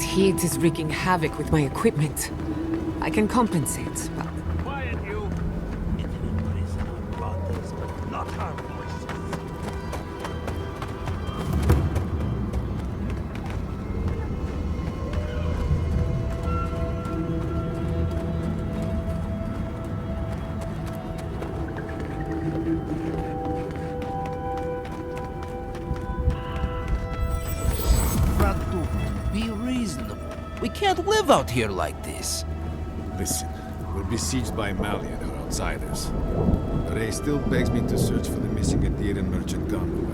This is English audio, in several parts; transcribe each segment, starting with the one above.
heat is wreaking havoc with my equipment. I can compensate, but... Quiet, you! Everybody's our bodies, but not our voices. Ratu, be reasonable. We can't live out here like this. Listen, we're besieged by Amalia and her outsiders. Ray still begs me to search for the missing Etherean merchant convoy.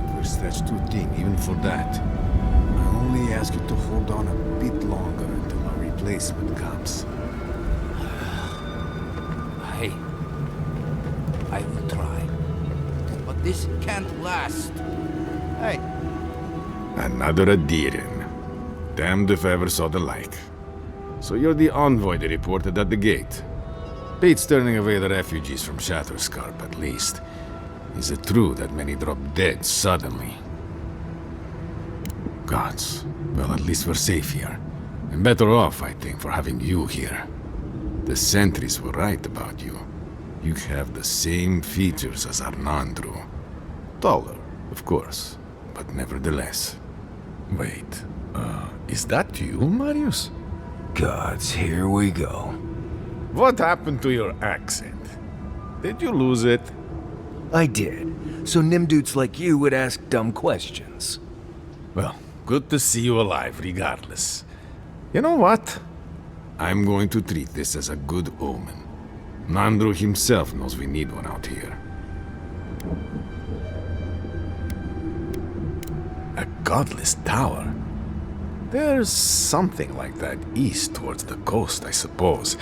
But we're stretched too thin, even for that. I only ask you to hold on a bit longer until our replacement comes. I will try. But this can't last. Hey. Another Etherean. Damned if I ever saw the like. So you're the envoy they reported at the gate. Pete's turning away the refugees from Shatterscarp, at least. Is it true that many drop dead suddenly? Gods. Well, at least we're safe here. And better off, I think, for having you here. The sentries were right about you. You have the same features as Arnandru. Taller, of course, but nevertheless. Wait, is that you, Marius? Gods, here we go. What happened to your accent? Did you lose it? I did. So Nimdudes like you would ask dumb questions. Well, good to see you alive, regardless. You know what? I'm going to treat this as a good omen. Nandru himself knows we need one out here. A godless tower? There's something like that east towards the coast, I suppose.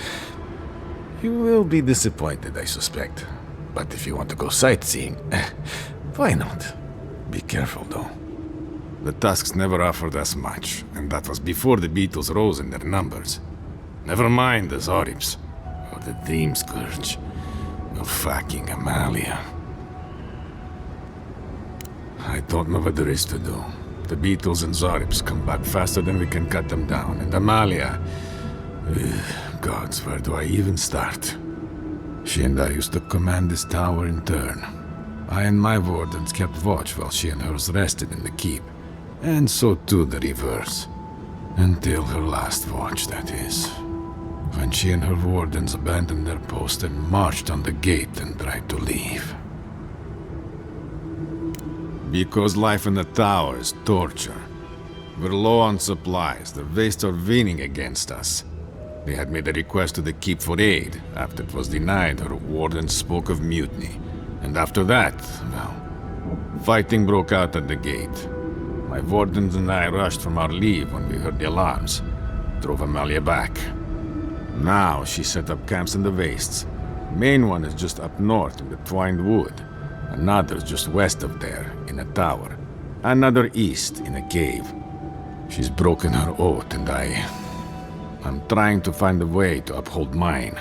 You will be disappointed, I suspect. But if you want to go sightseeing, why not? Be careful, though. The Tusks never offered us much, and that was before the Beetles rose in their numbers. Never mind the Zoribs, or the Dream Scourge, or fucking Amalia. I don't know what there is to do. The Beetles and Zoribs come back faster than we can cut them down, and Amalia... gods, where do I even start? She and I used to command this tower in turn. I and my wardens kept watch while she and hers rested in the keep. And so too the reverse. Until her last watch, that is. When she and her wardens abandoned their post and marched on the gate and tried to leave. Because life in the tower is torture. We're low on supplies. The Wastes are leaning against us. They had made a request to the keep for aid. After it was denied, her wardens spoke of mutiny. And after that, well, fighting broke out at the gate. My wardens and I rushed from our leave when we heard the alarms. Drove Amalia back. Now she set up camps in the Wastes. Main one is just up north in the Twined Wood. Another's just west of there, in a tower. Another east, in a cave. She's broken her oath, and I'm trying to find a way to uphold mine.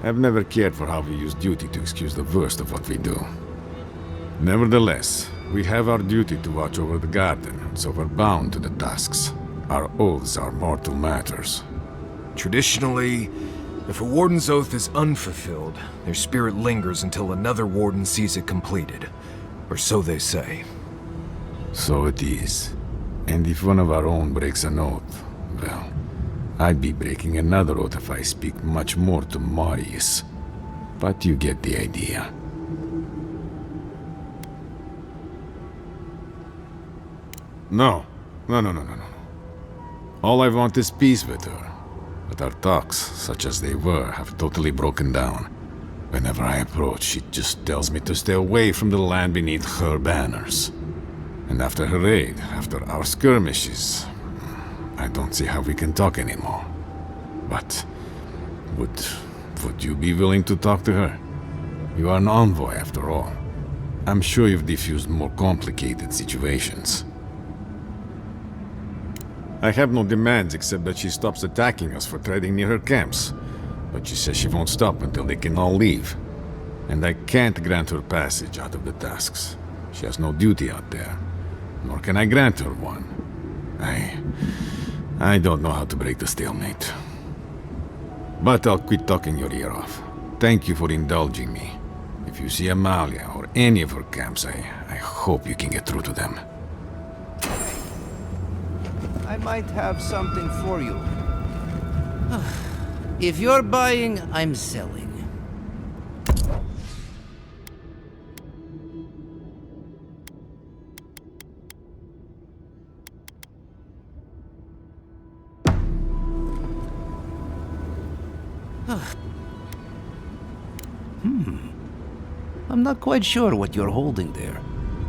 I've never cared for how we use duty to excuse the worst of what we do. Nevertheless, we have our duty to watch over the garden, so we're bound to the tasks. Our oaths are mortal matters. Traditionally, if a warden's oath is unfulfilled, their spirit lingers until another warden sees it completed. Or so they say. So it is. And if one of our own breaks an oath, well, I'd be breaking another oath if I speak much more to Marius. But you get the idea. No. All I want is peace with her. But our talks, such as they were, have totally broken down. Whenever I approach, she just tells me to stay away from the land beneath her banners. And after her raid, after our skirmishes, I don't see how we can talk anymore. But would you be willing to talk to her? You are an envoy, after all. I'm sure you've diffused more complicated situations. I have no demands except that she stops attacking us for treading near her camps. But she says she won't stop until they can all leave. And I can't grant her passage out of the tasks. She has no duty out there. nor can I grant her one. I don't know how to break the stalemate. But I'll quit talking your ear off. Thank you for indulging me. If you see Amalia or any of her camps, I hope you can get through to them. I might have something for you. If you're buying, I'm selling. I'm not quite sure what you're holding there.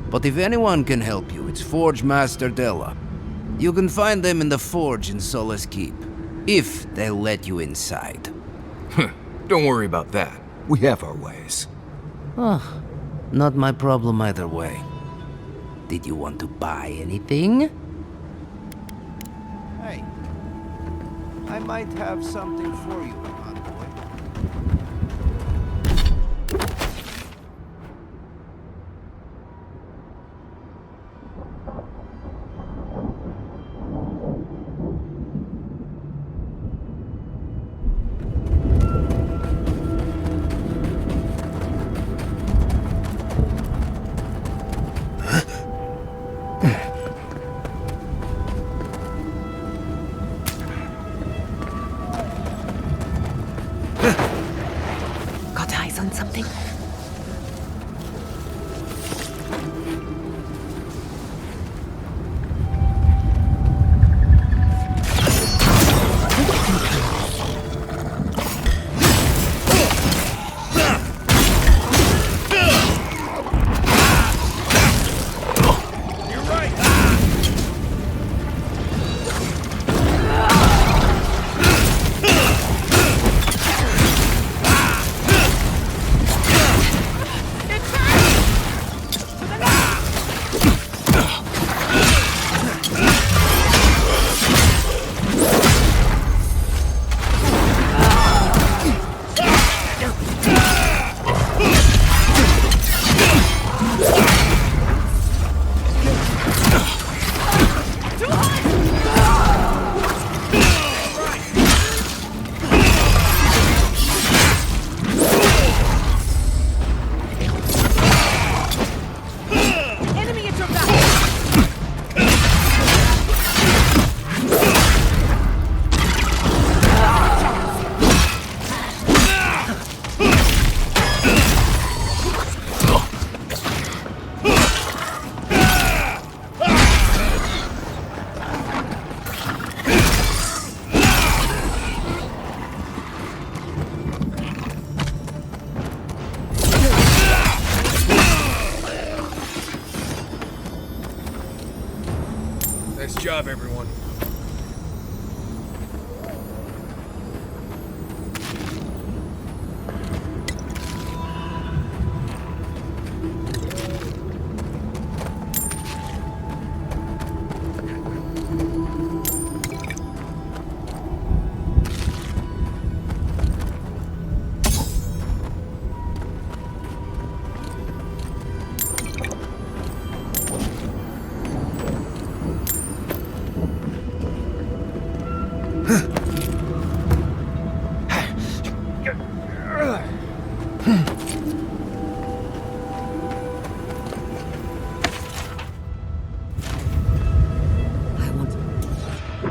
But if anyone can help you, it's Forge Master Della. You can find them in the forge in Solace Keep, if they'll let you inside. Don't worry about that. We have our ways. Not my problem either way. Did you want to buy anything? Hey, I might have something for you, envoy. Got eyes on something? Nice job, everyone.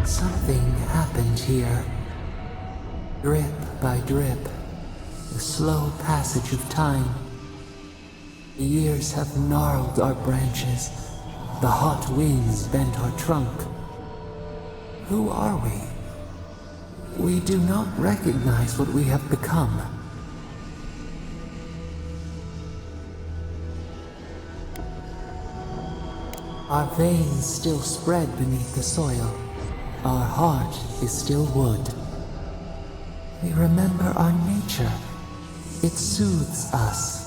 Something happened here. Drip by drip, the slow passage of time. The years have gnarled our branches. The hot winds bent our trunk. Who are we? We do not recognize what we have become. Our veins still spread beneath the soil. Our heart is still wood. We remember our nature. It soothes us.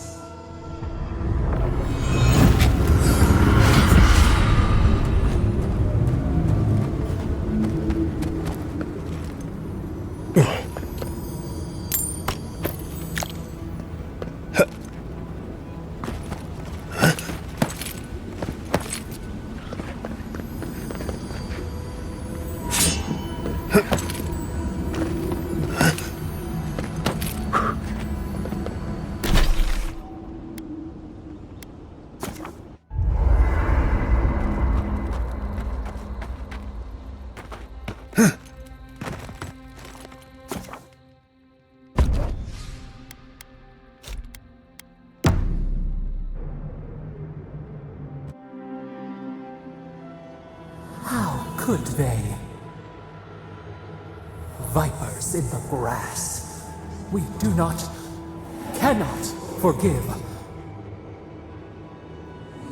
could they? Vipers in the grass. We do not, cannot forgive.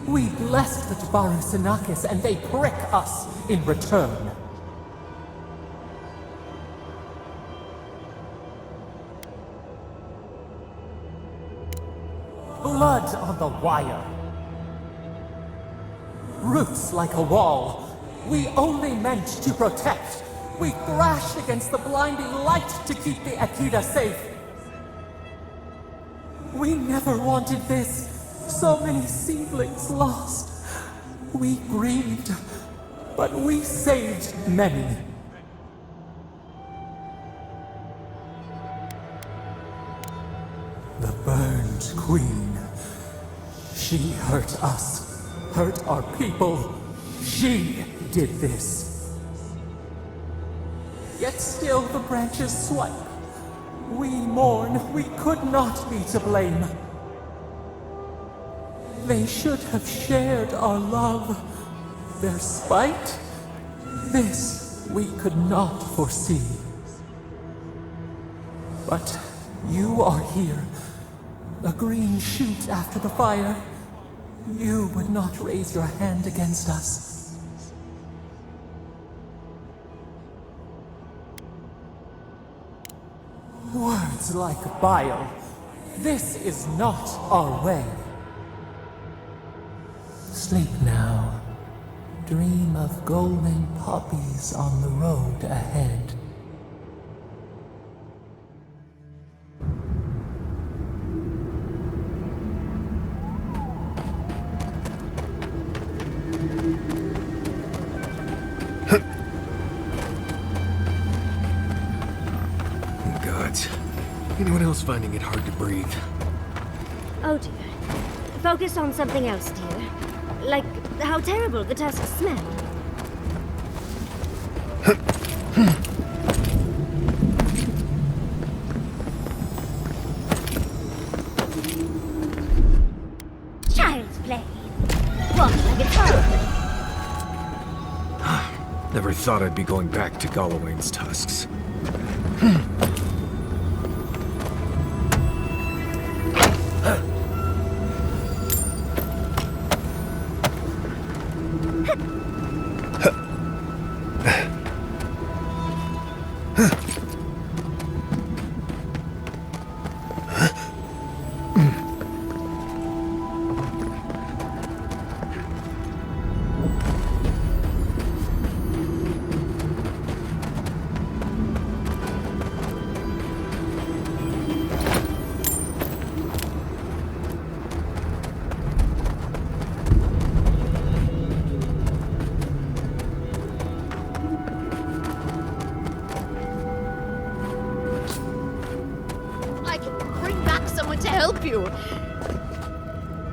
We blessed the Tabaru Sinakis and they prick us in return. Blood on the wire. Roots like a wall. We only meant to protect. We thrashed against the blinding light to keep the Akita safe. We never wanted this. So many seedlings lost. We grieved, but we saved many. The burned queen. She hurt us, hurt our people. She did this. Yet still the branches swipe. We mourn, we could not be to blame. They should have shared our love. Their spite? This we could not foresee. But you are here. A green shoot after the fire. You would not raise your hand against us. Words like bile. This is not our way. Sleep now. Dream of golden poppies on the road ahead. Gods. Anyone else finding it hard to breathe? Oh dear. Focus on something else, dear. Like how terrible the tusks smell. Child's play. Walk like it's hard. Never thought I'd be going back to Galawain's tusks.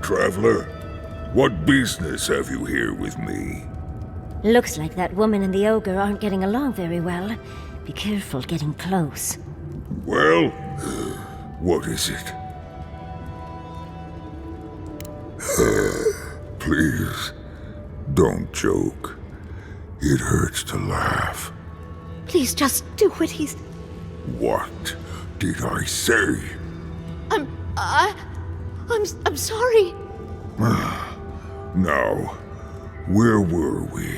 Traveler, what business have you here with me? Looks like that woman and the ogre aren't getting along very well. Be careful getting close. Well, what is it? Please, don't joke. It hurts to laugh. Please just do what he's... What did I say? I'm sorry. Now, where were we?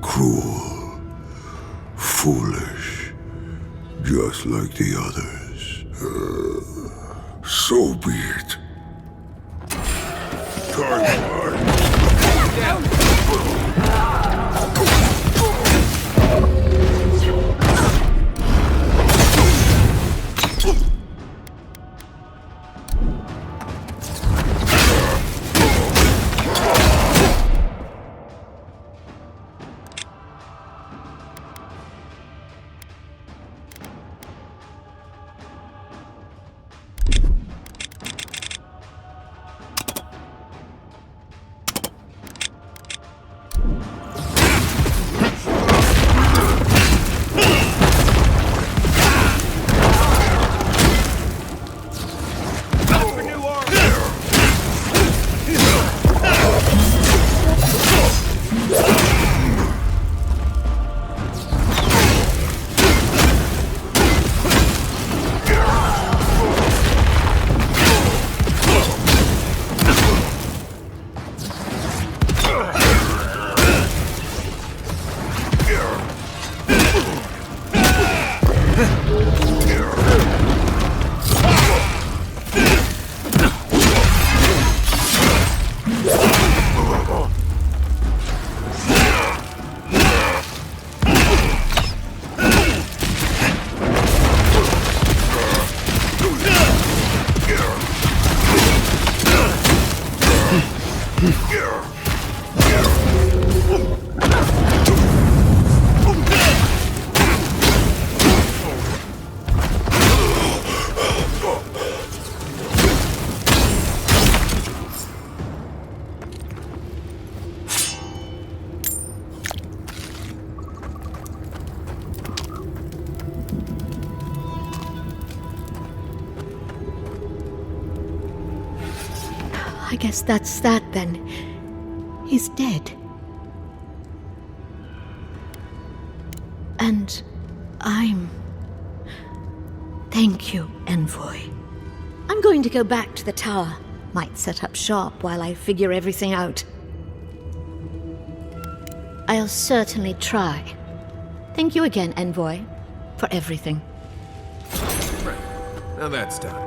Cruel, foolish, just like the others. So be it. Time. I guess that's that then. He's dead. And I'm... Thank you, Envoy. I'm going to go back to the tower. Might set up shop while I figure everything out. I'll certainly try. Thank you again, Envoy, for everything. Right. Now that's done.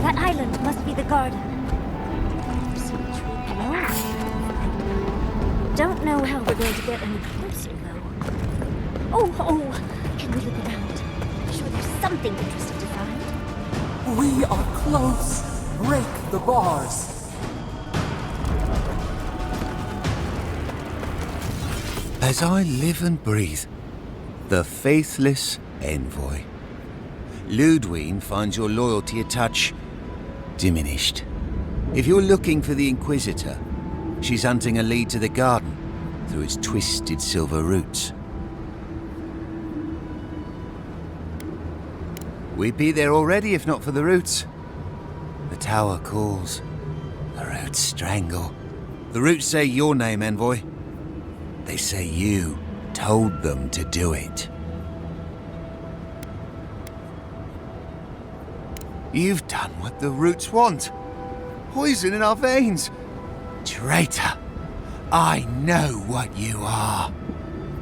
That island must be the garden. There's some intrigue below. Don't know how we're going to get any closer, though. Oh, can we look around? I'm sure there's something interesting to find. We are close. Break the bars. As I live and breathe, the faithless envoy. Ludwine finds your loyalty a touch diminished. If you're looking for the Inquisitor, she's hunting a lead to the garden through its twisted silver roots. We'd be there already if not for the roots. The tower calls. The roots strangle. The roots say your name, Envoy. They say you told them to do it. You've done what the roots want. Poison in our veins. Traitor. I know what you are.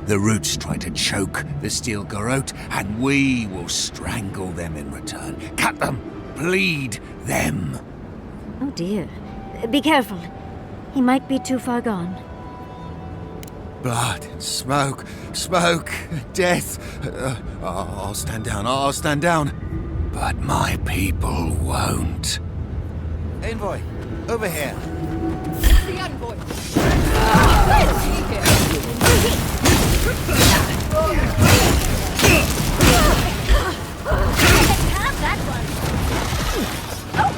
The roots try to choke the steel garrote, and we will strangle them in return. Cut them. Bleed them. Oh dear. Be careful. He might be too far gone. Blood and smoke. Smoke. Death. I'll stand down. I'll stand down. But my people won't. Envoy, over here. The envoy! Where is he here? Have that one! Oh,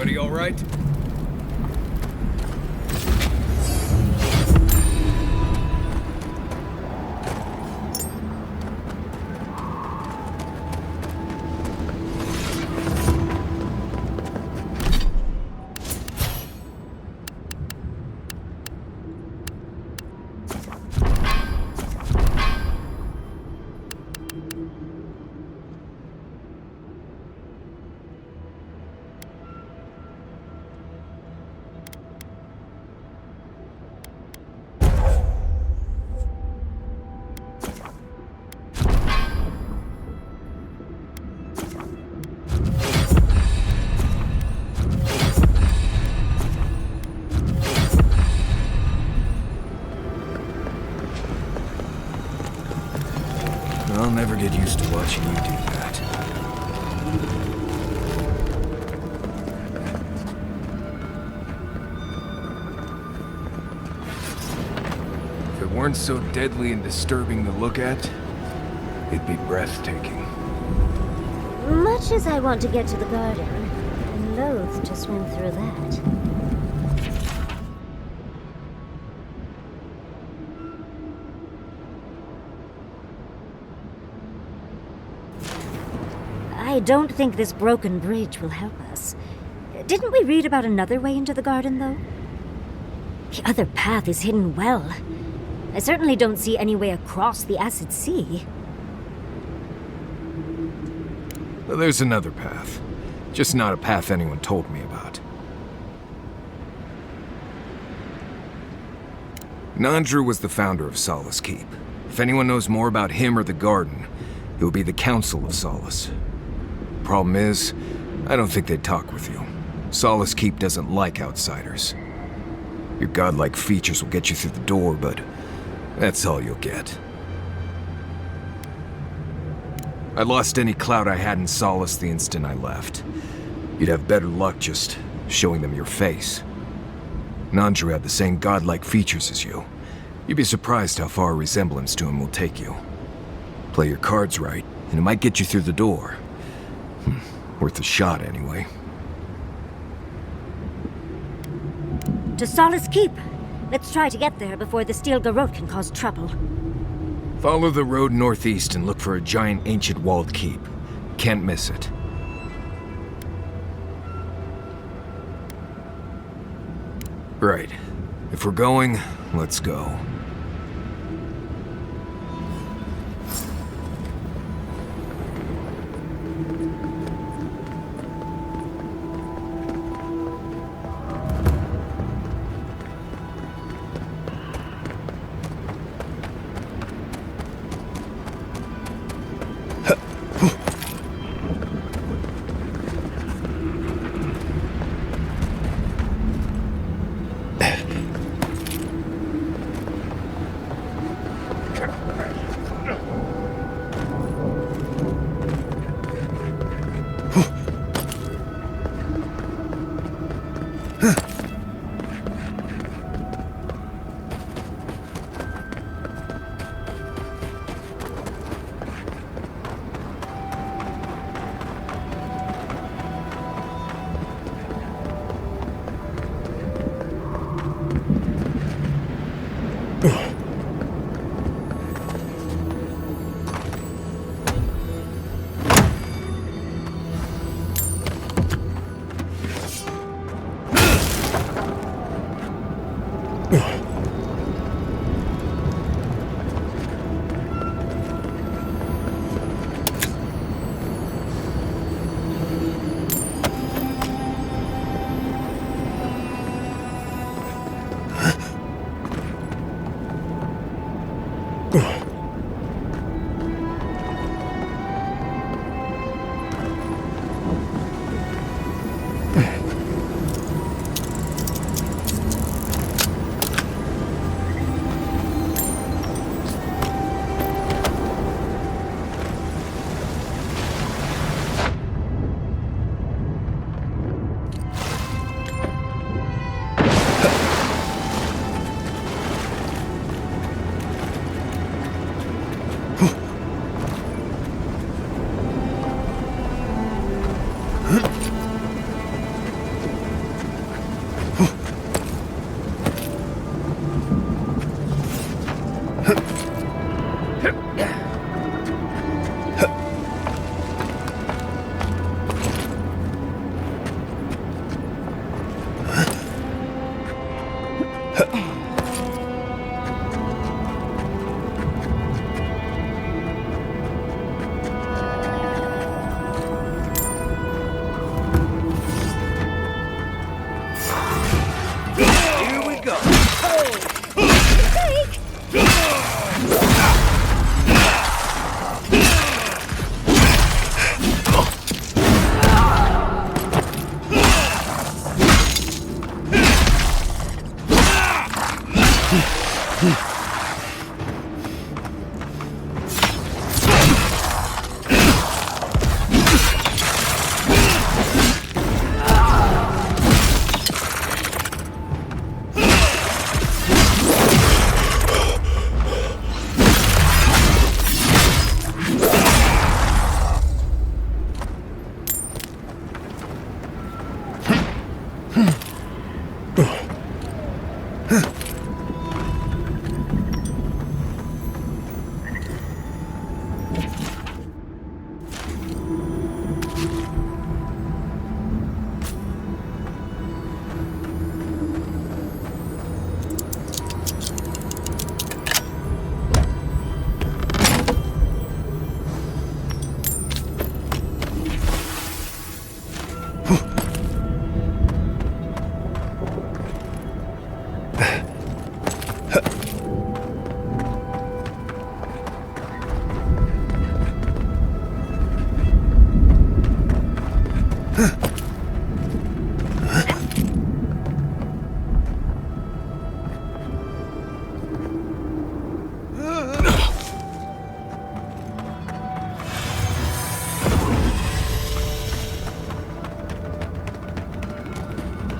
Everybody all right? I'll never get used to watching you do that. weren't so deadly and disturbing to look at, it'd be breathtaking. Much as I want to get to the garden, I'm loath to swim through that. I don't think this broken bridge will help us. Didn't we read about another way into the garden, though? The other path is hidden well. I certainly don't see any way across the acid sea. Well, there's another path. Just not a path anyone told me about. Nandru was the founder of Solace Keep. If anyone knows more about him or the garden, it would be the Council of Solace. Problem is, I don't think they'd talk with you. Solace Keep doesn't like outsiders. Your godlike features will get you through the door, but that's all you'll get. I lost any clout I had in Solace the instant I left. You'd have better luck just showing them your face. Nandru had the same godlike features as you. You'd be surprised how far a resemblance to him will take you. Play your cards right, and it might get you through the door. Worth a shot, anyway. To Solace Keep. Let's try to get there before the steel garrote can cause trouble. Follow the road northeast and look for a giant ancient walled keep. Can't miss it. Right. If we're going, let's go.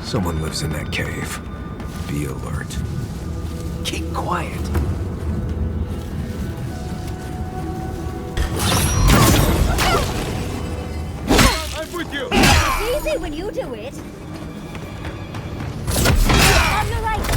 Someone lives in that cave. Be alert. Keep quiet. I'm with you! It's easy when you do it. On the right.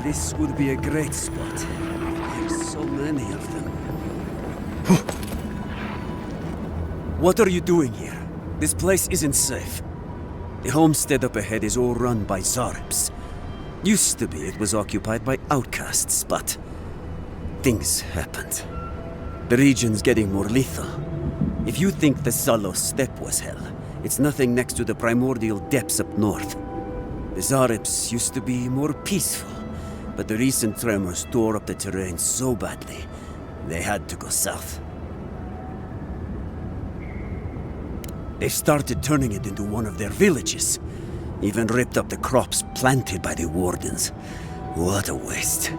This would be a great spot. There's so many of them. What are you doing here? This place isn't safe. The homestead up ahead is all run by Zarbs. Used to be it was occupied by outcasts, but things happened. The region's getting more lethal. If you think the Salo steppe was hell, it's nothing next to the primordial depths up north. The Zaribs used to be more peaceful, but the recent tremors tore up the terrain so badly, they had to go south. They started turning it into one of their villages. Even ripped up the crops planted by the wardens. What a waste.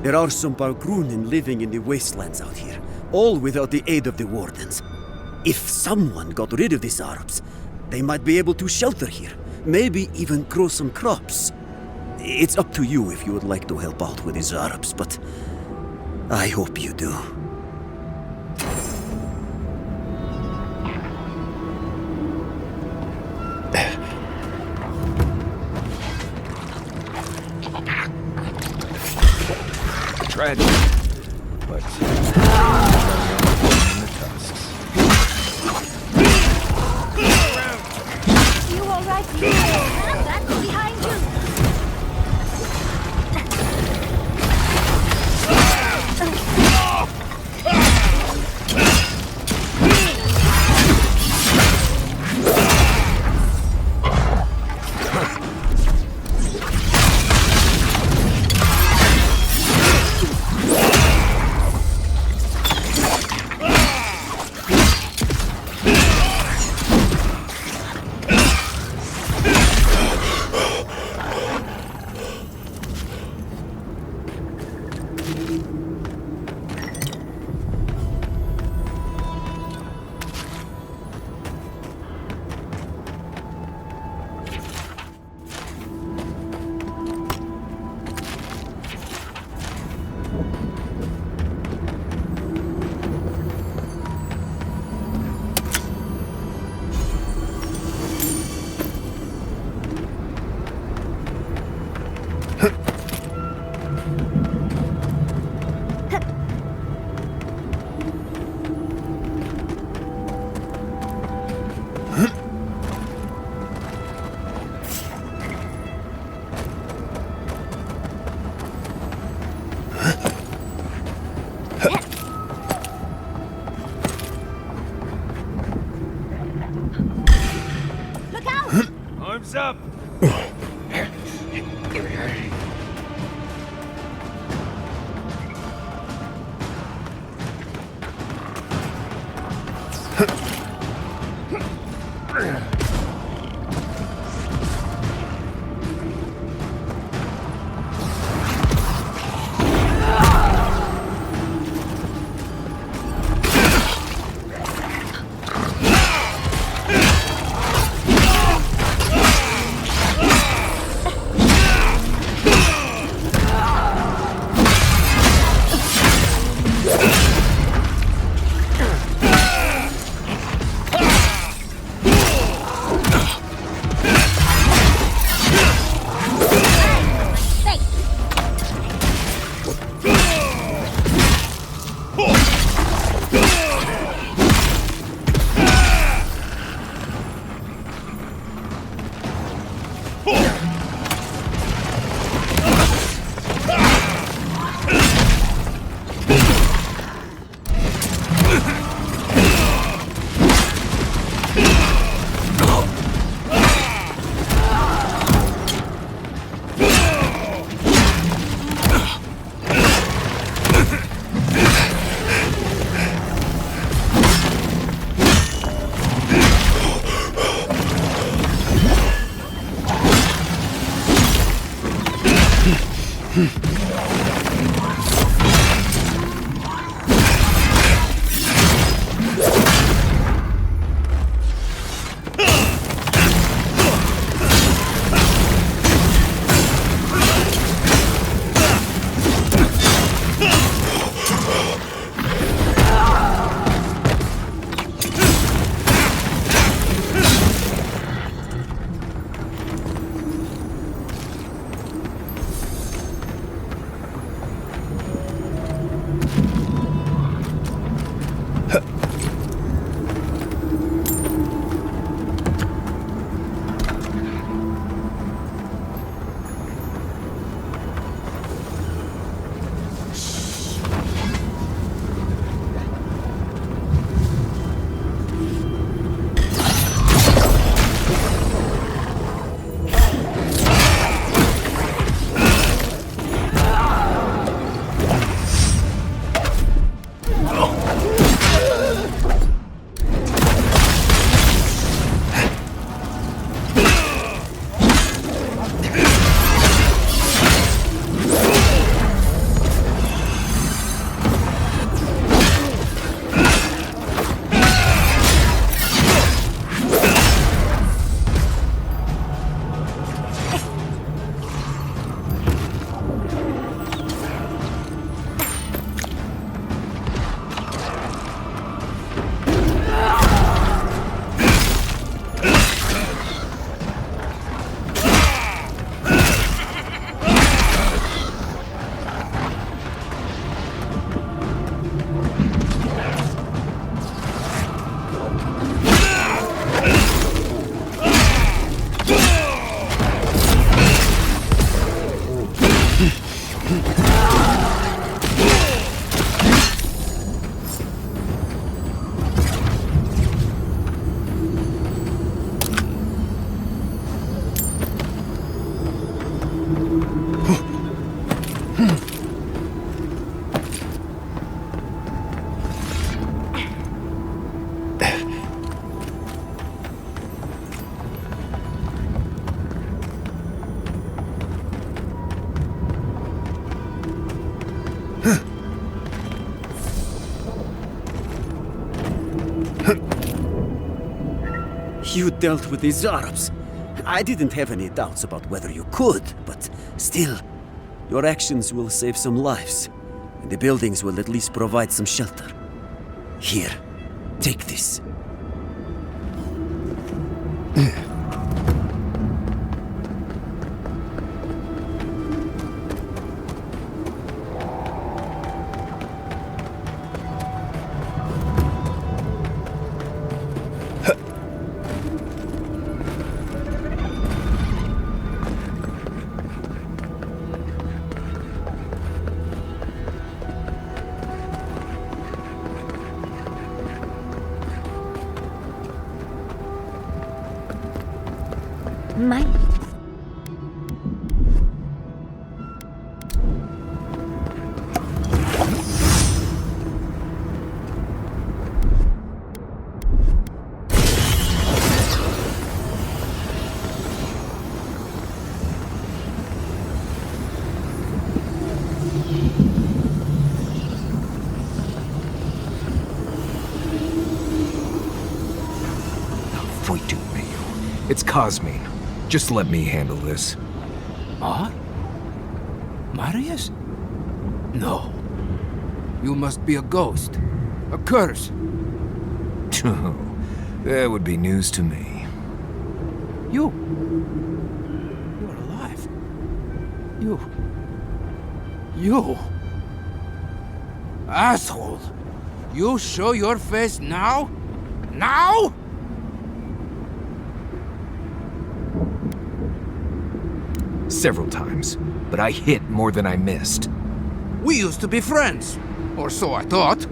There are some Bargrunen living in the wastelands out here, all without the aid of the wardens. If someone got rid of the Zaribs, they might be able to shelter here, maybe even grow some crops. It's up to you if you would like to help out with the Zaribs, but I hope you do. Tragic, but in the tusks. You all right? I'm back behind you. Arms up! You dealt with these Arabs. I didn't have any doubts about whether you could, but still, your actions will save some lives, and the buildings will at least provide some shelter. Here, take this. My... It's Cosmine. Just let me handle this. Huh? Marius? No. You must be a ghost. A curse. Oh, that would be news to me. You're alive. You... Asshole! You show your face now? Now? Several times, but I hit more than I missed. We used to be friends, or so I thought.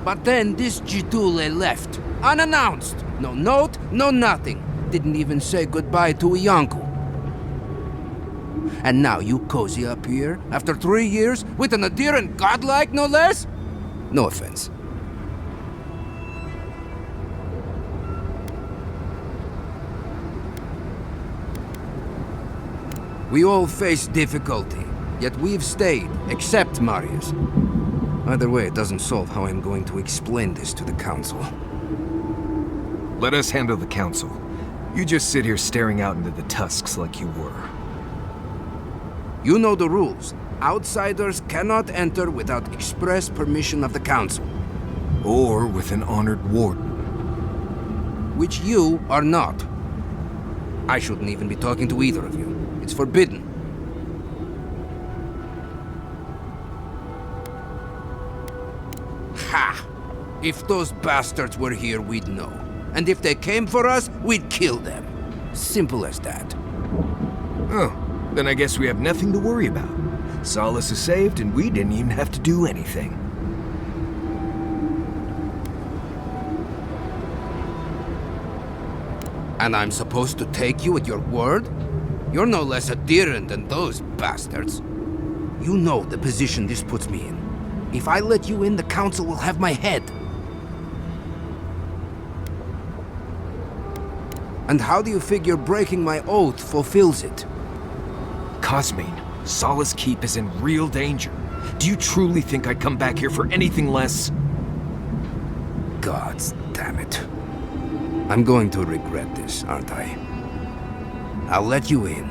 But then this Jitule left, unannounced. No note, no nothing. Didn't even say goodbye to Iancu. And now you cozy up here, after 3 years, with an adherent godlike, no less? No offense. We all face difficulty, yet we've stayed, except Marius. Either way, it doesn't solve how I'm going to explain this to the Council. Let us handle the Council. You just sit here staring out into the tusks like you were. You know the rules. Outsiders cannot enter without express permission of the Council. Or with an honored warden. Which you are not. I shouldn't even be talking to either of you. It's forbidden. Ha! If those bastards were here, we'd know. And if they came for us, we'd kill them. Simple as that. Oh, then I guess we have nothing to worry about. Solace is saved, and we didn't even have to do anything. And I'm supposed to take you at your word? You're no less adherent than those bastards. You know the position this puts me in. If I let you in, the Council will have my head. And how do you figure breaking my oath fulfills it? Cosmine, Solace Keep is in real danger. Do you truly think I'd come back here for anything less? Gods damn it. I'm going to regret this, aren't I? I'll let you in,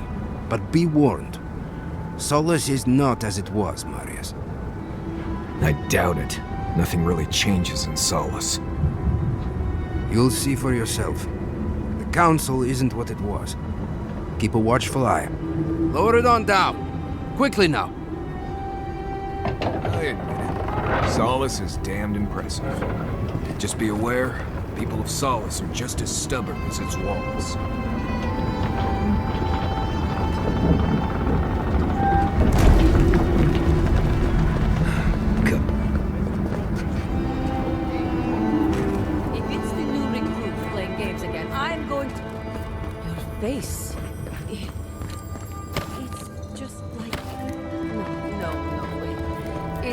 but be warned. Solace is not as it was, Marius. I doubt it. Nothing really changes in Solace. You'll see for yourself. The Council isn't what it was. Keep a watchful eye. Lower it on down. Quickly now. I admit it. Solace is damned impressive. Just be aware, people of Solace are just as stubborn as its walls.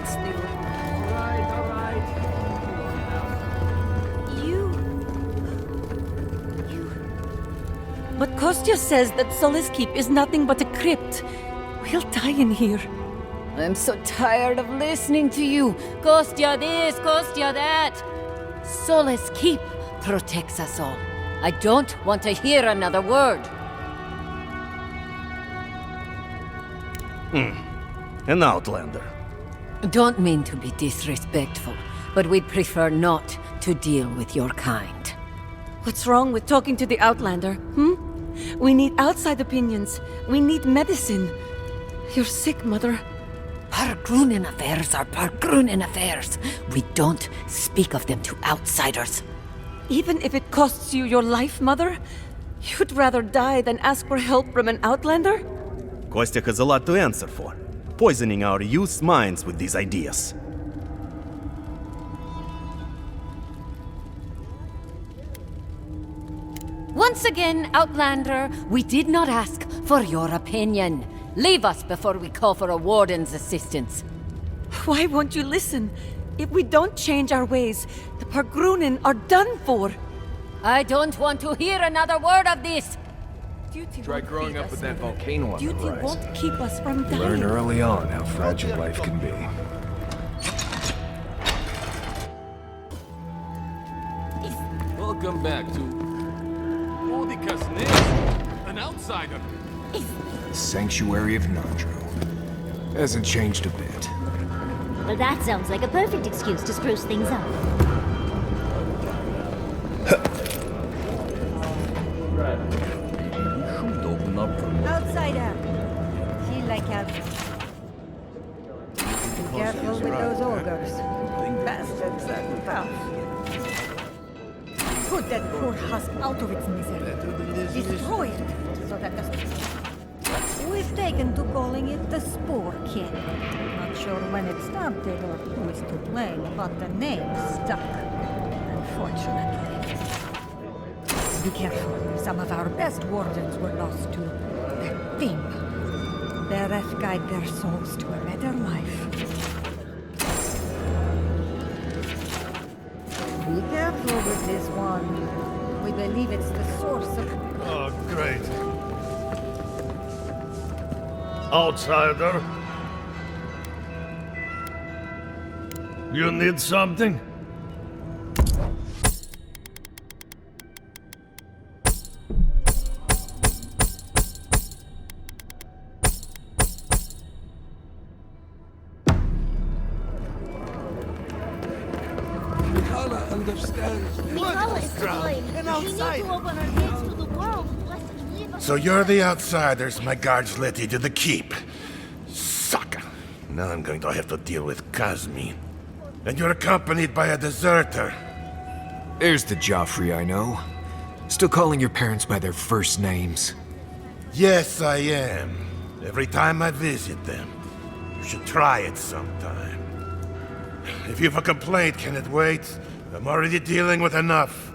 sit still. All right. But Kostya says that Solace Keep is nothing but a crypt. We'll die in here. I'm so tired of listening to you. Kostya this, Kostya that. Solace Keep protects us all. I don't want to hear another word. An outlander. Don't mean to be disrespectful, but we'd prefer not to deal with your kind. What's wrong with talking to the Outlander, We need outside opinions. We need medicine. You're sick, Mother. Pargrunen affairs are Pargrunen affairs. We don't speak of them to outsiders. Even if it costs you your life, Mother? You'd rather die than ask for help from an Outlander? Kostya has a lot to answer for, poisoning our youth's minds with these ideas. Once again, Outlander, we did not ask for your opinion. Leave us before we call for a warden's assistance. Why won't you listen? If we don't change our ways, the Pargrunen are done for. I don't want to hear another word of this. Duty Try won't growing feed up us, with that Mother. volcano on the Duty rise. won't keep us from dying. Learn early on how fragile life can be. Welcome back to an outsider. Sanctuary of Nandru. Hasn't changed a bit. Well, that sounds like a perfect excuse to spruce things up. Outsider! Feel like a... Be careful with those ogres. Bastards are tough. Put that poor husk out of its misery. Destroy it, so that the... We've taken to calling it the Spore King. Not sure when it started or who is to blame, but the name stuck. Unfortunately. Be careful. Some of our best wardens were lost to that thing. Their wrath guide their souls to a better life. Be careful with this one. We believe it's the source of... Oh, great. Outsider? You need something? So you're the outsiders my guards led you to the keep. Sucker. Now I'm going to have to deal with Kazmin. And you're accompanied by a deserter. There's the Joffrey I know. Still calling your parents by their first names. Yes, I am. Every time I visit them. You should try it sometime. If you've a complaint, can it wait? I'm already dealing with enough.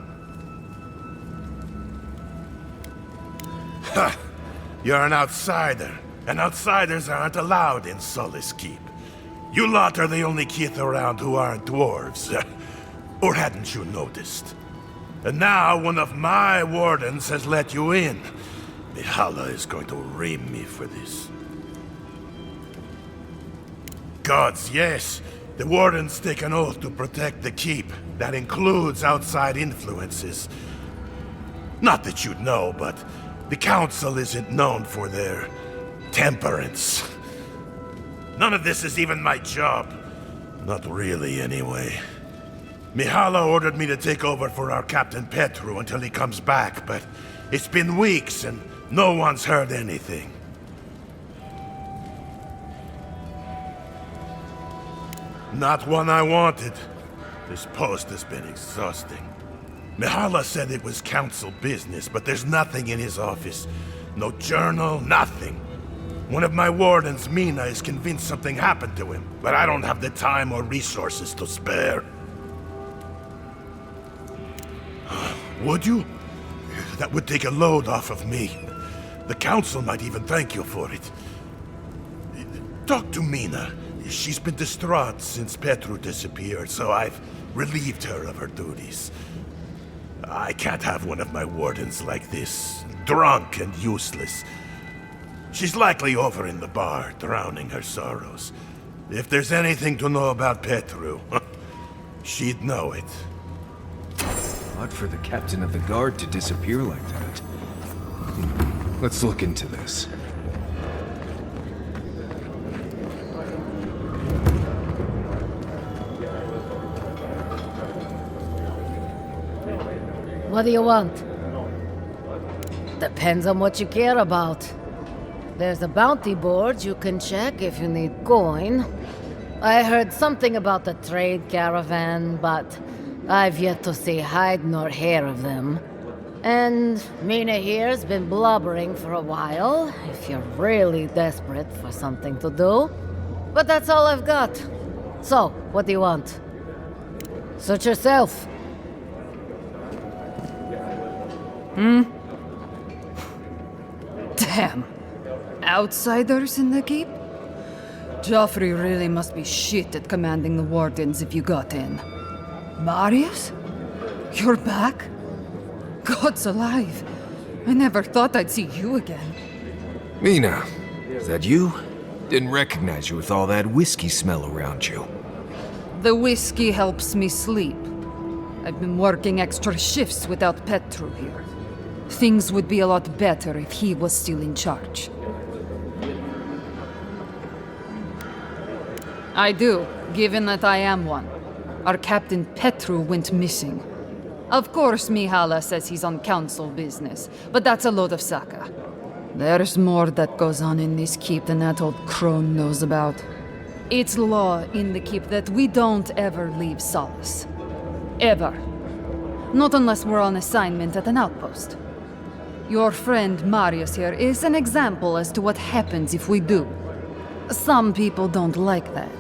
Ha! You're an outsider, and outsiders aren't allowed in Solace Keep. You lot are the only kith around who aren't dwarves. Or hadn't you noticed? And now one of my wardens has let you in. Mihala is going to ream me for this. Gods, yes. The wardens take an oath to protect the keep. That includes outside influences. Not that you'd know, but the council isn't known for their temperance. None of this is even my job. Not really, anyway. Mihala ordered me to take over for our Captain Petru until he comes back, but it's been weeks and no one's heard anything. Not one I wanted. This post has been exhausting. Mihala said it was council business, but there's nothing in his office. No journal, nothing. One of my wardens, Mina, is convinced something happened to him, but I don't have the time or resources to spare. Would you? That would take a load off of me. The council might even thank you for it. Talk to Mina. She's been distraught since Petru disappeared, so I've relieved her of her duties. I can't have one of my wardens like this, drunk and useless. She's likely over in the bar, drowning her sorrows. If there's anything to know about Petru, she'd know it. Odd for the captain of the guard to disappear like that. Let's look into this. What do you want? Depends on what you care about. There's a bounty board you can check if you need coin. I heard something about the trade caravan, but I've yet to see hide nor hair of them. And Mina here's been blubbering for a while, if you're really desperate for something to do. But that's all I've got. So, what do you want? Suit yourself. Damn. Outsiders in the keep? Joffrey really must be shit at commanding the wardens if you got in. Marius? You're back? God's alive. I never thought I'd see you again. Mina, is that you? Didn't recognize you with all that whiskey smell around you. The whiskey helps me sleep. I've been working extra shifts without Petru here. Things would be a lot better if he was still in charge. I do, given that I am one. Our captain Petru went missing. Of course Mihala says he's on council business, but that's a load of saka. There's more that goes on in this keep than that old crone knows about. It's law in the keep that we don't ever leave Solace. Ever. Not unless we're on assignment at an outpost. Your friend Marius here is an example as to what happens if we do. Some people don't like that.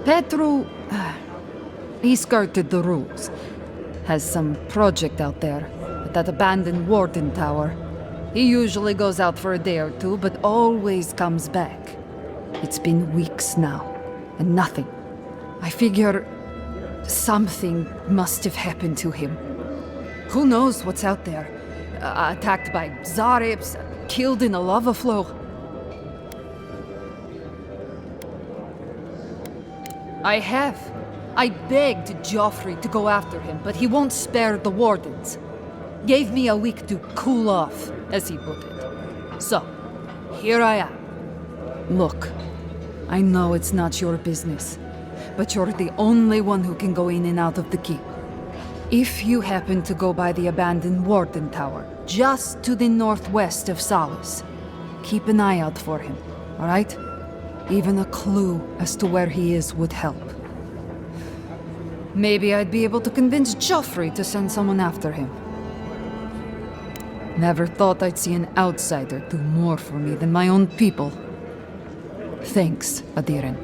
Petru, he skirted the rules. Has some project out there, at that abandoned warden tower. He usually goes out for a day or two, but always comes back. It's been weeks now, and nothing. I figure something must have happened to him. Who knows what's out there? Attacked by Zarips, killed in a lava flow. I begged Joffrey to go after him, but he won't spare the wardens. Gave me a week to cool off, as he put it. So, here I am. Look, I know it's not your business, but you're the only one who can go in and out of the keep. If you happen to go by the abandoned warden tower, just to the northwest of Solace, keep an eye out for him, all right? Even a clue as to where he is would help. Maybe I'd be able to convince Joffrey to send someone after him. Never thought I'd see an outsider do more for me than my own people. Thanks, Adiren.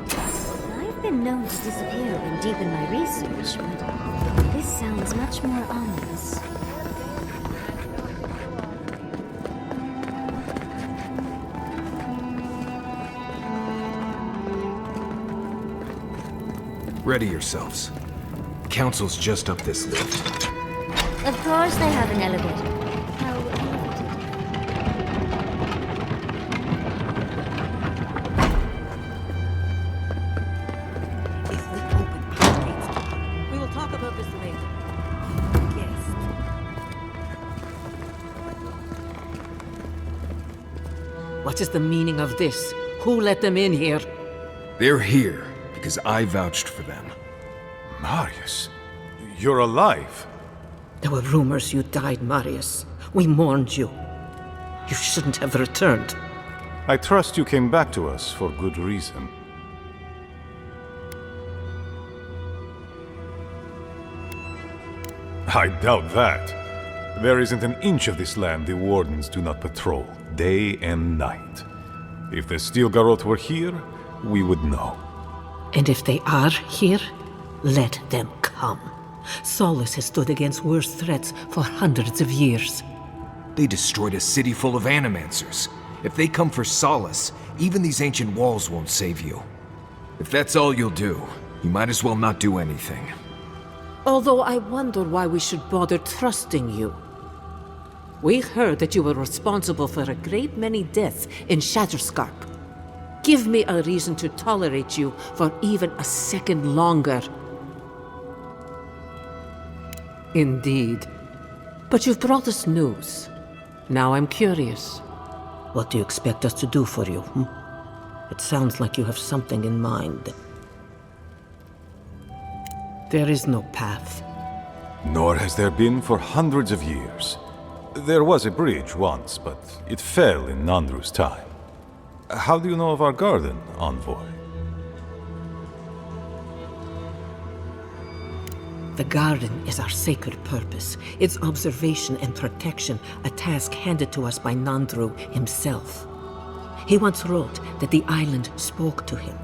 I've been known to disappear when deep in my research, but this sounds much more ominous. Ready yourselves. Council's just up this lift. Of course they have an elevator. How elevated? If we open our gates, we will talk about this later. Yes. What is the meaning of this? Who let them in here? They're here because I vouched for them. Marius, you're alive. There were rumors you died, Marius. We mourned you. You shouldn't have returned. I trust you came back to us for good reason. I doubt that. There isn't an inch of this land the wardens do not patrol, day and night. If the Stilgarroth were here, we would know. And if they are here, let them come. Solace has stood against worse threats for hundreds of years. They destroyed a city full of animancers. If they come for Solace, even these ancient walls won't save you. If that's all you'll do, you might as well not do anything. Although I wonder why we should bother trusting you. We heard that you were responsible for a great many deaths in Shatterscarp. Give me a reason to tolerate you for even a second longer. Indeed. But you've brought us news. Now I'm curious. What do you expect us to do for you? It sounds like you have something in mind. There is no path. Nor has there been for hundreds of years. There was a bridge once, but it fell in Nandru's time. How do you know of our garden, Envoy? The garden is our sacred purpose, its observation and protection, a task handed to us by Nandru himself. He once wrote that the island spoke to him,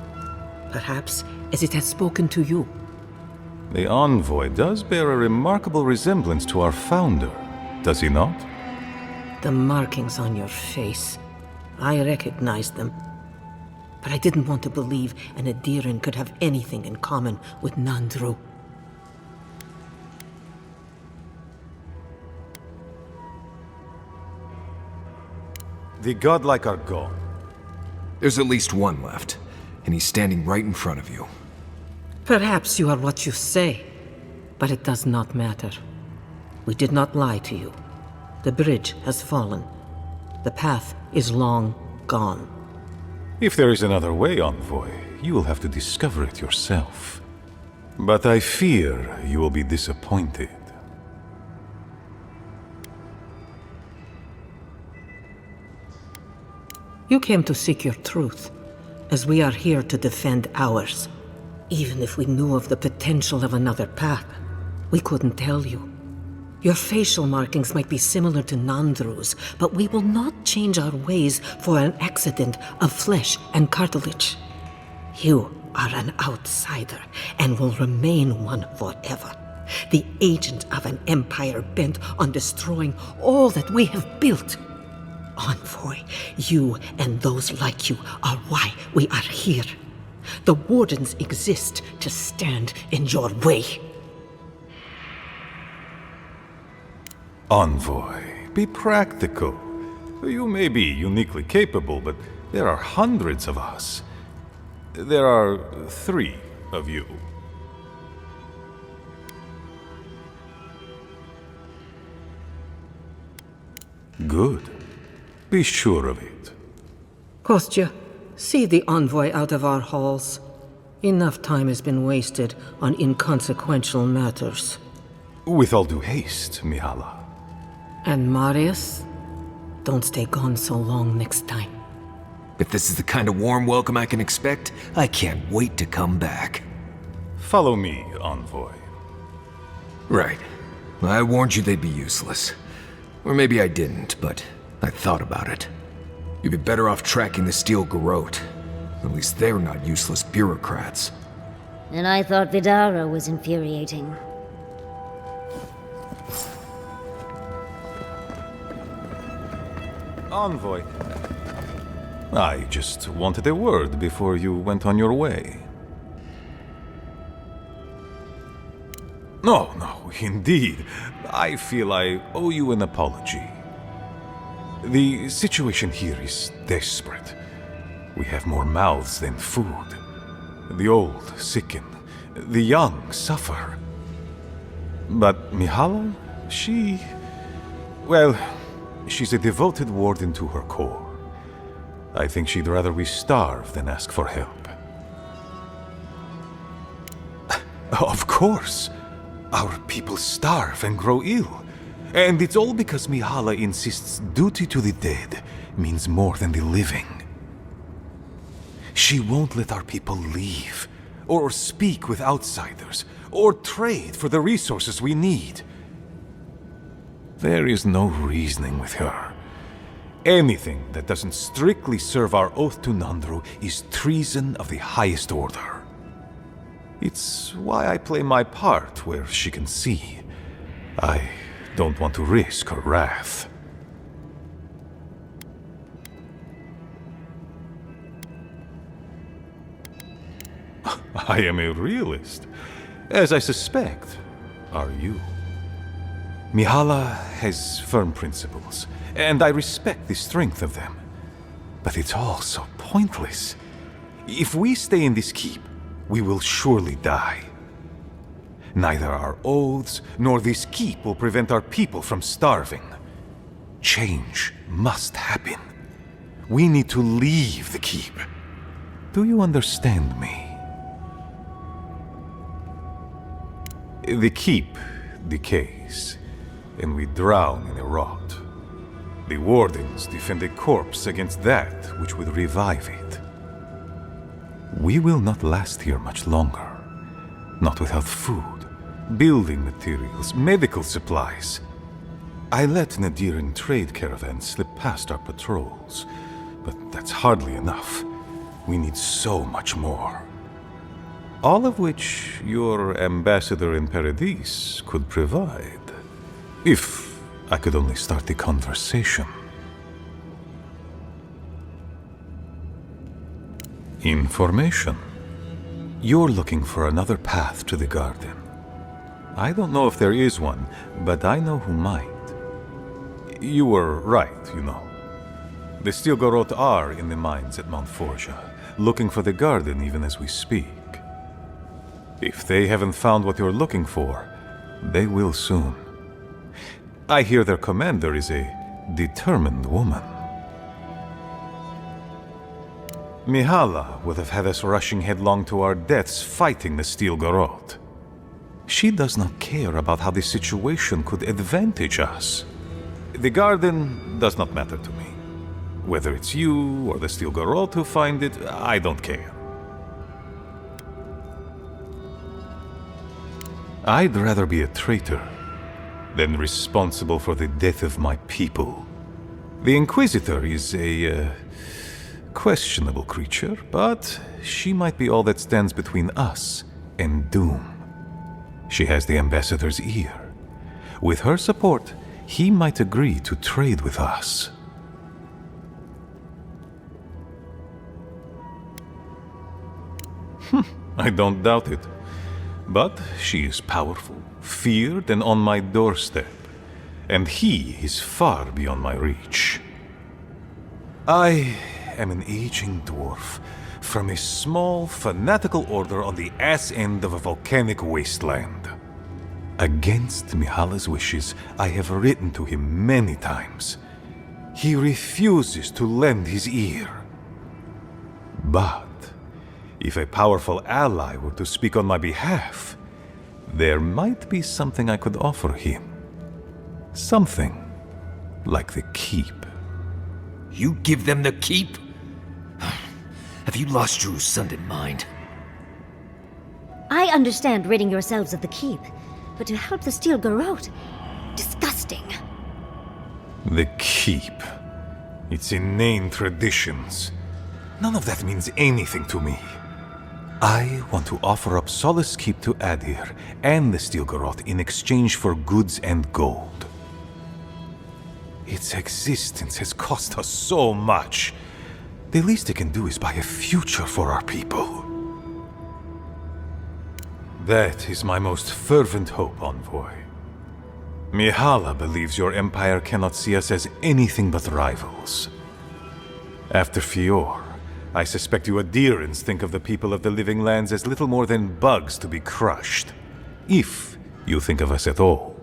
perhaps as it has spoken to you. The Envoy does bear a remarkable resemblance to our founder, does he not? The markings on your face, I recognized them. But I didn't want to believe an Adiran could have anything in common with Nandru. The godlike are gone. There's at least one left, and he's standing right in front of you. Perhaps you are what you say, but it does not matter. We did not lie to you. The bridge has fallen. The path is long gone. If there is another way, Envoy, you will have to discover it yourself. But I fear you will be disappointed. You came to seek your truth, as we are here to defend ours. Even if we knew of the potential of another path, we couldn't tell you. Your facial markings might be similar to Nandru's, but we will not change our ways for an accident of flesh and cartilage. You are an outsider, and will remain one forever. The agent of an empire bent on destroying all that we have built. Envoy, you and those like you are why we are here. The Wardens exist to stand in your way. Envoy, be practical. You may be uniquely capable, but there are hundreds of us. There are 3 of you. Good. Be sure of it. Kostya, see the Envoy out of our halls. Enough time has been wasted on inconsequential matters. With all due haste, Mihala. And Marius? Don't stay gone so long next time. If this is the kind of warm welcome I can expect, I can't wait to come back. Follow me, Envoy. Right. I warned you they'd be useless. Or maybe I didn't, but I thought about it. You'd be better off tracking the Steel Garrote. At least they're not useless bureaucrats. And I thought Vidara was infuriating. Envoy, I just wanted a word before you went on your way. No, indeed. I feel I owe you an apology. The situation here is desperate. We have more mouths than food. The old sicken. The young suffer. But Mihala, well, she's a devoted warden to her core. I think she'd rather we starve than ask for help. Of course. Our people starve and grow ill. And it's all because Mihala insists duty to the dead means more than the living. She won't let our people leave, or speak with outsiders, or trade for the resources we need. There is no reasoning with her. Anything that doesn't strictly serve our oath to Nandru is treason of the highest order. It's why I play my part where she can see. I don't want to risk her wrath. I am a realist, as I suspect are you. Mihala has firm principles, and I respect the strength of them. But it's all so pointless. If we stay in this keep, we will surely die. Neither our oaths nor this keep will prevent our people from starving. Change must happen. We need to leave the keep. Do you understand me? The keep decays, and we drown in a rot. The wardens defend a corpse against that which would revive it. We will not last here much longer. Not without food, building materials, medical supplies. I let Nadiran trade caravans slip past our patrols, but that's hardly enough. We need so much more. All of which your ambassador in Paradise could provide. If I could only start the conversation. Information. You're looking for another path to the garden. I don't know if there is one, but I know who might. You were right, you know. The Stilgarroth are in the mines at Mount Forja, looking for the garden even as we speak. If they haven't found what you're looking for, they will soon. I hear their commander is a determined woman. Mihala would have had us rushing headlong to our deaths fighting the Stilgarroth. She does not care about how the situation could advantage us. The garden does not matter to me. Whether it's you or the Stilgarroth who find it, I don't care. I'd rather be a traitor than responsible for the death of my people. The Inquisitor is a questionable creature, but she might be all that stands between us and doom. She has the ambassador's ear. With her support, he might agree to trade with us. I don't doubt it. But she is powerful, feared, and on my doorstep. And he is far beyond my reach. I am an aging dwarf from a small, fanatical order on the ass end of a volcanic wasteland. Against Mihala's wishes, I have written to him many times. He refuses to lend his ear. But if a powerful ally were to speak on my behalf, there might be something I could offer him. Something like the keep. You give them the keep? Have you lost your Sundan mind? I understand ridding yourselves of the keep, but to help the Stilgarroth? Disgusting. The keep. Its inane traditions. None of that means anything to me. I want to offer up Solace Keep to Adir and the Stilgarroth in exchange for goods and gold. Its existence has cost us so much. The least it can do is buy a future for our people. That is my most fervent hope, Envoy. Mihala believes your empire cannot see us as anything but rivals. After Fior, I suspect you Adirans think of the people of the Living Lands as little more than bugs to be crushed. If you think of us at all.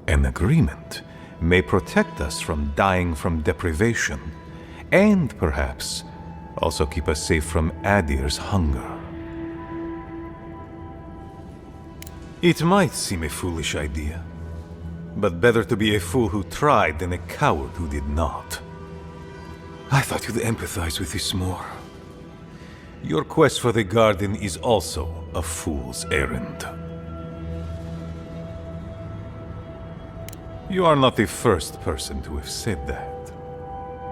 An agreement may protect us from dying from deprivation, and perhaps also keep us safe from Adir's hunger. It might seem a foolish idea, but better to be a fool who tried than a coward who did not. I thought you'd empathize with this more. Your quest for the garden is also a fool's errand. You are not the first person to have said that.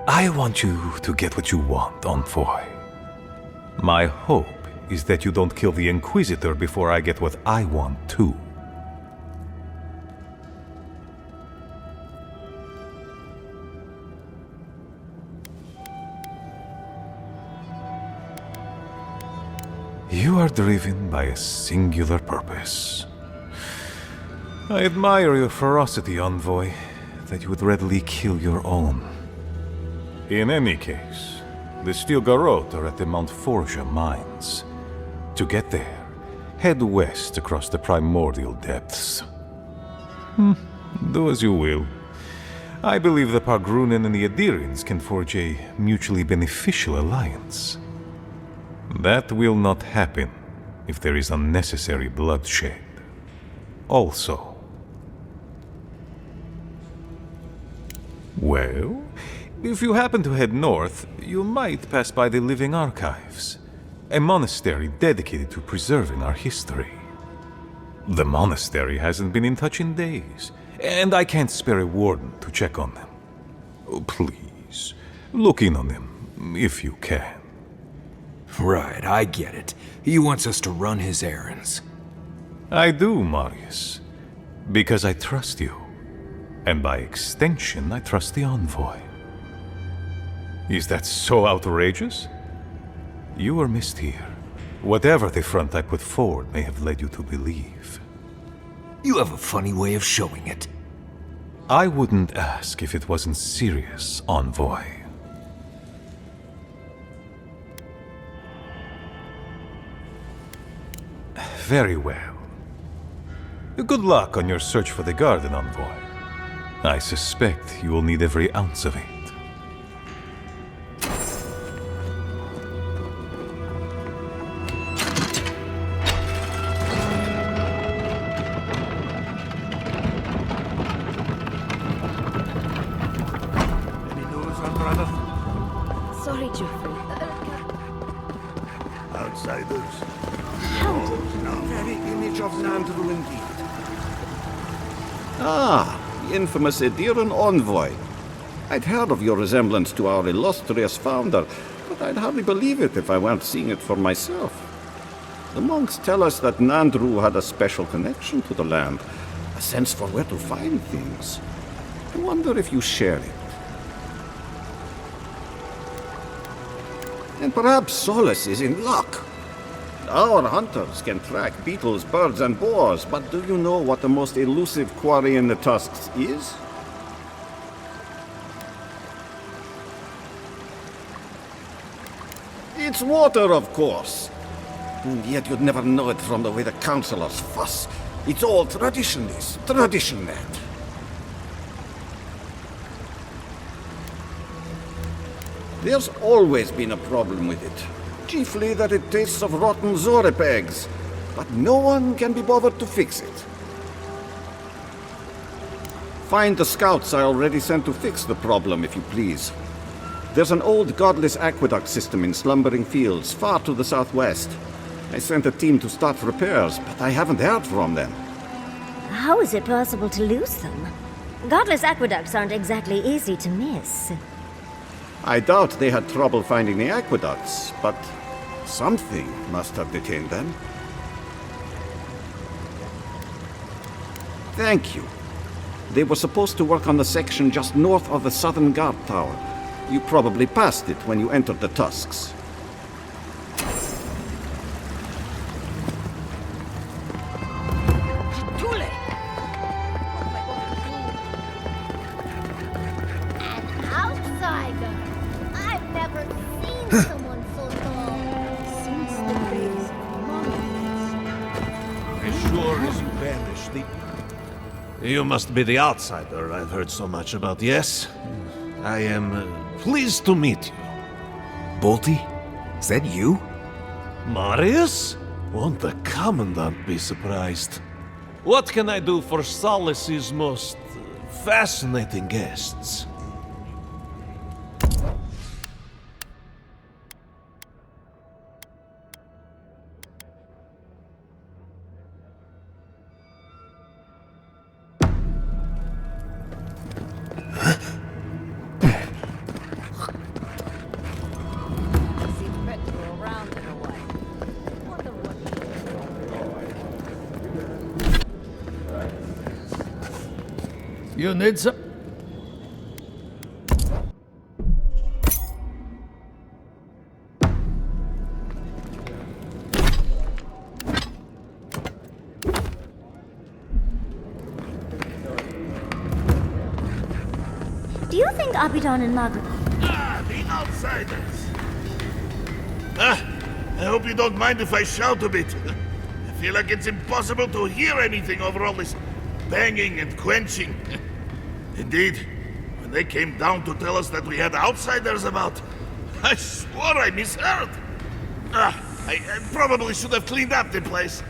I want you to get what you want, Envoy. My hope is that you don't kill the Inquisitor before I get what I want too. You are driven by a singular purpose. I admire your ferocity, envoy, that you would readily kill your own. In any case, the Steel Garrote are at the Mount Forja mines. To get there, head west across the primordial depths. Do as you will. I believe the Pargrunen and the Adirians can forge a mutually beneficial alliance. That will not happen if there is unnecessary bloodshed. Also, well, if you happen to head north, you might pass by the Living Archives, a monastery dedicated to preserving our history. The monastery hasn't been in touch in days, and I can't spare a warden to check on them. Oh, please, look in on them, if you can. Right, I get it. He wants us to run his errands. I do, Marius, because I trust you. And by extension, I trust the envoy. Is that so outrageous? You were missed here. Whatever the front I put forward may have led you to believe. You have a funny way of showing it. I wouldn't ask if it wasn't serious, envoy. Very well. Good luck on your search for the garden, envoy. I suspect you will need every ounce of it. Any news on brother? Sorry, Geoffrey. Outsiders. Very image of Nandru indeed. Ah, the infamous Ediran envoy. I'd heard of your resemblance to our illustrious founder, but I'd hardly believe it if I weren't seeing it for myself. The monks tell us that Nandru had a special connection to the land, a sense for where to find things. I wonder if you share it. And perhaps Solus is in luck. Our hunters can track beetles, birds, and boars, but do you know what the most elusive quarry in the tusks is? It's water, of course. And yet you'd never know it from the way the councillors fuss. It's all traditionalist, tradition-led. There's always been a problem with it. Chiefly that it tastes of rotten Zorip eggs, but no one can be bothered to fix it. Find the scouts I already sent to fix the problem, if you please. There's an old godless aqueduct system in Slumbering Fields, far to the southwest. I sent a team to start repairs, but I haven't heard from them. How is it possible to lose them? Godless aqueducts aren't exactly easy to miss. I doubt they had trouble finding the aqueducts, but something must have detained them. Thank you. They were supposed to work on the section just north of the southern guard tower. You probably passed it when you entered the tusks. You must be the outsider I've heard so much about, yes? I am pleased to meet you. Bolty? Is that you? Marius? Won't the Commandant be surprised? What can I do for Solus' most fascinating guests? You need some... Abidan and Margaret. Ah, the outsiders. I hope you don't mind if I shout a bit. I feel like it's impossible to hear anything over all this banging and quenching. Indeed, when they came down to tell us that we had outsiders about, I swore I misheard. I probably should have cleaned up the place.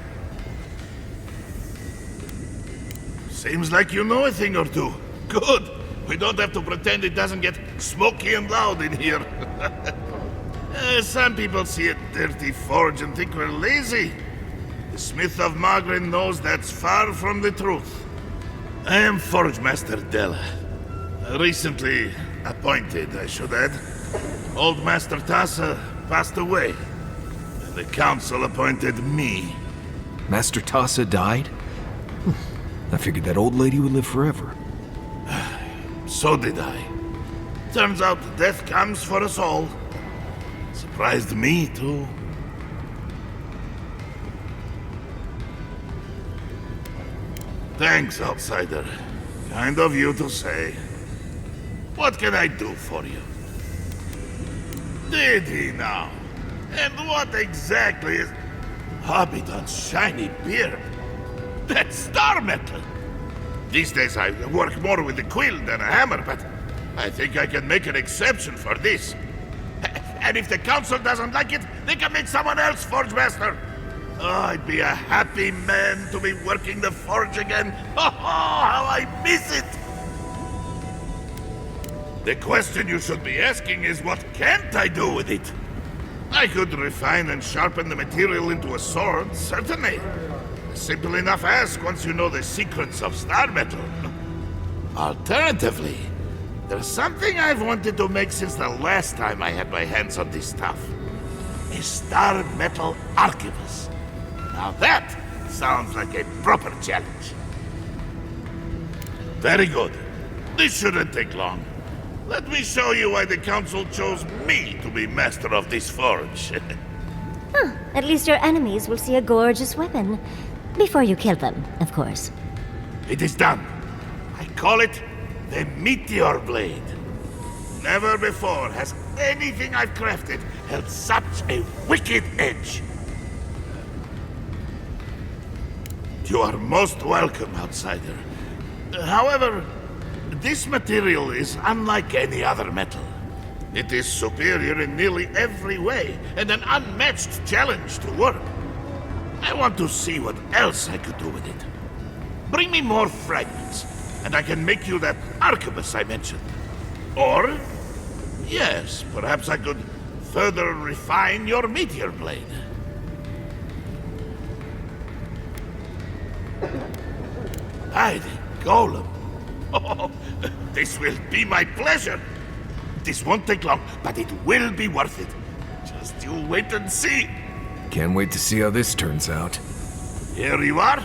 Seems like you know a thing or two. Good. We don't have to pretend it doesn't get smoky and loud in here. Some people see a dirty forge and think we're lazy. The Smith of Magrin knows that's far from the truth. I am Forge Master Della. Recently appointed, I should add. Old Master Tassa passed away. And the council appointed me. Master Tassa died? I figured that old lady would live forever. So did I. Turns out death comes for us all. Surprised me, too. Thanks, outsider. Kind of you to say. What can I do for you? Did he now? And what exactly is... Abidan's shiny beard. That's star metal! These days I work more with a quill than a hammer, but I think I can make an exception for this. And if the council doesn't like it, they can make someone else Forge Master. Oh, I'd be a happy man to be working the forge again. Oh, how I miss it! The question you should be asking is, what can't I do with it? I could refine and sharpen the material into a sword, certainly. A simple enough ask once you know the secrets of star metal. Alternatively, there's something I've wanted to make since the last time I had my hands on this stuff. A star metal arquebus. Now that sounds like a proper challenge. Very good. This shouldn't take long. Let me show you why the council chose me to be master of this forge. At least your enemies will see a gorgeous weapon. Before you kill them, of course. It is done. I call it the Meteor Blade. Never before has anything I've crafted held such a wicked edge. You are most welcome, outsider. However, this material is unlike any other metal. It is superior in nearly every way, and an unmatched challenge to work. I want to see what else I could do with it. Bring me more fragments, and I can make you that arquebus I mentioned. Or, yes, perhaps I could further refine your meteor blade. Hiding golem. Oh, this will be my pleasure. This won't take long, but it will be worth it. Just you wait and see. Can't wait to see how this turns out. Here you are.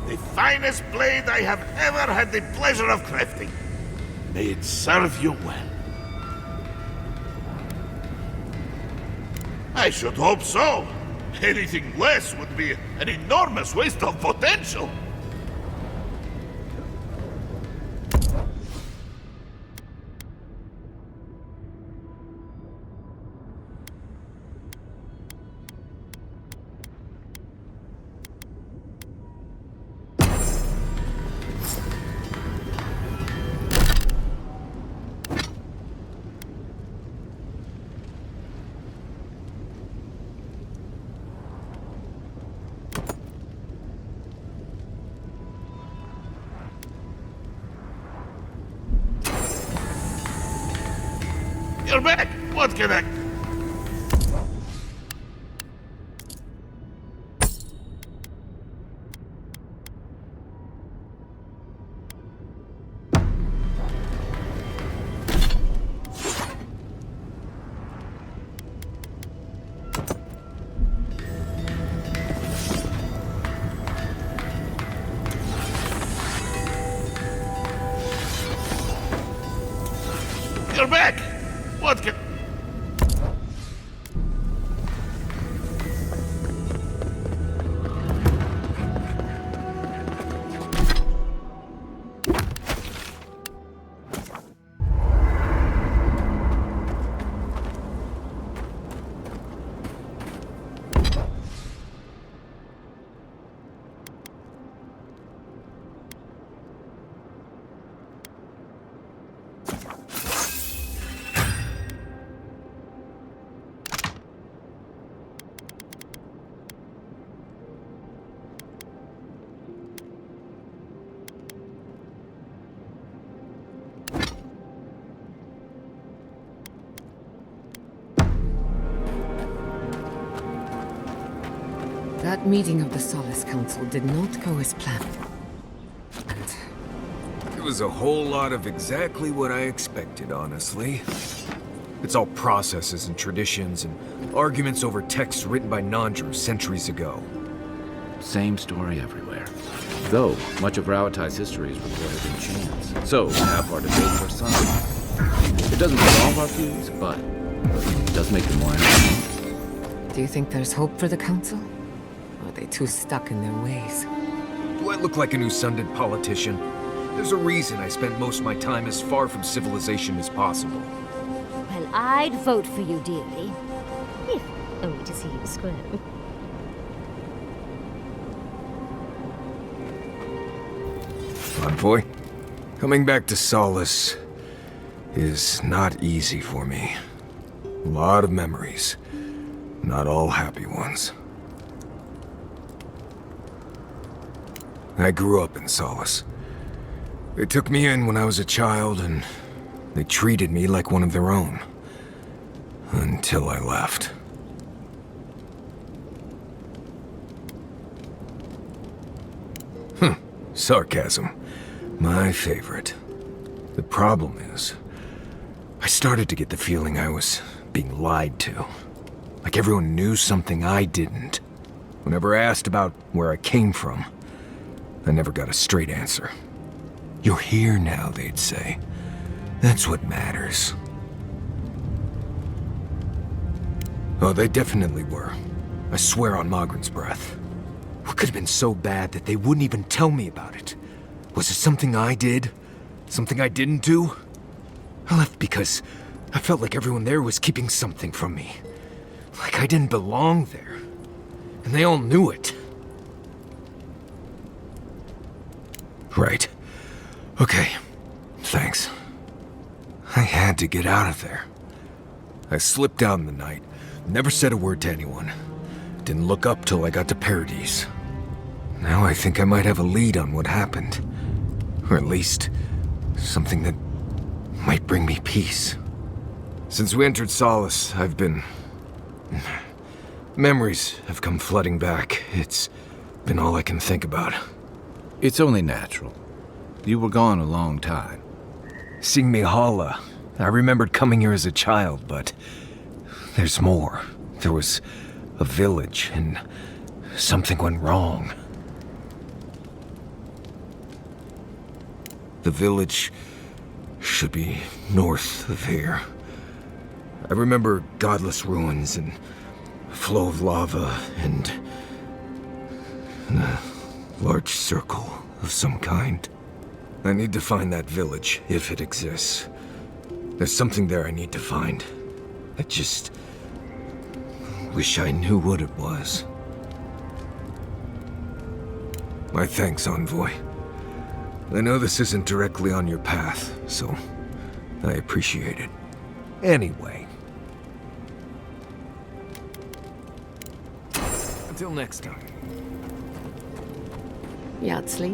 The finest blade I have ever had the pleasure of crafting. May it serve you well. I should hope so. Anything less would be an enormous waste of potential. You're back! What can I... You're back! What can... That meeting of the Solace Council did not go as planned. And It was a whole lot of exactly what I expected, honestly. It's all processes and traditions and arguments over texts written by Nandru centuries ago. Same story everywhere. Though, much of Rauatai's history is recorded in chants. So, half our debates are sung. It doesn't solve our feuds, but it does make them more entertaining. do you think there's hope for the Council? Or are they too stuck in their ways? Do I look like a new-sunded politician? There's a reason I spent most of my time as far from civilization as possible. Well, I'd vote for you, dearie. If only to see you squirm. Envoy, coming back to Solace is not easy for me. A lot of memories, not all happy ones. I grew up in Solace. They took me in when I was a child, and they treated me like one of their own. Until I left. Sarcasm. My favorite. The problem is, I started to get the feeling I was being lied to. Like everyone knew something I didn't. Whenever I asked about where I came from, I never got a straight answer. You're here now, they'd say. That's what matters. Oh, they definitely were. I swear on Magrin's breath. What could have been so bad that they wouldn't even tell me about it? Was it something I did? Something I didn't do? I left because I felt like everyone there was keeping something from me. Like I didn't belong there. And they all knew it. Right. Okay. Thanks. I had to get out of there. I slipped out in the night, never said a word to anyone. Didn't look up till I got to Paradise. Now I think I might have a lead on what happened. Or at least, something that might bring me peace. Since we entered Solace, I've been... Memories have come flooding back. It's been all I can think about. It's only natural. You were gone a long time. Seeing Mihala, I remembered coming here as a child, but... There's more. There was a village, and something went wrong. The village should be north of here. I remember godless ruins and a flow of lava and a large circle of some kind. I need to find that village, if it exists. There's something there I need to find. I just wish I knew what it was. My thanks, Envoy. I know this isn't directly on your path, so I appreciate it. Anyway. Until next time. Yatsli,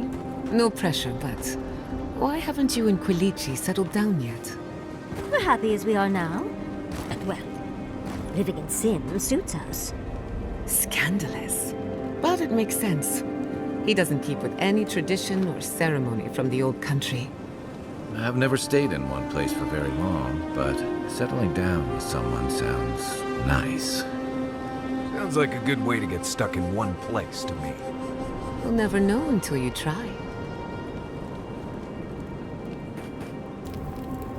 no pressure, but why haven't you and Quilici settled down yet? We're happy as we are now. And well, living in sin suits us. Scandalous. But it makes sense. He doesn't keep with any tradition or ceremony from the old country. I've never stayed in one place for very long, but settling down with someone sounds nice. Sounds like a good way to get stuck in one place to me. You'll never know until you try.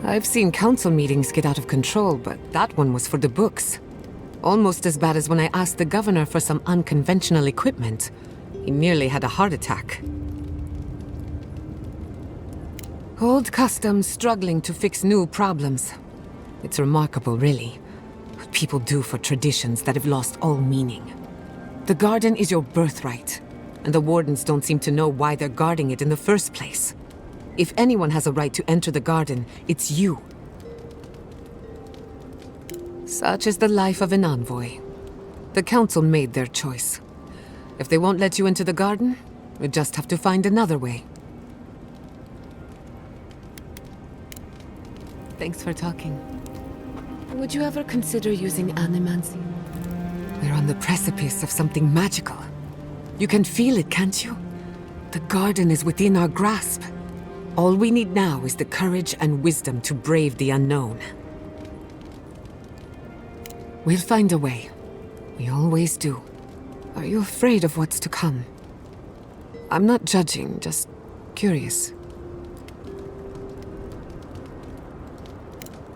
I've seen council meetings get out of control, but that one was for the books. Almost as bad as when I asked the governor for some unconventional equipment. He nearly had a heart attack. Old customs struggling to fix new problems. It's remarkable, really, what people do for traditions that have lost all meaning. The garden is your birthright, and the wardens don't seem to know why they're guarding it in the first place. If anyone has a right to enter the garden, it's you. Such is the life of an envoy. The council made their choice. If they won't let you into the garden, we just have to find another way. Thanks for talking. Would you ever consider using animancy? We're on the precipice of something magical. You can feel it, can't you? The garden is within our grasp. All we need now is the courage and wisdom to brave the unknown. We'll find a way. We always do. Are you afraid of what's to come? I'm not judging, just curious.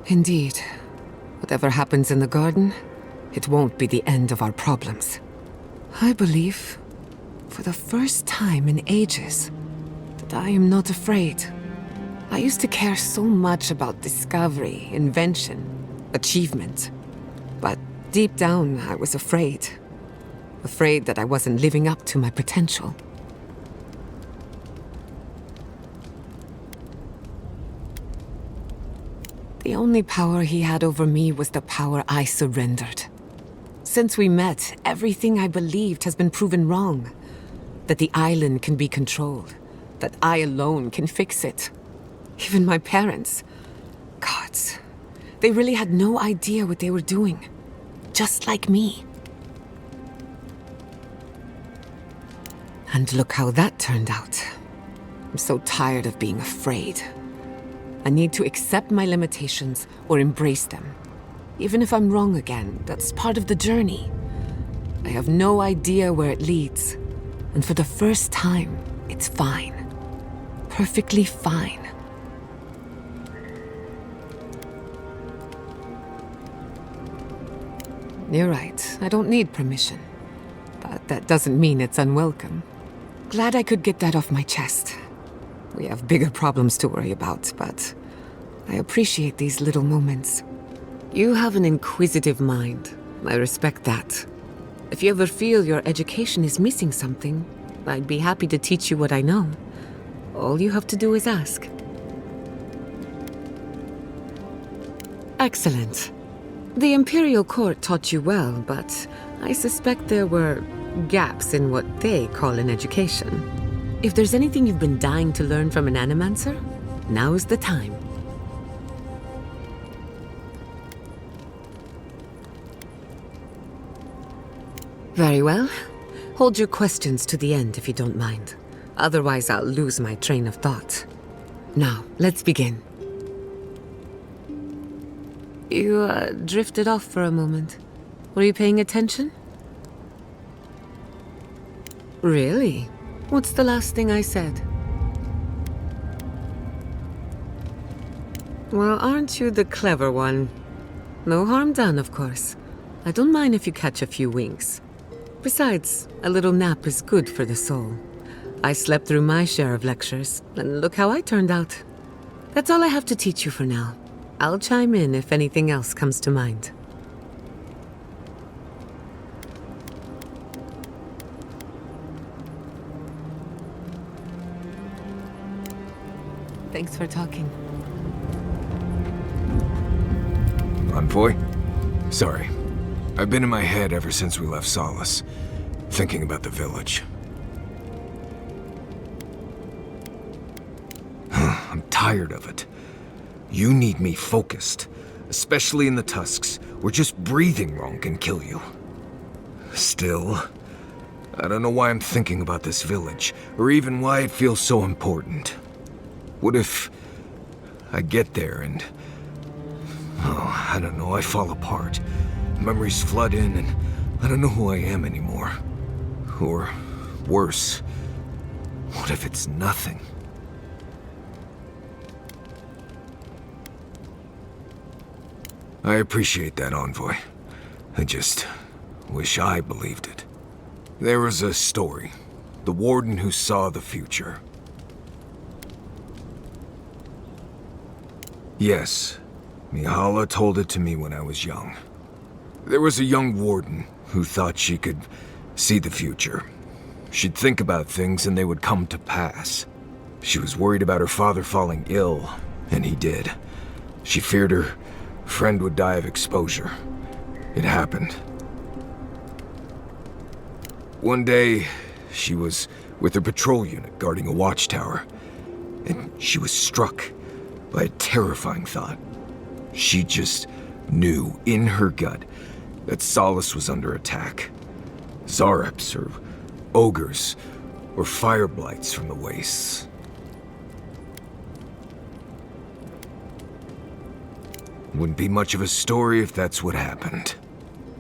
Indeed. Whatever happens in the garden, it won't be the end of our problems. I believe, for the first time in ages, that I am not afraid. I used to care so much about discovery, invention, achievement. But deep down, I was afraid. Afraid that I wasn't living up to my potential. The only power he had over me was the power I surrendered. Since we met, everything I believed has been proven wrong. That the island can be controlled. That I alone can fix it. Even my parents. Gods. They really had no idea what they were doing. Just like me. And look how that turned out. I'm so tired of being afraid. I need to accept my limitations or embrace them. Even if I'm wrong again, that's part of the journey. I have no idea where it leads. And for the first time, it's fine. Perfectly fine. You're right, I don't need permission. But that doesn't mean it's unwelcome. Glad I could get that off my chest. We have bigger problems to worry about, but I appreciate these little moments. You have an inquisitive mind. I respect that. If you ever feel your education is missing something, I'd be happy to teach you what I know. All you have to do is ask. Excellent. The Imperial Court taught you well, but I suspect there were gaps in what they call an education. If there's anything you've been dying to learn from an animancer, now's the time. Very well. Hold your questions to the end if you don't mind. Otherwise, I'll lose my train of thought. Now, let's begin. You drifted off for a moment. Were you paying attention? Really? What's the last thing I said? Well, aren't you the clever one? No harm done, of course. I don't mind if you catch a few winks. Besides, a little nap is good for the soul. I slept through my share of lectures, and look how I turned out. That's all I have to teach you for now. I'll chime in if anything else comes to mind. Thanks for talking. Envoy? Sorry. I've been in my head ever since we left Solace, thinking about the village. I'm tired of it. You need me focused, especially in the tusks, where just breathing wrong can kill you. Still, I don't know why I'm thinking about this village, or even why it feels so important. What if I get there and... oh, I don't know, I fall apart. Memories flood in and I don't know who I am anymore. Or worse, what if it's nothing? I appreciate that, Envoy. I just wish I believed it. There was a story. The warden who saw the future. Yes, Mihala told it to me when I was young. There was a young warden who thought she could see the future. She'd think about things and they would come to pass. She was worried about her father falling ill, and he did. She feared her friend would die of exposure. It happened. One day, she was with her patrol unit guarding a watchtower, and she was struck by a terrifying thought. She just knew in her gut that Solace was under attack. Zareps, or ogres or fire blights from the wastes. Wouldn't be much of a story if that's what happened.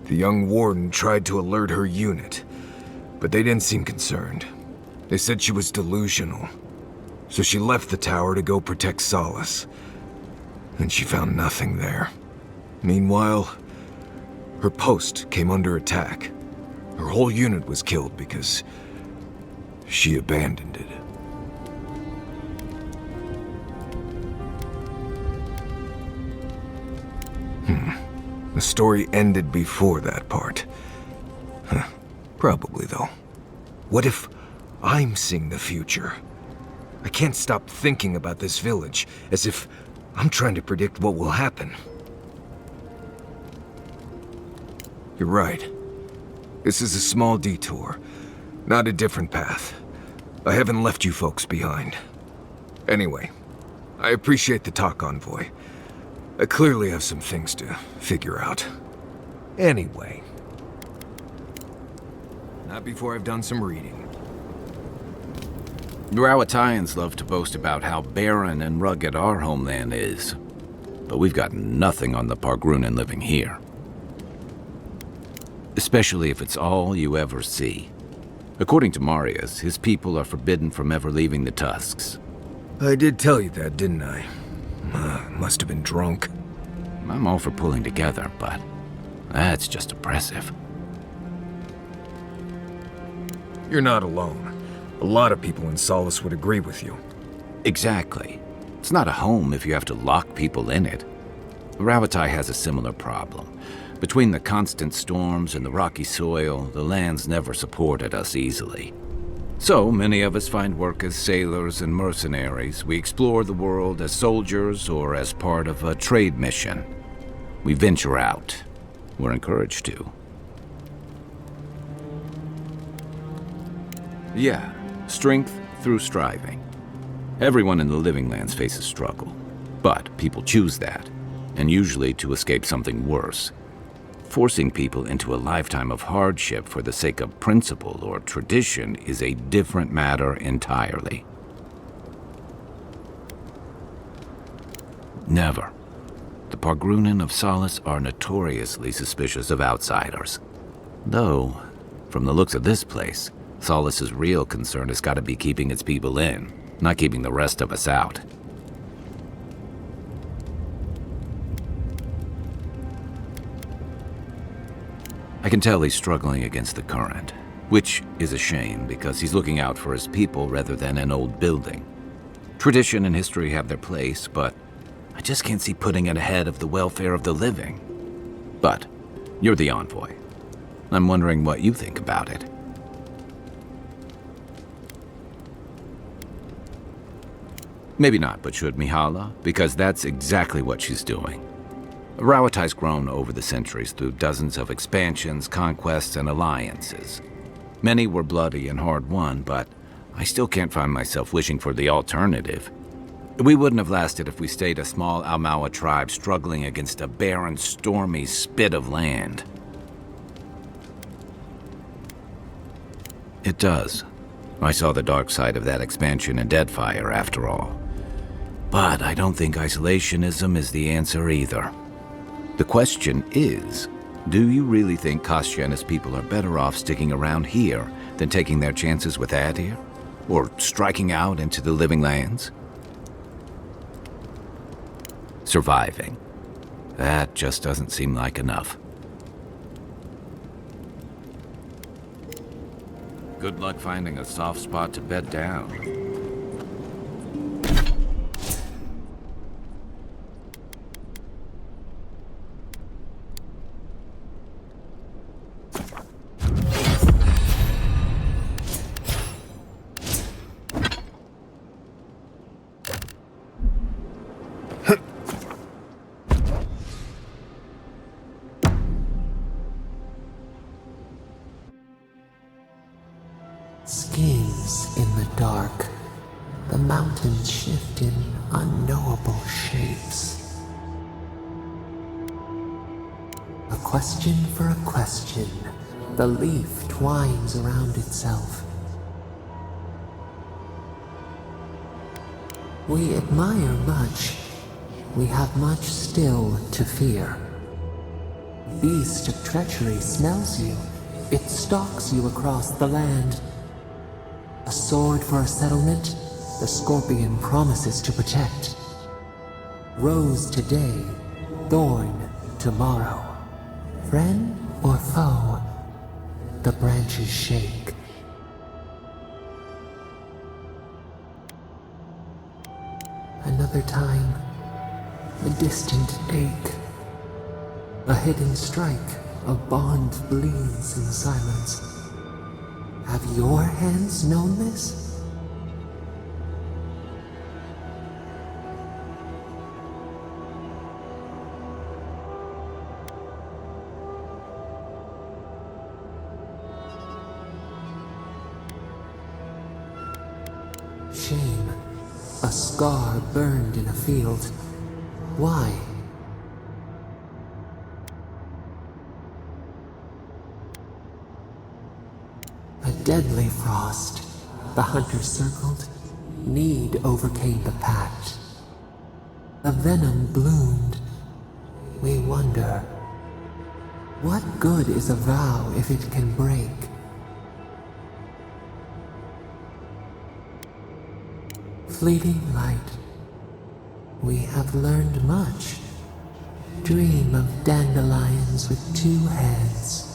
The young warden tried to alert her unit, but they didn't seem concerned. They said she was delusional, so she left the tower to go protect Solace. And she found nothing there. Meanwhile, her post came under attack. Her whole unit was killed because she abandoned it. The story ended before that part. Huh. Probably, though. What if I'm seeing the future? I can't stop thinking about this village, as if I'm trying to predict what will happen. You're right. This is a small detour, not a different path. I haven't left you folks behind. Anyway, I appreciate the talk, Envoy. I clearly have some things to figure out. Anyway. Not before I've done some reading. The Rowataians love to boast about how barren and rugged our homeland is, but we've got nothing on the Pargrunen living here. Especially if it's all you ever see. According to Marius, his people are forbidden from ever leaving the Tusks. I did tell you that, didn't I? Must have been drunk. I'm all for pulling together, but that's just oppressive. You're not alone. A lot of people in Solace would agree with you. Exactly. It's not a home if you have to lock people in it. Ravatai has a similar problem. Between the constant storms and the rocky soil, the lands never supported us easily. So many of us find work as sailors and mercenaries. We explore the world as soldiers or as part of a trade mission. We venture out. We're encouraged to. Yeah, strength through striving. Everyone in the Living Lands faces struggle, but people choose that, and usually to escape something worse. Forcing people into a lifetime of hardship for the sake of principle or tradition is a different matter entirely. Never. The Pargrunen of Solace are notoriously suspicious of outsiders. Though, from the looks of this place, Solace's real concern has got to be keeping its people in, not keeping the rest of us out. I can tell he's struggling against the current, which is a shame because he's looking out for his people rather than an old building. Tradition and history have their place, but I just can't see putting it ahead of the welfare of the living. But you're the envoy. I'm wondering what you think about it. Maybe not, but should Mihala? Because that's exactly what she's doing. Rowatai's grown over the centuries through dozens of expansions, conquests, and alliances. Many were bloody and hard-won, but I still can't find myself wishing for the alternative. We wouldn't have lasted if we stayed a small Almawa tribe struggling against a barren, stormy spit of land. It does. I saw the dark side of that expansion in Deadfire, after all. But I don't think isolationism is the answer either. The question is, do you really think Kostya and his people are better off sticking around here than taking their chances with Adir? Or striking out into the Living Lands? Surviving. That just doesn't seem like enough. Good luck finding a soft spot to bed down. Schemes in the dark. The mountains shift in unknowable shapes. A question for a question. The leaf twines around itself. We admire much. We have much still to fear. Beast of treachery smells you. It stalks you across the land. A sword for a settlement, the scorpion promises to protect. Rose today, thorn tomorrow. Friend or foe, the branches shake. Another time, a distant ache. A hidden strike, a bond bleeds in silence. Have your hands known this? Shame. A scar burned in a field. Why? A deadly frost. The hunters circled. Need overcame the pact. A venom bloomed. We wonder, what good is a vow if it can break? Fleeting light. We have learned much. Dream of dandelions with two heads.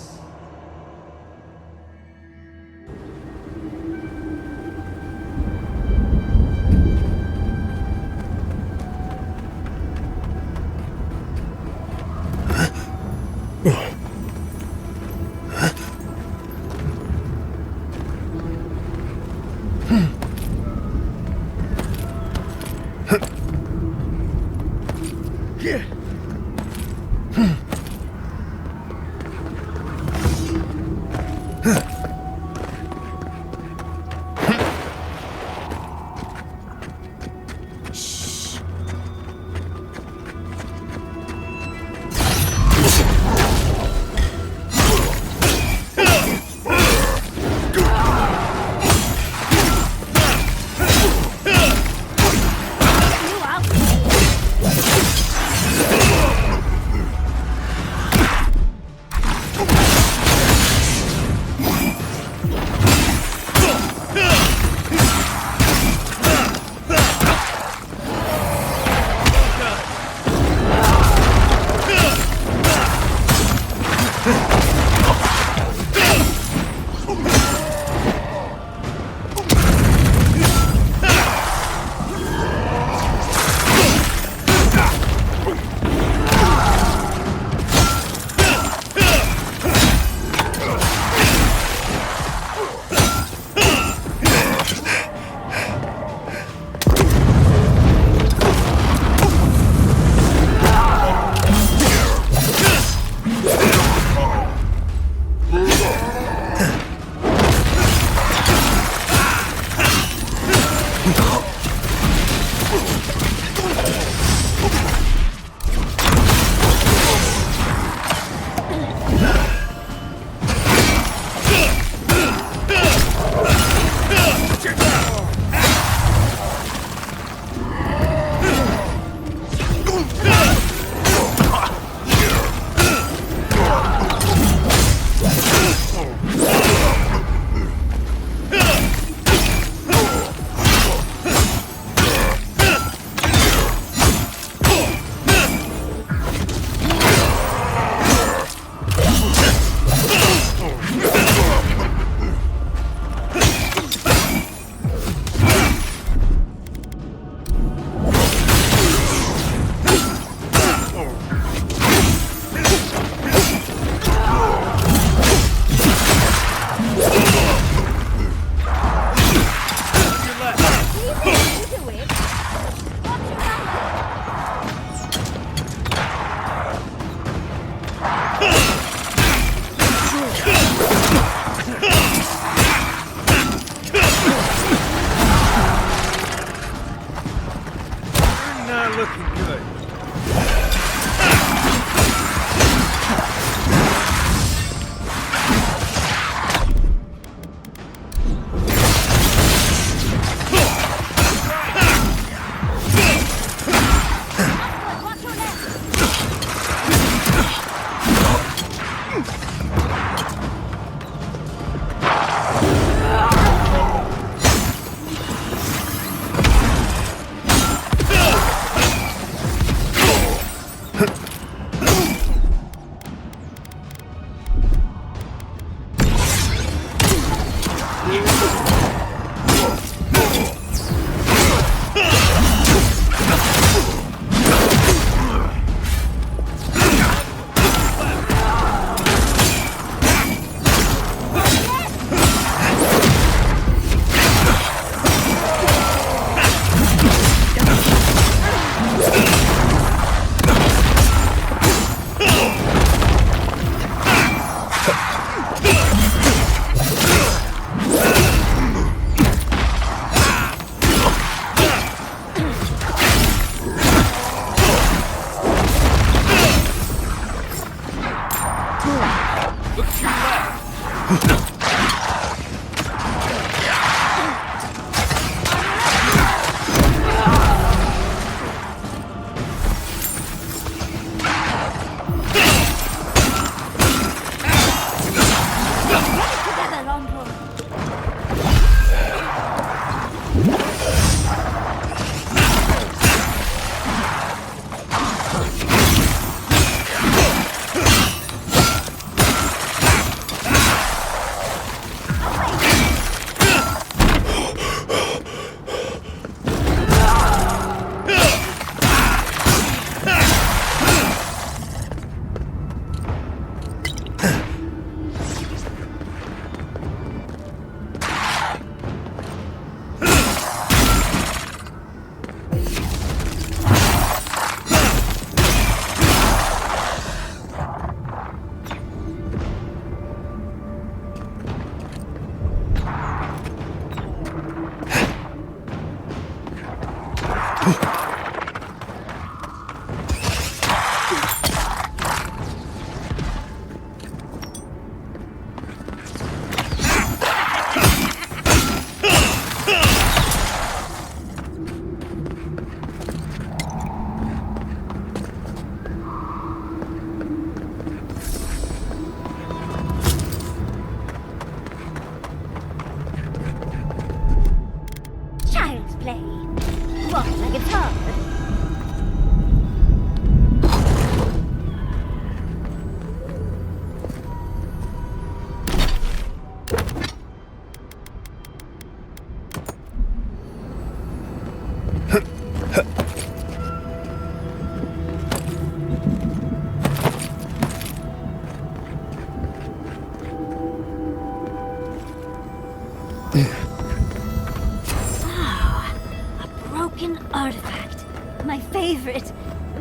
Artifact. My favorite.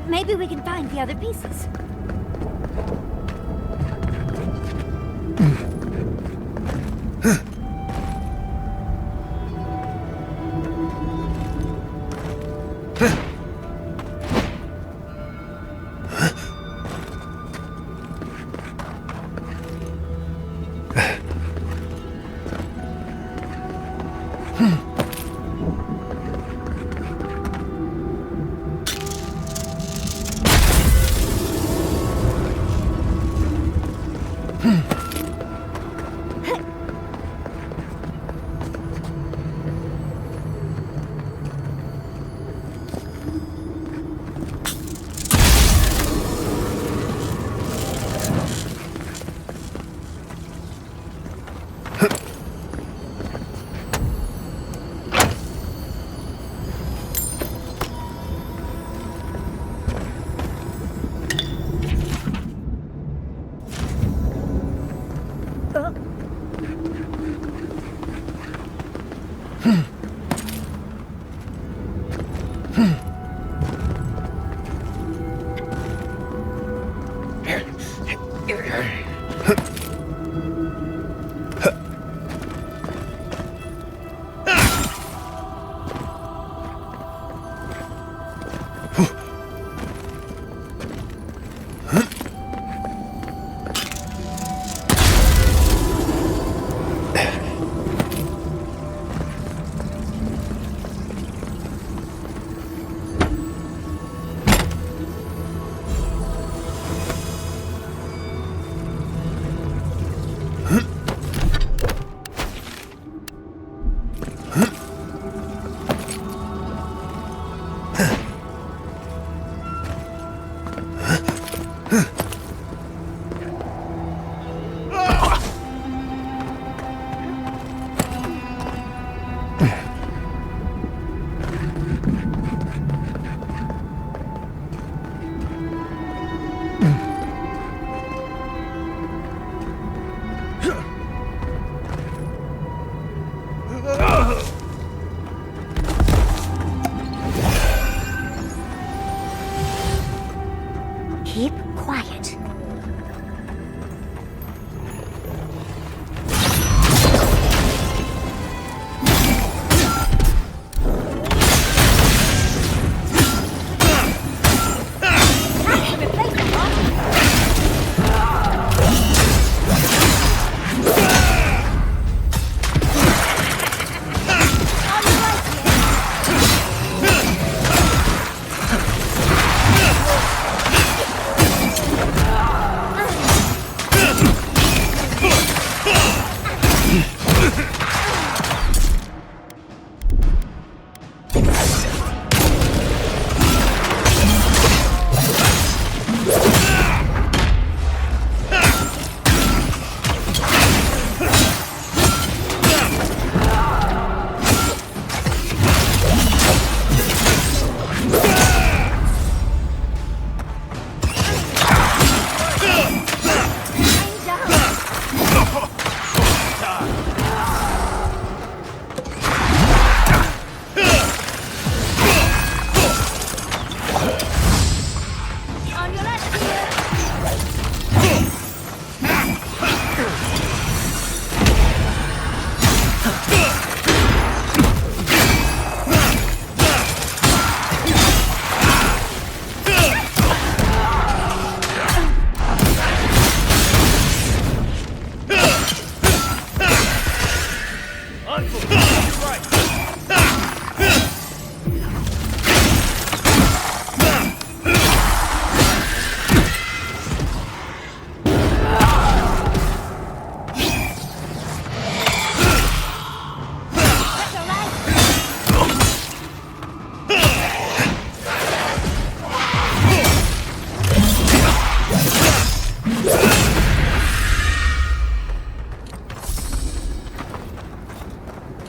Maybe we can find the other pieces.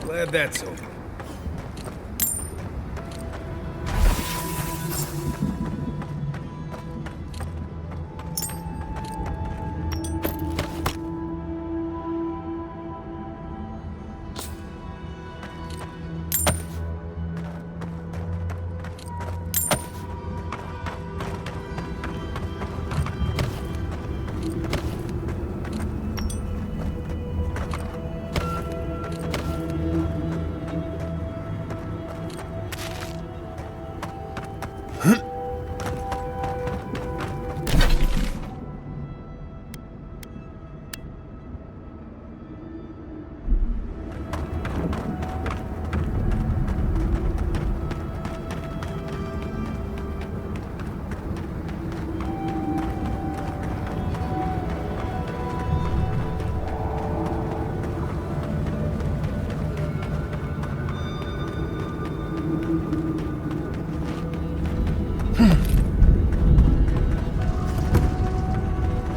Glad that's over.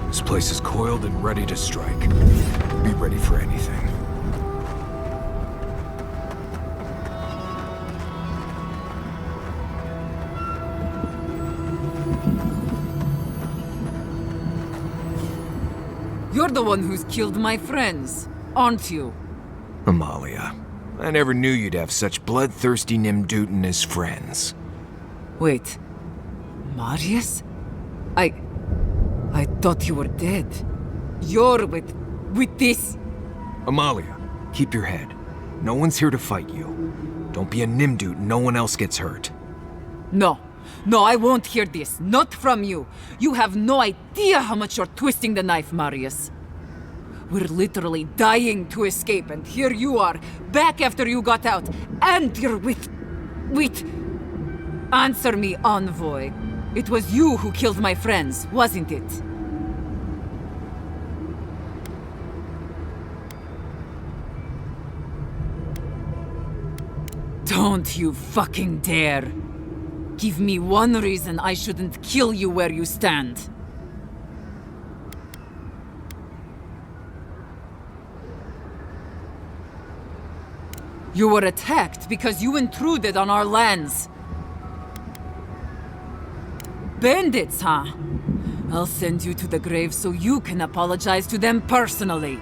This place is coiled and ready to strike. Be ready for anything. You're the one who's killed my friends, aren't you? Amalia, I never knew you'd have such bloodthirsty Nimdutin as friends. Wait. Marius? I thought you were dead. You're with this? Amalia, keep your head. No one's here to fight you. Don't be a Nimdut, no one else gets hurt. No, I won't hear this. Not from you. You have no idea how much you're twisting the knife, Marius. We're literally dying to escape, and here you are, back after you got out, and you're with... Answer me, envoy. It was you who killed my friends, wasn't it? Don't you fucking dare. Give me one reason I shouldn't kill you where you stand. You were attacked because you intruded on our lands. Bandits, huh? I'll send you to the grave so you can apologize to them personally.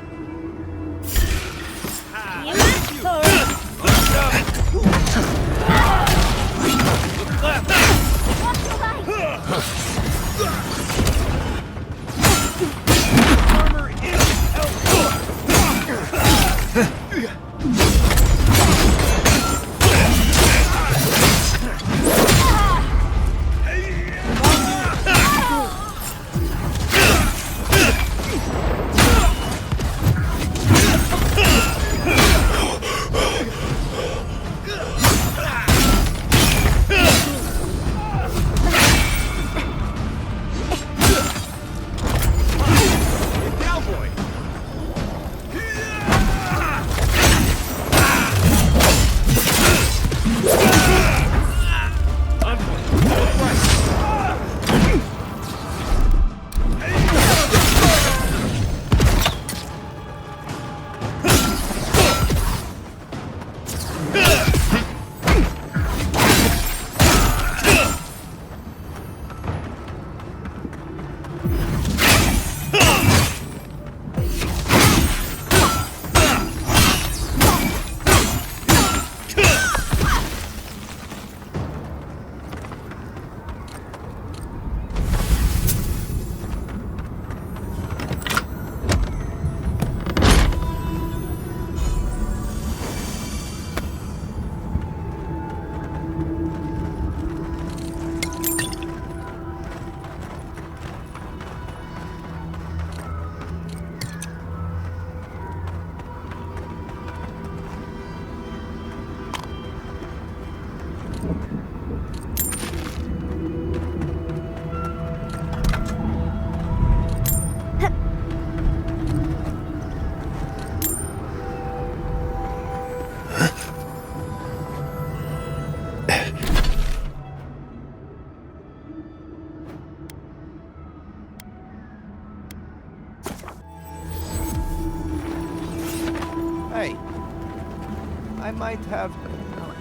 I might have...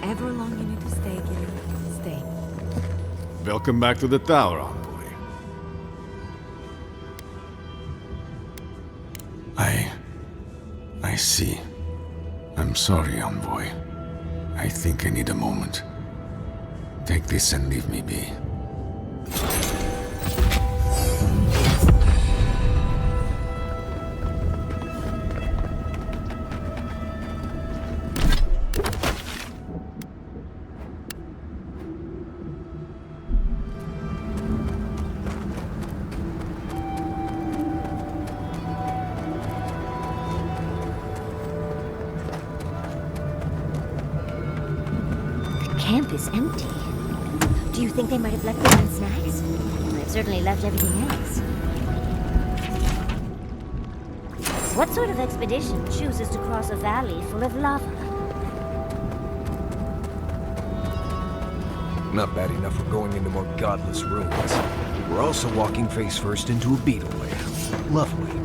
However long you need to stay, Gilly, stay. Welcome back to the tower, envoy. I see. I'm sorry, envoy. I think I need a moment. Take this and leave me be. Camp is empty. Do you think they might have left behind snacks? They've certainly left everything else. What sort of expedition chooses to cross a valley full of lava? Not bad enough we're going into more godless ruins. We're also walking face first into a beetle lair. Lovely.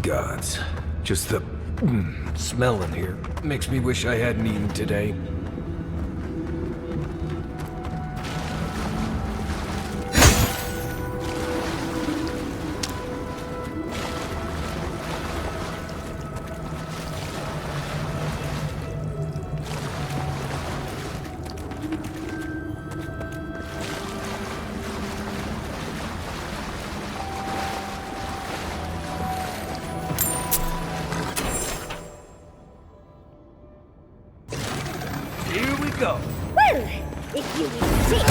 Gods. Just the smell in here makes me wish I hadn't eaten today. Go. Well, if you insist.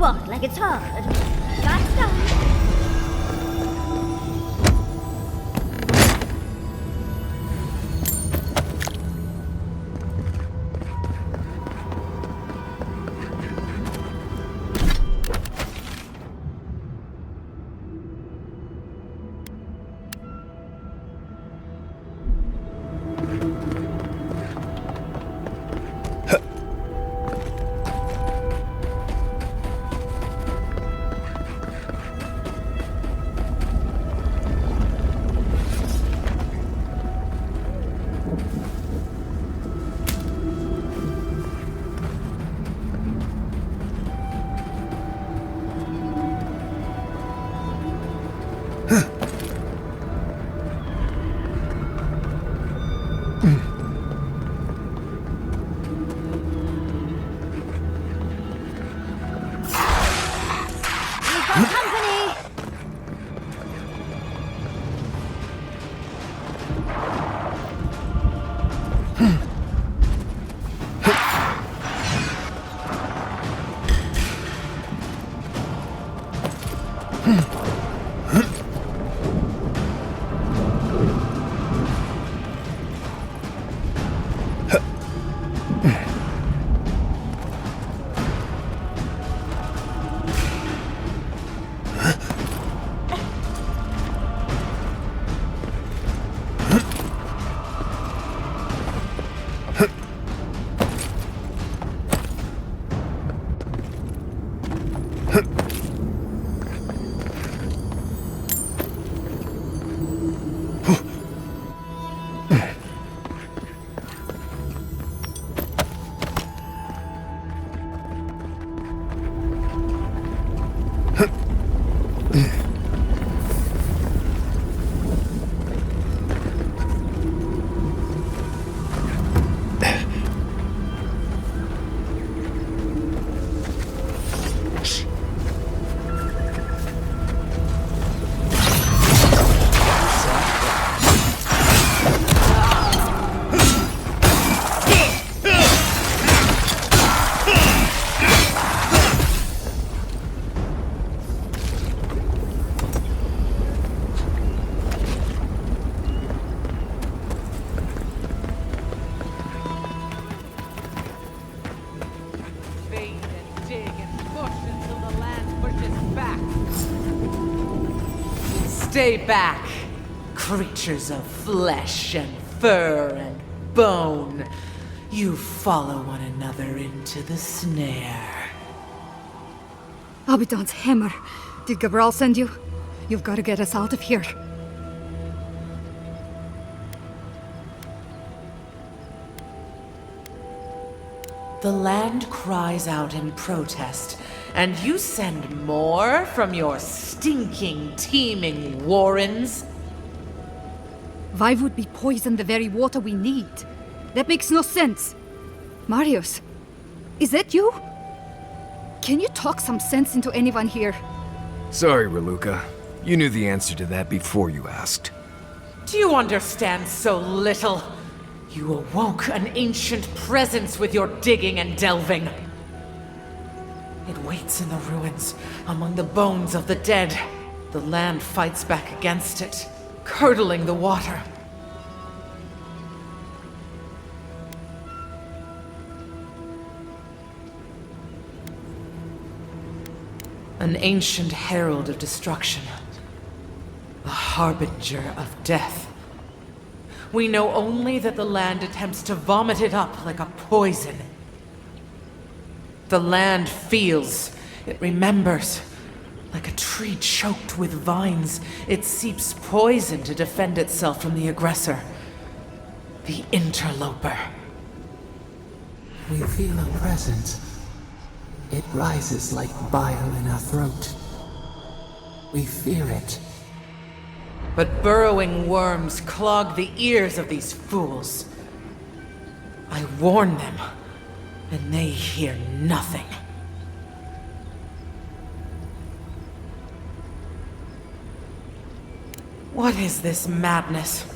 What, like it's hard? That's done. Stay back, creatures of flesh and fur and bone. You follow one another into the snare. Abaddon's hammer. Did Gabral send you? You've got to get us out of here. The land cries out in protest, and you send more from your stinking, teeming warrens? Why would we poison the very water we need? That makes no sense. Marius, is that you? Can you talk some sense into anyone here? Sorry, Raluca. You knew the answer to that before you asked. Do you understand so little? You awoke an ancient presence with your digging and delving. It waits in the ruins, among the bones of the dead. The land fights back against it, curdling the water. An ancient herald of destruction. A harbinger of death. We know only that the land attempts to vomit it up like a poison. The land feels, it remembers. Like a tree choked with vines, it seeps poison to defend itself from the aggressor. The interloper. We feel a presence. It rises like bile in our throat. We fear it. But burrowing worms clog the ears of these fools. I warn them, and they hear nothing. What is this madness?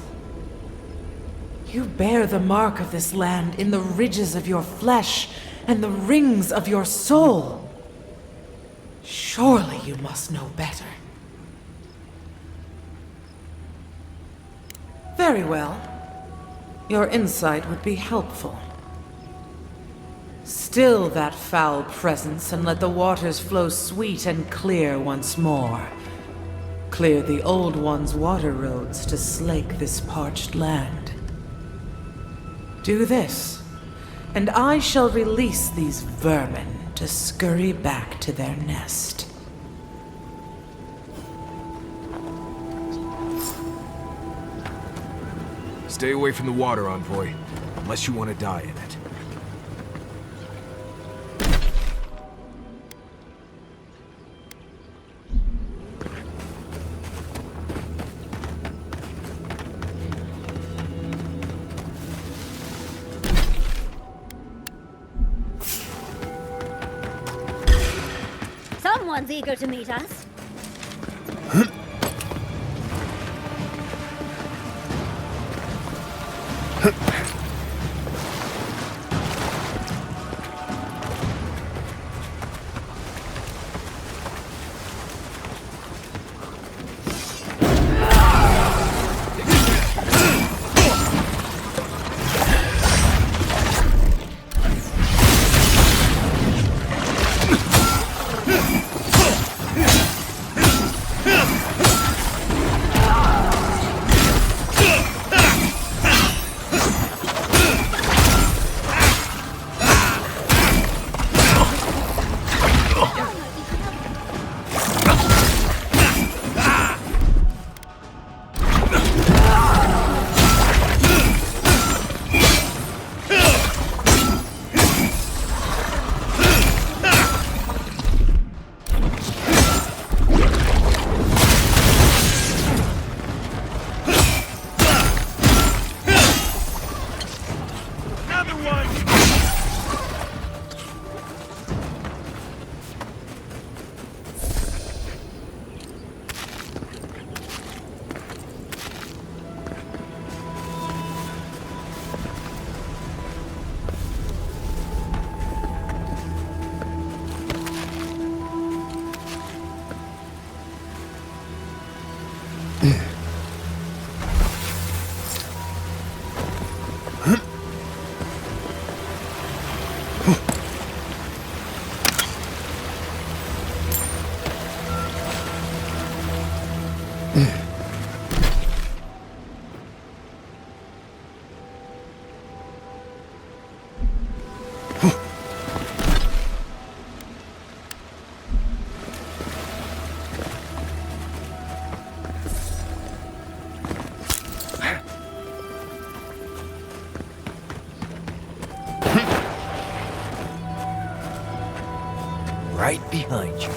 You bear the mark of this land in the ridges of your flesh and the rings of your soul. Surely you must know better. Very well. Your insight would be helpful. Still that foul presence and let the waters flow sweet and clear once more. Clear the old one's water roads to slake this parched land. Do this, and I shall release these vermin to scurry back to their nest. Stay away from the water, Envoy, unless you want to die in it. Someone's eager to meet us. right behind you.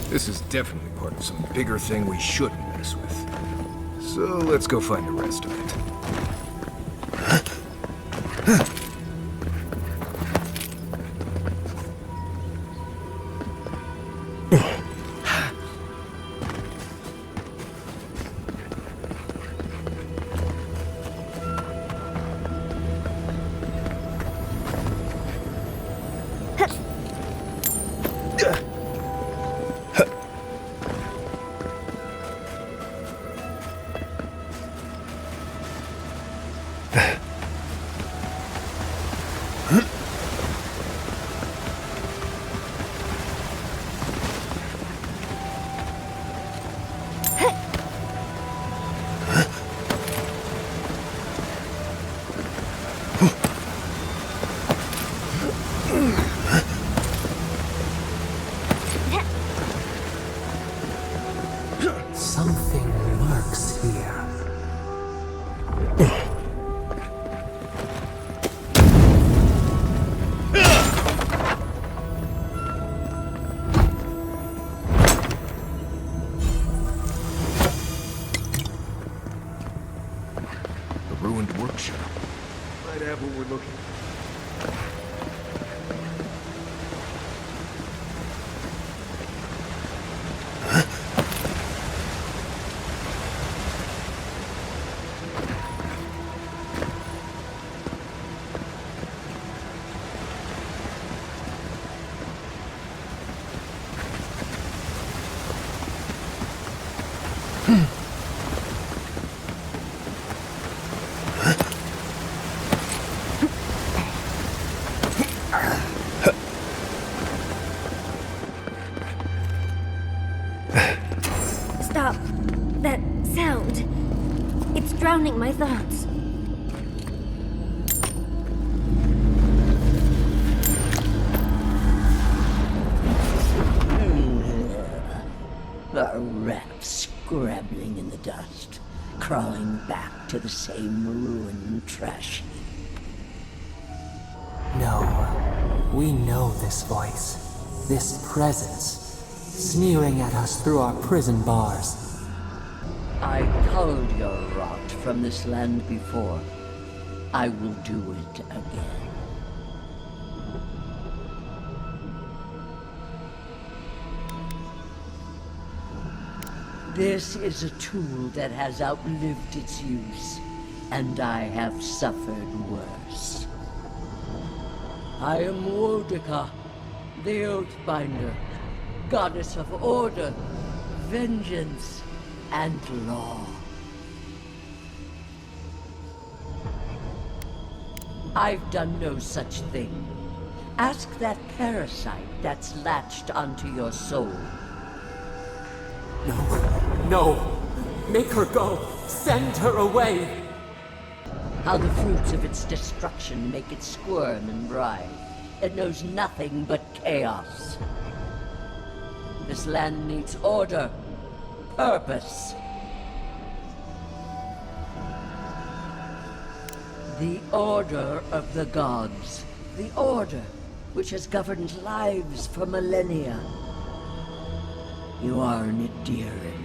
This is definitely part of some bigger thing we shouldn't mess with. So let's go find the rest of it. Something lurks here. The ruined workshop. Might have what we're looking for. Stop. That sound. It's drowning my thoughts. A rat scrabbling in the dust, crawling back to the same ruined trash heap. No, we know this voice, this presence, sneering at us through our prison bars. I culled your rot from this land before. I will do it again. This is a tool that has outlived its use, and I have suffered worse. I am Wodika, the oathbinder, goddess of order, vengeance, and law. I've done no such thing. Ask that parasite that's latched onto your soul. No! Make her go! Send her away! How the fruits of its destruction make it squirm and writhe. It knows nothing but chaos. This land needs order, purpose. The order of the gods. The order which has governed lives for millennia. You are an Ederan,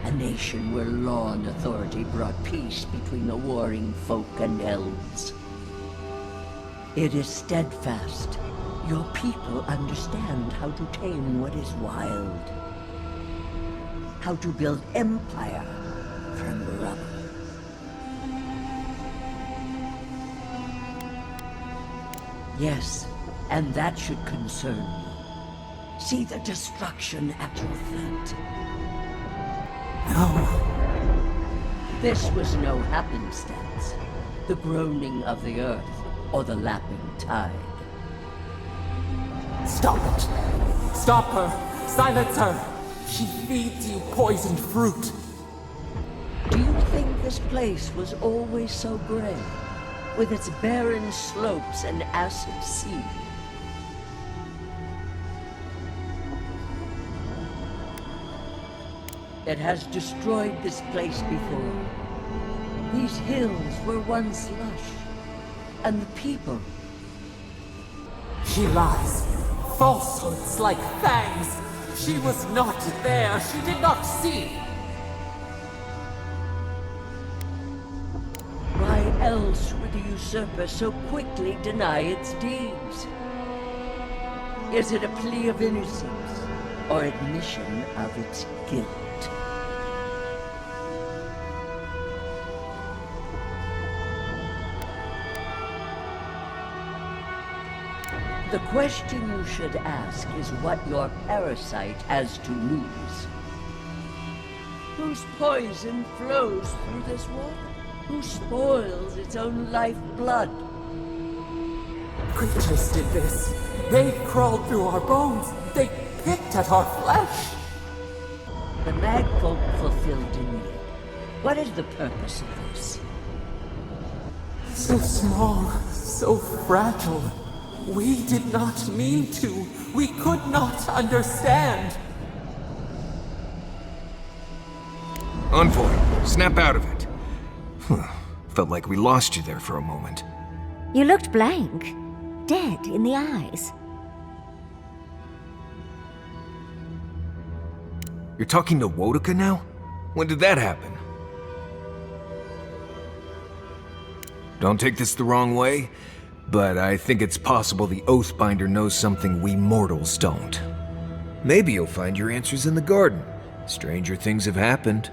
a nation where law and authority brought peace between the warring folk and elves. It is steadfast. Your people understand how to tame what is wild. How to build empire from rubble. Yes, and that should concern me. See the destruction at your feet. No. This was no happenstance. The groaning of the earth, or the lapping tide. Stop it! Stop her! Silence her! She feeds you poisoned fruit! Do you think this place was always so gray? With its barren slopes and acid sea? It has destroyed this place before. These hills were once lush, and the people. She lies. Falsehoods like fangs. She was not there. She did not see. Why else would the usurper so quickly deny its deeds? Is it a plea of innocence, or admission of its guilt? The question you should ask is what your parasite has to lose. Whose poison flows through this water? Who spoils its own lifeblood? Creatures did this. They crawled through our bones. They picked at our flesh. The Magfolk fulfilled a need. What is the purpose of this? So small, so fragile. We did not mean to. We could not understand. Envoy, snap out of it. Felt like we lost you there for a moment. You looked blank, dead in the eyes. You're talking to Wodika now? When did that happen? Don't take this the wrong way, but I think it's possible the Oathbinder knows something we mortals don't. Maybe you'll find your answers in the garden. Stranger things have happened.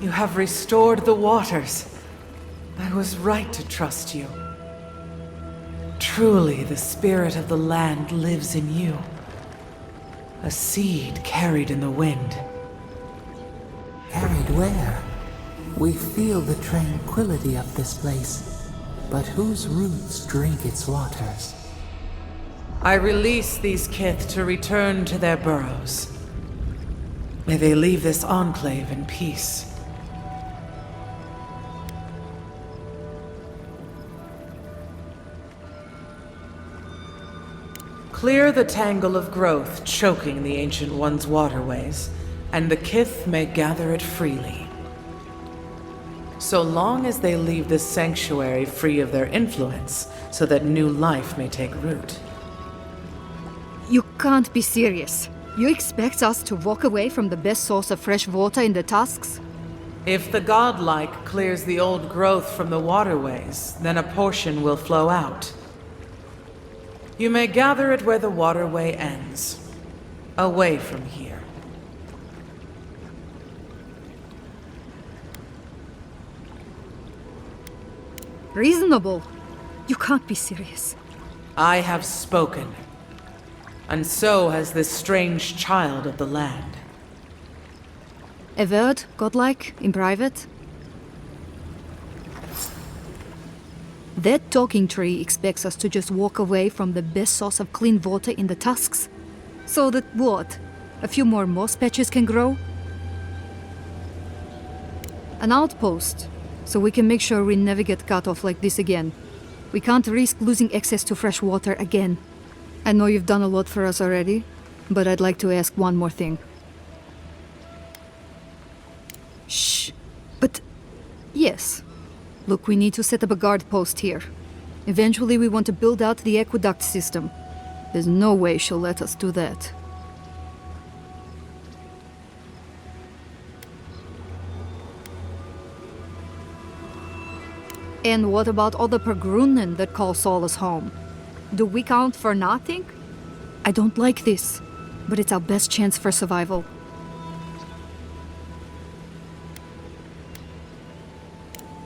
You have restored the waters. I was right to trust you. Truly, the spirit of the land lives in you. A seed carried in the wind. Carried where? We feel the tranquility of this place, but whose roots drink its waters? I release these kith to return to their burrows. May they leave this enclave in peace. Clear the tangle of growth choking the Ancient One's waterways, and the kith may gather it freely. So long as they leave this sanctuary free of their influence, so that new life may take root. You can't be serious. You expect us to walk away from the best source of fresh water in the Tusks? If the godlike clears the old growth from the waterways, then a portion will flow out. You may gather it where the waterway ends, away from here. Reasonable. You can't be serious. I have spoken, and so has this strange child of the land. Avowed, godlike, in private? That talking tree expects us to just walk away from the best source of clean water in the Tusks? So that what? A few more moss patches can grow? An outpost, so we can make sure we never get cut off like this again. We can't risk losing access to fresh water again. I know you've done a lot for us already, but I'd like to ask one more thing. Shh. But... yes. Look, we need to set up a guard post here. Eventually we want to build out the aqueduct system. There's no way she'll let us do that. And what about all the Pergrunen that call Solace home? Do we count for nothing? I don't like this, but it's our best chance for survival.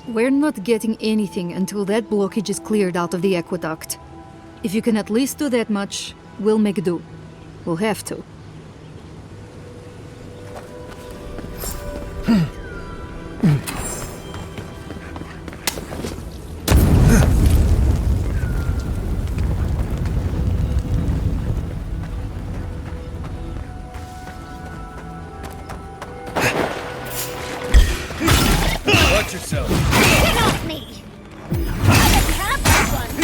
We're not getting anything until that blockage is cleared out of the aqueduct. If you can at least do that much, we'll make do. We'll have to. Watch yourself. Get off me! I'm a one!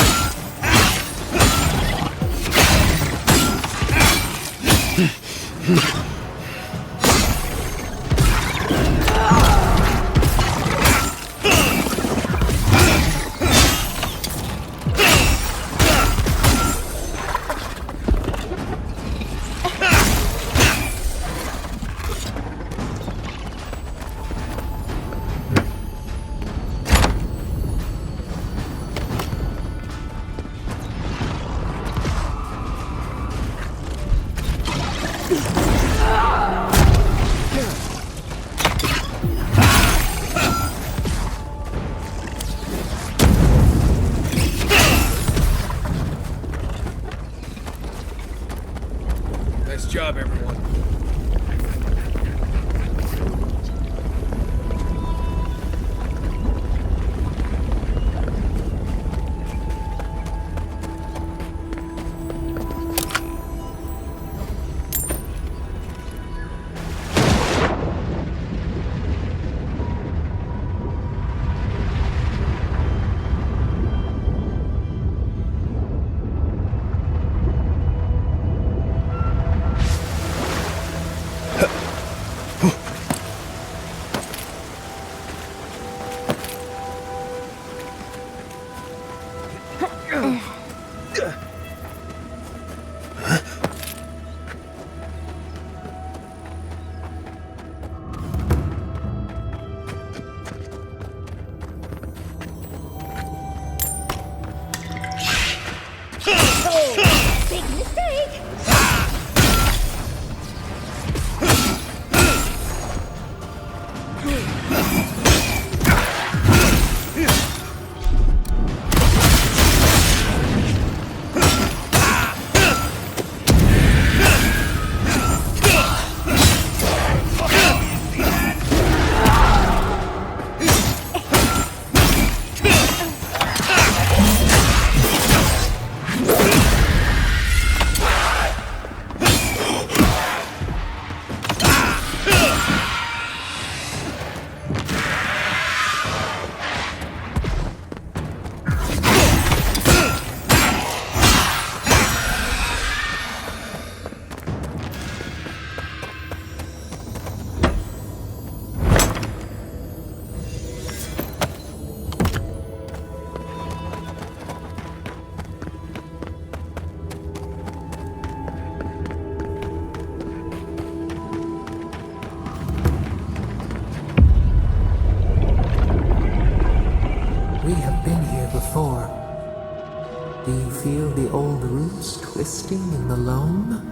resting in the loam?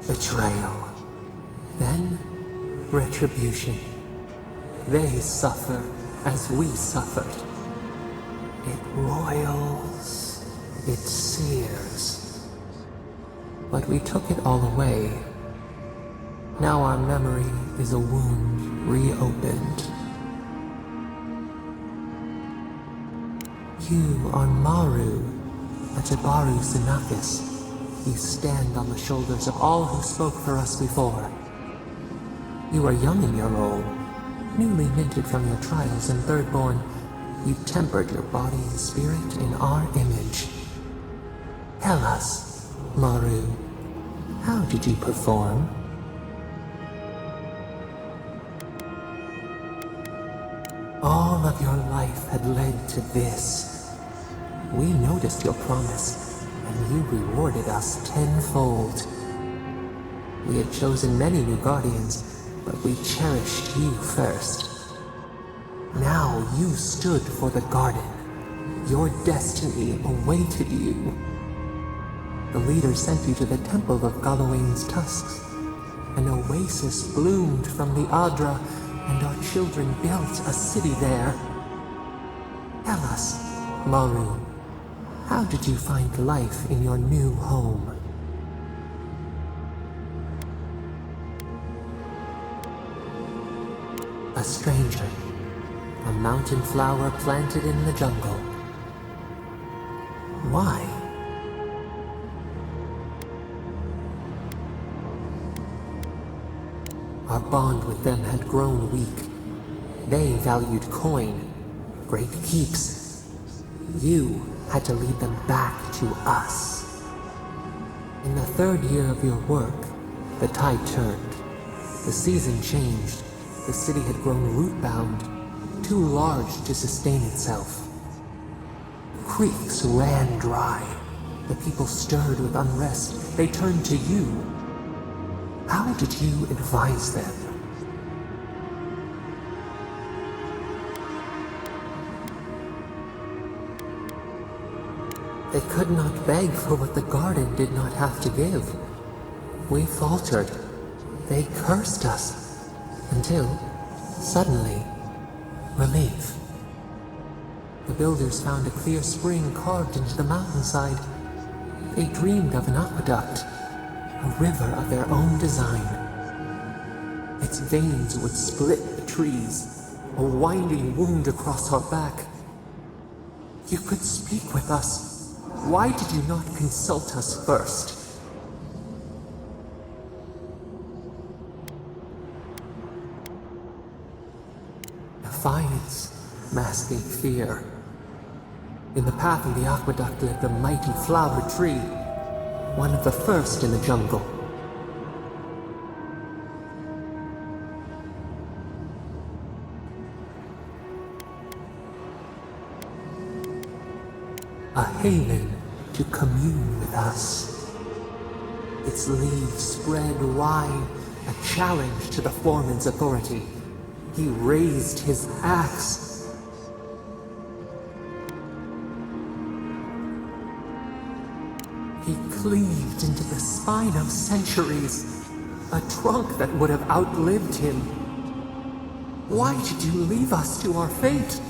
Betrayal. Then, retribution. They suffer as we suffered. It roils, it sears. But we took it all away. Now our memory is a wound reopened. You are Maru, a Jabaru Sinakis. You stand on the shoulders of all who spoke for us before. You are young in your role, newly minted from your trials in Thirdborn. You tempered your body and spirit in our image. Tell us, Maru, how did you perform? All of your life had led to this. We noticed your promise, and you rewarded us tenfold. We had chosen many new guardians, but we cherished you first. Now you stood for the garden. Your destiny awaited you. The leader sent you to the temple of Galawain's tusks. An oasis bloomed from the Adra, and our children built a city there. Tell us, Maru, how did you find life in your new home? A stranger. A mountain flower planted in the jungle. Why? Our bond with them had grown weak. They valued coin, great keeps. You had to lead them back to us. In the third year of your work, the tide turned. The season changed. The city had grown root-bound, too large to sustain itself. Creeks ran dry. The people stirred with unrest. They turned to you. How did you advise them? They could not beg for what the garden did not have to give. We faltered. They cursed us. Until, suddenly, relief. The builders found a clear spring carved into the mountainside. They dreamed of an aqueduct, a river of their own design. Its veins would split the trees, a winding wound across our back. You could speak with us. Why did you not consult us first? Defiance, masking fear. In the path of the aqueduct lived a mighty flower tree, one of the first in the jungle. A haven to commune with us. Its leaves spread wide, a challenge to the foreman's authority. He raised his axe. He cleaved into the spine of centuries, a trunk that would have outlived him. Why did you leave us to our fate?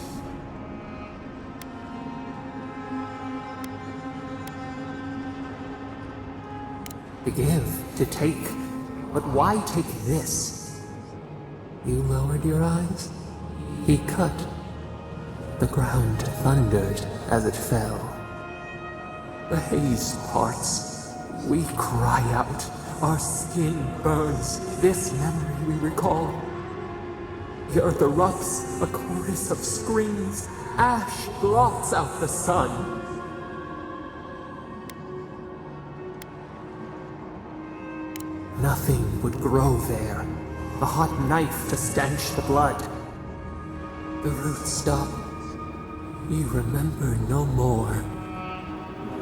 To give, to take, but why take this? You lowered your eyes. He cut. The ground thundered as it fell. The haze parts. We cry out. Our skin burns. This memory we recall. The earth erupts, a chorus of screams. Ash blots out the sun. Nothing would grow there. A hot knife to stanch the blood. The roots stop. You remember no more.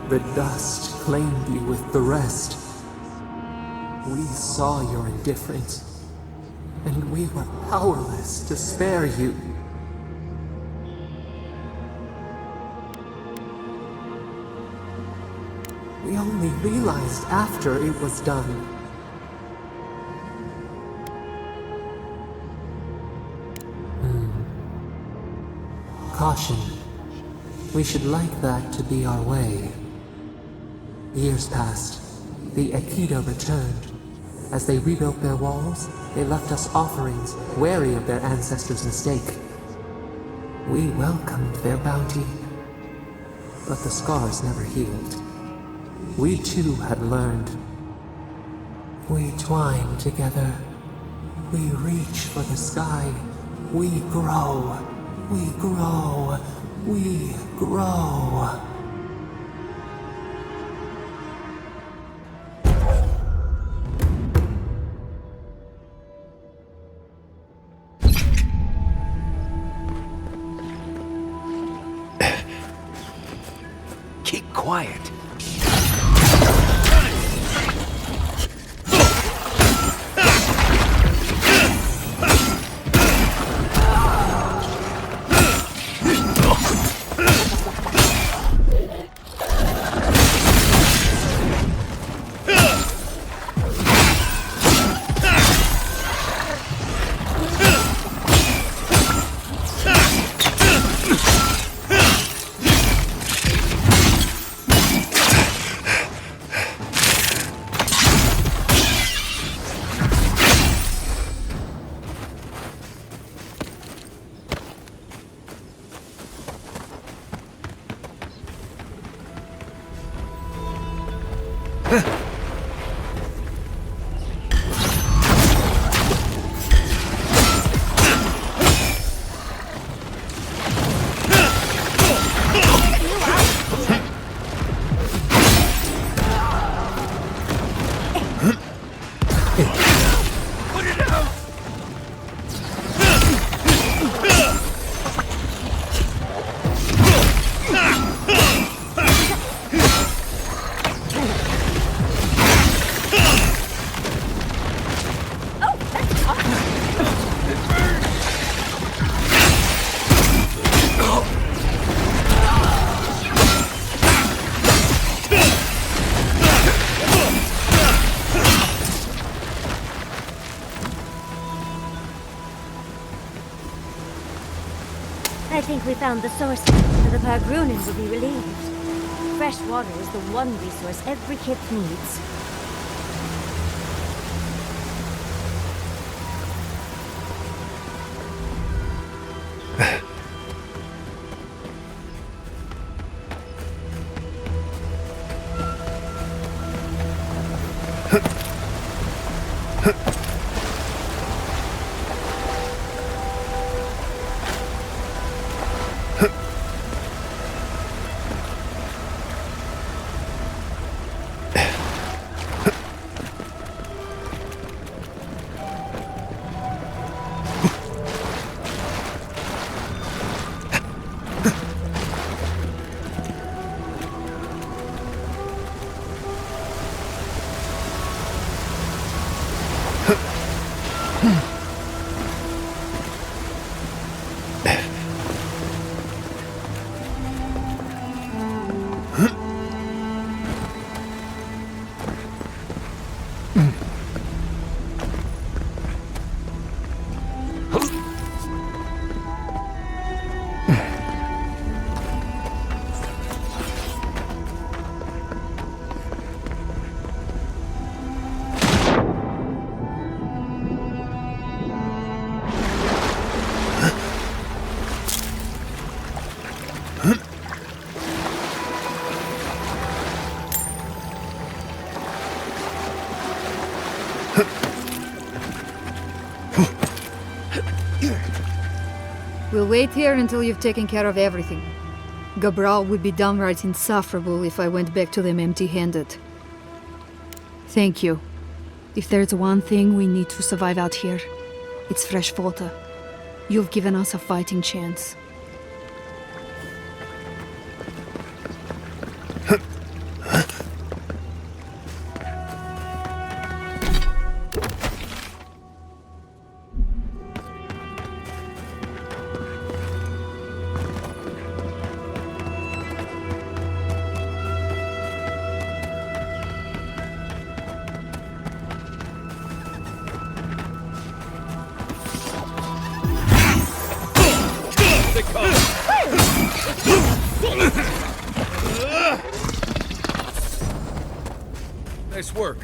The dust claimed you with the rest. We saw your indifference, and we were powerless to spare you. We only realized after it was done. Caution. We should like that to be our way. Years passed. The Aikido returned. As they rebuilt their walls, they left us offerings, wary of their ancestors' mistake. We welcomed their bounty, but the scars never healed. We too had learned. We twine together. We reach for the sky. We grow. We grow. We grow. Keep quiet. I think we found the source, so the Pargrunin will be relieved. Fresh water is the one resource every kith needs. We'll wait here until you've taken care of everything. Gabral would be downright insufferable if I went back to them empty-handed. Thank you. If there's one thing we need to survive out here, it's fresh water. You've given us a fighting chance. Nice work.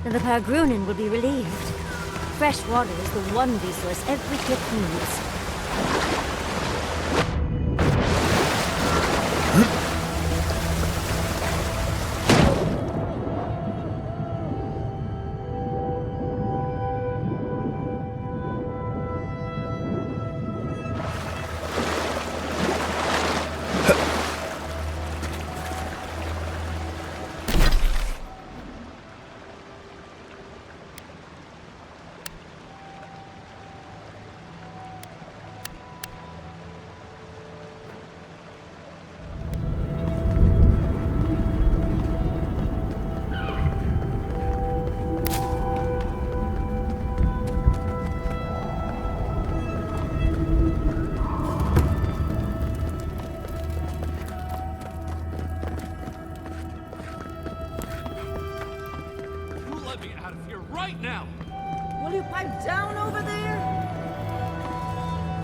And the Pargrunin will be relieved. Fresh water is the one resource every clip needs.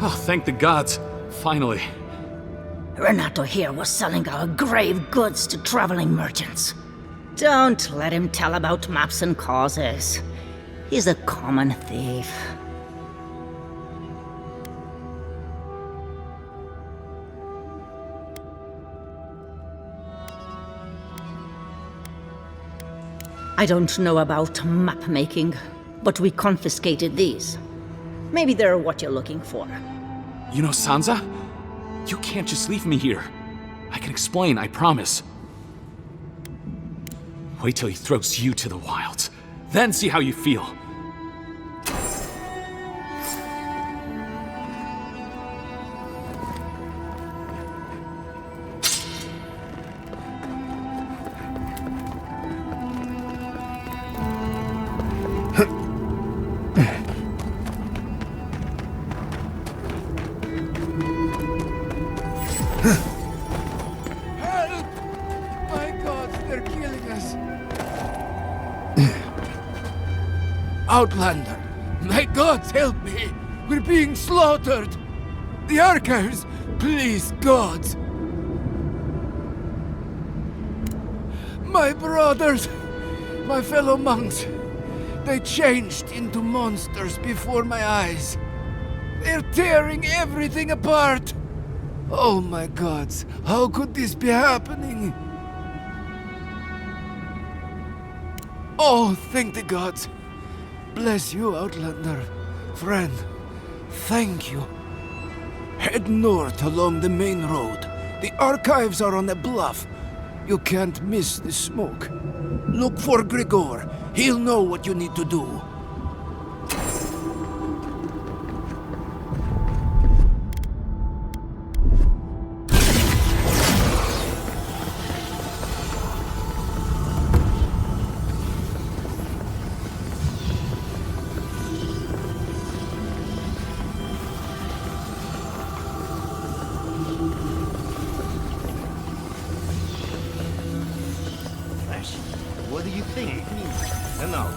Oh, thank the gods. Finally. Renato here was selling our grave goods to traveling merchants. Don't let him tell about maps and causes. He's a common thief. I don't know about map making, but we confiscated these. Maybe they're what you're looking for. You know Sansa? You can't just leave me here. I can explain, I promise. Wait till he throws you to the wilds. Then see how you feel. Outlander, my gods help me! We're being slaughtered! The archives! Please, gods! My brothers! My fellow monks! They changed into monsters before my eyes. They're tearing everything apart! Oh my gods, how could this be happening? Oh, thank the gods! Bless you, Outlander. Friend, thank you. Head north along the main road. The archives are on the bluff. You can't miss the smoke. Look for Grigor. He'll know what you need to do. What do you think it means? And now,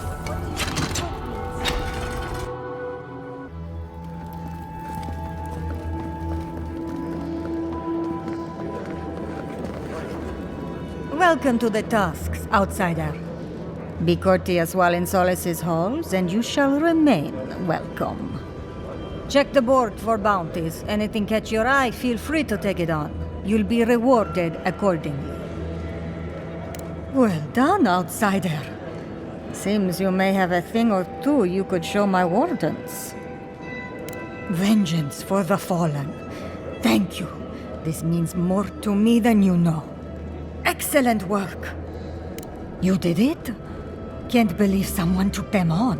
Welcome to the Tusks, outsider. Be courteous while in Solace's halls, and you shall remain welcome. Check the board for bounties. Anything catch your eye, feel free to take it on. You'll be rewarded accordingly. Well done, outsider. Seems you may have a thing or two you could show my wardens. Vengeance for the fallen. Thank you. This means more to me than you know. Excellent work. You did it? Can't believe someone took them on.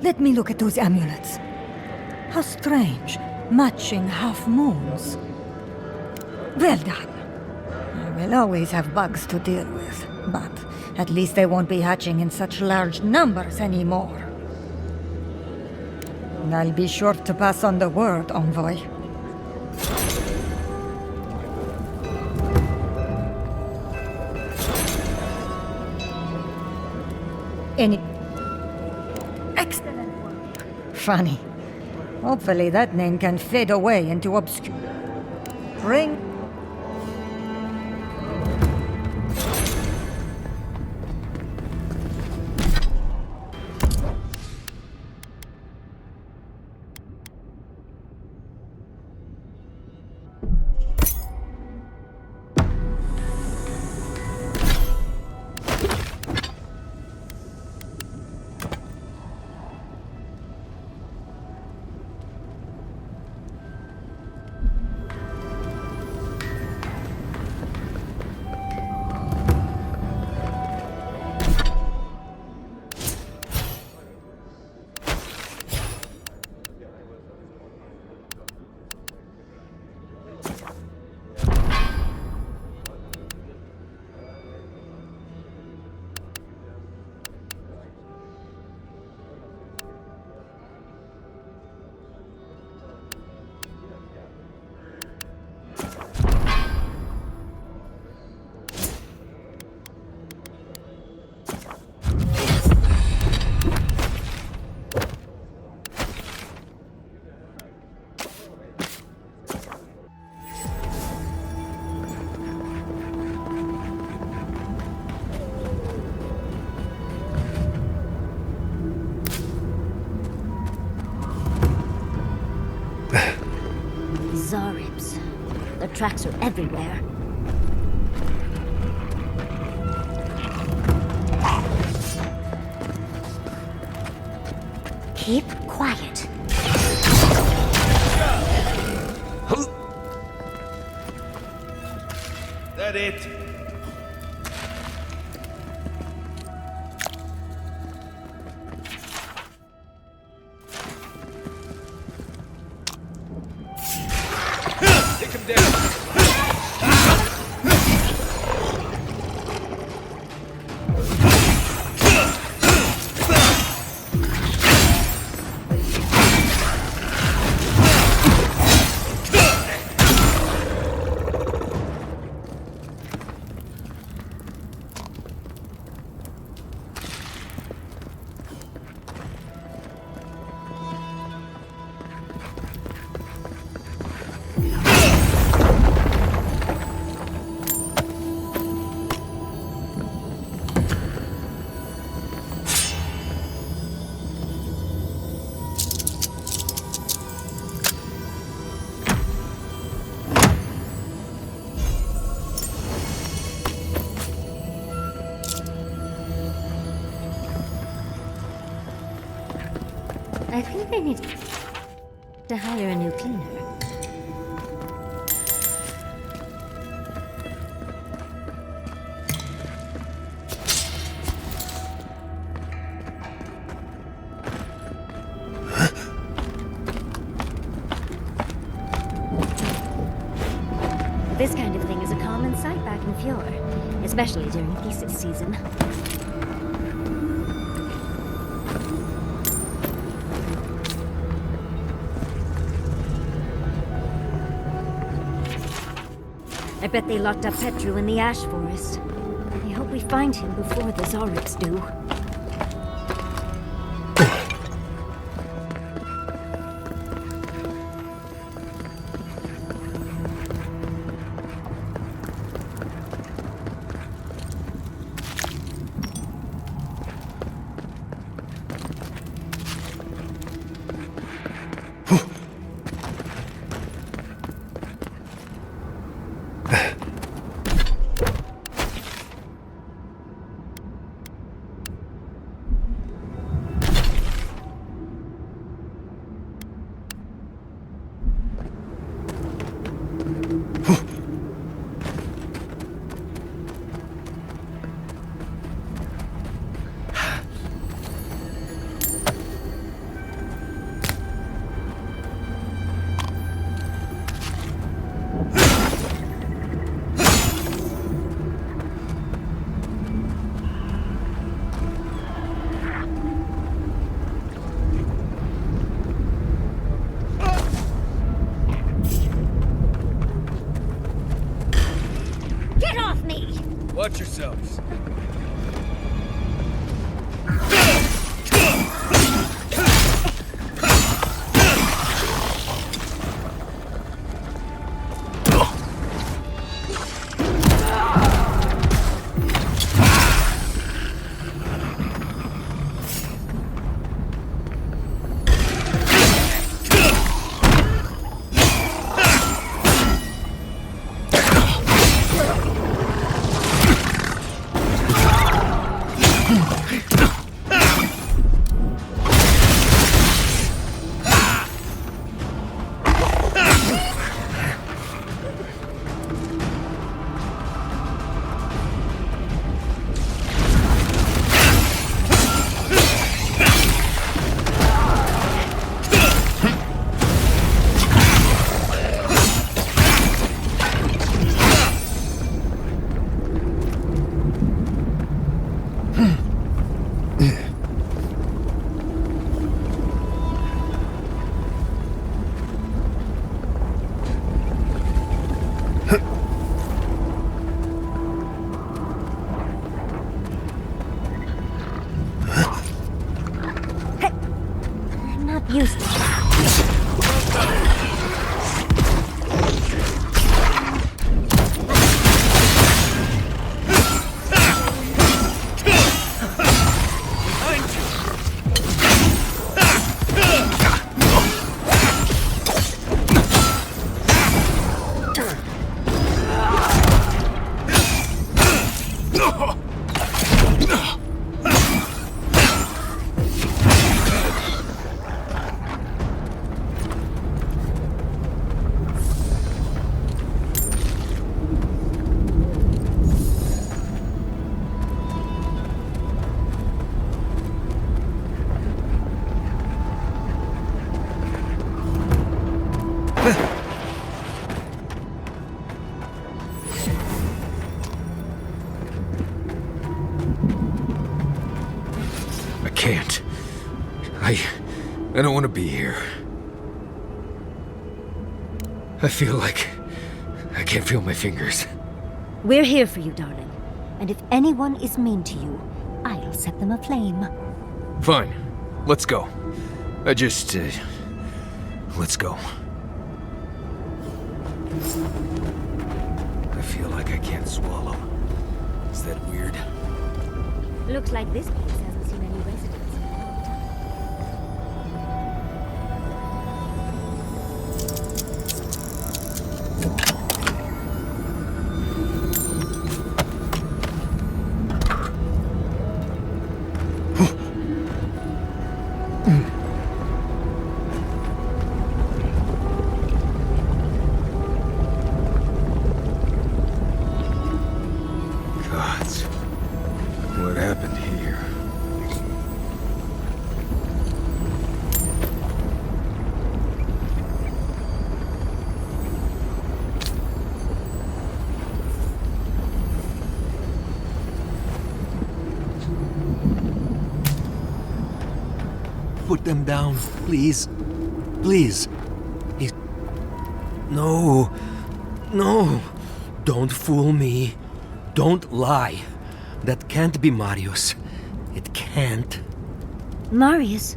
Let me look at those amulets. How strange. Matching half moons. Well done. I will always have bugs to deal with, but at least they won't be hatching in such large numbers anymore. I'll be sure to pass on the word, envoy. Excellent work. Funny. Hopefully that name can fade away into obscurity. Bring... Zaribs. The tracks are everywhere. Keep quiet. That it? Take him down. I think I need to hire a new cleaner. This kind of thing is a common sight back in Fjord, especially during thesis season. I bet they locked up Petru in the Ash Forest. I hope we find him before the Zaribs do. Watch yourselves. can't. I don't want to be here. I feel like I can't feel my fingers. We're here for you, darling. And if anyone is mean to you, I'll set them aflame. Fine. Let's go. Let's go. I feel like I can't swallow. Is that weird? Looks like this place hasn't seen any residents in a long time. Gods. What happened here? Put them down, please. Please. No. No. Don't fool me. Don't lie. That can't be Marius. It can't. Marius,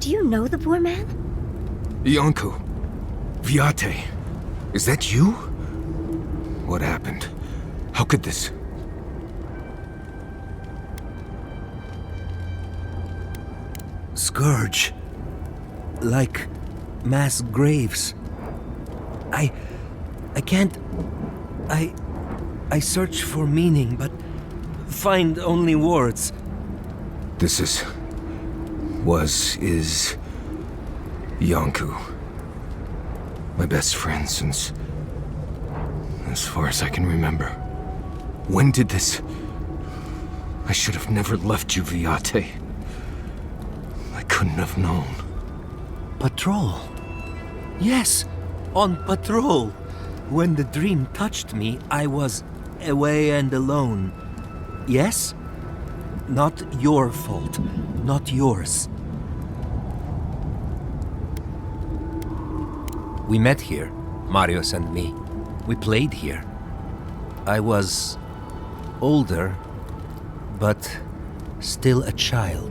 do you know the poor man? Iancu. Viate. Is that you? What happened? How could this... Scourge. Like mass graves. I can't... I search for meaning, but find only words. This is Iancu. My best friend since... as far as I can remember. When did this... I should have never left you, Viate. I couldn't have known. Patrol. Yes, on patrol. When the dream touched me, I was away and alone. Yes? Not your fault. Not yours. We met here, Marius and me. We played here. I was older, but still a child.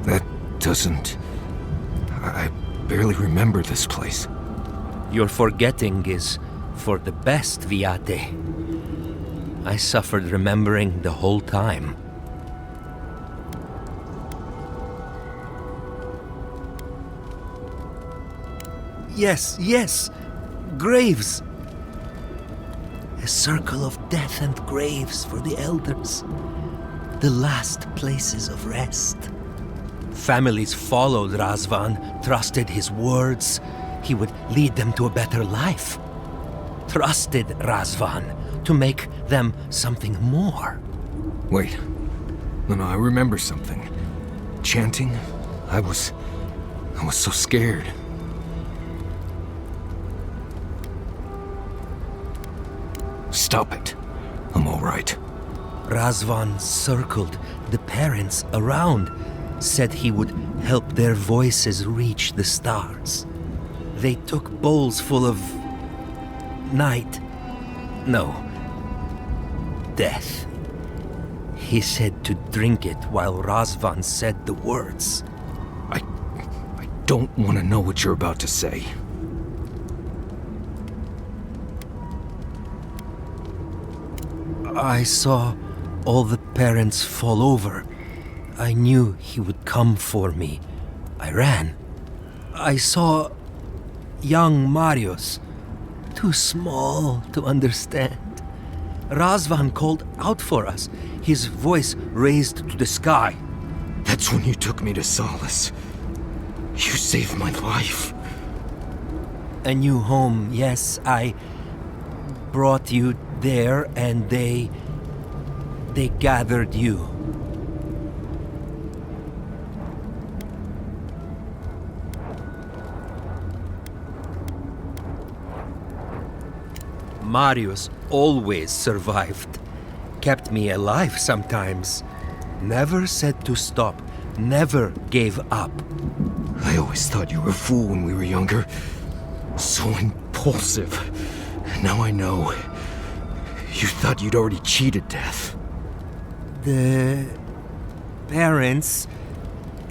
That doesn't... I barely remember this place. Your forgetting is for the best, Viate. I suffered remembering the whole time. Yes, yes! Graves! A circle of death and graves for the elders. The last places of rest. Families followed Razvan, trusted his words. He would lead them to a better life. Trusted Razvan to make them something more. Wait. No, I remember something. Chanting? I was so scared. Stop it. I'm all right. Razvan circled the parents around, said he would help their voices reach the stars. They took bowls full of... night. No. Death. He said to drink it while Razvan said the words. I don't want to know what you're about to say. I saw all the parents fall over. I knew he would come for me. I ran. I saw young Marius, too small to understand. Razvan called out for us, his voice raised to the sky. That's when you took me to Solace. You saved my life. A new home, yes, I brought you there and they gathered you. Marius always survived. Kept me alive sometimes. Never said to stop, never gave up. I always thought you were a fool when we were younger. So impulsive. Now I know. You thought you'd already cheated death. The parents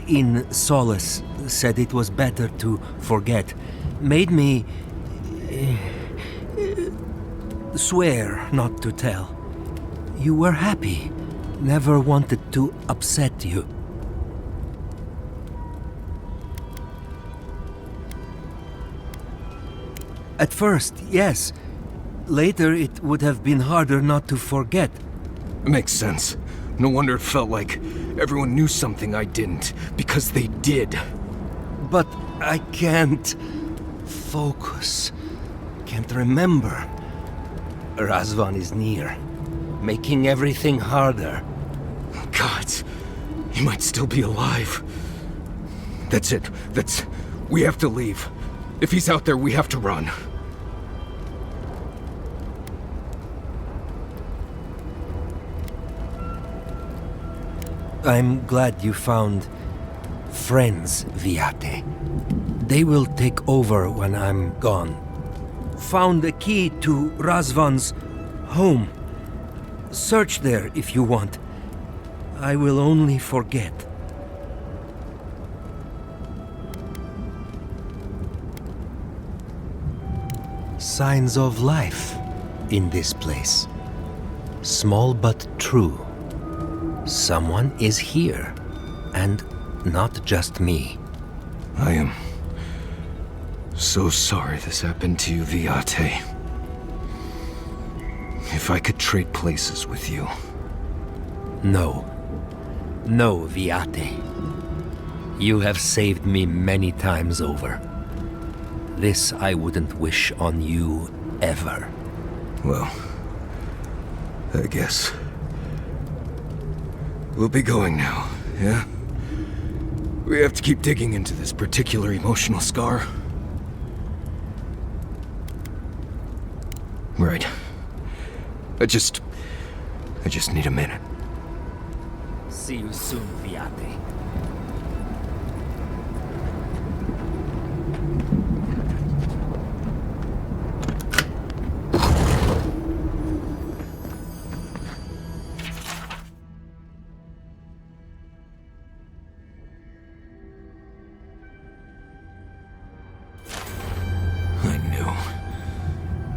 in Solace said it was better to forget. Made me swear not to tell. You were happy. Never wanted to upset you. At first, yes. Later, it would have been harder not to forget. Makes sense. No wonder it felt like everyone knew something I didn't, because they did. But I can't focus. Can't remember. Razvan is near, making everything harder. Gods, he might still be alive. That's it. We have to leave. If he's out there, we have to run. I'm glad you found friends, Viate. They will take over when I'm gone. Found the key to Razvan's home. Search there if you want. I will only forget. Signs of life in this place. Small but true. Someone is here, and not just me. I am so sorry this happened to you, Viate. If I could trade places with you. No. No, Viate. You have saved me many times over. This I wouldn't wish on you ever. Well, I guess. We'll be going now, yeah? We have to keep digging into this particular emotional scar. Right. I just need a minute. See you soon, Viate.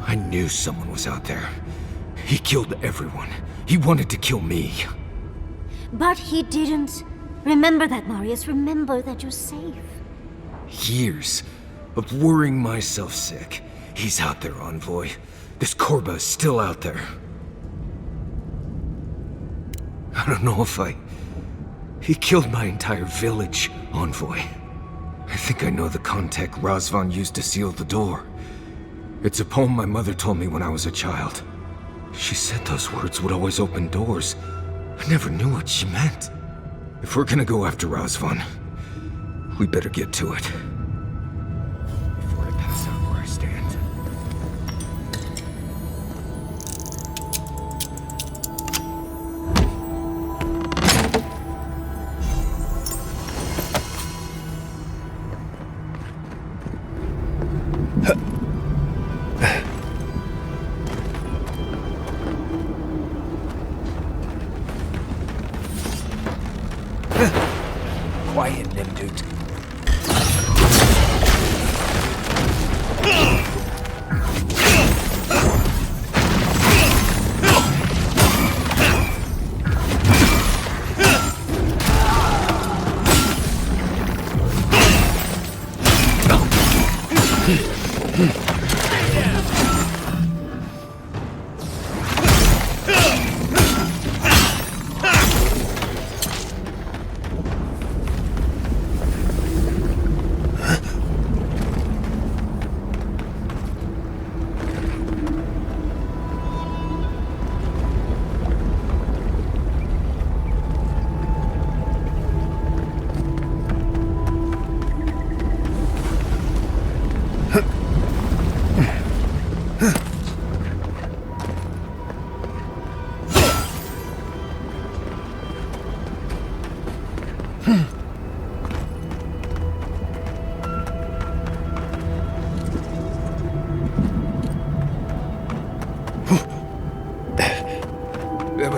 I knew someone was out there. He killed everyone. He wanted to kill me. But he didn't. Remember that, Marius. Remember that you're safe. Years of worrying myself sick. He's out there, Envoy. This Korba is still out there. I don't know if He killed my entire village, Envoy. I think I know the contact Razvan used to seal the door. It's a poem my mother told me when I was a child. She said those words would always open doors. I never knew what she meant. If we're gonna go after Razvan, we better get to it. Before I pass out where I stand. Quiet, Nimdut.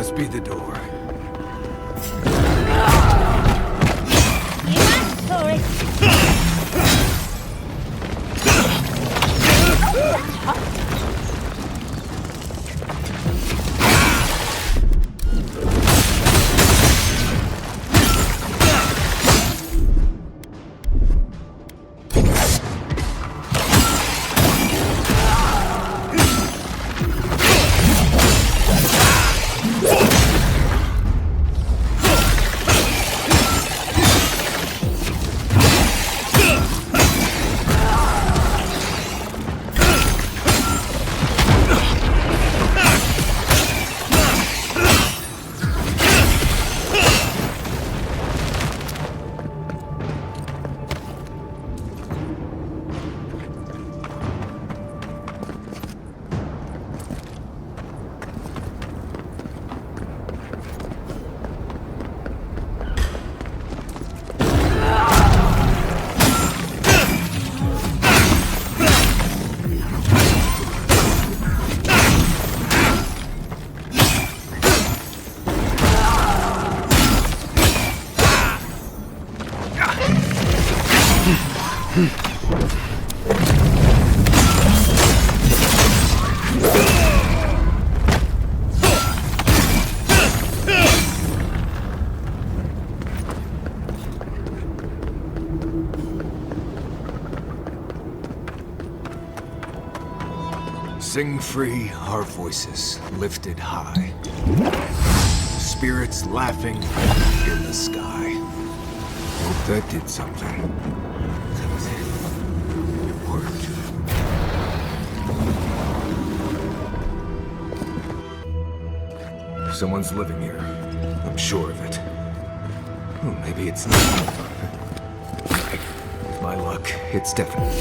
must be the door. Sing free, our voices lifted high. Spirits laughing in the sky. Hope that did something. That was it. It worked. Someone's living here. I'm sure of it. Oh, maybe it's not. With my luck, it's definitely.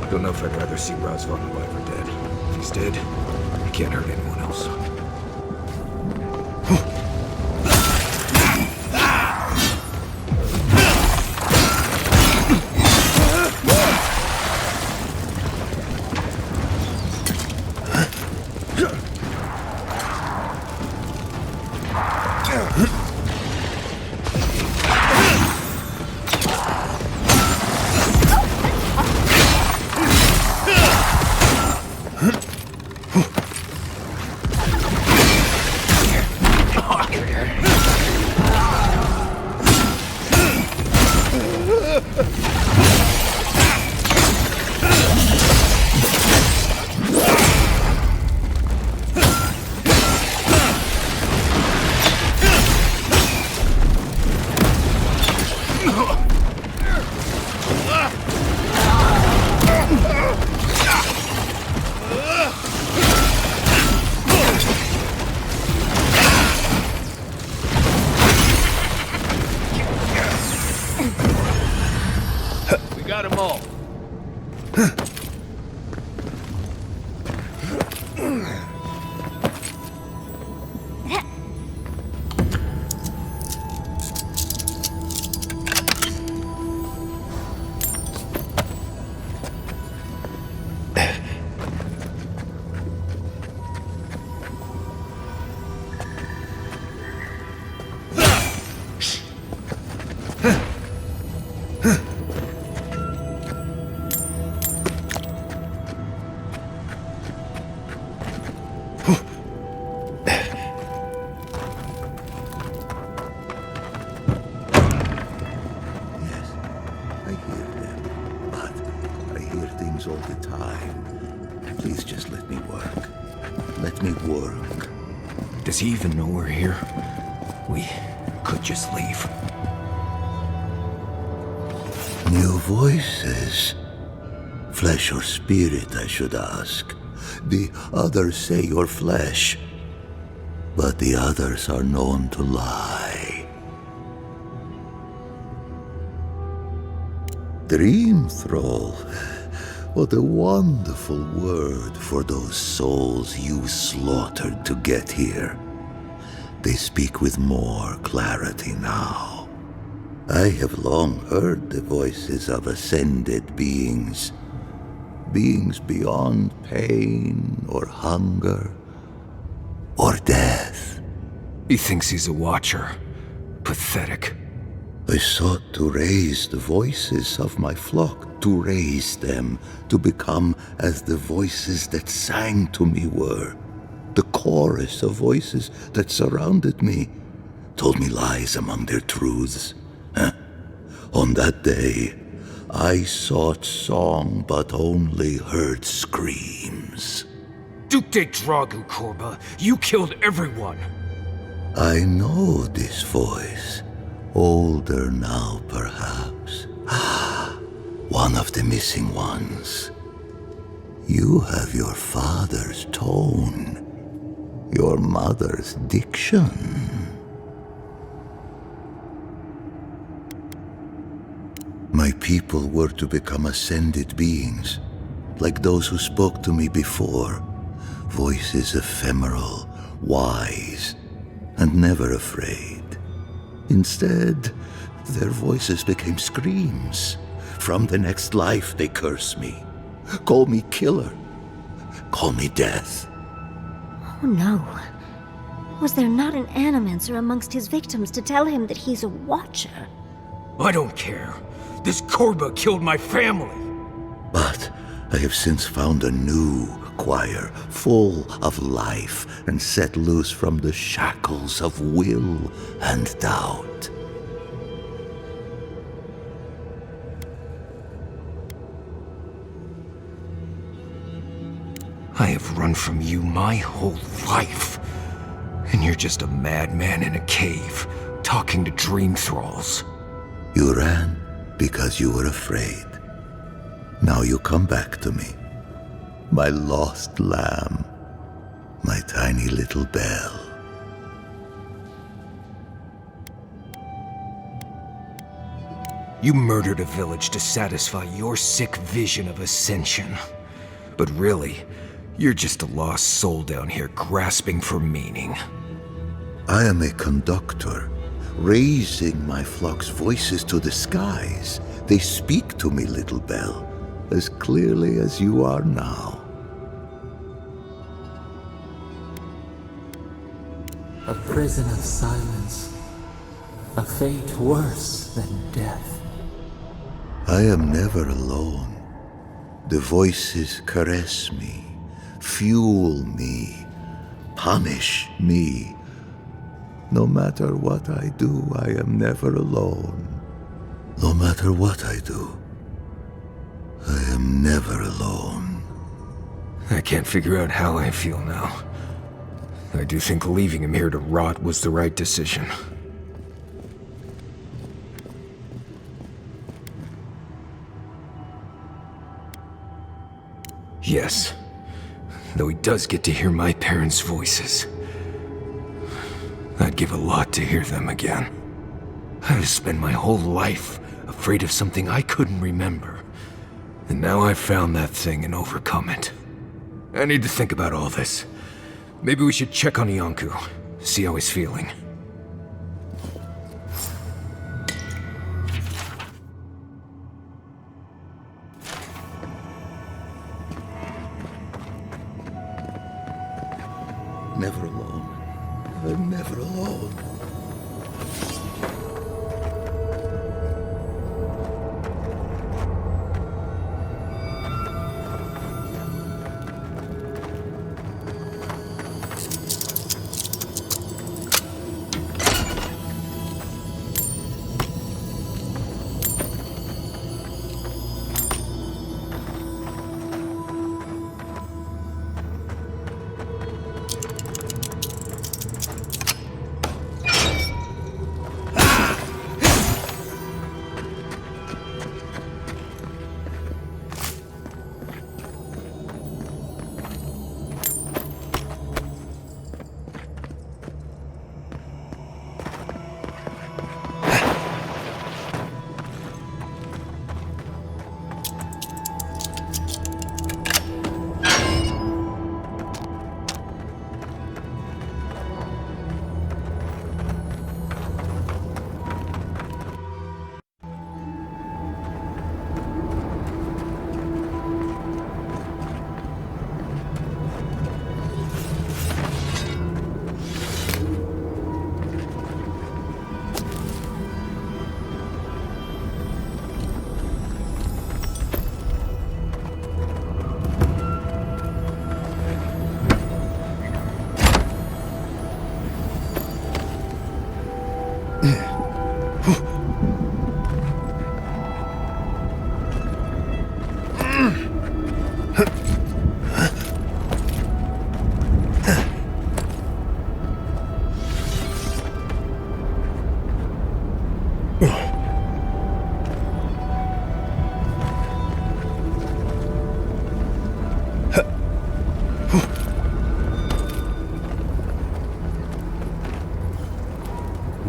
Don't know if I'd rather see Razvan alive or dead. If he's dead, he can't hurt anyone else. All the time. Please just let me work. Let me work. Does he even know we're here? We could just leave. New voices. Flesh or spirit, I should ask. The others say you're flesh. but the others are known to lie. Dream thrall. What a wonderful word for those souls you slaughtered to get here. They speak with more clarity now. I have long heard the voices of ascended beings. Beings beyond pain or hunger or death. He thinks he's a watcher. Pathetic. I sought to raise the voices of my flock, to raise them, to become as the voices that sang to me were. The chorus of voices that surrounded me told me lies among their truths. On that day, I sought song but only heard screams. Duke de Dragu, Korba, you killed everyone! I know this voice. Older now, perhaps. One of the missing ones. You have your father's tone, your mother's diction. My people were to become ascended beings, like those who spoke to me before. Voices ephemeral, wise, and never afraid. Instead, their voices became screams. From the next life, they curse me. Call me killer. Call me death. Oh no. Was there not an animancer amongst his victims to tell him that he's a watcher? I don't care. This Korba killed my family. But I have since found a new choir, full of life, and set loose from the shackles of will and doubt. I have run from you my whole life. And you're just a madman in a cave, talking to dream thralls. You ran because you were afraid. Now you come back to me. My lost lamb. My tiny little bell. You murdered a village to satisfy your sick vision of ascension. But really, you're just a lost soul down here grasping for meaning. I am a conductor, raising my flock's voices to the skies. They speak to me, little bell, as clearly as you are now. A prison of silence. A fate worse than death. I am never alone. The voices caress me, fuel me, punish me. No matter what I do, I am never alone. No matter what I do, I am never alone. I can't figure out how I feel now. I do think leaving him here to rot was the right decision. Yes, though he does get to hear my parents' voices. I'd give a lot to hear them again. I've spent my whole life afraid of something I couldn't remember. And now I've found that thing and overcome it. I need to think about all this. Maybe we should check on Iancu, see how he's feeling. Never alone. I'm never alone.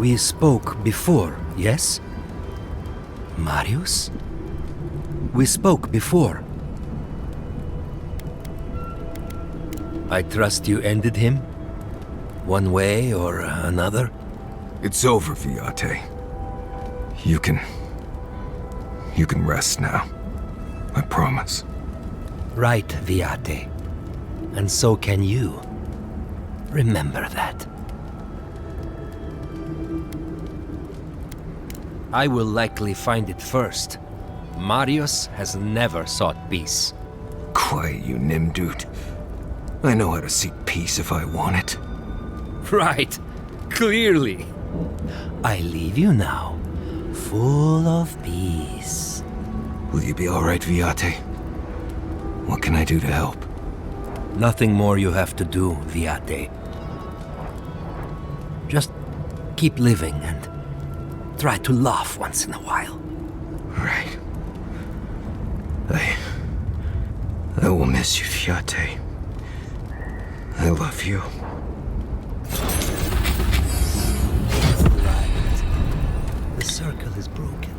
We spoke before, yes? Marius? We spoke before. I trust you ended him? One way or another? It's over, Viate. You can rest now. I promise. Right, Viate. And so can you. Remember that. I will likely find it first. Marius has never sought peace. Quiet, you Nimdude. I know how to seek peace if I want it. Right. Clearly. I leave you now, full of peace. Will you be all right, Viate? What can I do to help? Nothing more you have to do, Viate. Just keep living and try to laugh once in a while. Right. I will miss you, Viate. I love you. The circle is broken.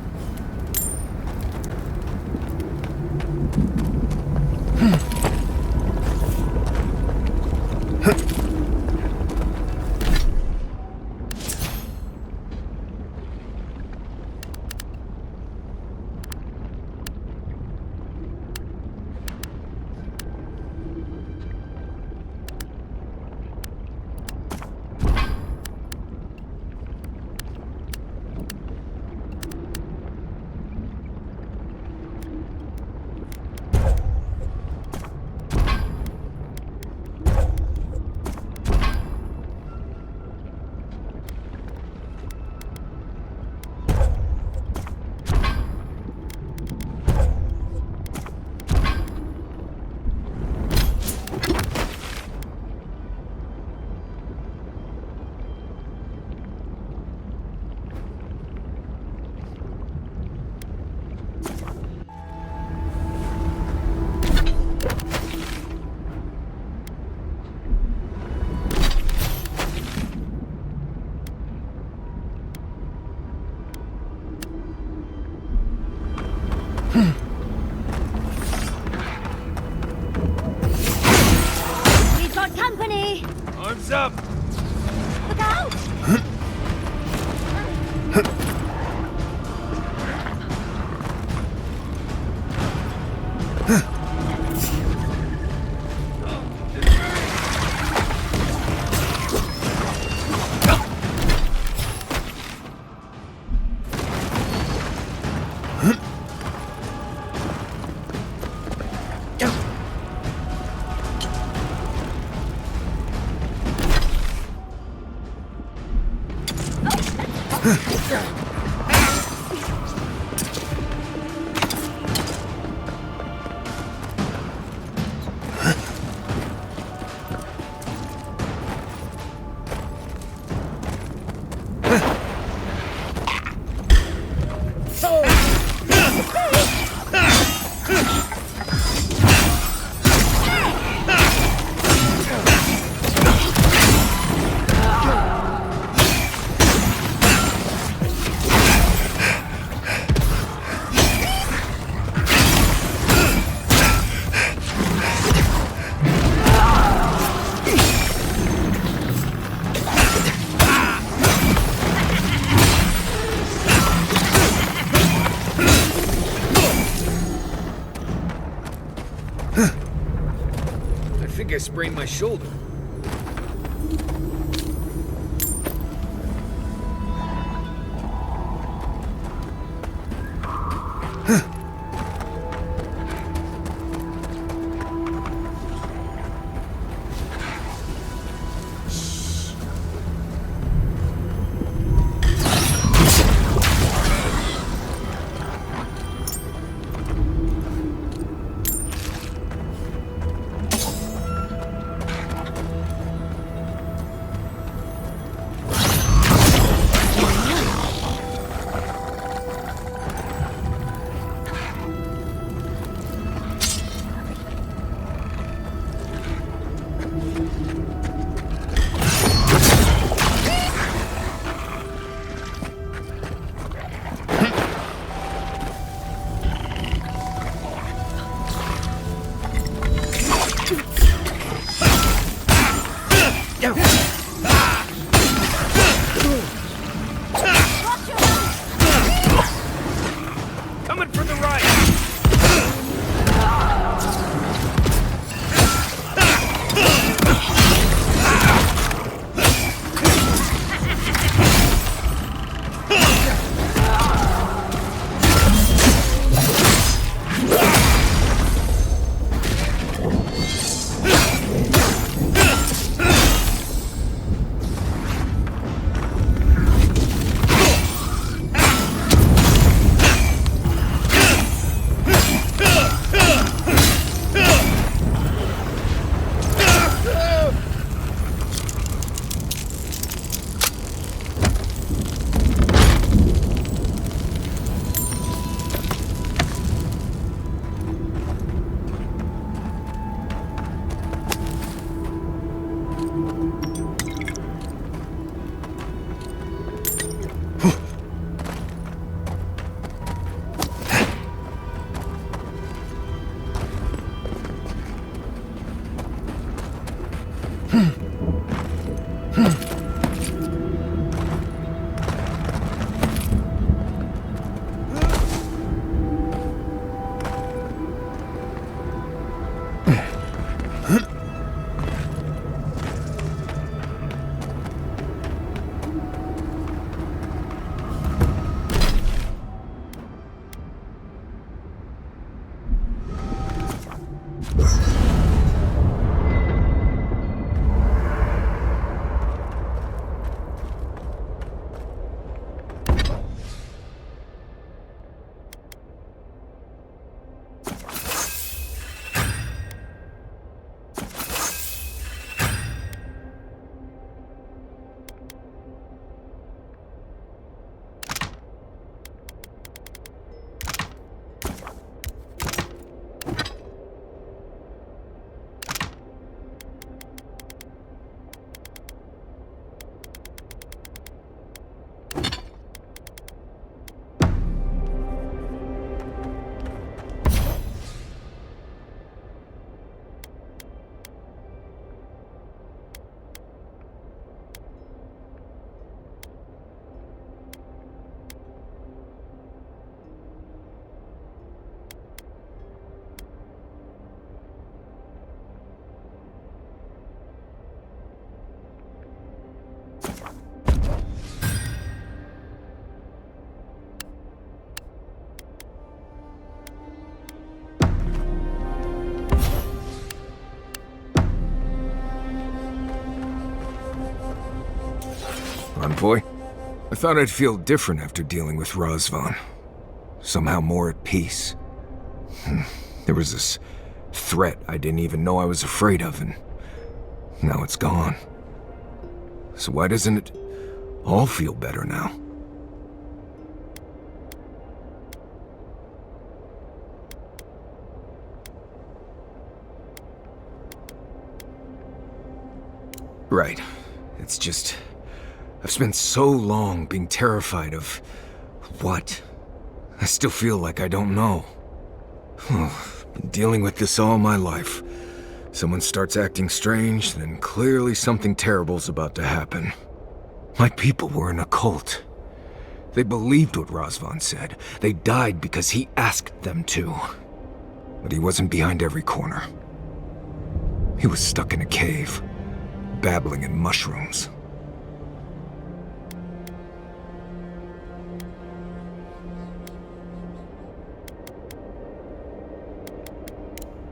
We've got company! Arms up! Look out! I think I sprained my shoulder. Coming for the right! Envoy? I thought I'd feel different after dealing with Razvan. Somehow more at peace. There was this threat I didn't even know I was afraid of, and now it's gone. So why doesn't it all feel better now? Right. It's just... I've spent so long being terrified of... what? I still feel like I don't know. Been dealing with this all my life. Someone starts acting strange, then clearly something terrible's about to happen. My people were in a cult. They believed what Razvan said. They died because he asked them to. But he wasn't behind every corner. He was stuck in a cave, babbling in mushrooms.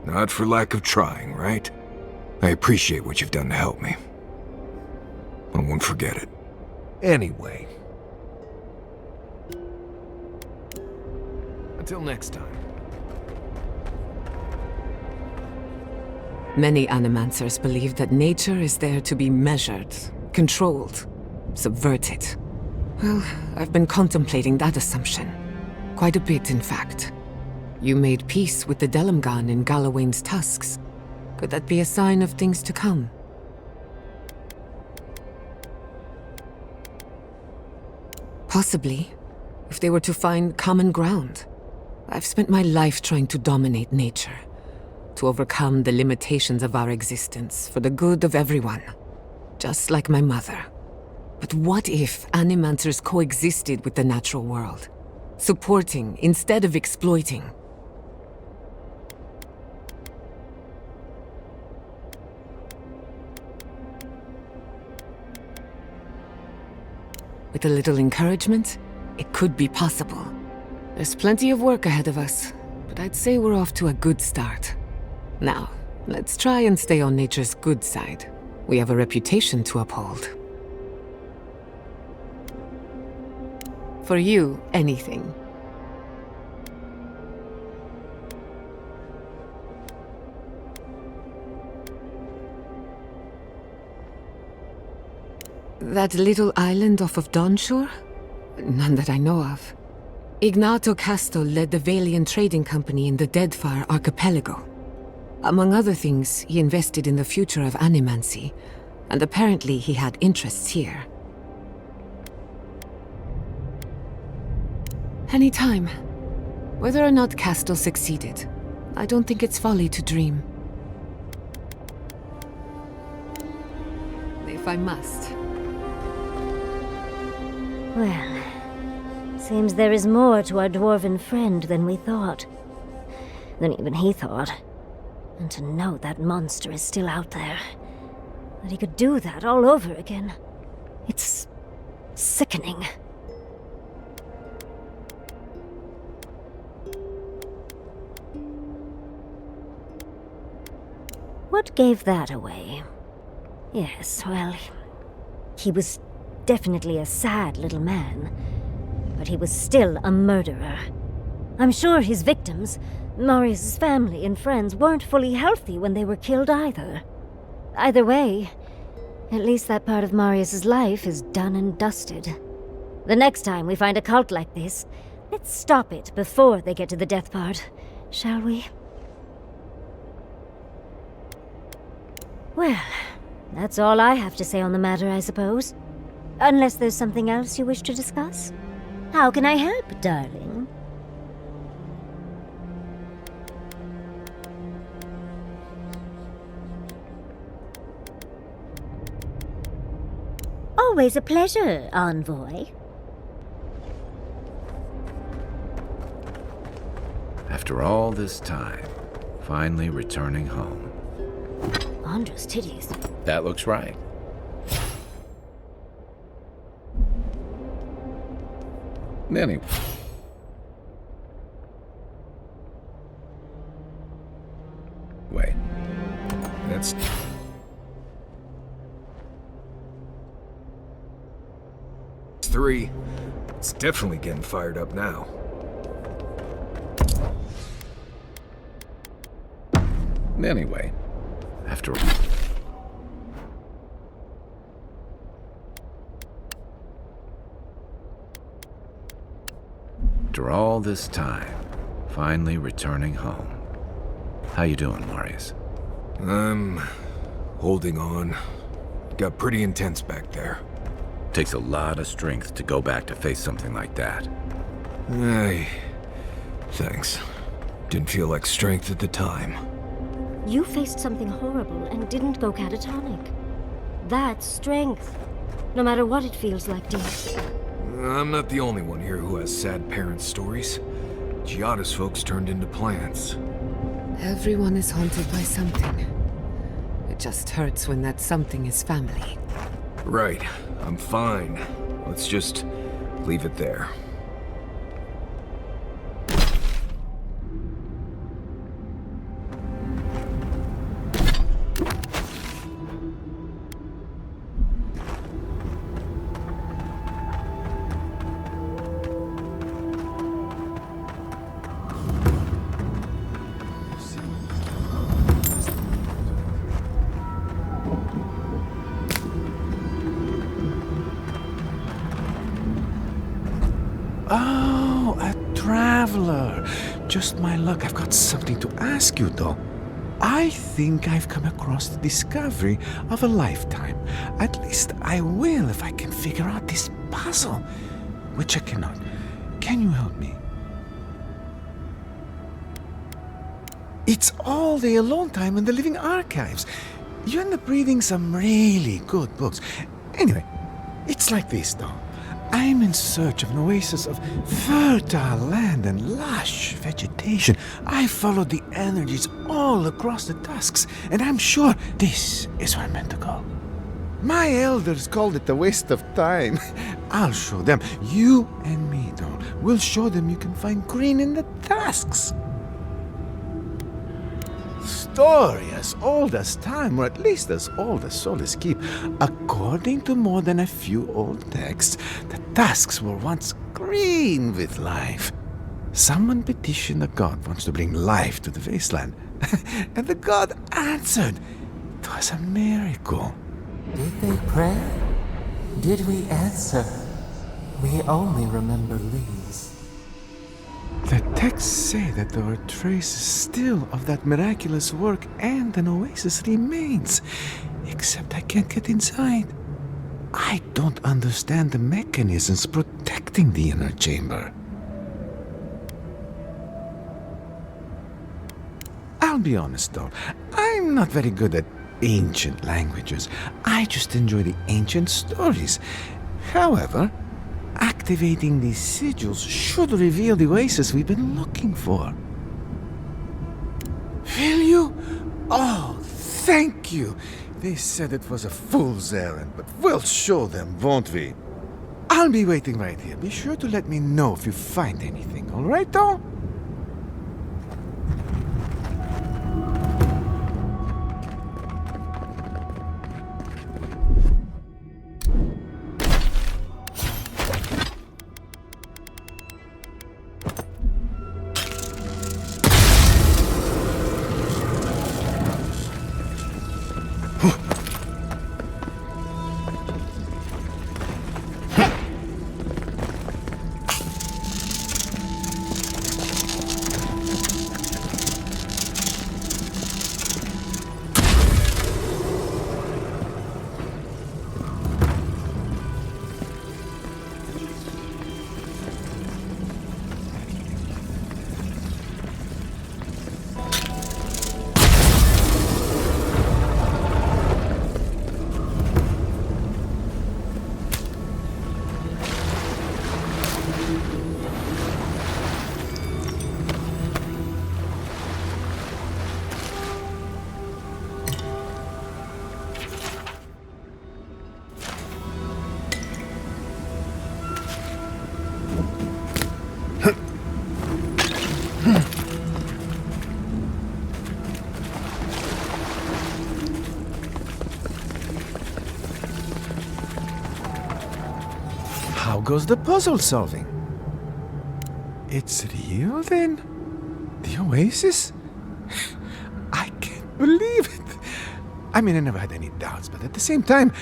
Not for lack of trying, right? I appreciate what you've done to help me. I won't forget it. Anyway. Until next time. Many animancers believe that nature is there to be measured, controlled, subverted. Well, I've been contemplating that assumption. Quite a bit, in fact. You made peace with the Delamgan in Galawain's tusks. Could that be a sign of things to come? Possibly, if they were to find common ground. I've spent my life trying to dominate nature, to overcome the limitations of our existence for the good of everyone. just like my mother. But what if animancers coexisted with the natural world? Supporting instead of exploiting. With a little encouragement, it could be possible. There's plenty of work ahead of us, but I'd say we're off to a good start. Now, let's try and stay on nature's good side. We have a reputation to uphold. For you, anything. That little island off of Dawnshore? None that I know of. Ignato Casto led the Valiant Trading Company in the Deadfire Archipelago. Among other things, he invested in the future of animancy, and apparently he had interests here. Anytime. Whether or not Casto succeeded, I don't think it's folly to dream. If I must. Well, seems there is more to our dwarven friend than we thought. Than even he thought. And to know that monster is still out there. That he could do that all over again. It's sickening. What gave that away? Yes, well, he was definitely a sad little man, but he was still a murderer. I'm sure his victims, Marius' family and friends, weren't fully healthy when they were killed either. Either way, at least that part of Marius' life is done and dusted. The next time we find a cult like this, let's stop it before they get to the death part, shall we? Well, that's all I have to say on the matter, I suppose. Unless there's something else you wish to discuss? How can I help, darling? Always a pleasure, envoy. After all this time, finally returning home. Andra's titties. That looks right. Anyway. Wait. That's... It's 3. It's definitely getting fired up now. Anyway. After all this time, finally returning home. How you doing, Marius? I'm holding on. Got pretty intense back there. Takes a lot of strength to go back to face something like that. Thanks. Didn't feel like strength at the time. You faced something horrible and didn't go catatonic. That's strength. No matter what it feels like, dear. I'm not the only one here who has sad parent stories. Giada's folks turned into plants. Everyone is haunted by something. It just hurts when that something is family. Right. I'm fine. Let's just leave it there. Oh, a traveler. Just my luck. I've got something to ask you, though. I think I've come across the discovery of a lifetime. At least I will if I can figure out this puzzle, which I cannot. Can you help me? It's all the alone time in the living archives. You end up reading some really good books. Anyway, it's like this though. I'm in search of an oasis of fertile land and lush vegetation. I followed the energies all across the tusks, and I'm sure this is where I'm meant to go. My elders called it a waste of time. I'll show them. You and me, though. We'll show them you can find green in the tusks. Story as old as time, or at least as old as Solace Keep. According to more than a few old texts, the tusks were once green with life. Someone petitioned a god once to bring life to the wasteland, and the god answered. It was a miracle. Did they pray? Did we answer? We only remember leaves. The texts say that there are traces still of that miraculous work and an oasis remains. Except I can't get inside. I don't understand the mechanisms protecting the inner chamber. I'll be honest though, I'm not very good at ancient languages. I just enjoy the ancient stories. However, activating these sigils should reveal the oasis we've been looking for. Will you? Oh, thank you. They said it was a fool's errand, but we'll show them, won't we? I'll be waiting right here. Be sure to let me know if you find anything, all right, though? How goes the puzzle solving? It's real then? The oasis? I can't believe it. I mean, I never had any doubts, but at the same time,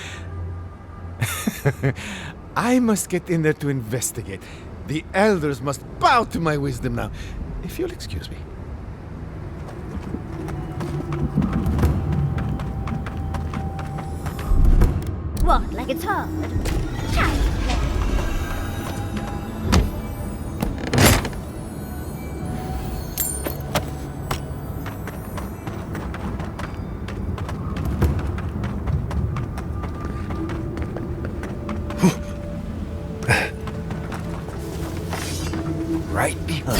I must get in there to investigate. The elders must bow to my wisdom now. If you'll excuse me. What, like it's hard? Child's play. Right behind.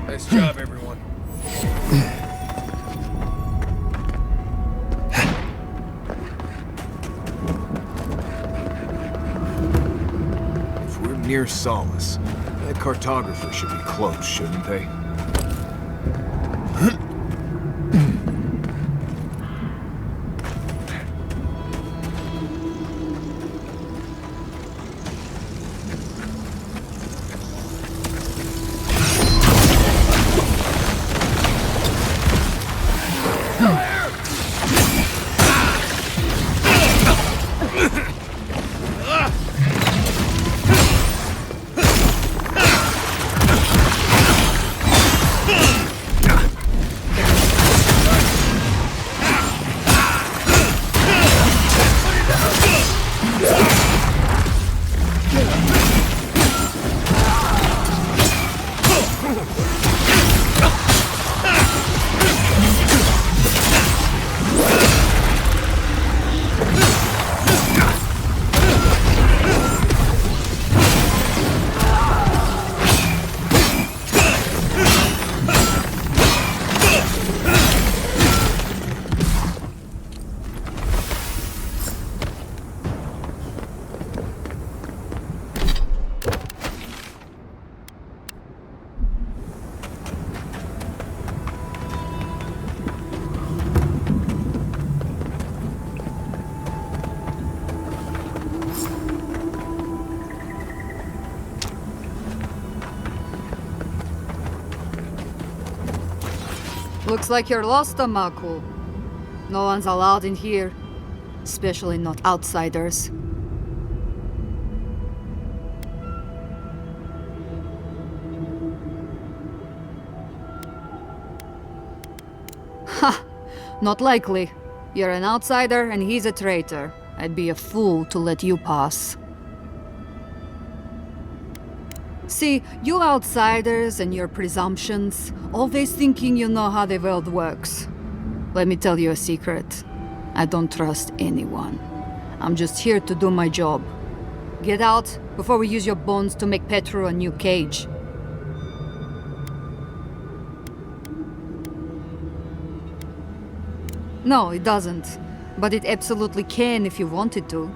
Nice job, everyone. If we're near Solace, that cartographer should be close, shouldn't they? Looks like you're lost, Amaku. No one's allowed in here. Especially not outsiders. Ha! Not likely. You're an outsider and he's a traitor. I'd be a fool to let you pass. See, you outsiders and your presumptions, always thinking you know how the world works. Let me tell you a secret. I don't trust anyone. I'm just here to do my job. Get out before we use your bones to make Petru a new cage. No, it doesn't. But it absolutely can if you wanted to.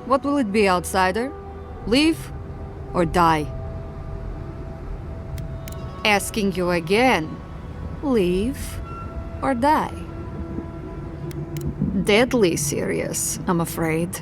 What will it be, outsider? Leave or die? Asking you again. Leave or die? Deadly serious, I'm afraid.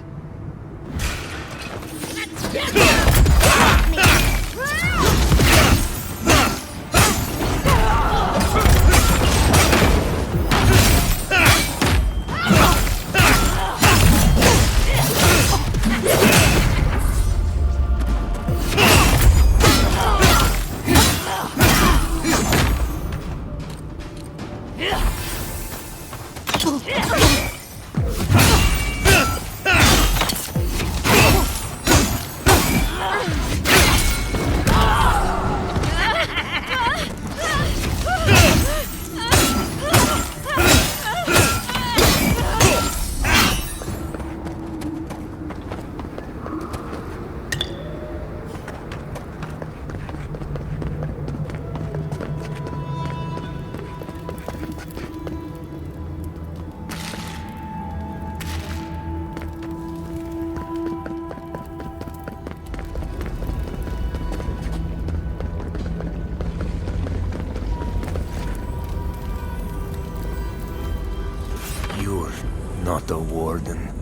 Not a warden.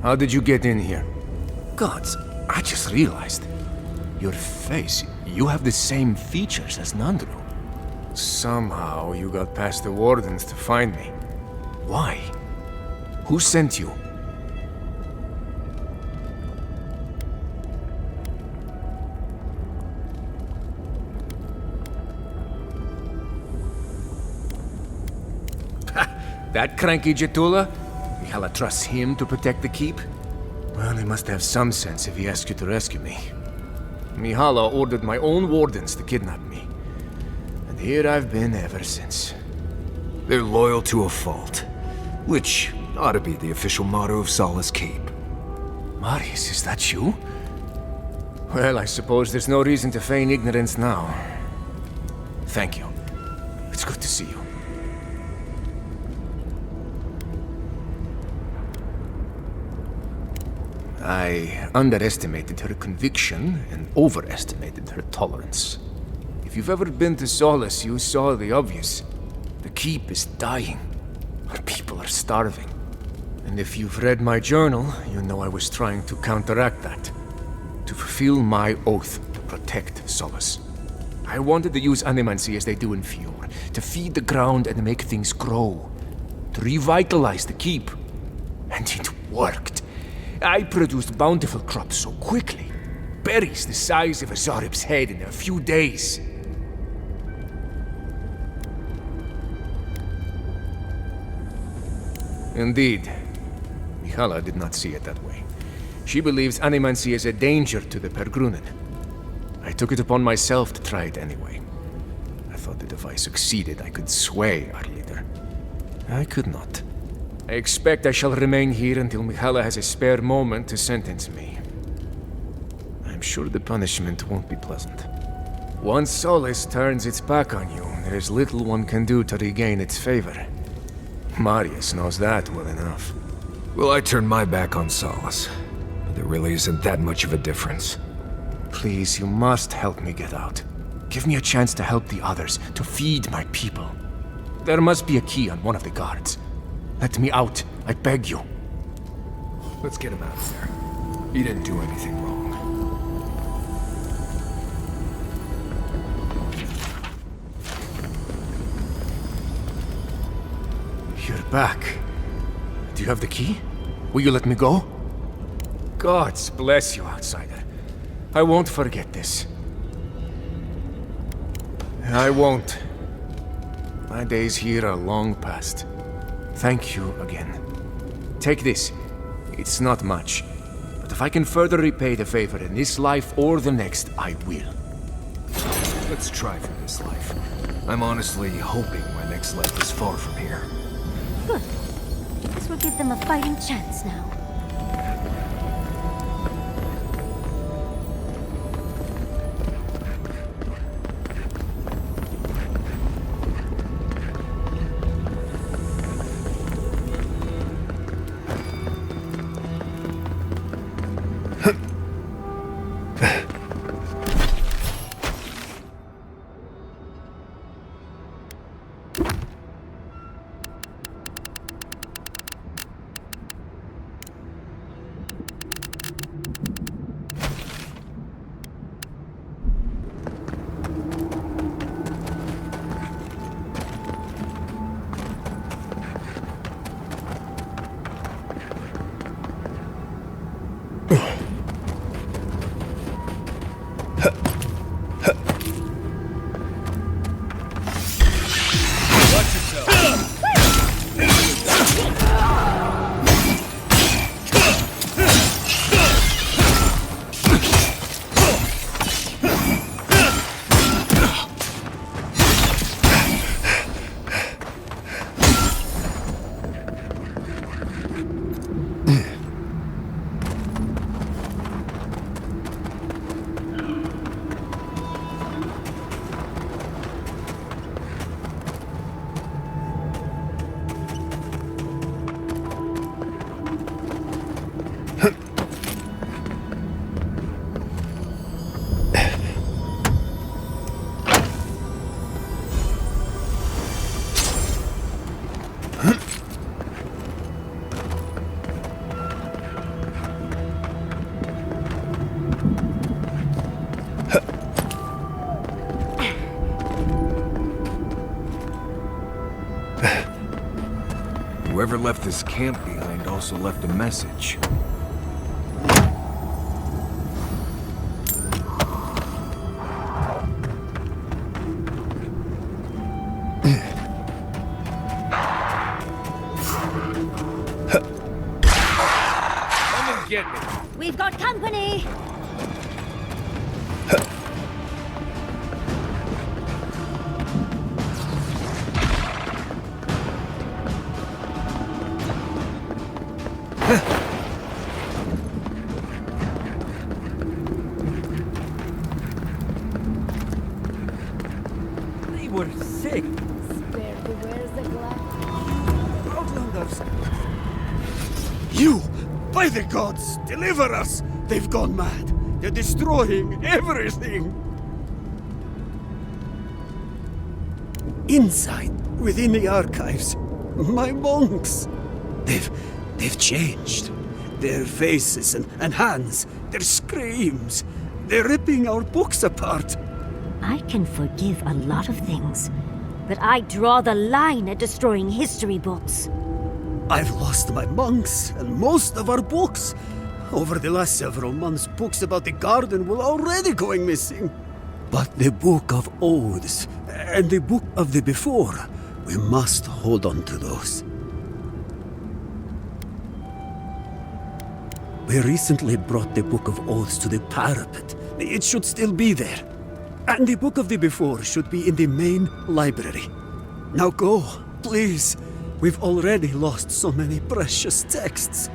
How did you get in here? Gods, I just realized. Your face, you have the same features as Nandru. Somehow you got past the wardens to find me. Why? Who sent you? That cranky Jetula? Mihala trusts him to protect the keep? Well, he must have some sense if he asked you to rescue me. Mihala ordered my own wardens to kidnap me. And here I've been ever since. They're loyal to a fault. Which ought to be the official motto of Solace Keep. Marius, is that you? Well, I suppose there's no reason to feign ignorance now. Thank you. It's good to see you. I underestimated her conviction and overestimated her tolerance. If you've ever been to Solace, you saw the obvious. The keep is dying. Our people are starving. And if you've read my journal, you know I was trying to counteract that. To fulfill my oath to protect Solace. I wanted to use animancy as they do in Fior, to feed the ground and make things grow. To revitalize the keep. And it worked. I produced bountiful crops so quickly. Berries the size of a Zarib's head in a few days. Indeed. Mihala did not see it that way. She believes animancy is a danger to the Pergrunen. I took it upon myself to try it anyway. I thought that if I succeeded, I could sway our leader. I could not. I expect I shall remain here until Mihala has a spare moment to sentence me. I'm sure the punishment won't be pleasant. Once Solace turns its back on you, there is little one can do to regain its favor. Marius knows that well enough. Well, I turned my back on Solace, but there really isn't that much of a difference. Please, you must help me get out. Give me a chance to help the others, to feed my people. There must be a key on one of the guards. Let me out, I beg you. Let's get him out of there. He didn't do anything wrong. You're back. Do you have the key? Will you let me go? Gods bless you, outsider. I won't forget this. I won't. My days here are long past. Thank you again. Take this. It's not much. But if I can further repay the favor in this life or the next, I will. Let's try for this life. I'm honestly hoping my next life is far from here. Good. This will give them a fighting chance now. Whoever left this camp behind also left a message. Come and get me. We've got company! They were sick. Outlanders! You! By the gods, deliver us! They've gone mad. They're destroying everything! Inside, within the archives, my monks. They've changed. Their faces and hands, their screams. They're ripping our books apart. I can forgive a lot of things, but I draw the line at destroying history books. I've lost my monks and most of our books. Over the last several months, books about the garden were already going missing. But the Book of Oaths and the Book of the Before, we must hold on to those. We recently brought the Book of Oaths to the parapet. It should still be there. And the Book of the Before should be in the main library. Now go, please. We've already lost so many precious texts.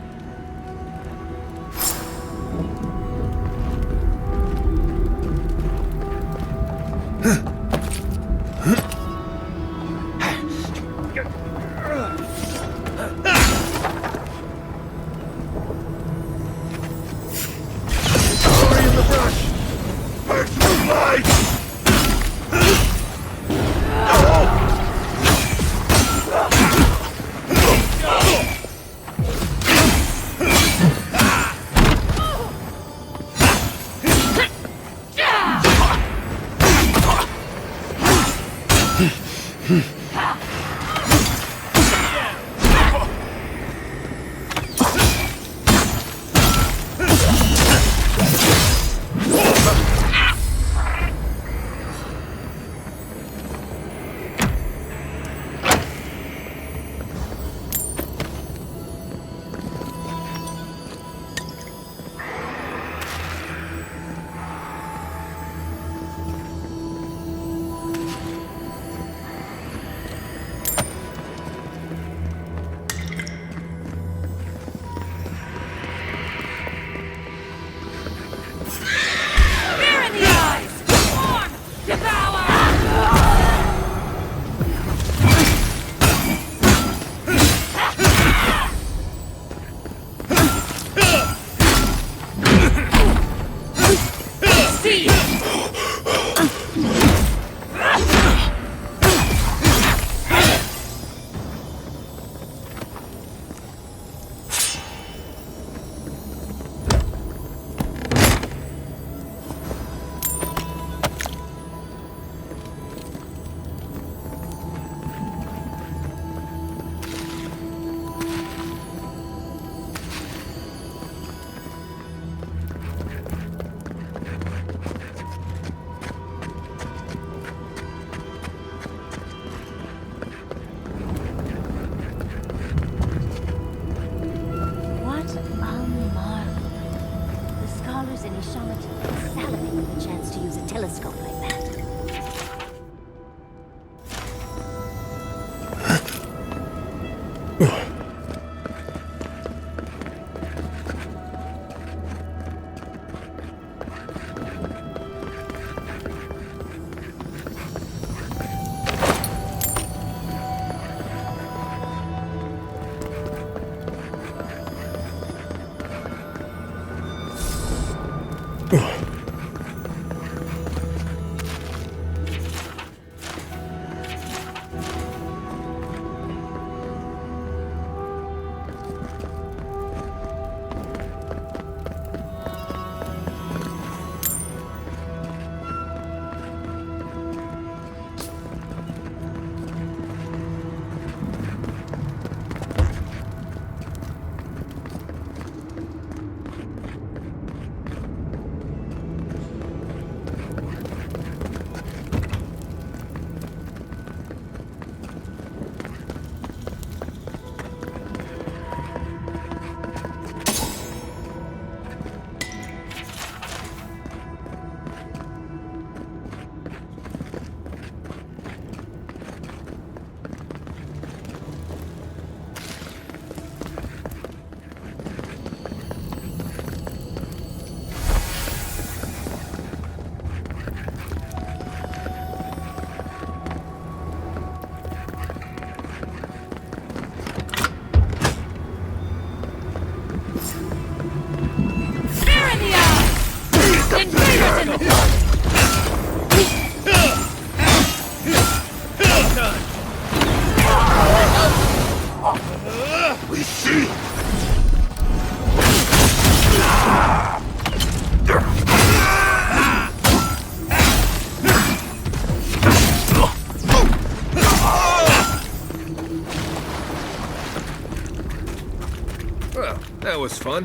That was fun.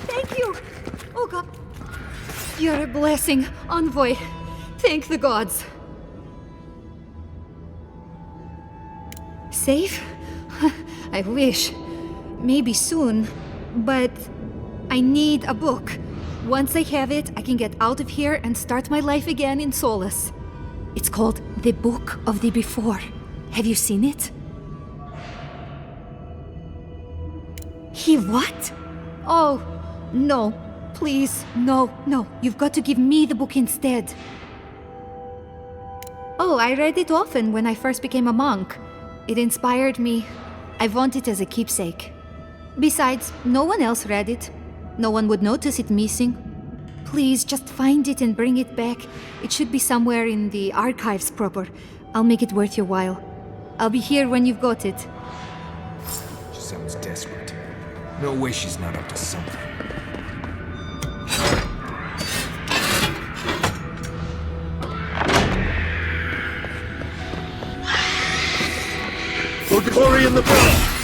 Thank you! Oh god. You're a blessing, envoy. Thank the gods. Safe? I wish. Maybe soon. But I need a book. Once I have it, I can get out of here and start my life again in Solace. It's called The Book of the Before. Have you seen it? He what? Oh, no. Please, no. You've got to give me the book instead. Oh, I read it often when I first became a monk. It inspired me. I want it as a keepsake. Besides, no one else read it. No one would notice it missing. Please, just find it and bring it back. It should be somewhere in the archives proper. I'll make it worth your while. I'll be here when you've got it. She sounds desperate. No way she's not up to something. Glory in the blood!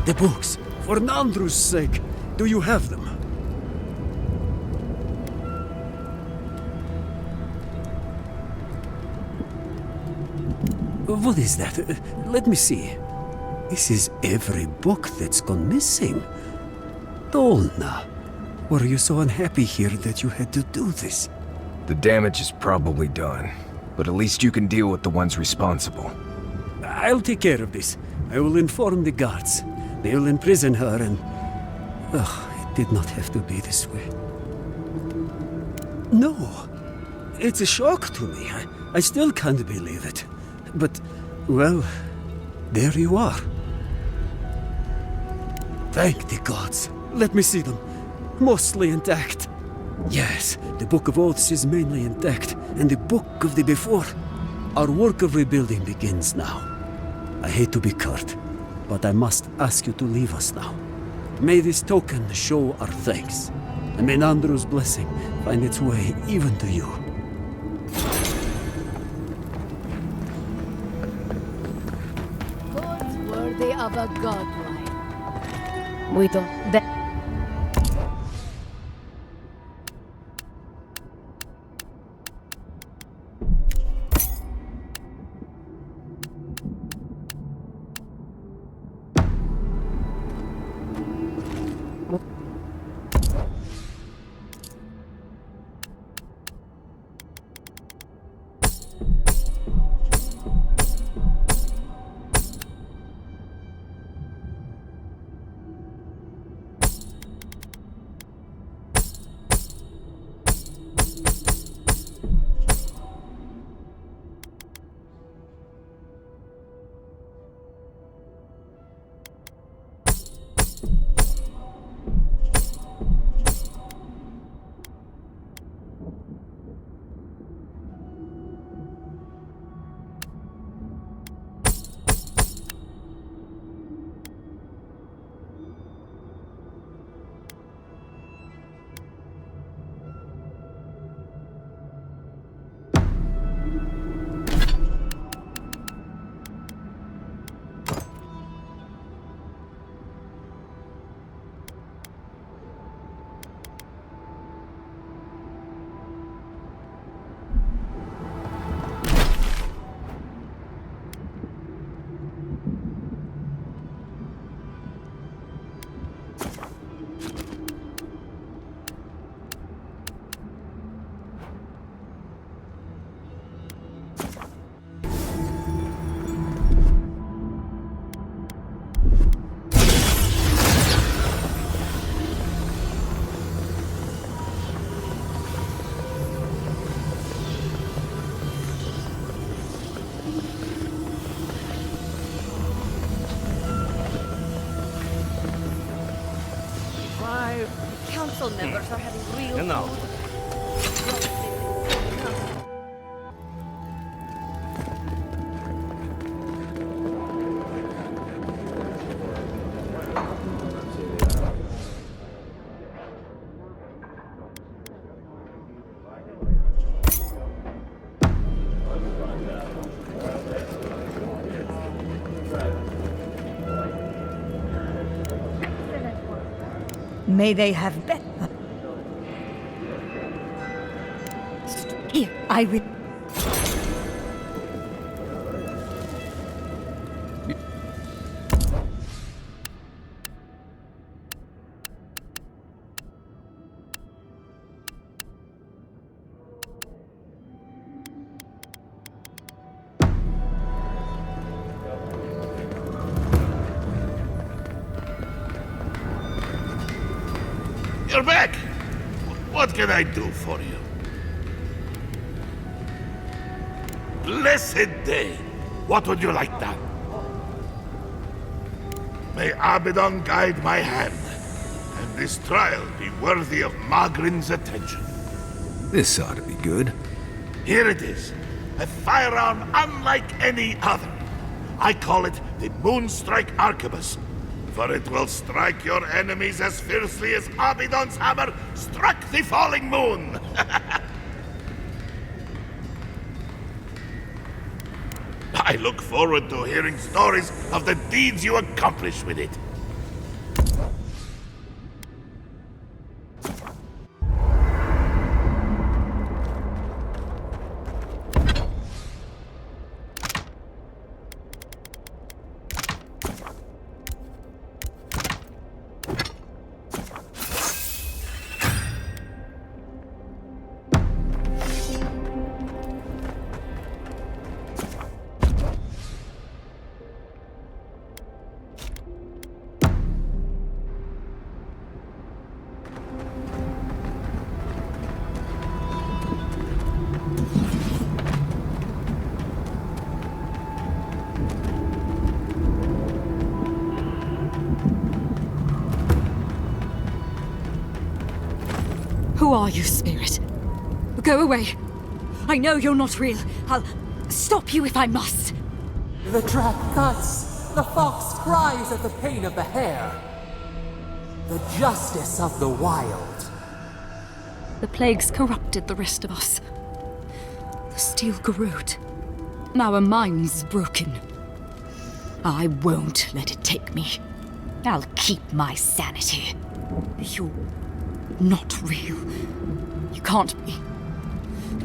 The books. For Nandru's sake, do you have them? What is that? Let me see. This is every book that's gone missing. Dolna, were you so unhappy here that you had to do this? The damage is probably done, but at least you can deal with the ones responsible. I'll take care of this. I will inform the guards. They'll imprison her and... Ugh, it did not have to be this way. No, it's a shock to me. I still can't believe it. But, well, there you are. Thank the gods. Let me see them. Mostly intact. Yes, the Book of Oaths is mainly intact, and the Book of the Before. Our work of rebuilding begins now. I hate to be curt, but I must ask you to leave us now. May this token show our thanks, and may Nandru's blessing find its way even to you. Gods worthy of a godlike. We don't... Council members are having real... Genau. May they have bet. Here, I will. You're back! What can I do for you? Blessed day! What would you like done? May Abaddon guide my hand, and this trial be worthy of Magrin's attention. This ought to be good. Here it is, a firearm unlike any other. I call it the Moonstrike Arquebus, for it will strike your enemies as fiercely as Abaddon's hammer struck the falling moon. I look forward to hearing stories of the deeds you accomplish with it. Who are you, spirit? Go away. I know you're not real. I'll stop you if I must. The trap cuts. The fox cries at the pain of the hare. The justice of the wild. The plague's corrupted the rest of us. The steel garrote. Our minds broken. I won't let it take me. I'll keep my sanity. You're not real. You can't be.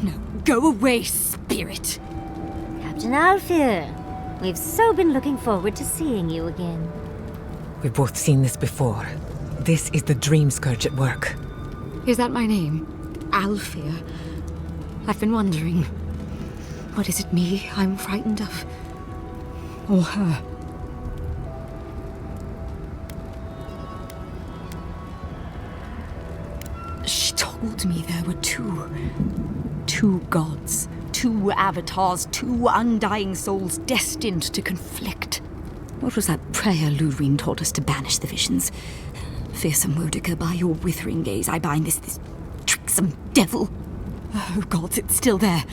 No, go away, spirit. Captain Alfir, we've so been looking forward to seeing you again. We've both seen this before. This is the Dream Scourge at work. Is that my name? Alfir? I've been wondering. What is it me I'm frightened of? Or her? She told me there were two gods, two avatars, two undying souls destined to conflict. What was that prayer Lurine taught us to banish the visions? Fearsome Wodica, by your withering gaze, I bind this tricksome devil. Oh gods, it's still there.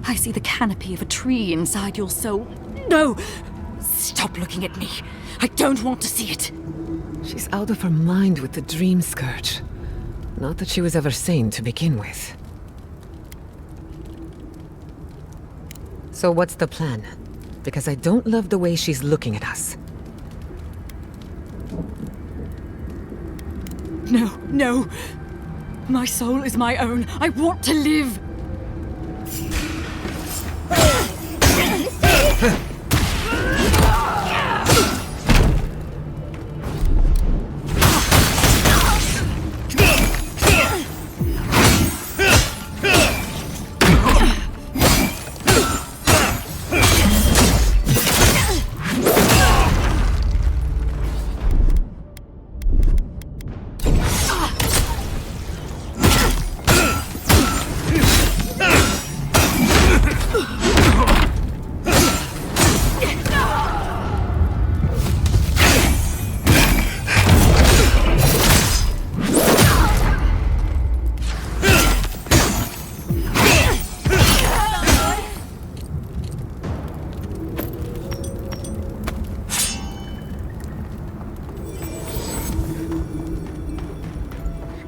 I see the canopy of a tree inside your soul. No! Stop looking at me. I don't want to see it. She's out of her mind with the Dream Scourge. Not that she was ever sane to begin with. So what's the plan? Because I don't love the way she's looking at us. No. My soul is my own. I want to live.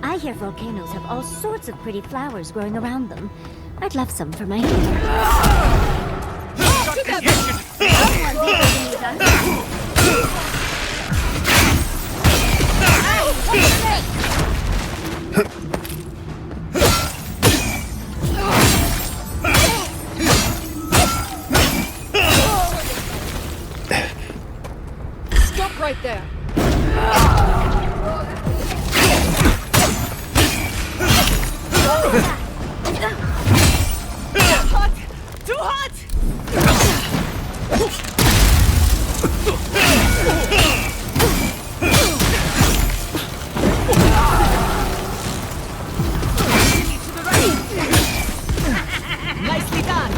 I hear volcanoes have all sorts of pretty flowers growing around them. I'd love some for my hair. Stop right there. Hot! Too hot! Nicely done!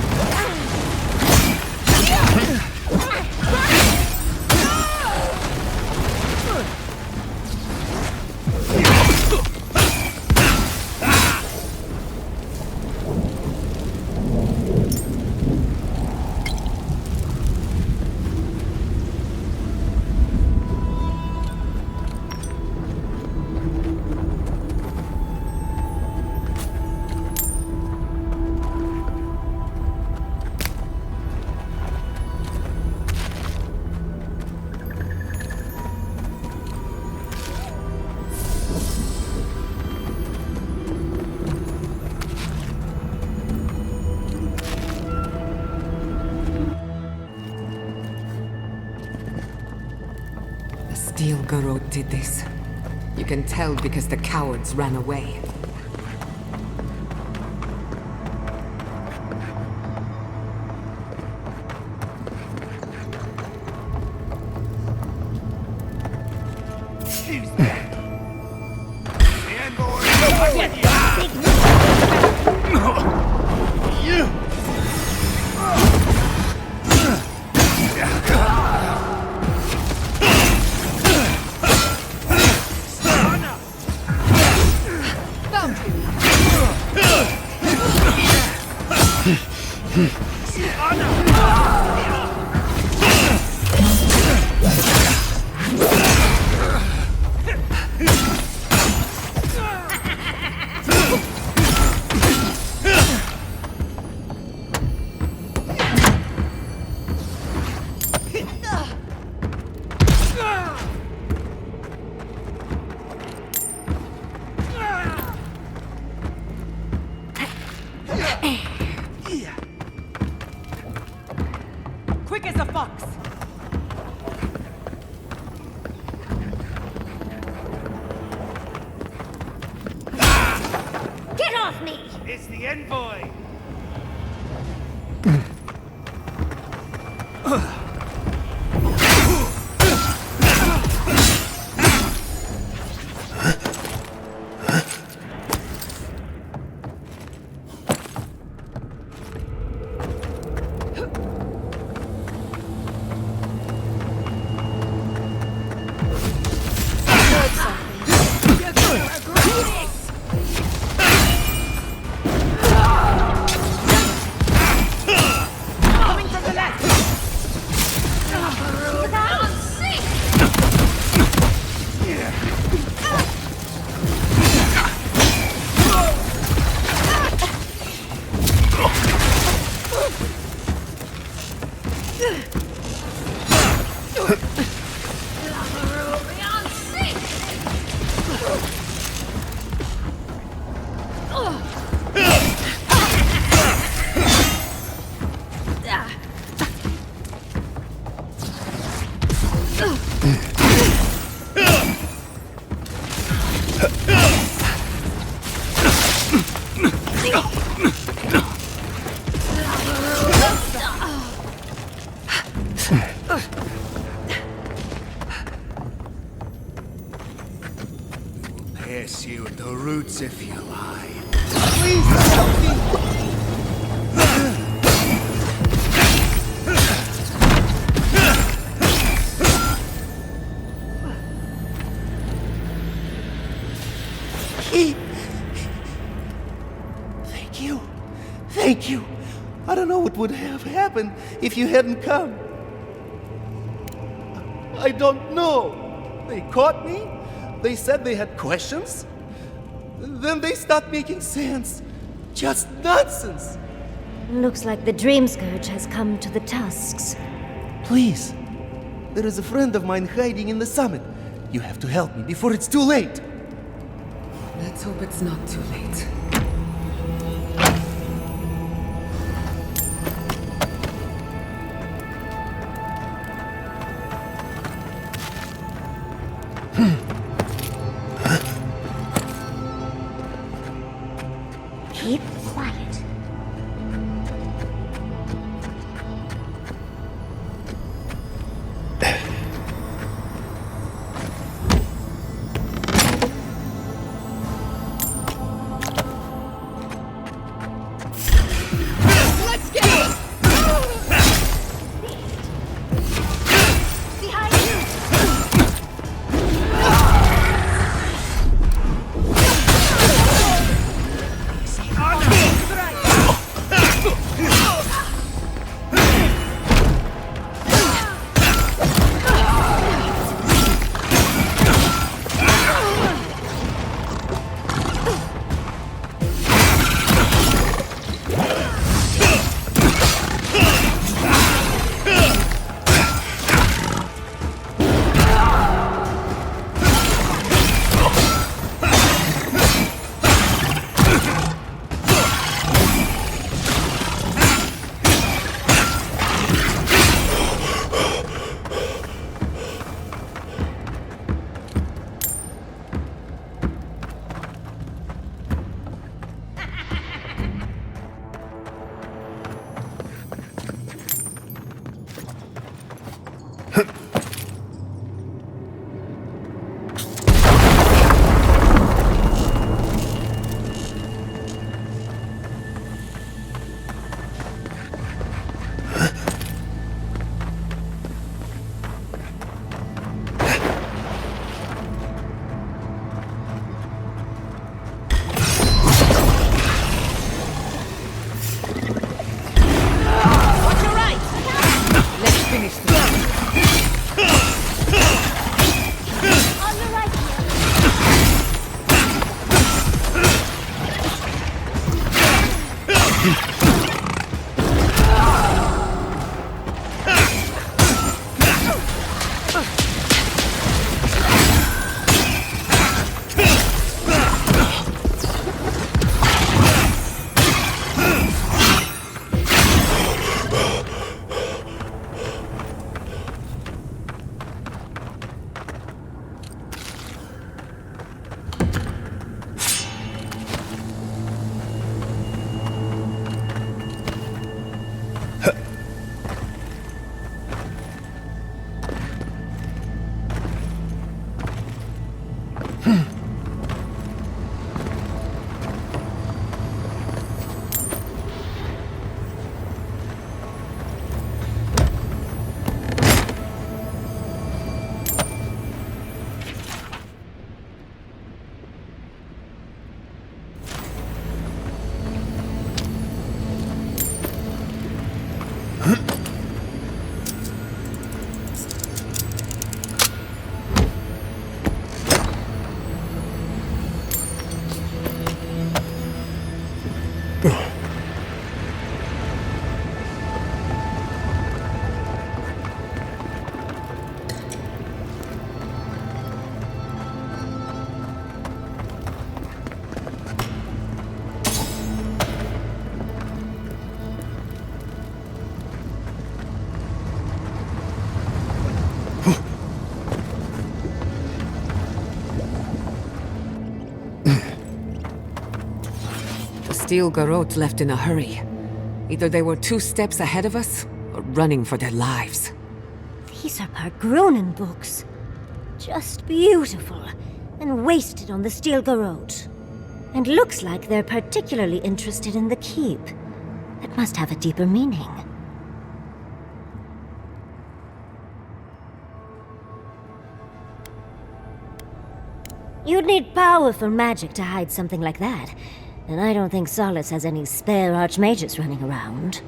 Steel Garrote did this. You can tell because the cowards ran away. quick as a fox! Get off me! It's the envoy! Pierce you at the roots if you lie. Please help me! Thank you. Thank you. I don't know what would have happened if you hadn't come. I don't know. They caught me. They said they had questions. Then they stopped making sense. Just nonsense. Looks like the Dream Scourge has come to the tusks. Please. There is a friend of mine hiding in the summit. You have to help me before it's too late. Let's hope it's not too late. Keep quiet. steel garrote left in a hurry. Either they were 2 steps ahead of us, or running for their lives. These are Pargrunen books. Just beautiful, and wasted on the steel garrote. And looks like they're particularly interested in the keep. That must have a deeper meaning. You'd need powerful magic to hide something like that. And I don't think Solace has any spare archmages running around.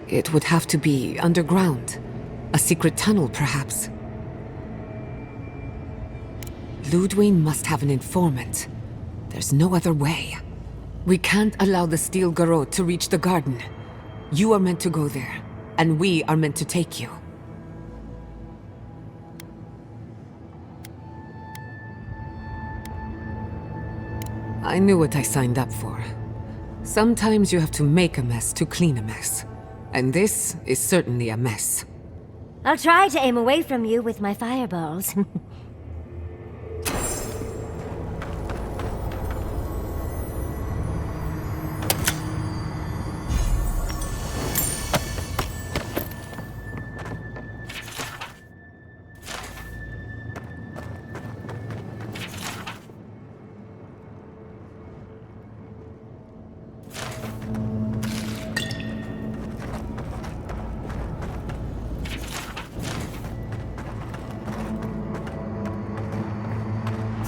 It would have to be underground. A secret tunnel, perhaps. Ludwig must have an informant. There's no other way. We can't allow the steel garrote to reach the garden. You are meant to go there, and we are meant to take you. I knew what I signed up for. Sometimes you have to make a mess to clean a mess. And this is certainly a mess. I'll try to aim away from you with my fireballs.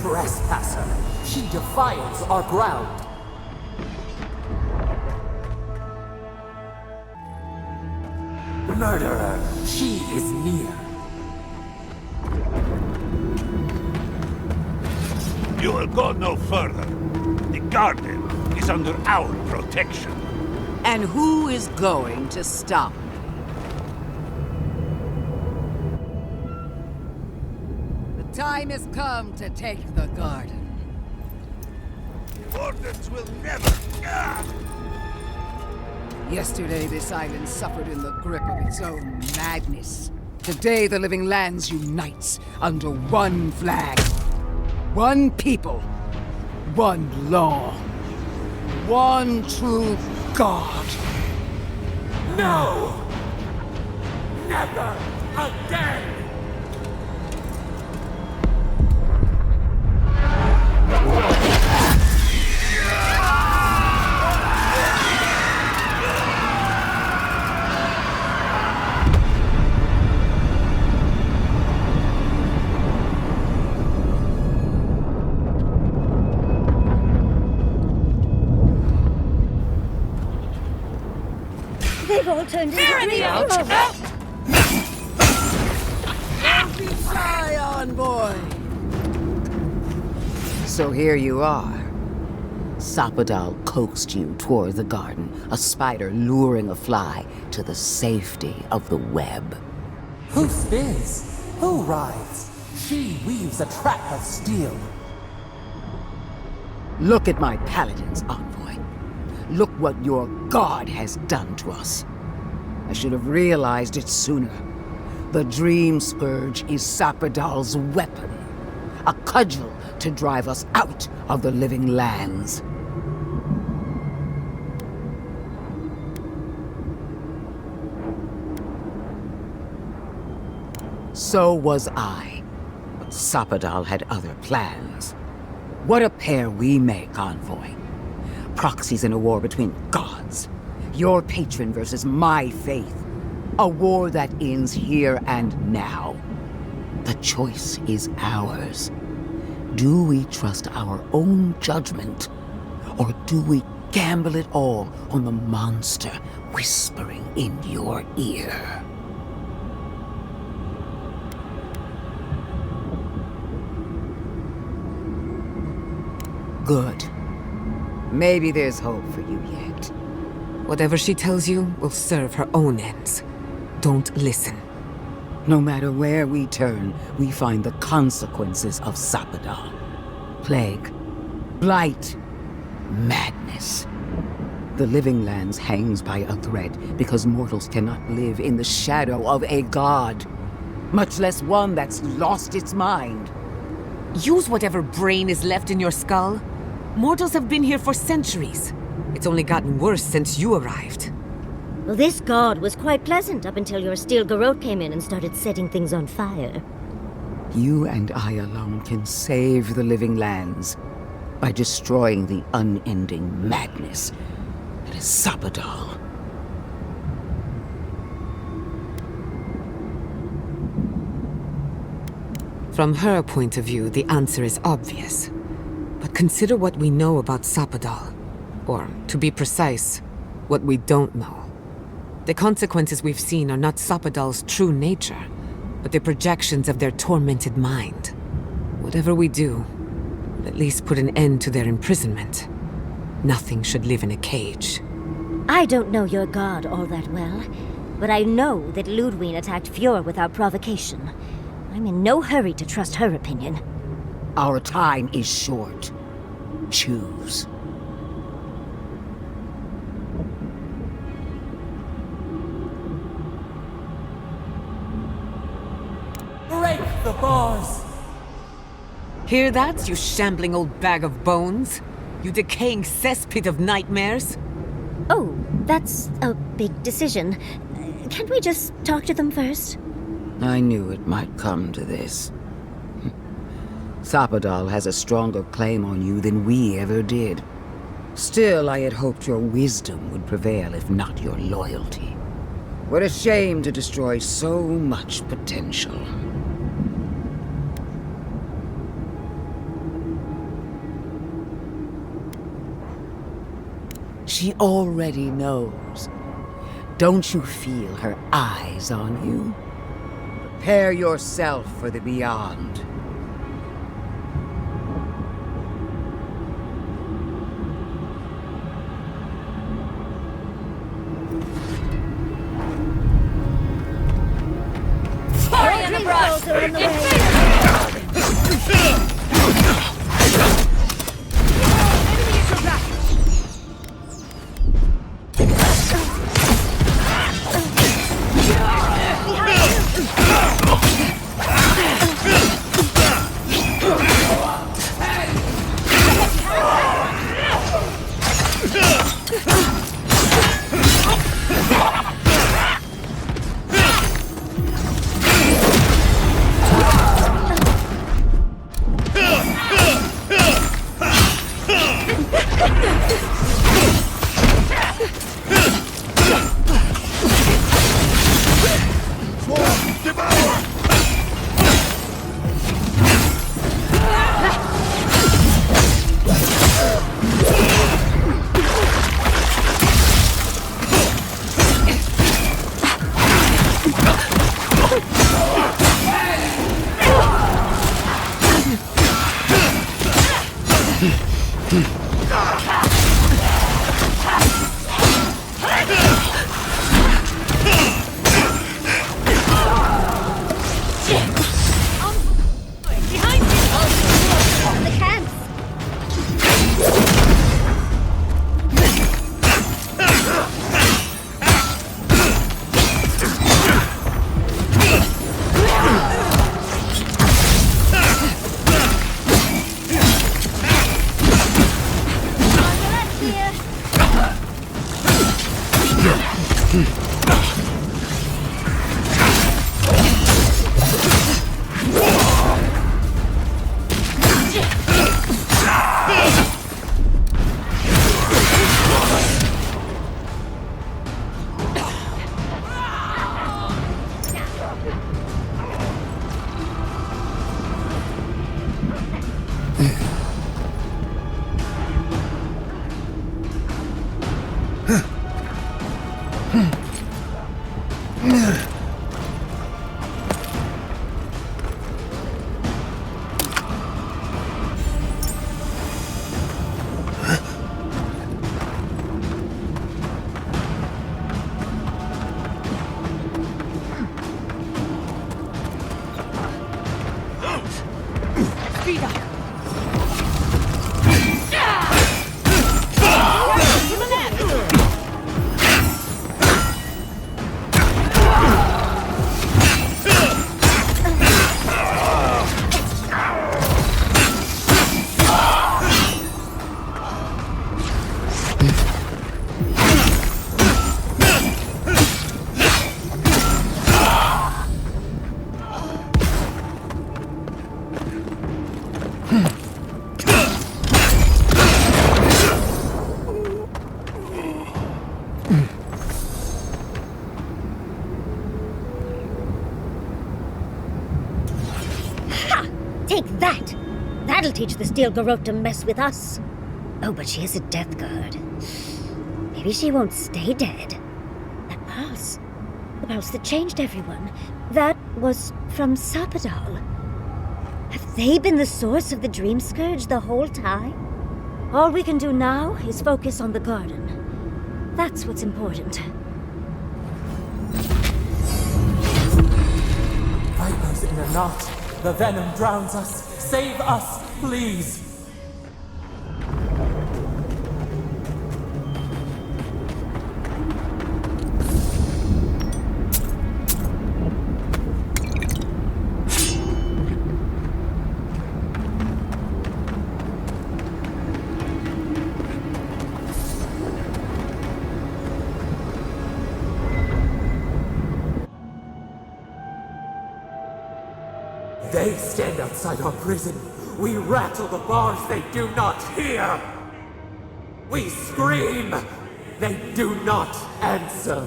Trespasser, she defiles our ground. Murderer, she is near. You will go no further. The garden is under our protection. And who is going to stop? The time has come to take the garden. Orders will never... Yesterday, this island suffered in the grip of its own madness. Today, the living lands unites under one flag. One people. One law. One true God. No! Never again! They've all turned into Out! dreams. Don't be shy, envoy! So here you are. Sapadal coaxed you toward the garden, a spider luring a fly to the safety of the web. Who spins? Who rides? She weaves a trap of steel. Look at my paladins, envoy. Look what your god has done to us. I should have realized it sooner. The Dream Scourge is Sapadal's weapon. A cudgel to drive us out of the living lands. So was I. But Sapadal had other plans. What a pair we make, envoy. Proxies in a war between gods. Your patron versus my faith. A war that ends here and now. The choice is ours. Do we trust our own judgment? Or do we gamble it all on the monster whispering in your ear? Good. Maybe there's hope for you yet. Whatever she tells you will serve her own ends. Don't listen. No matter where we turn, we find the consequences of Sapadal. Plague, blight, madness. The living lands hangs by a thread because mortals cannot live in the shadow of a god. Much less one that's lost its mind. Use whatever brain is left in your skull. Mortals have been here for centuries. It's only gotten worse since you arrived. Well, this god was quite pleasant up until your steel garrote came in and started setting things on fire. You and I alone can save the living lands by destroying the unending madness that is Sapadal. From her point of view, the answer is obvious. But consider what we know about Sapadal. Or, to be precise, what we don't know. The consequences we've seen are not Sapadal's true nature, but the projections of their tormented mind. Whatever we do, will at least put an end to their imprisonment. Nothing should live in a cage. I don't know your god all that well, but I know that Ludwig attacked Fjord without provocation. I'm in no hurry to trust her opinion. Our time is short. Choose. Break the bars! Hear that, you shambling old bag of bones? You decaying cesspit of nightmares? Oh, that's a big decision. Can't we just talk to them first? I knew it might come to this. Sapadal has a stronger claim on you than we ever did. Still, I had hoped your wisdom would prevail, if not your loyalty. What a shame to destroy so much potential. She already knows. Don't you feel her eyes on you? Prepare yourself for the beyond. Hurry in the brush! Take that! That'll teach the steel garrote to mess with us. Oh, but she is a death guard. Maybe she won't stay dead. That pulse. The pulse that changed everyone. That was from Sapadal. Have they been the source of the dream scourge the whole time? All we can do now is focus on the garden. That's what's important. Vipers in a knot. The venom drowns us. Save us, please! They stand outside our prison. We rattle the bars, they do not hear. We scream, they do not answer.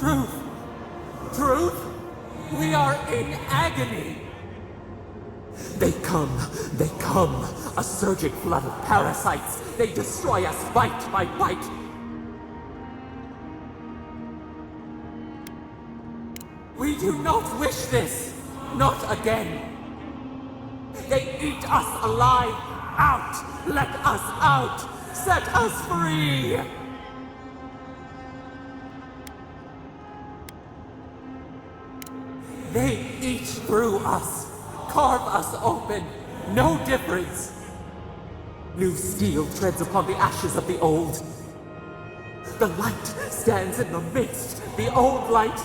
Truth! Truth! We are in agony! They come, a surging flood of parasites. They destroy us bite by bite. We do not wish this! Not again! They eat us alive! Out! Let us out! Set us free! They eat through us! Carve us open! No difference! New steel treads upon the ashes of the old. The light stands in the midst, the old light.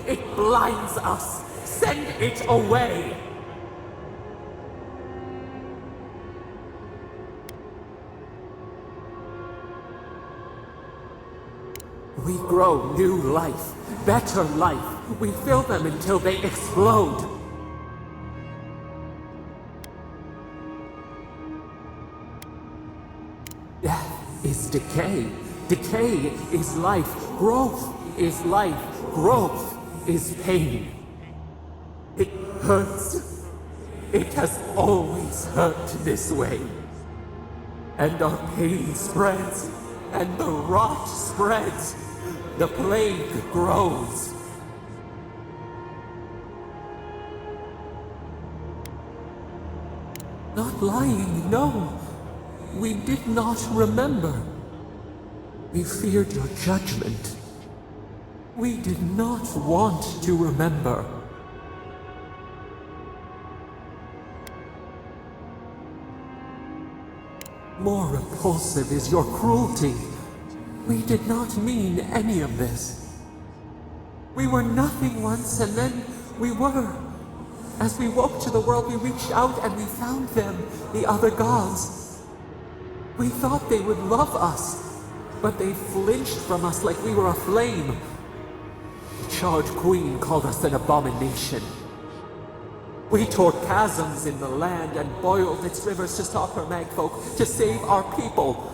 It blinds us! Send it away! We grow new life, better life. We fill them until they explode. Death is decay. Decay is life. Growth is life. Growth is pain. It hurts. It has always hurt this way. And our pain spreads, and the rot spreads. The plague grows. Not lying, no. We did not remember. We feared your judgment. We did not want to remember. More repulsive is your cruelty. We did not mean any of this. We were nothing once, and then we were. As we woke to the world, we reached out and we found them, the other gods. We thought they would love us, but they flinched from us like we were a flame. The charred queen called us an abomination. We tore chasms in the land and boiled its rivers to stop her magfolk, to save our people.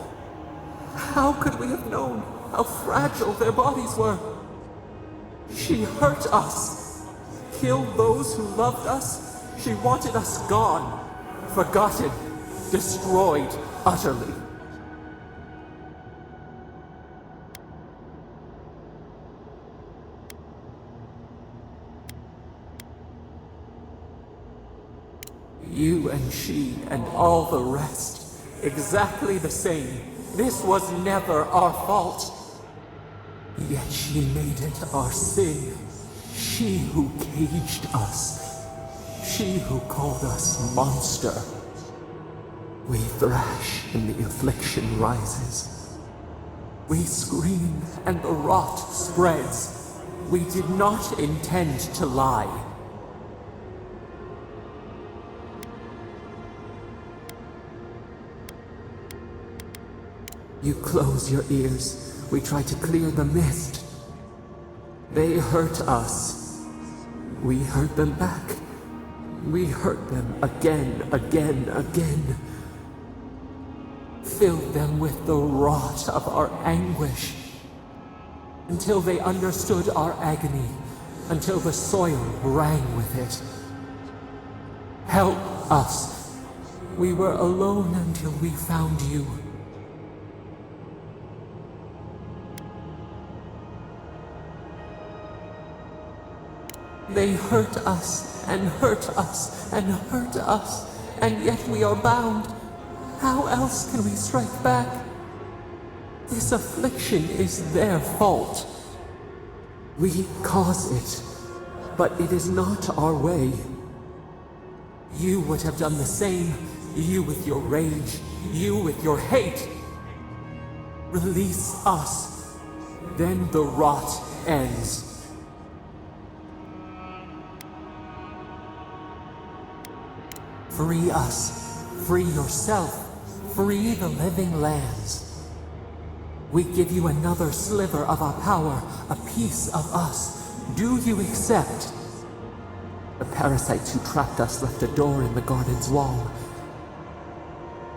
How could we have known how fragile their bodies were? She hurt us, killed those who loved us. She wanted us gone, forgotten, destroyed utterly. You and she and all the rest, exactly the same. This was never our fault. Yet she made it our sin. She who caged us. She who called us monster. We thrash and the affliction rises. We scream and the rot spreads. We did not intend to lie. You close your ears. We try to clear the mist. They hurt us. We hurt them back. We hurt them again, again, again. Filled them with the rot of our anguish. until they understood our agony, until the soil rang with it. Help us. We were alone until we found you. They hurt us, and hurt us, and hurt us, and yet we are bound. How else can we strike back? This affliction is their fault. We cause it, but it is not our way. You would have done the same, you with your rage, you with your hate. Release us, then the rot ends. Free us, free yourself, free the living lands. We give you another sliver of our power, a piece of us. Do you accept? The parasites who trapped us left a door in the garden's wall.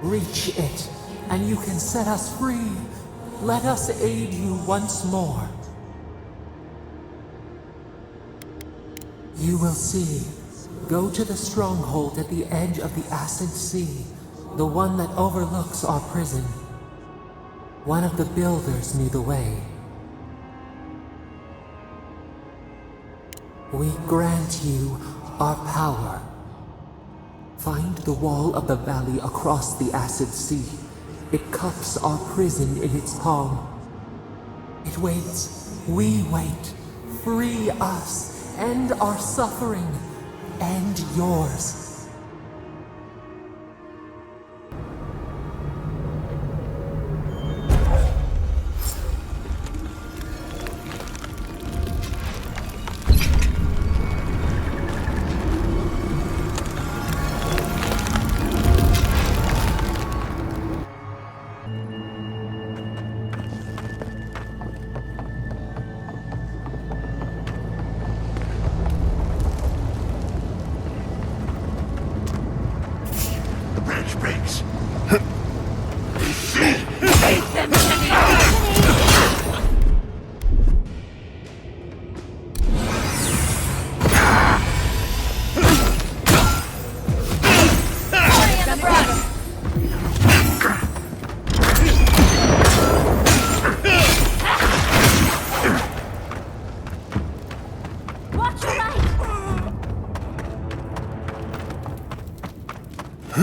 Reach it, and you can set us free. Let us aid you once more. You will see. Go to the stronghold at the edge of the acid sea, the one that overlooks our prison. One of the builders knew the way. We grant you our power. Find the wall of the valley across the acid sea. It cups our prison in its palm. It waits. We wait. Free us. End our suffering. End yours.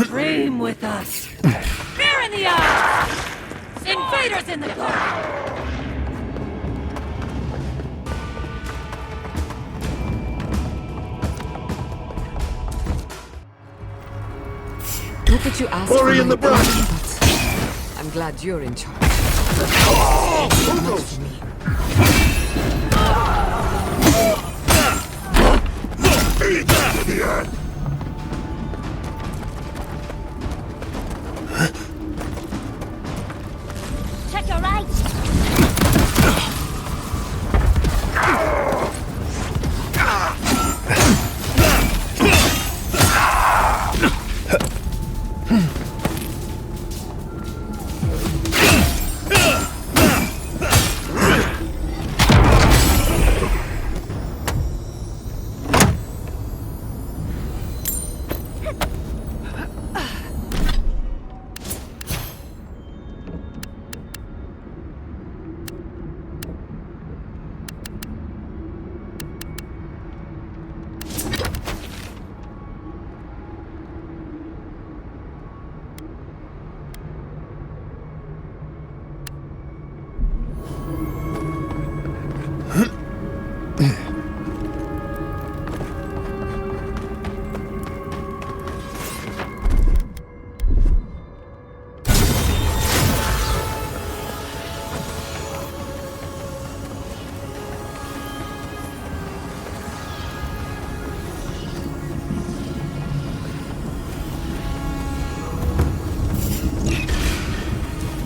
Dream with us. Fear in the eyes. Invaders in the garden. Not that you asked for in the brush, but I'm glad you're in charge. Much for me. Check your right.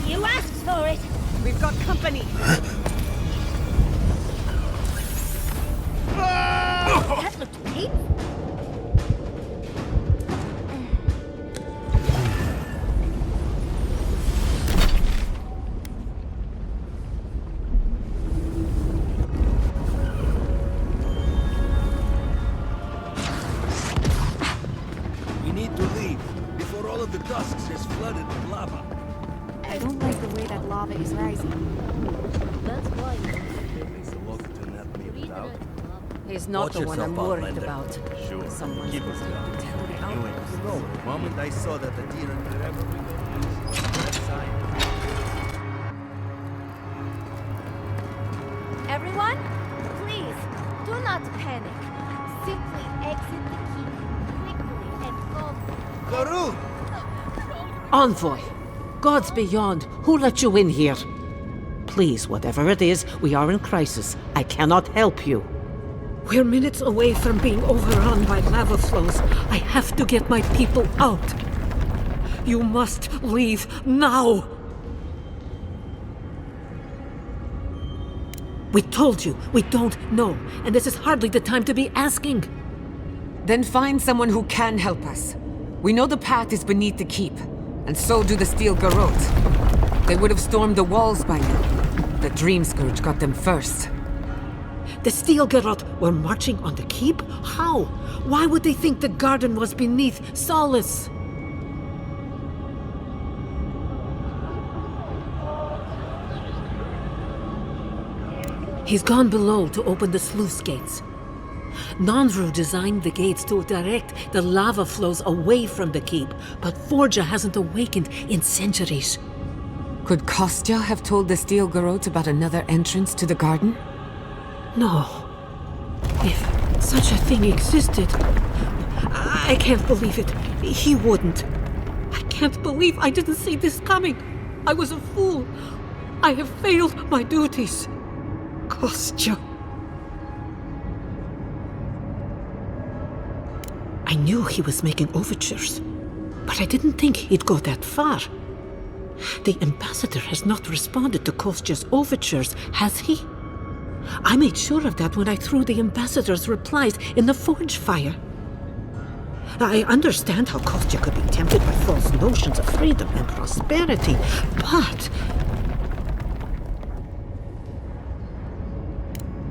You asked for it. We've got company. That looked painful. lava is rising. That's why. He's not the one I'm worried about. Sure. Someone's Keep supposed it down. to tell me how. You know, the moment I saw that the deer wherever we go, that sign. Everyone, please, do not panic. Simply exit the keep quickly and go. Garou! Envoy! Gods beyond, who let you in here? Please, whatever it is, we are in crisis. I cannot help you. We're minutes away from being overrun by lava flows. I have to get my people out. You must leave now! We told you, we don't know, and this is hardly the time to be asking. Then find someone who can help us. We know the path is beneath the keep, and so do the steel garrote. They would have stormed the walls by now. The Dream Scourge got them first. The steel garrote were marching on the keep? How? Why would they think the garden was beneath Solace? He's gone below to open the sluice gates. Nandru designed the gates to direct the lava flows away from the keep, but Forja hasn't awakened in centuries. Could Kostya have told the steel garrote about another entrance to the garden? No. If such a thing existed, I can't believe it. He wouldn't. I can't believe I didn't see this coming. I was a fool. I have failed my duties. Kostya. I knew he was making overtures, but I didn't think he'd go that far. The ambassador has not responded to Kostya's overtures, has he? I made sure of that when I threw the ambassador's replies in the forge fire. I understand how Kostya could be tempted by false notions of freedom and prosperity, but...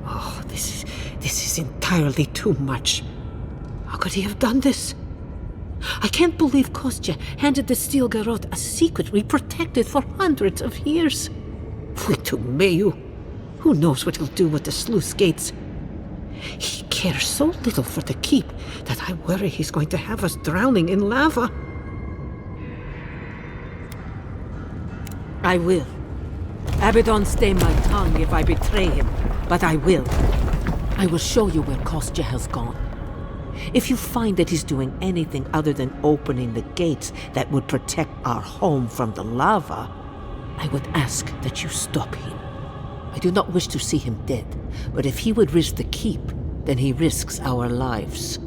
Oh, this is entirely too much. How could he have done this? I can't believe Kostya handed the steel garrote a secret we protected for hundreds of years. Mayu. Who knows what he'll do with the sluice gates? He cares so little for the keep that I worry he's going to have us drowning in lava. I will. Abaddon stay my tongue if I betray him, but I will. I will show you where Kostya has gone. If you find that he's doing anything other than opening the gates that would protect our home from the lava, I would ask that you stop him. I do not wish to see him dead, but if he would risk the keep, then he risks our lives.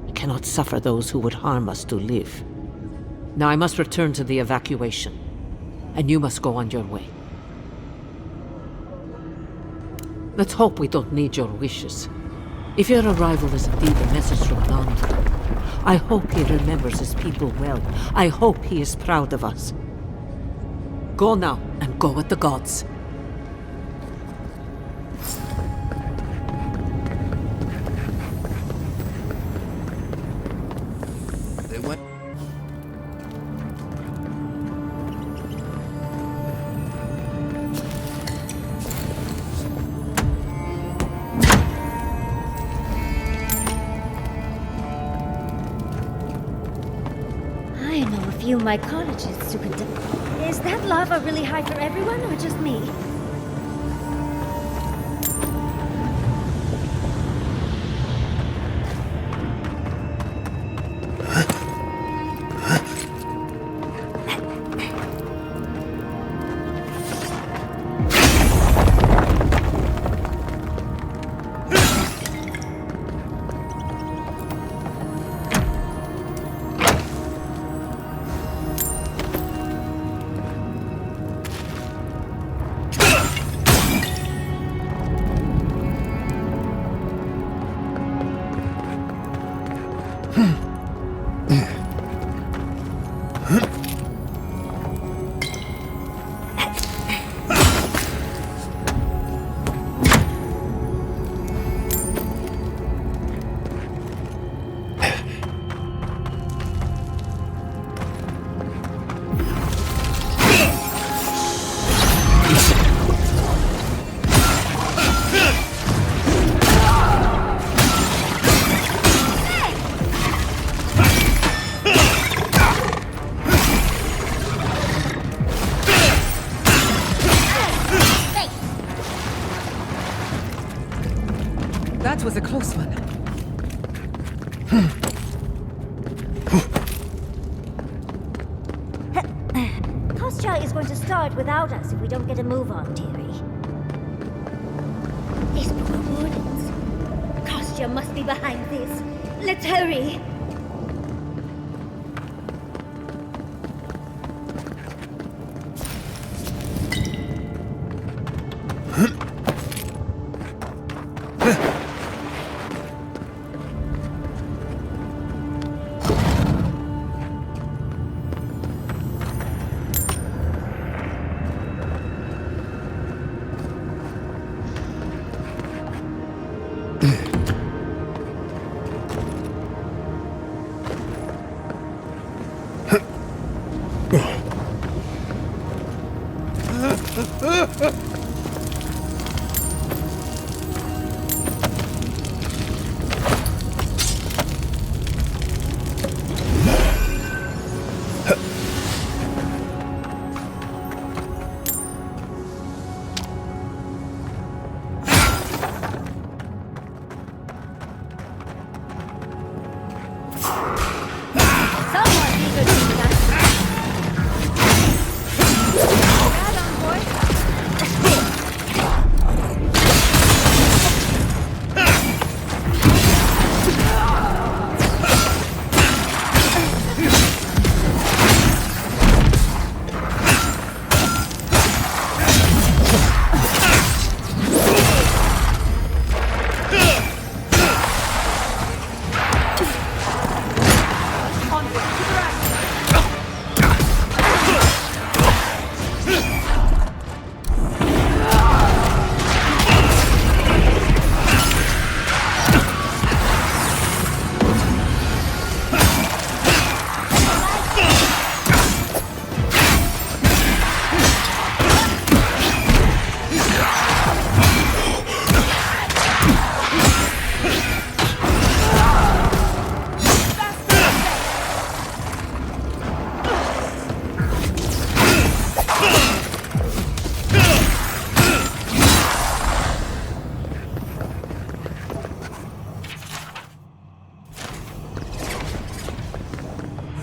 I cannot suffer those who would harm us to live. Now I must return to the evacuation, and you must go on your way. Let's hope we don't need your wishes. If your arrival is indeed a message from Nandru, I hope he remembers his people well. I hope he is proud of us. Go now, and go with the gods. They went. I know a few mycologists who could... Is that lava really high for everyone, or just me? That was a close one. Kostya is going to start without us if we don't get a move on, dearie. This book of wardens. Kostya must be behind this. Let's hurry.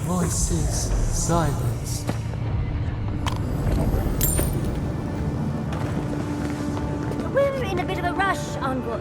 Voices silenced. We're in a bit of a rush, envoy.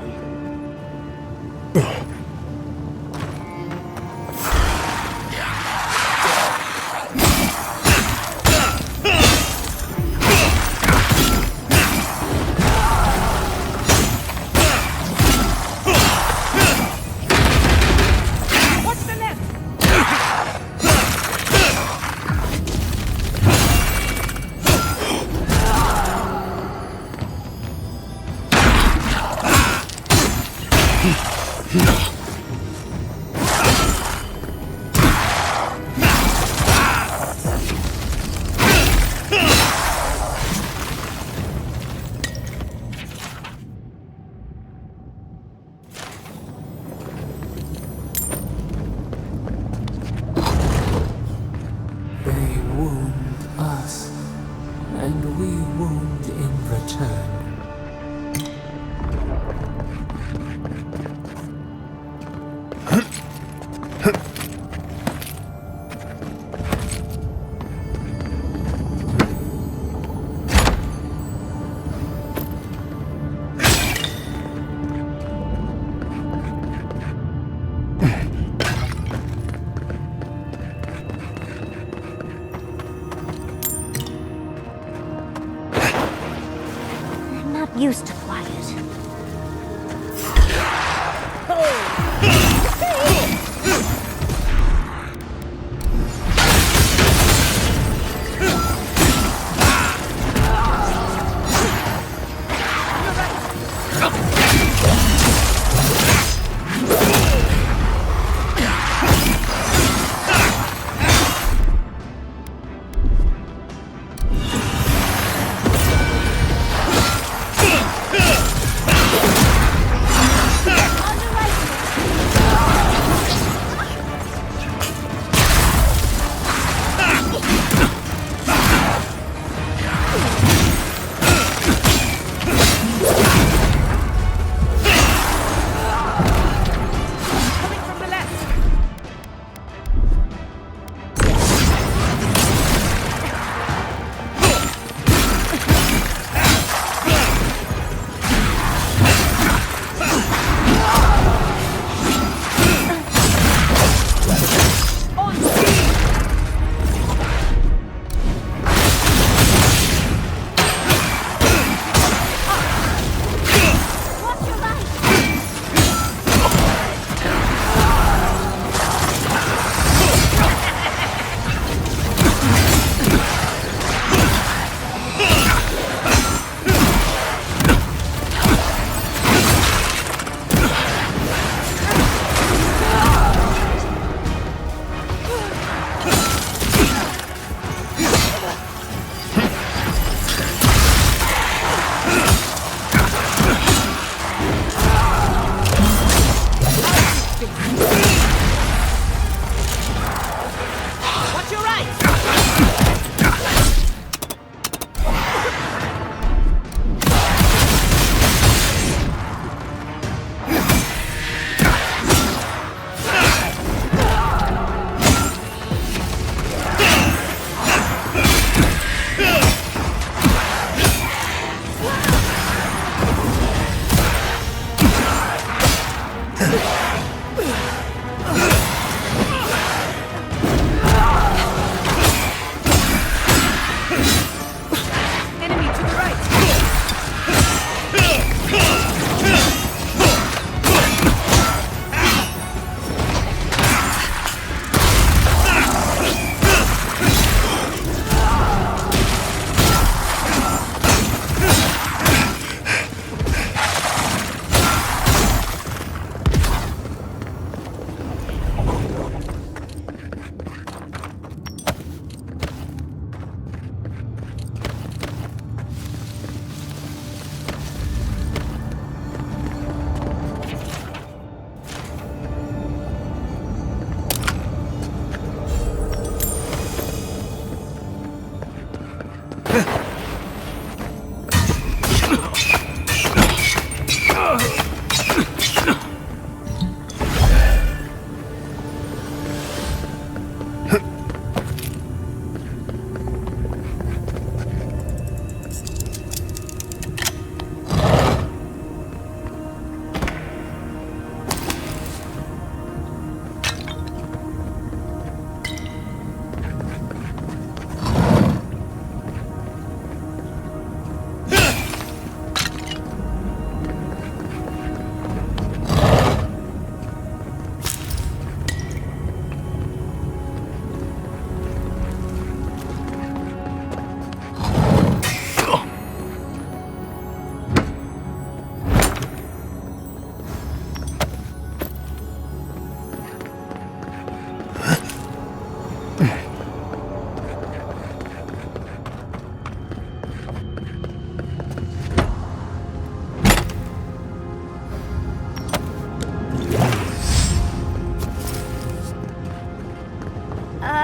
They wound us, and we wound in return. Used to quiet.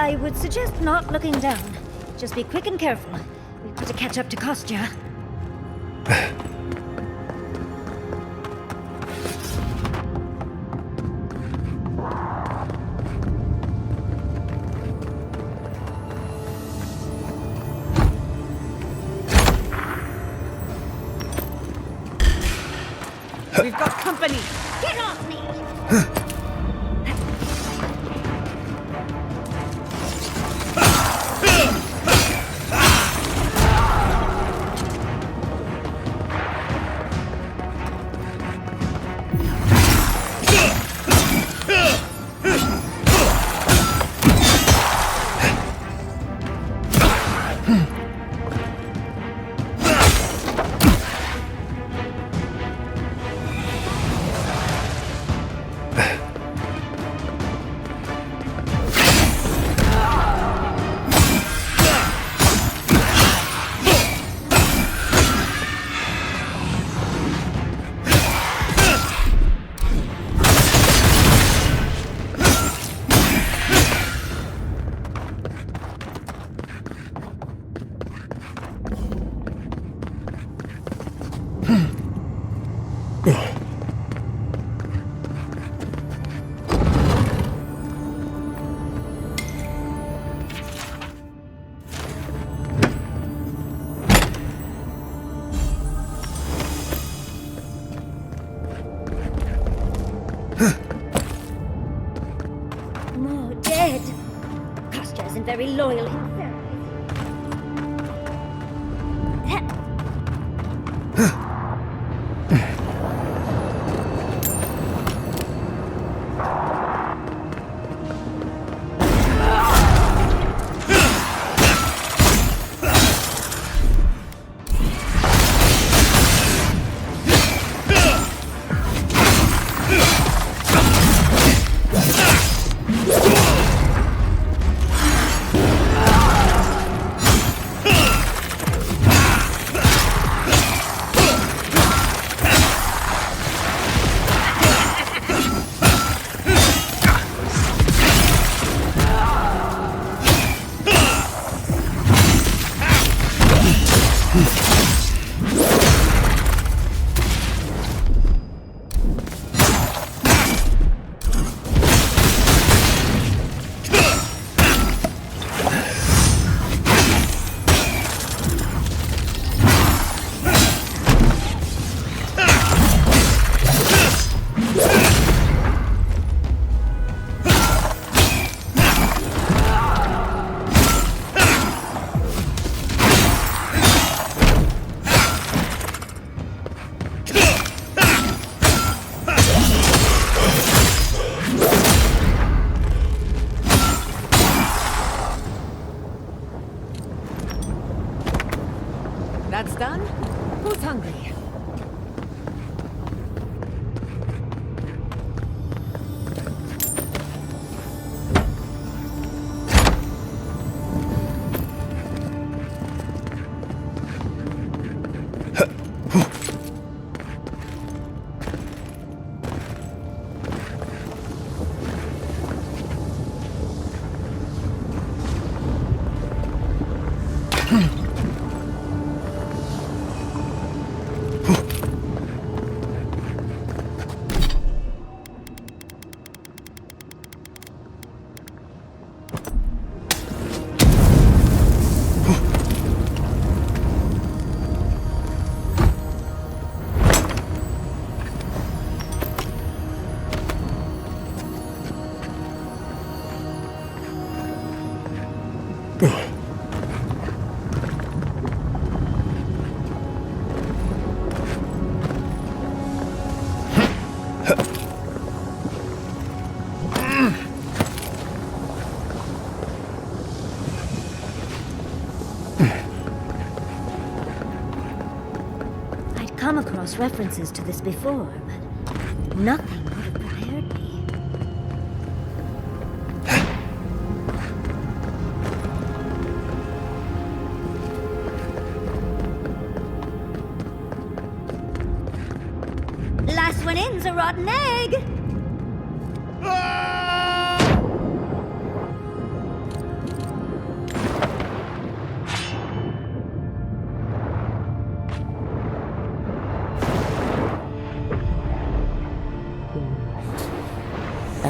I would suggest not looking down. Just be quick and careful. We've got to catch up to Kostya. We've got company! Get off me! Very loyal himself. That's done? Who's hungry? Come across references to this before, but nothing would have prepared me. Last one in's a rotten egg!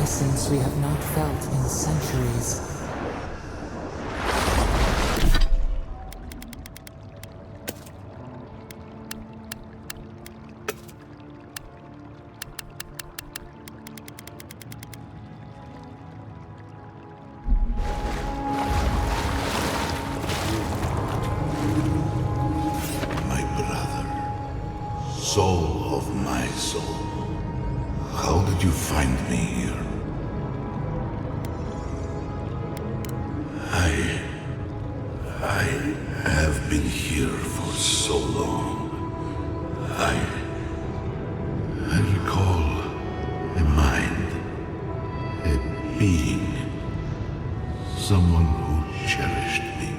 essence we have not felt in centuries. Soul of my soul. How did you find me here? I have been here for so long. I recall a mind, a being, someone who cherished me.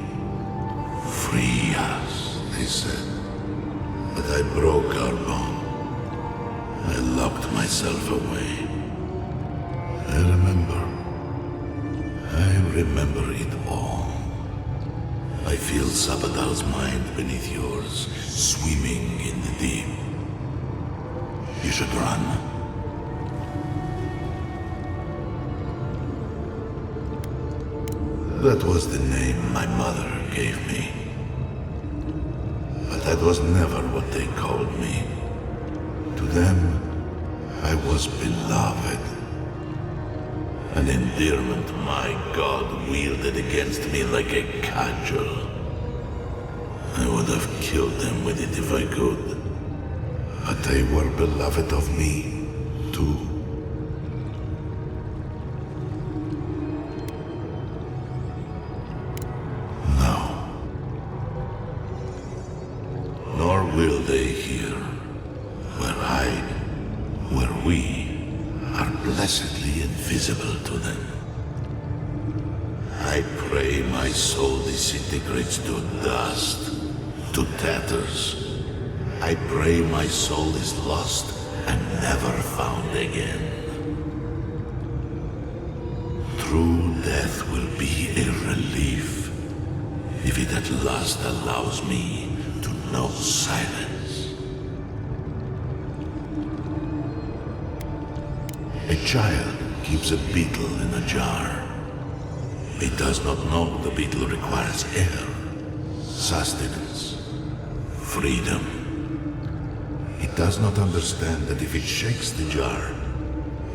Free us, they said. But I broke our bond. I locked myself away. I remember it all. I feel Sabadal's mind beneath yours, swimming in the deep. You should run. That was the name my mother gave me. But that was never what they called me. To them, I was beloved. An endearment my God wielded against me like a cudgel. I would have killed them with it if I could. But they were beloved of me, too. Nor will they here, where we are blessedly invisible to them. I pray my soul disintegrates to dust, to tatters. I pray my soul is lost and never found again. True death will be a relief, if it at last allows me to know silence. A child keeps a beetle in a jar. It does not know the beetle requires air, sustenance, freedom. It does not understand that if it shakes the jar,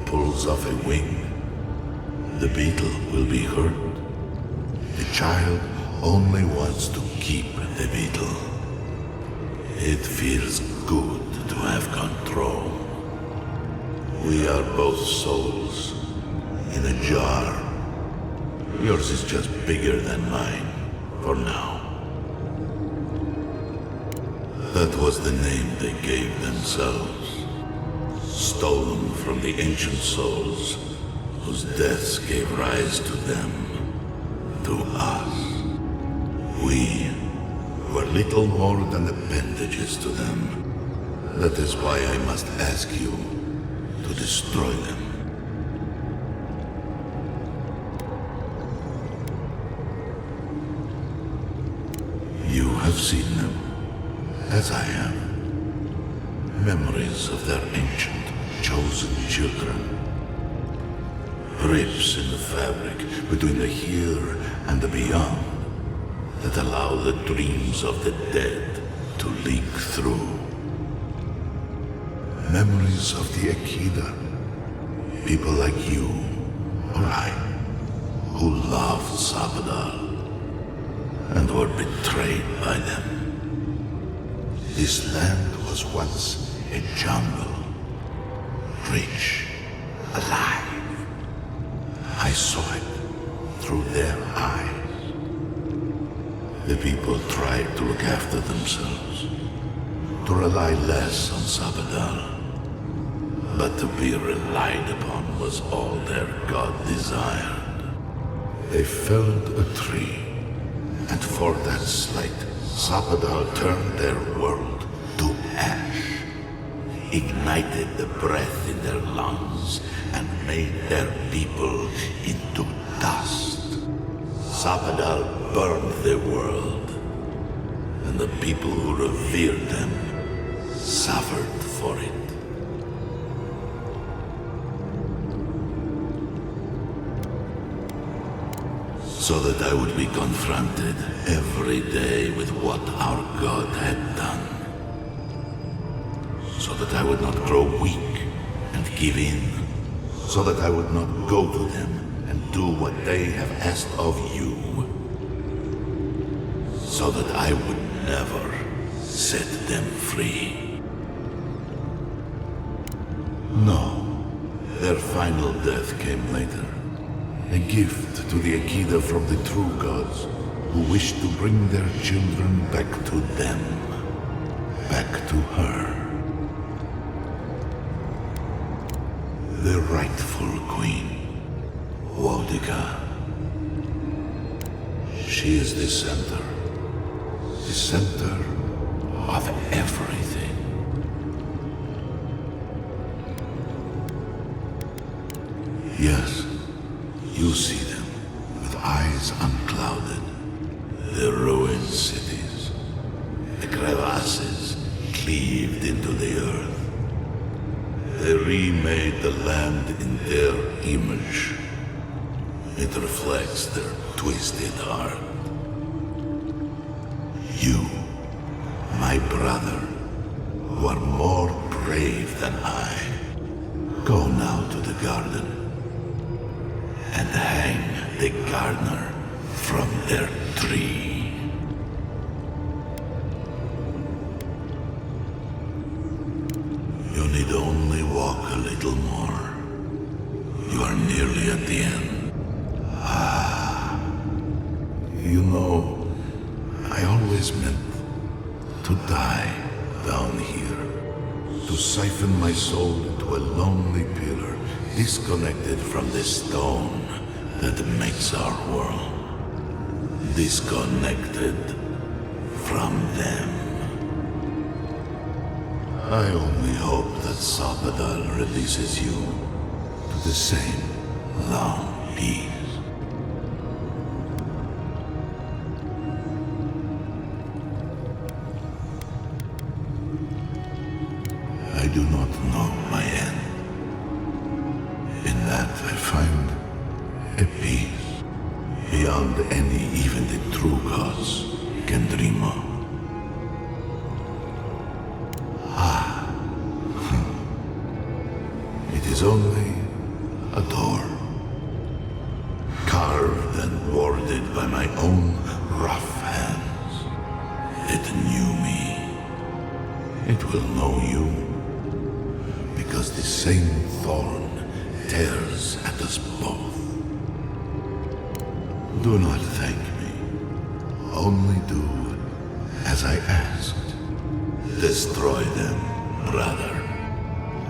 pulls off a wing, the beetle will be hurt. The child only wants to keep the beetle. It feels good to have control. We are both souls in a jar. Yours is just bigger than mine, for now. That was the name they gave themselves, stolen from the ancient souls whose deaths gave rise to them, to us. We were little more than appendages to them. That is why I must ask you to destroy them. You have seen them, as I have. Memories of their ancient, chosen children. Rips in the fabric between the here and the beyond that allow the dreams of the dead to leak through. Memories of the Akida. People like you, or I, who loved Sabadal and were betrayed by them. This land was once a jungle, rich, alive. I saw it through their eyes. The people tried to look after themselves, to rely less on Sabadal. But to be relied upon was all their god desired. They felled a tree, and for that slight, Sabadal turned their world to ash, ignited the breath in their lungs, and made their people into dust. Sabadal burned the world, and the people who revered them suffered for it. so that I would be confronted every day with what our God had done. So that I would not grow weak and give in. So that I would not go to them and do what they have asked of you. So that I would never set them free. No, their final death came later. A gift to the Akida from the true gods, who wished to bring their children back to them. Back to her. The rightful queen, Boudica. She is the center of everything. Yes, you see them with eyes unclouded, the ruined cities, the crevasses cleaved into the earth. They remade the land in their image. It reflects their twisted heart. You, my brother, who are more brave than I, go now to the garden and hang the gardener from their tree. You need only walk a little more. You are nearly at the end. You know, I always meant to die down here, to siphon my soul into a lonely pillar, disconnected from the stone that makes our world, disconnected from them. I only hope that Sabadal releases you to the same long peace. I do not know my end. In that I find a peace beyond any even the true gods can dream of. It is only a door, carved and warded by my own rough hands. It knew me. It will know you. Because the same thorn tears at us both. Do not thank me. Only do as I asked. Destroy them, brother.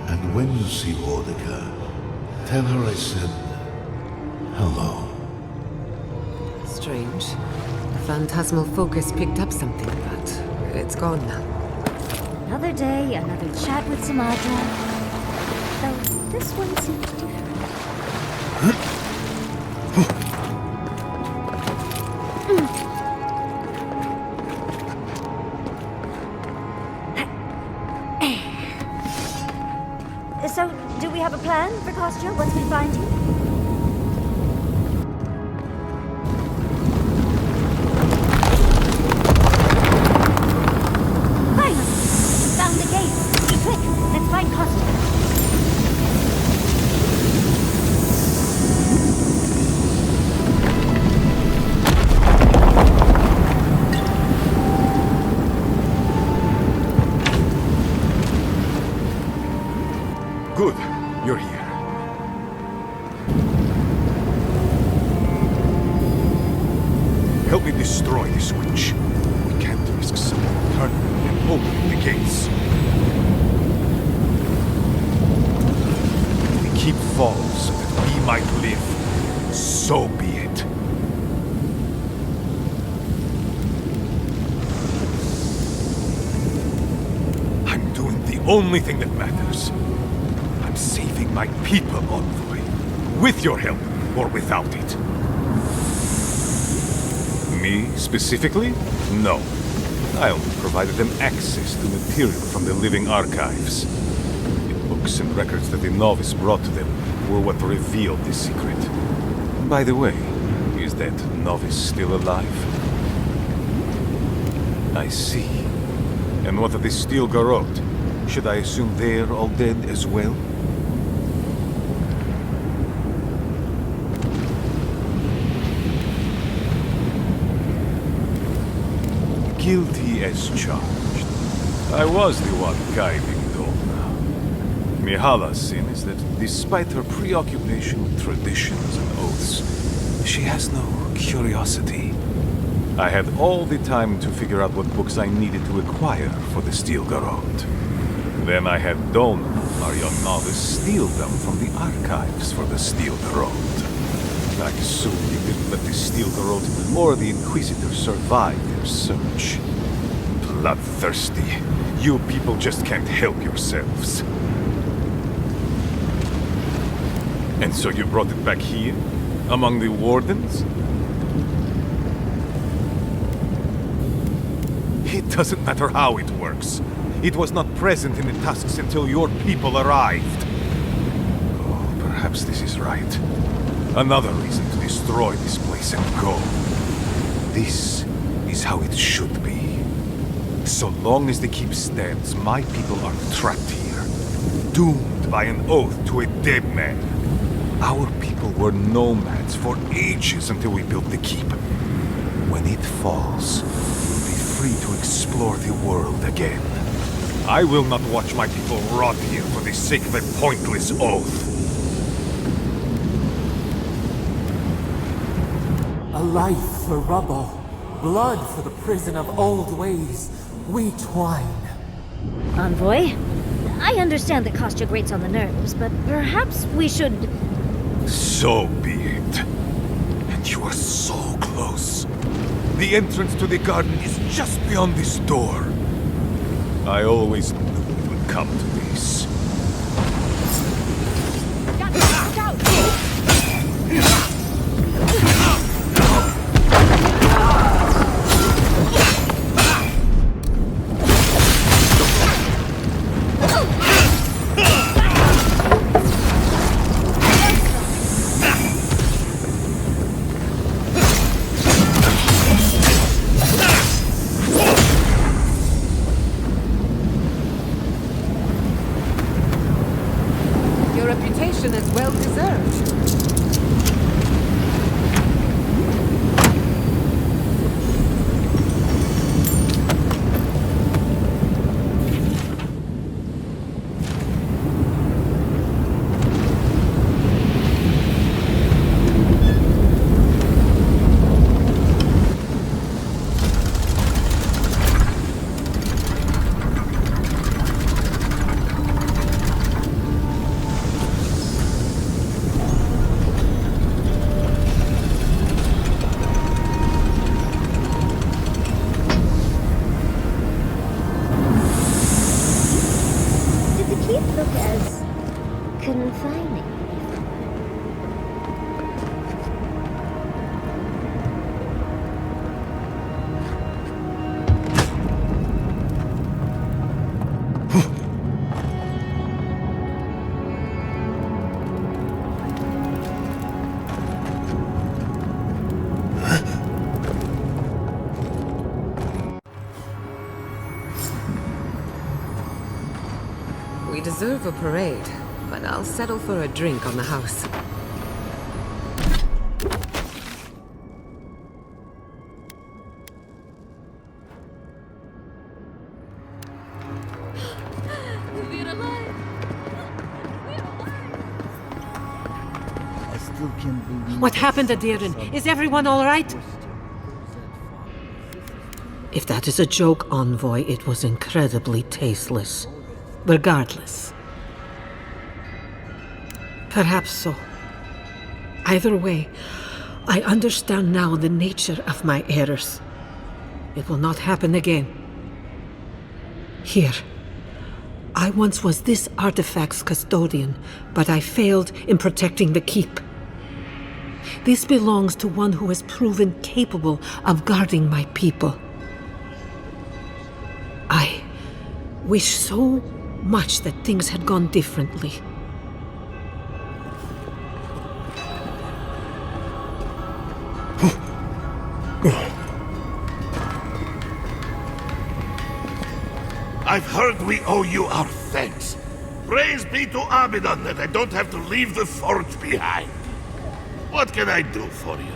And when you see Boudica, tell her I said hello. Strange. The phantasmal focus picked up something, but it's gone now. Another day, another chat with Amalia. Though this one seems different. So, do we have a plan for Kostya once we find you? Finally! Found the gate! Quick, let's find Kostya. Good, you're here. Help me destroy this witch. We can't risk someone turning and opening the gates. If we keep falling so that we might live, so be it. I'm doing the only thing that matters. I'm saving my people, Envoy. With your help, or without it. Me, specifically? No. I only provided them access to material from the living archives. The books and records that the novice brought to them were what revealed this secret. By the way, is that novice still alive? I see. And what of the steel garrote? Should I assume they're all dead as well? Guilty as charged. I was the one guiding Dolna. Mihala's sin is that despite her preoccupation with traditions and oaths, she has no curiosity. I had all the time to figure out what books I needed to acquire for the steel garrote. Then I had Dolna, our young novice, steal them from the archives for the steel garrote. I assume you didn't let the steel garrote or the inquisitor survive their search. Bloodthirsty. You people just can't help yourselves. And so you brought it back here? Among the wardens? It doesn't matter how it works. It was not present in the tasks until your people arrived. Oh, perhaps this is right. Another reason to destroy this place and go. This is how it should be. So long as the keep stands, my people are trapped here. Doomed by an oath to a dead man. Our people were nomads for ages until we built the keep. When it falls, we'll be free to explore the world again. I will not watch my people rot here for the sake of a pointless oath. A life for rubble, blood for the prison of old ways. We twine. Envoy, I understand that Kostya grates on the nerves, but perhaps we should... So be it. And you are so close. The entrance to the garden is just beyond this door. I always knew it would come to this. Look out! Is well deserved. We deserve a parade, but I'll settle for a drink on the house. We're alive! I still can't believe... What happened to Diren? Is everyone all right? If that is a joke, Envoy, it was incredibly tasteless. Regardless. Perhaps so. Either way, I understand now the nature of my errors. It will not happen again. Here. I once was this artifact's custodian, but I failed in protecting the keep. This belongs to one who has proven capable of guarding my people. I wish so much that things had gone differently. I've heard we owe you our thanks. Praise be to Abaddon that I don't have to leave the forge behind. What can I do for you?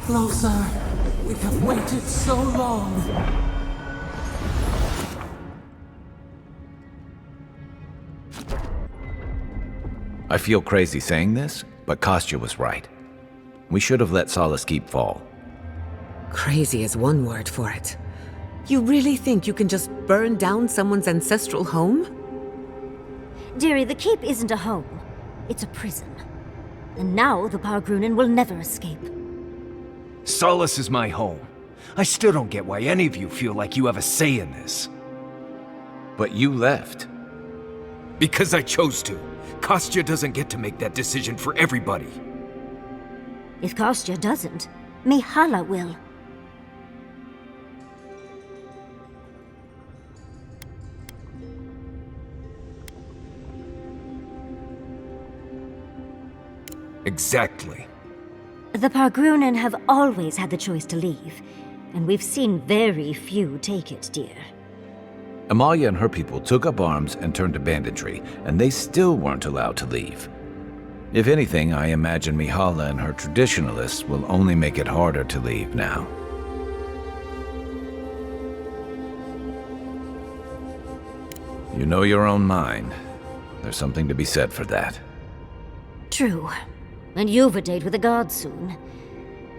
Closer. We have waited so long. I feel crazy saying this, but Kostya was right. We should have let Solace keep fall. Crazy is one word for it. You really think you can just burn down someone's ancestral home? Dearie, the keep isn't a home. It's a prison. And now the Pargrunen will never escape. Solace is my home. I still don't get why any of you feel like you have a say in this. But you left. Because I chose to. Kostya doesn't get to make that decision for everybody. If Kostya doesn't, Mihala will. Exactly. The Pargrunen have always had the choice to leave, and we've seen very few take it, dear. Amalia and her people took up arms and turned to banditry, and they still weren't allowed to leave. If anything, I imagine Mihala and her traditionalists will only make it harder to leave now. You know your own mind. There's something to be said for that. True. And you've a date with the gods soon.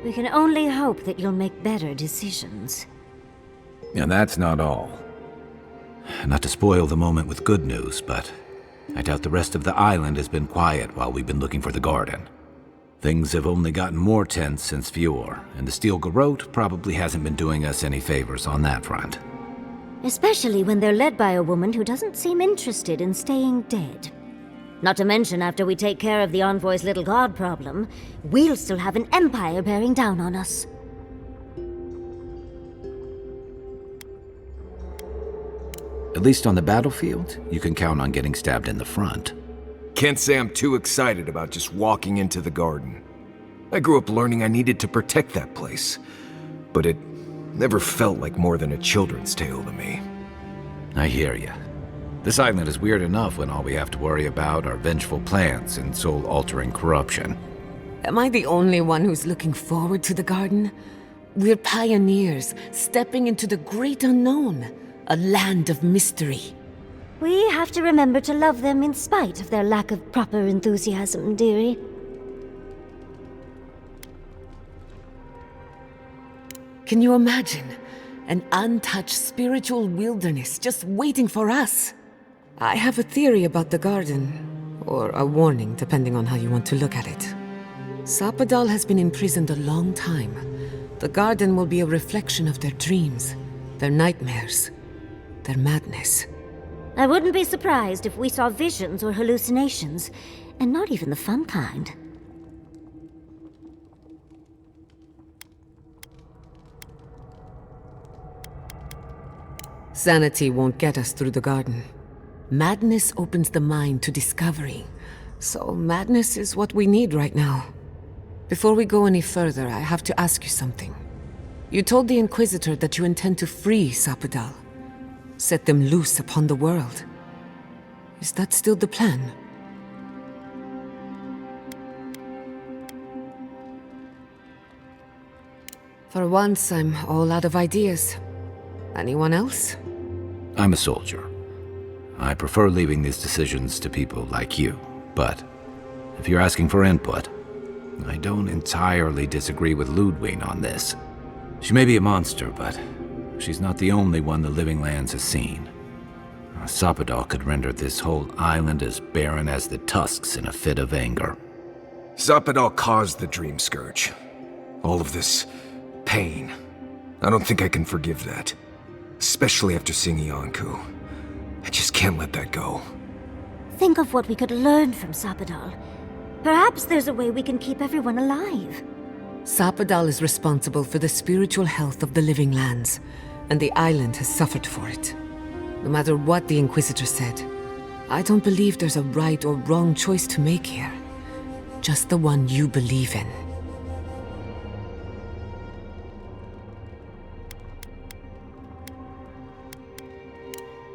We can only hope that you'll make better decisions. And that's not all. Not to spoil the moment with good news, but I doubt the rest of the island has been quiet while we've been looking for the garden. Things have only gotten more tense since Fjord, and the Steel Garrote probably hasn't been doing us any favors on that front. Especially when they're led by a woman who doesn't seem interested in staying dead. Not to mention, after we take care of the Envoy's little god problem, we'll still have an empire bearing down on us. At least on the battlefield, you can count on getting stabbed in the front. Can't say I'm too excited about just walking into the garden. I grew up learning I needed to protect that place, but it never felt like more than a children's tale to me. I hear ya. This island is weird enough when all we have to worry about are vengeful plans and soul-altering corruption. Am I the only one who's looking forward to the garden? We're pioneers, stepping into the great unknown, a land of mystery. We have to remember to love them in spite of their lack of proper enthusiasm, dearie. Can you imagine? An untouched spiritual wilderness just waiting for us. I have a theory about the garden, or a warning, depending on how you want to look at it. Sapadal has been imprisoned a long time, The garden will be a reflection of their dreams, their nightmares, their madness. I wouldn't be surprised if we saw visions or hallucinations, and not even the fun kind. Sanity won't get us through the garden. Madness opens the mind to discovery, so madness is what we need right now. Before we go any further, I have to ask you something. You told the Inquisitor that you intend to free Sappadal, set them loose upon the world. Is that still the plan? For once, I'm all out of ideas. Anyone else? I'm a soldier. I prefer leaving these decisions to people like you, but if you're asking for input, I don't entirely disagree with Ludwig on this. She may be a monster, but she's not the only one the Living Lands has seen. Sappadal could render this whole island as barren as the tusks in a fit of anger. Sappadal caused the Dream Scourge. All of this pain. I don't think I can forgive that. Especially after seeing Iancu. I just can't let that go. Think of what we could learn from Sappadal. Perhaps there's a way we can keep everyone alive. Sappadal is responsible for the spiritual health of the Living Lands, and the island has suffered for it. No matter what the Inquisitor said, I don't believe there's a right or wrong choice to make here. Just the one you believe in.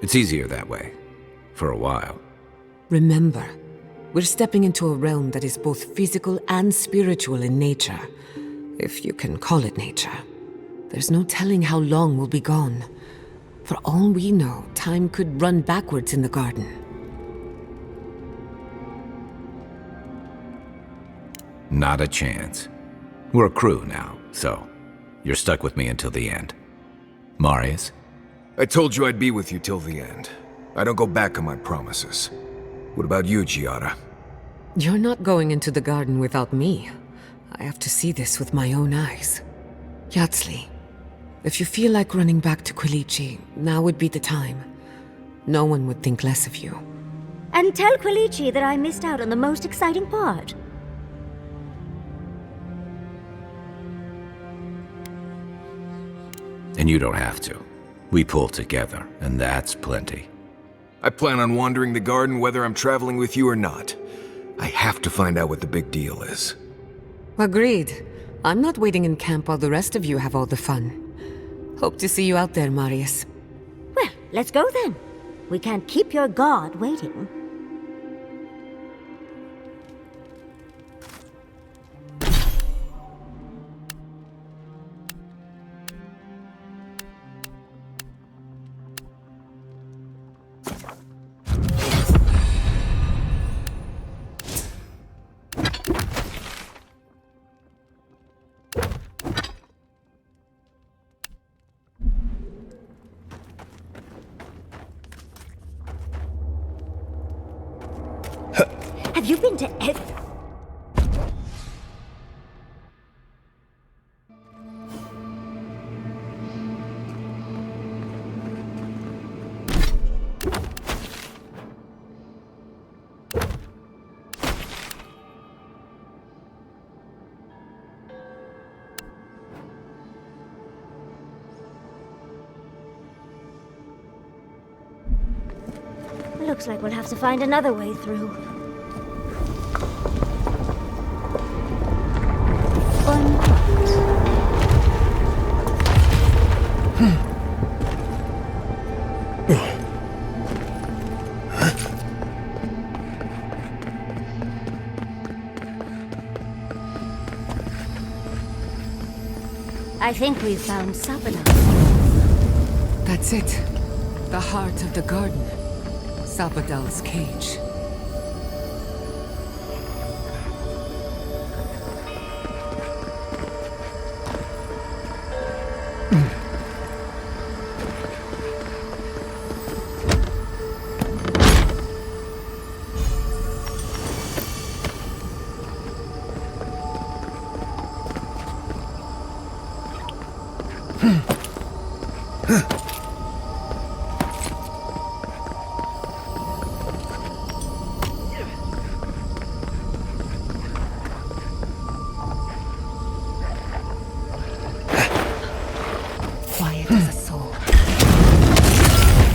It's easier that way. For a while. Remember, we're stepping into a realm that is both physical and spiritual in nature. If you can call it nature. There's no telling how long we'll be gone. For all we know, time could run backwards in the garden. Not a chance. We're a crew now, so you're stuck with me until the end. Marius? I told you I'd be with you till the end. I don't go back on my promises. What about you, Giada? You're not going into the garden without me. I have to see this with my own eyes. Yatsli, if you feel like running back to Quilici, now would be the time. No one would think less of you. And tell Quilici that I missed out on the most exciting part. And you don't have to. We pull together, and that's plenty. I plan on wandering the garden whether I'm traveling with you or not. I have to find out what the big deal is. Agreed. I'm not waiting in camp while the rest of you have all the fun. Hope to see you out there, Marius. Well, let's go then. We can't keep your god waiting. Have you been to Looks like we'll have to find another way through. I think we've found Sappadal. That's it. The heart of the garden. Sappadal's cage. Quiet as a soul.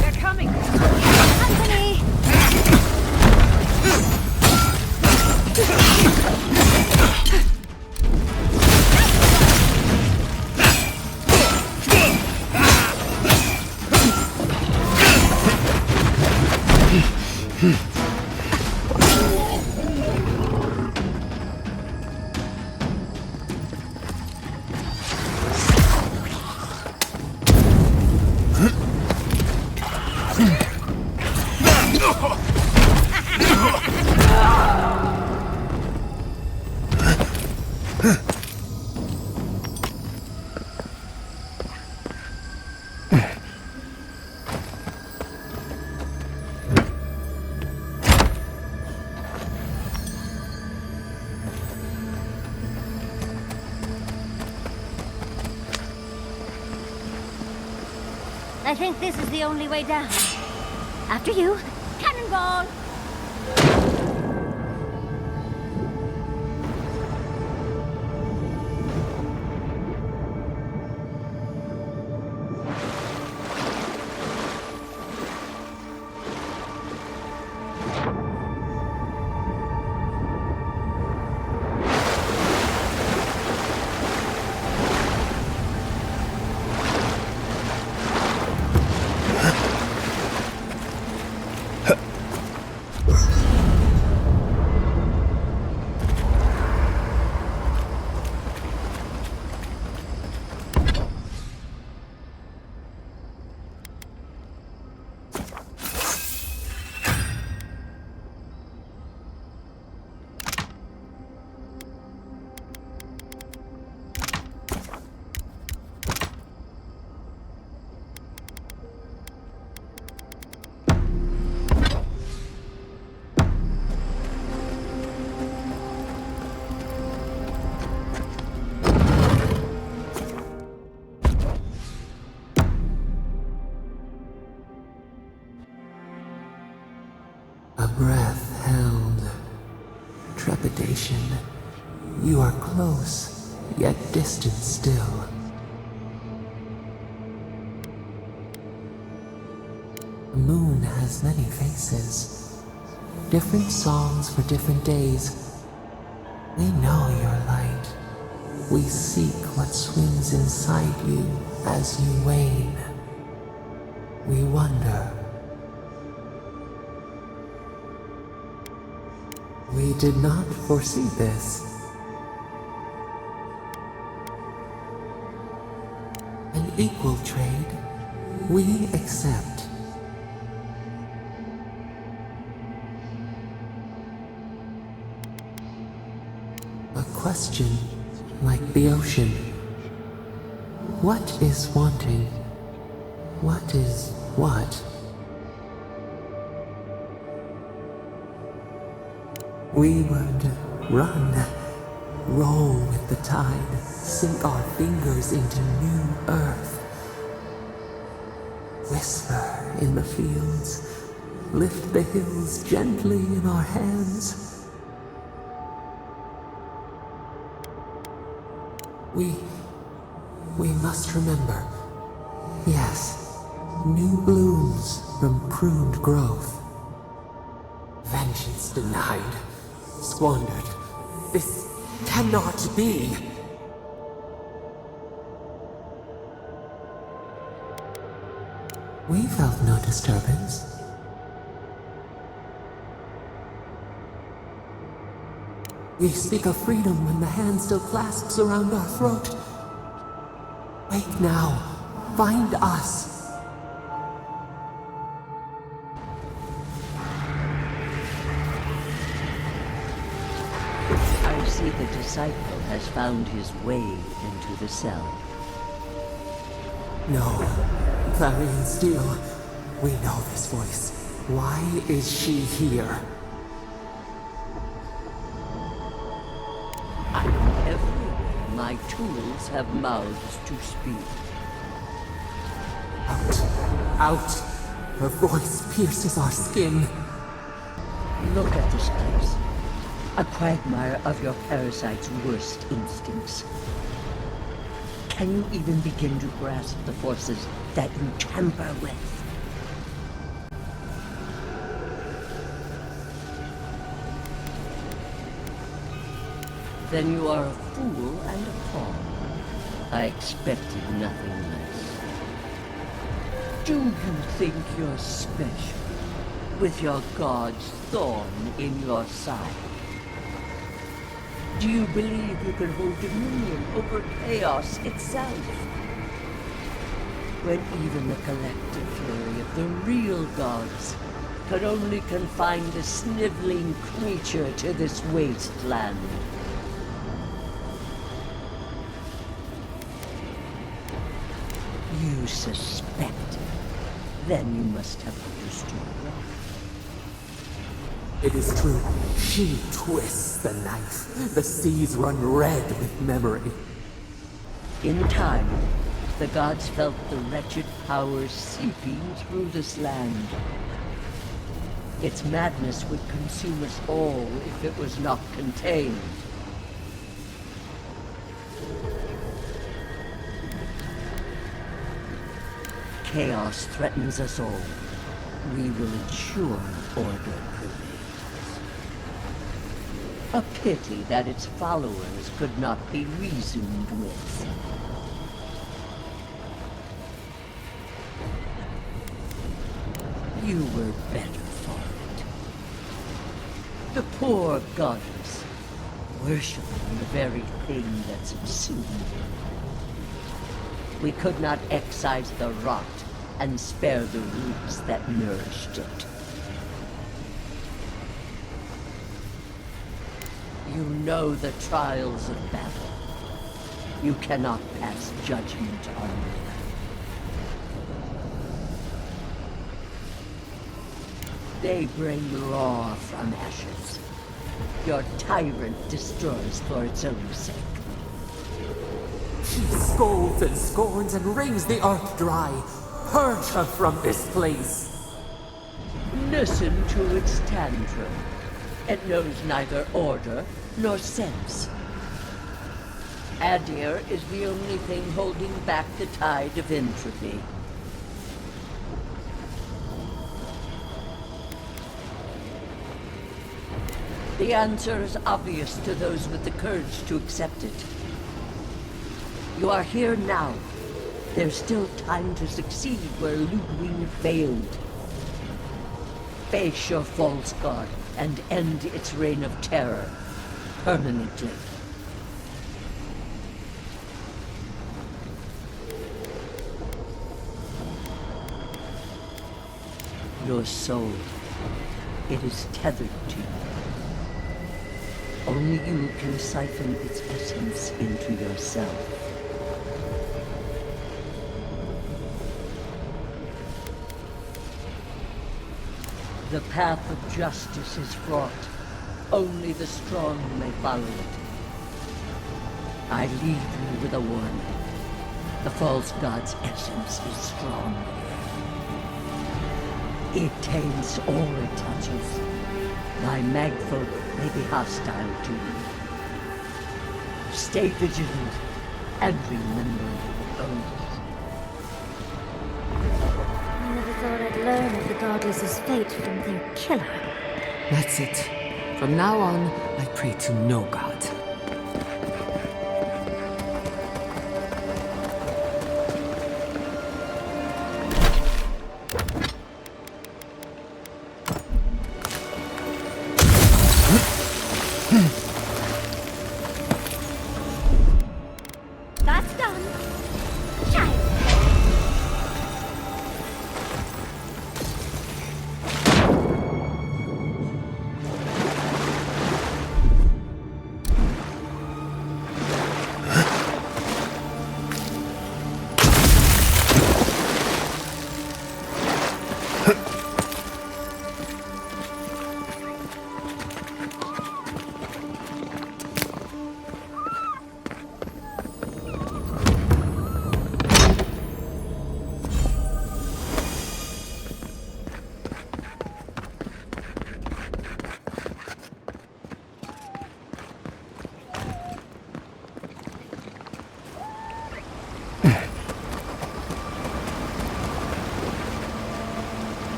They're coming! Anthony! I think this is the only way down. After you. Cannonball! A breath held. Trepidation. You are close, yet distant still. The moon has many faces. Different songs for different days. We know your light. We seek what swims inside you as you wane. We wonder. We did not foresee this. An equal trade, we accept. A question like the ocean. What is wanting? What is what? We would run, roll with the tide, sink our fingers into new earth. Whisper in the fields, lift the hills gently in our hands. We must remember. Yes, new blooms from pruned growth. Vengeance denied. Squandered. This cannot be. We felt no disturbance. We speak of freedom when the hand still clasps around our throat. Wake now. Find us. I see the disciple has found his way into the cell. No. Clarion Steel. We know this voice. Why is she here? I am everywhere. My tools have mouths to speak. out. Her voice pierces our skin. Look at this place. A quagmire of your parasite's worst instincts. Can you even begin to grasp the forces that you tamper with? Then you are a fool and a pawn. I expected nothing less. Do you think you're special, with your god's thorn in your side? Do you believe you can hold dominion over chaos itself? When even the collective fury of the real gods could only confine the sniveling creature to this wasteland. You suspected. Then you must have understood wrong. It is true. She twists the knife. The seas run red with memory. In time, the gods felt the wretched powers seeping through this land. Its madness would consume us all if it was not contained. Chaos threatens us all. We will ensure order prevails. A pity that its followers could not be reasoned with. You were better for it. The poor goddess, worshipping the very thing that subsumed it. We could not excise the rot and spare the roots that nourished it. You know the trials of battle. You cannot pass judgment on them. They bring law from ashes. Your tyrant destroys for its own sake. She scolds and scorns and wrings the earth dry. Purge her from this place. Listen to its tantrum. It knows neither order nor sense. Adir is the only thing holding back the tide of entropy. The answer is obvious to those with the courage to accept it. You are here now. There's still time to succeed where Ludwig failed. Face your false god and end its reign of terror permanently. Your soul, it is tethered to you. Only you can siphon its essence into yourself. The path of justice is fraught. Only the strong may follow it. I leave you with a warning. The false god's essence is strong. It taints all it touches. My magfolk may be hostile to you. Stay vigilant and remember your oath. I never thought I'd learn of the goddess's fate from their killer. That's it. From now on, I pray to no god. That's done. Shine.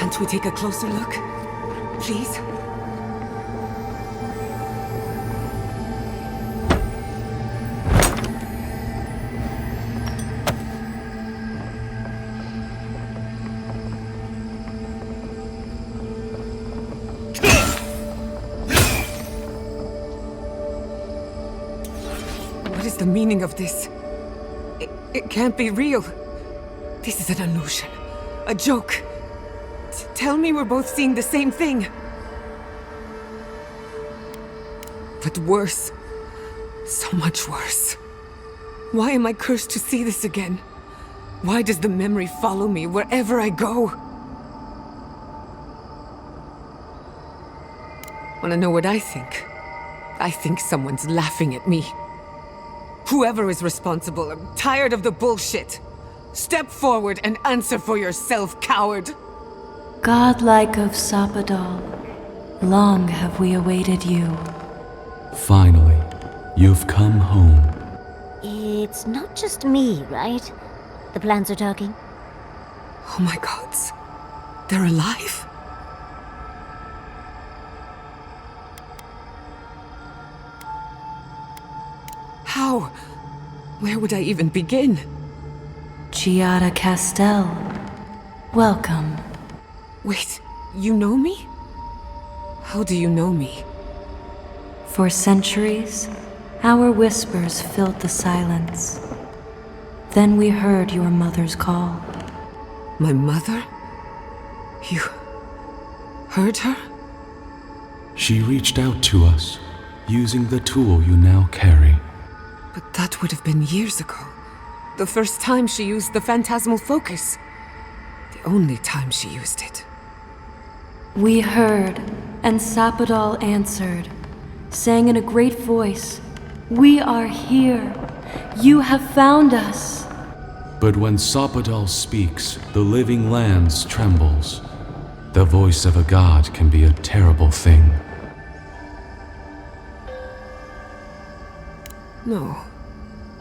Can't we take a closer look? Please? What is the meaning of this? It can't be real. This is an illusion. A joke. Tell me we're both seeing the same thing. But worse. So much worse. Why am I cursed to see this again? Why does the memory follow me wherever I go? Wanna know what I think? I think someone's laughing at me. Whoever is responsible, I'm tired of the bullshit. Step forward and answer for yourself, coward! Godlike of Sapadal, long have we awaited you. Finally, you've come home. It's not just me, right? The plants are talking. Oh my gods. They're alive? How? Where would I even begin? Giada Castel, welcome. Wait, you know me? How do you know me? For centuries, our whispers filled the silence. Then we heard your mother's call. My mother? You heard her? She reached out to us, using the tool you now carry. But that would have been years ago. The first time she used the phantasmal focus. The only time she used it. We heard, and Sapadal answered, saying in a great voice, "We are here. You have found us." But when Sapadal speaks, the living lands trembles. The voice of a god can be a terrible thing. No,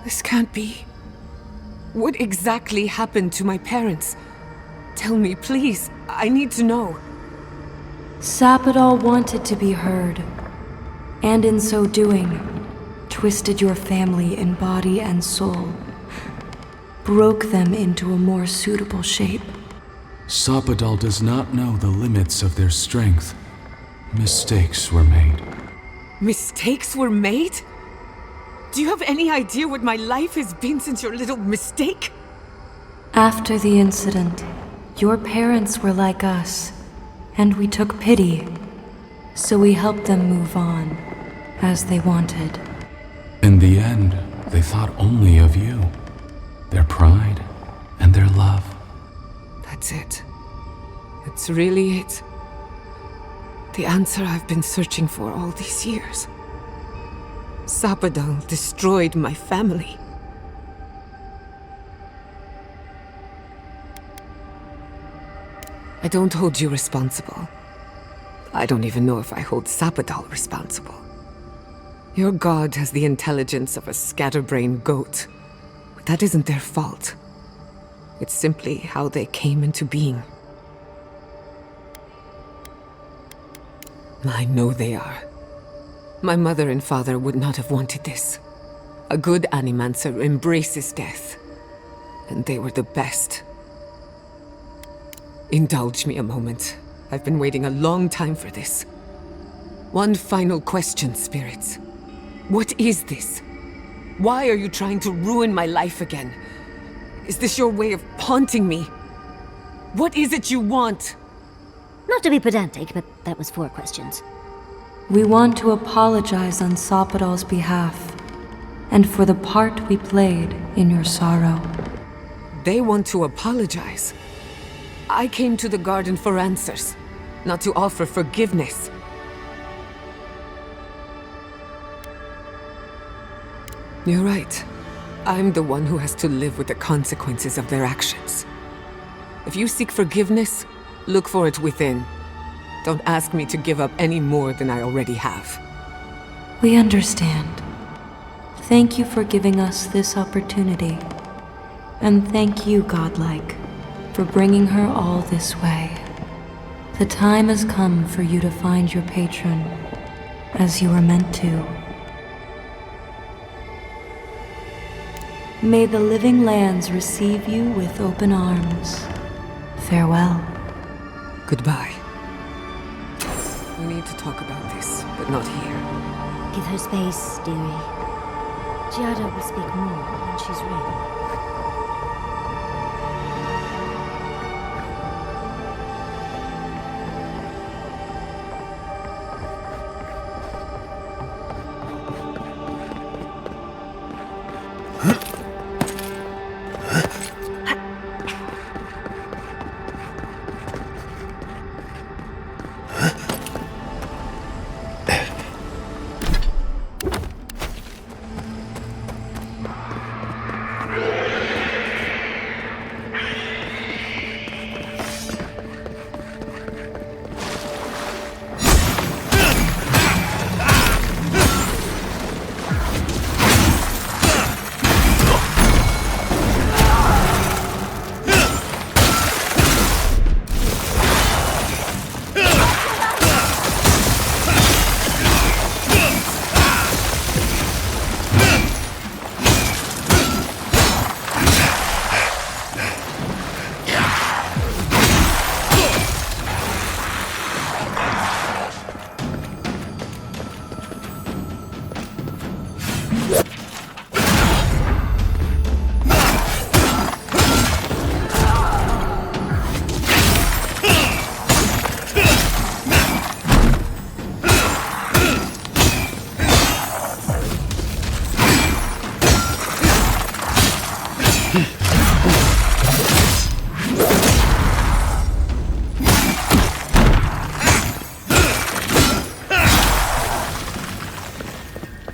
this can't be. What exactly happened to my parents? Tell me, please. I need to know. Sapadal wanted to be heard, and in so doing, twisted your family in body and soul, broke them into a more suitable shape. Sapadal does not know the limits of their strength. Mistakes were made. Mistakes were made? Do you have any idea what my life has been since your little mistake? After the incident, your parents were like us, and we took pity, so we helped them move on, as they wanted. In the end, they thought only of you, their pride, and their love. That's it. That's really it. The answer I've been searching for all these years. Sapadal destroyed my family. I don't hold you responsible. I don't even know if I hold Sapadal responsible. Your god has the intelligence of a scatterbrained goat, but that isn't their fault. It's simply how they came into being. I know they are. My mother and father would not have wanted this. A good animancer embraces death, and they were the best. Indulge me a moment. I've been waiting a long time for this. One final question, spirits. What is this? Why are you trying to ruin my life again? Is this your way of haunting me? What is it you want? Not to be pedantic, but that was 4 questions. We want to apologize on Sapadal's behalf, and for the part we played in your sorrow. They want to apologize. I came to the garden for answers, not to offer forgiveness. You're right. I'm the one who has to live with the consequences of their actions. If you seek forgiveness, look for it within. Don't ask me to give up any more than I already have. We understand. Thank you for giving us this opportunity. And thank you, Godlike, for bringing her all this way. The time has come for you to find your patron, as you were meant to. May the living lands receive you with open arms. Farewell. Goodbye. We need to talk about this, but not here. Give her space, dearie. Giada will speak more when she's ready.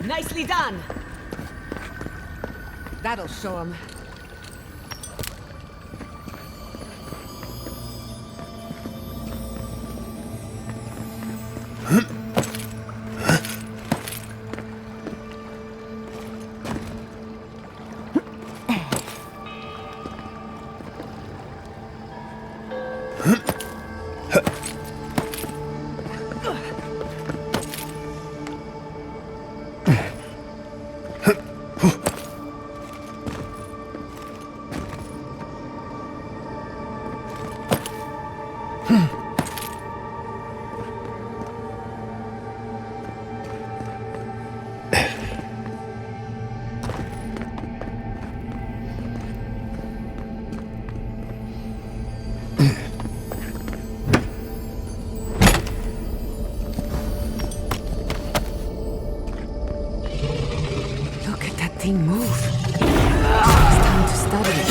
Nicely done! That'll show him. Move. It's time to study it.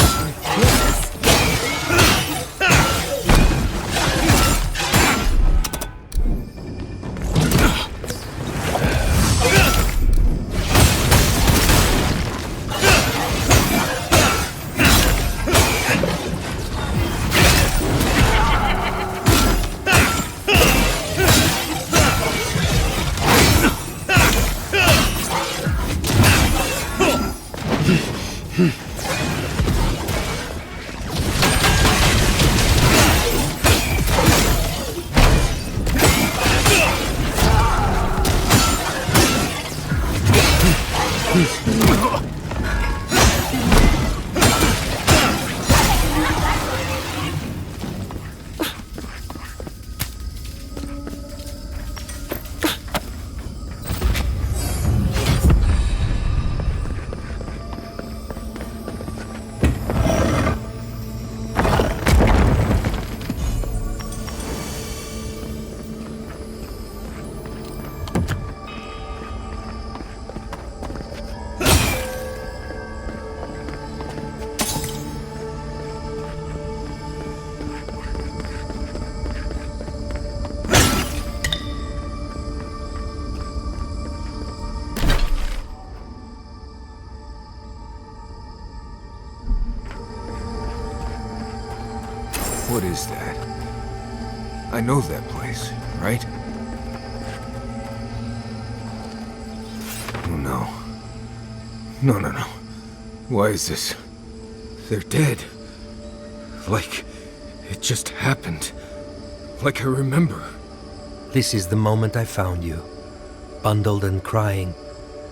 What is that? I know that place, right? Oh no. No. Why is this? They're dead. Like, it just happened. Like I remember. This is the moment I found you, bundled and crying,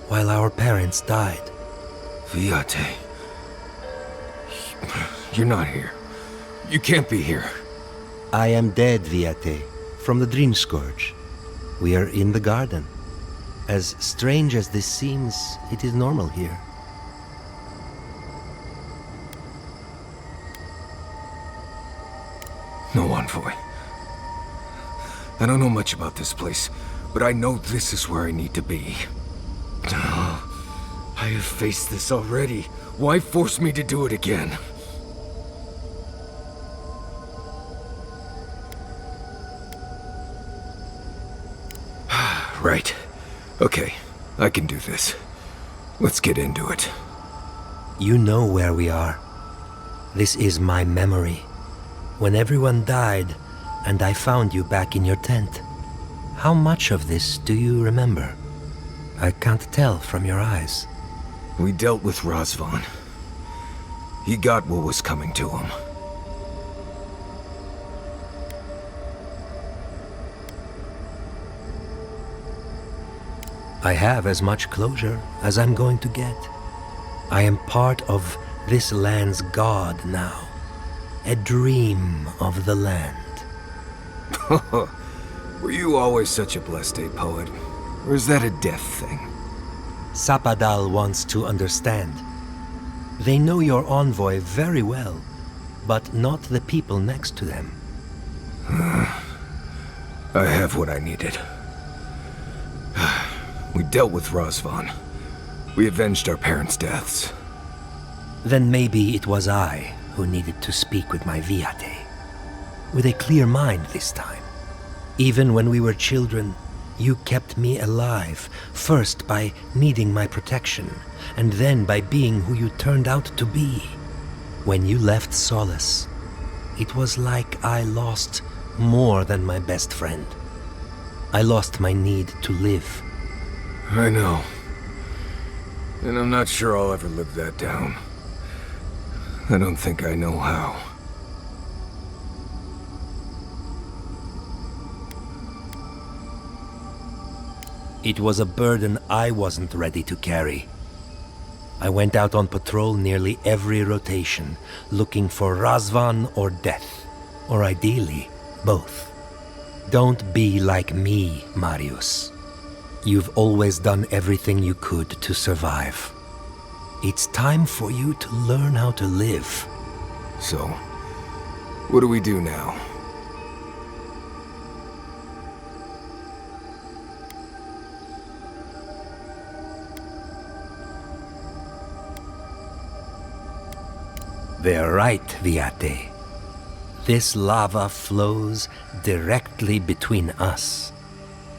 while our parents died. Viate. You're not here. You can't be here. I am dead, Viate, from the Dream Scourge. We are in the garden. As strange as this seems, it is normal here. No, Envoy. I don't know much about this place, but I know this is where I need to be. I have faced this already. Why force me to do it again? Right. Okay, I can do this. Let's get into it. You know where we are. This is my memory. When everyone died, and I found you back in your tent. How much of this do you remember? I can't tell from your eyes. We dealt with Razvan. He got what was coming to him. I have as much closure as I'm going to get. I am part of this land's god now. A dream of the land. Were you always such a blessed a poet? Or is that a death thing? Sapadal wants to understand. They know your envoy very well, but not the people next to them. I have what I needed. We dealt with Razvan. We avenged our parents' deaths. Then maybe it was I who needed to speak with my Viate. With a clear mind this time. Even when we were children, you kept me alive, first by needing my protection, and then by being who you turned out to be. When you left Solace, it was like I lost more than my best friend. I lost my need to live. I know. And I'm not sure I'll ever live that down. I don't think I know how. It was a burden I wasn't ready to carry. I went out on patrol nearly every rotation, looking for Razvan or death, or ideally, both. Don't be like me, Marius. You've always done everything you could to survive. It's time for you to learn how to live. So, what do we do now? They're right, Viate. This lava flows directly between us.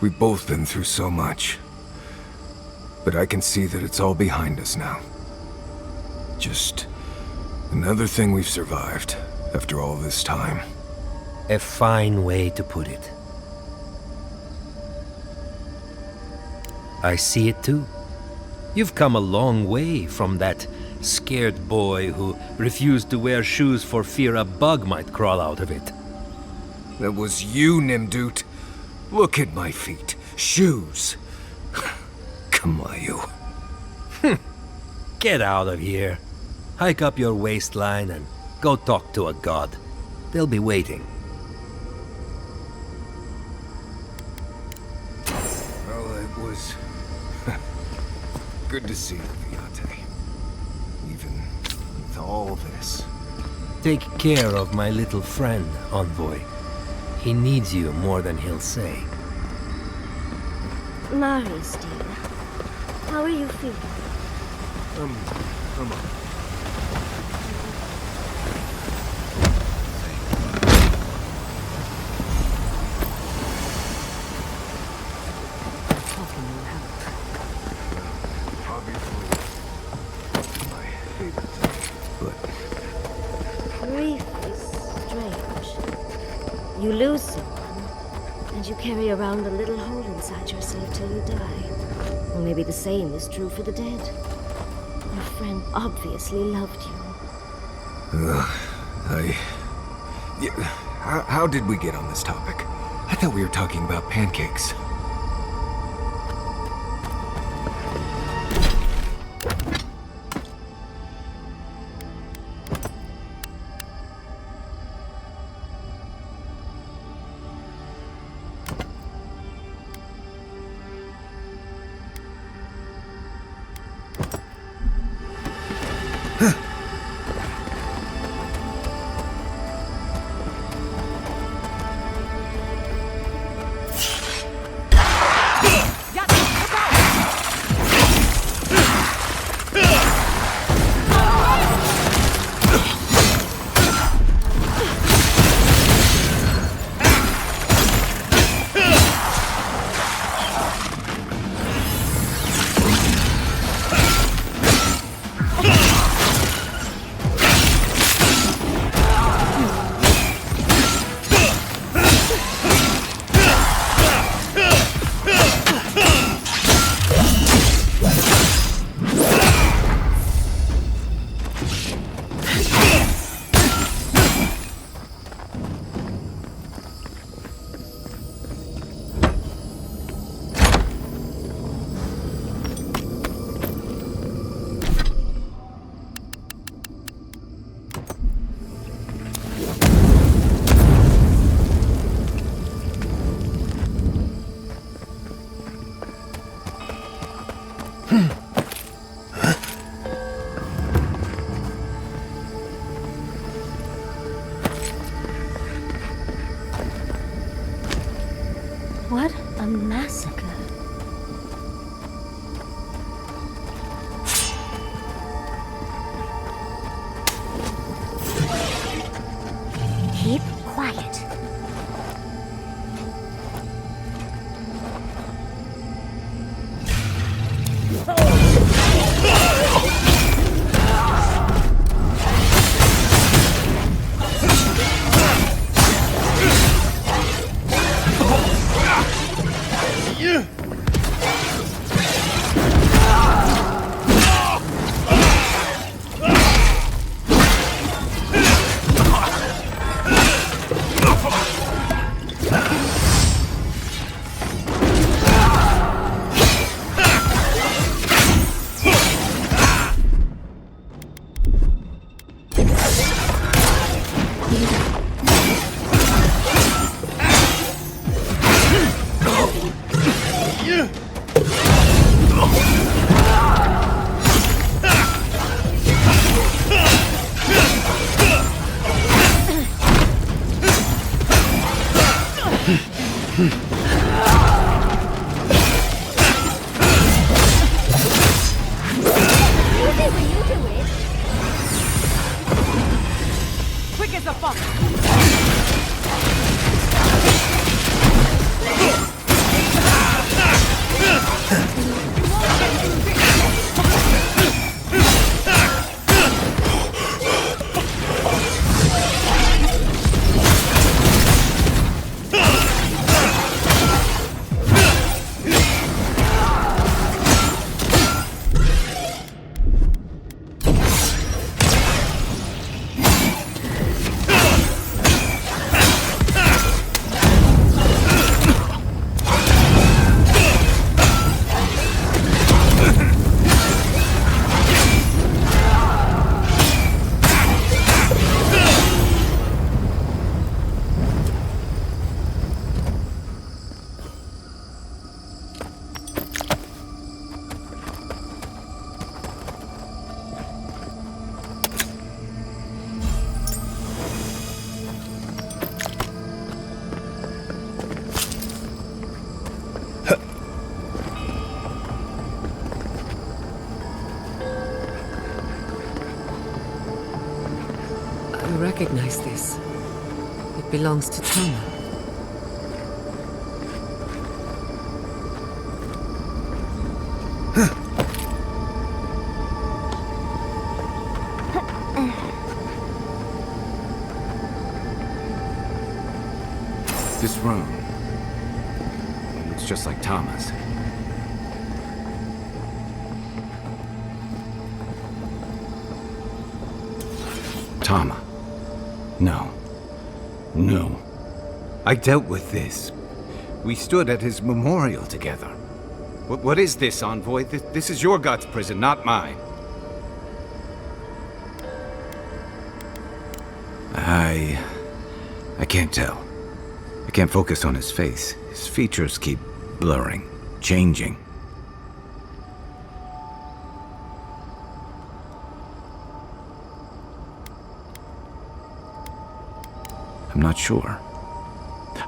We've both been through so much. But I can see that it's all behind us now. Just another thing we've survived after all this time. A fine way to put it. I see it too. You've come a long way from that scared boy who refused to wear shoes for fear a bug might crawl out of it. That was you, Nimdut. Look at my feet. Shoes. Kamayu. Get out of here. Hike up your waistline and go talk to a god. They'll be waiting. Well, it was good to see you, Viate. Even with all this. Take care of my little friend, Envoy. He needs you more than he'll say. Marius, dear. How are you feeling? I'm on. Grief is strange. You lose someone, and you carry around a little hole inside yourself till you die. Or maybe the same is true for the dead. Your friend obviously loved you. How did we get on this topic? I thought we were talking about pancakes. What a massacre. Keep quiet. Quick as a fox! I recognize this. It belongs to Tama. This room. It's just like Tama's. Tama. No. No. I dealt with this. We stood at his memorial together. What is this, Envoy? This is your god's prison, not mine. I can't tell. I can't focus on his face. His features keep blurring, changing. I'm not sure.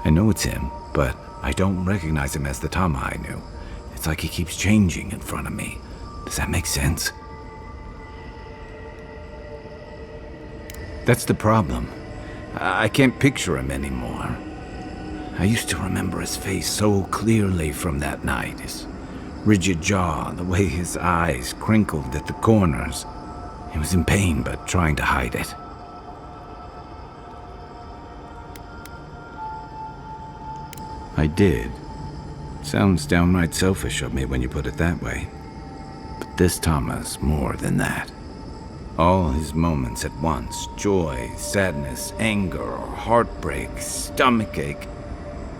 I know it's him, but I don't recognize him as the Tama I knew. It's like he keeps changing in front of me. Does that make sense? That's the problem. I can't picture him anymore. I used to remember his face so clearly from that night. His rigid jaw, the way his eyes crinkled at the corners. He was in pain, but trying to hide it. I did. Sounds downright selfish of me when you put it that way. But this Tama's more than that. All his moments at once, joy, sadness, anger, heartbreak, stomachache,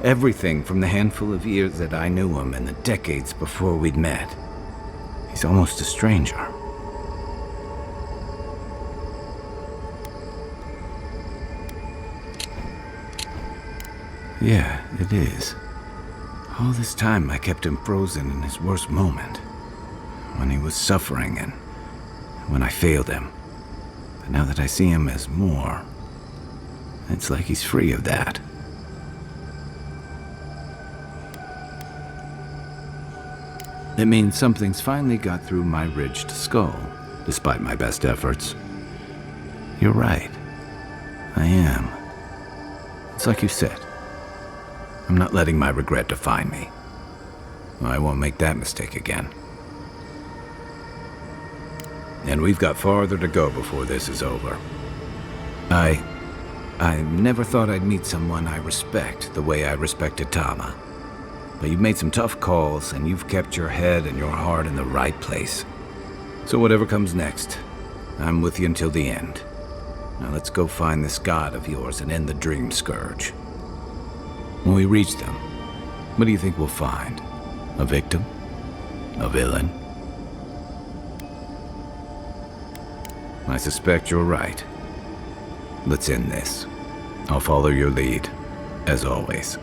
everything from the handful of years that I knew him and the decades before we'd met. He's almost a stranger. Yeah, it is. All this time I kept him frozen in his worst moment. When he was suffering and when I failed him. But now that I see him as more, it's like he's free of that. It means something's finally got through my ridged skull, despite my best efforts. You're right. I am. It's like you said. I'm not letting my regret define me. I won't make that mistake again. And we've got farther to go before this is over. I never thought I'd meet someone I respect the way I respected Tama. But you've made some tough calls, and you've kept your head and your heart in the right place. So whatever comes next, I'm with you until the end. Now let's go find this god of yours and end the dream scourge. When we reach them, what do you think we'll find? A victim? A villain? I suspect you're right. Let's end this. I'll follow your lead, as always.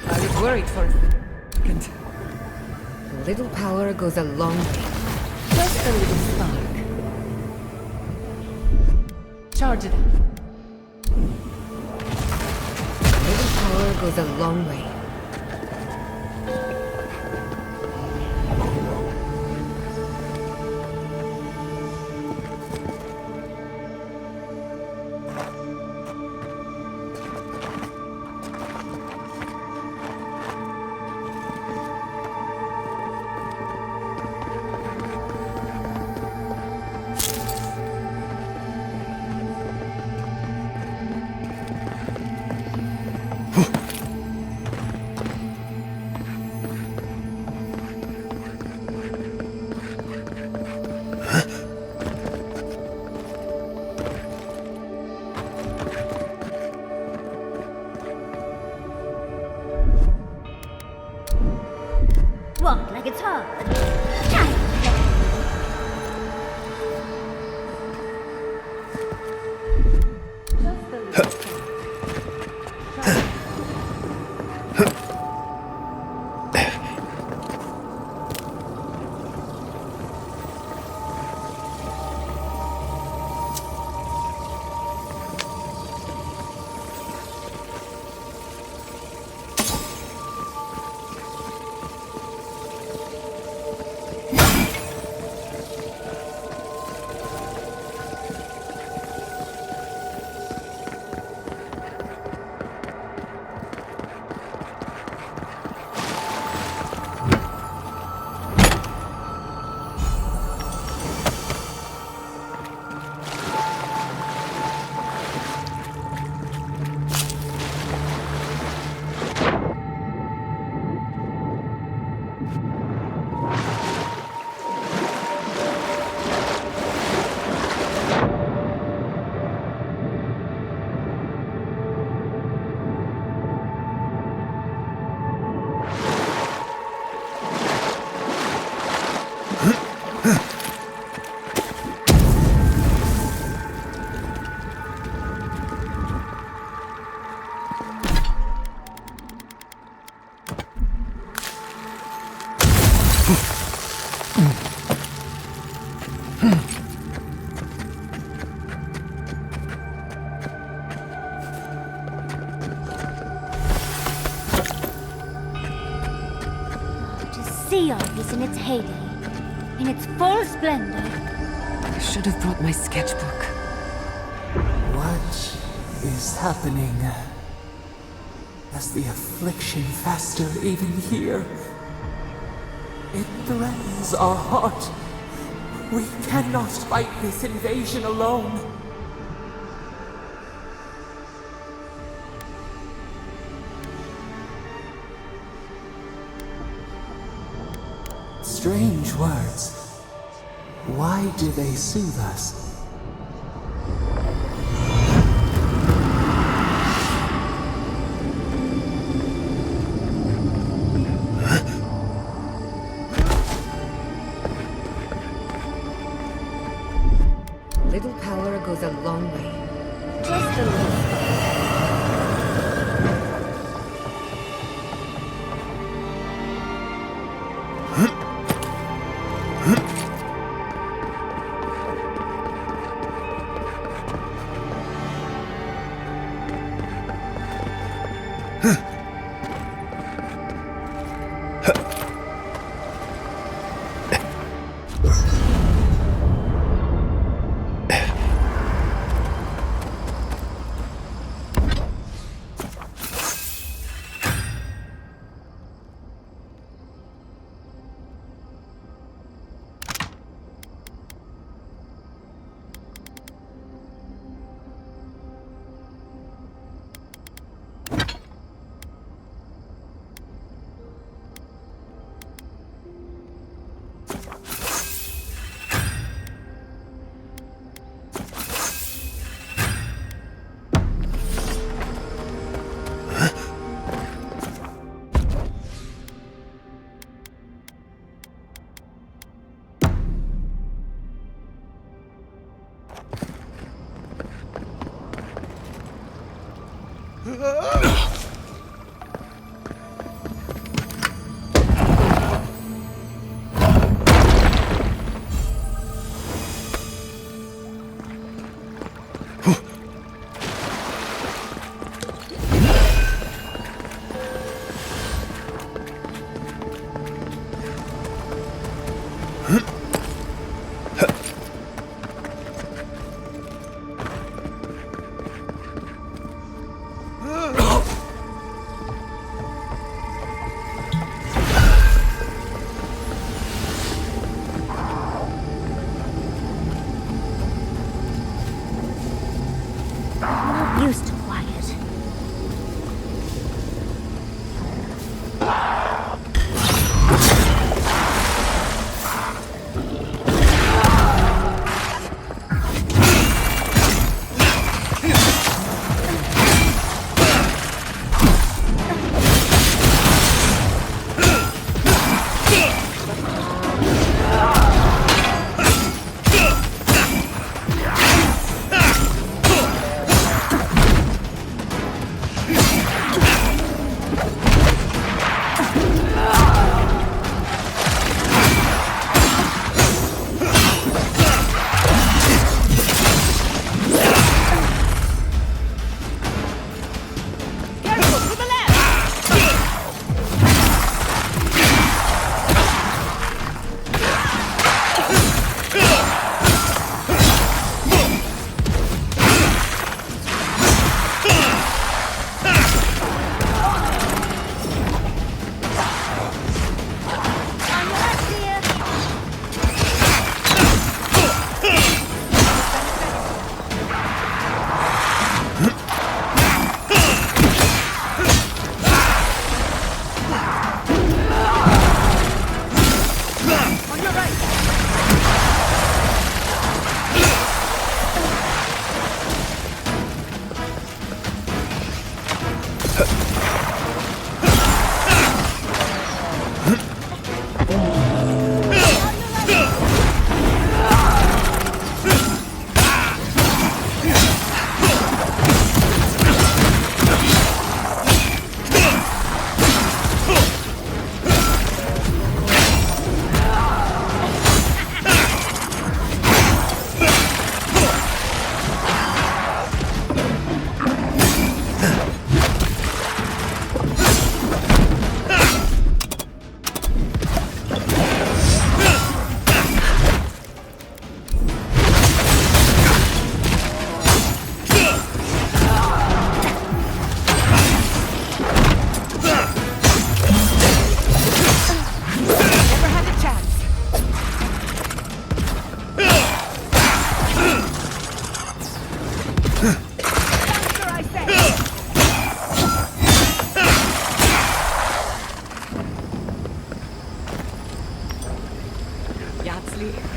I was worried for a second. A little power goes a long way. Just a little spark. Charge it up. A little power power goes a long way. Walk like it's hard. See all this in its heyday, in its full splendor. I should have brought my sketchbook. What is happening? As the affliction fester even here? It threatens our heart. We cannot fight this invasion alone. Strange words. Why do they soothe us? Little power goes a long way. Just a little.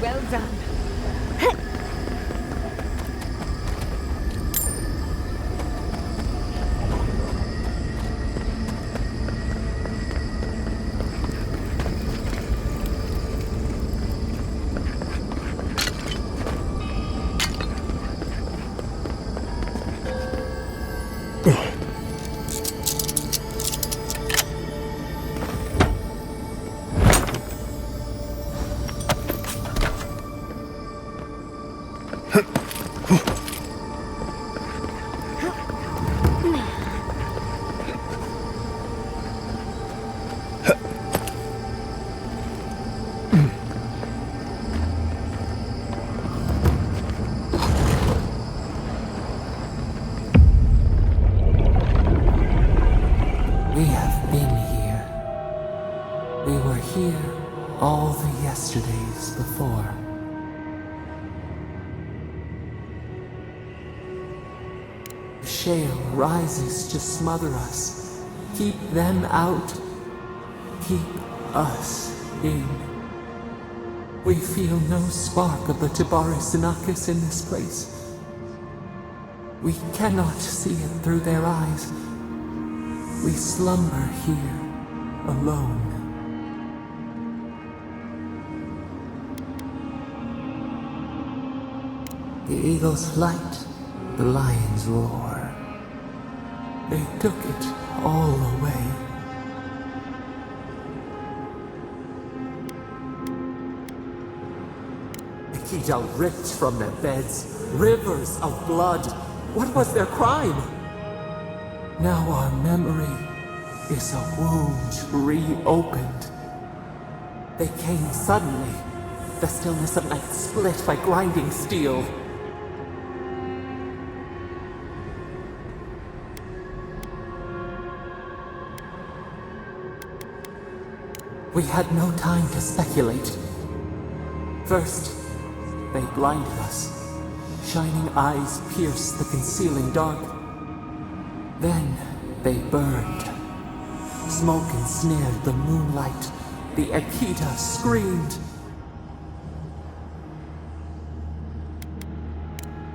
Well done. We have been here. We were here all the yesterdays before. The shale rises to smother us. Keep them out. Keep us in. We feel no spark of the Tibaris Inachus in this place. We cannot see it through their eyes. We slumber here, alone. The eagle's flight, the lion's roar. They took it all away. The Kita ripped from their beds, rivers of blood. What was their crime? Now our memory is a wound reopened. They came suddenly, the stillness of night split by grinding steel. We had no time to speculate. First, they blinded us. Shining eyes pierced the concealing dark. Then they burned. Smoke ensnared the moonlight. The Akita screamed.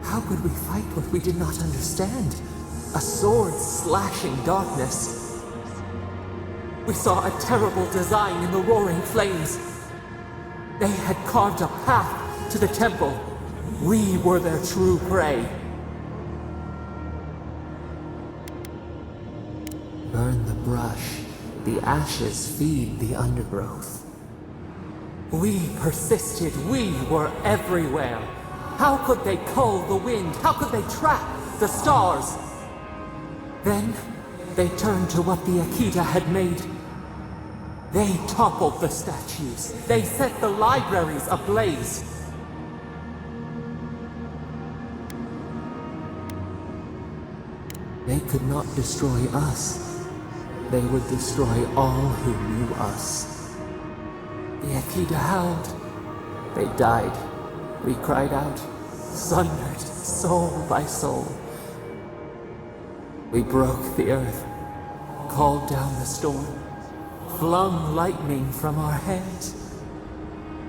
How could we fight what we did not understand? A sword slashing darkness. We saw a terrible design in the roaring flames. They had carved a path to the temple. We were their true prey. Burn the brush. The ashes feed the undergrowth. We persisted. We were everywhere. How could they cull the wind? How could they trap the stars? Then they turned to what the Akita had made. They toppled the statues. They set the libraries ablaze. They could not destroy us. They would destroy all who knew us. The Akita howled. They died. We cried out, sundered soul by soul. We broke the earth, called down the storm, flung lightning from our hands.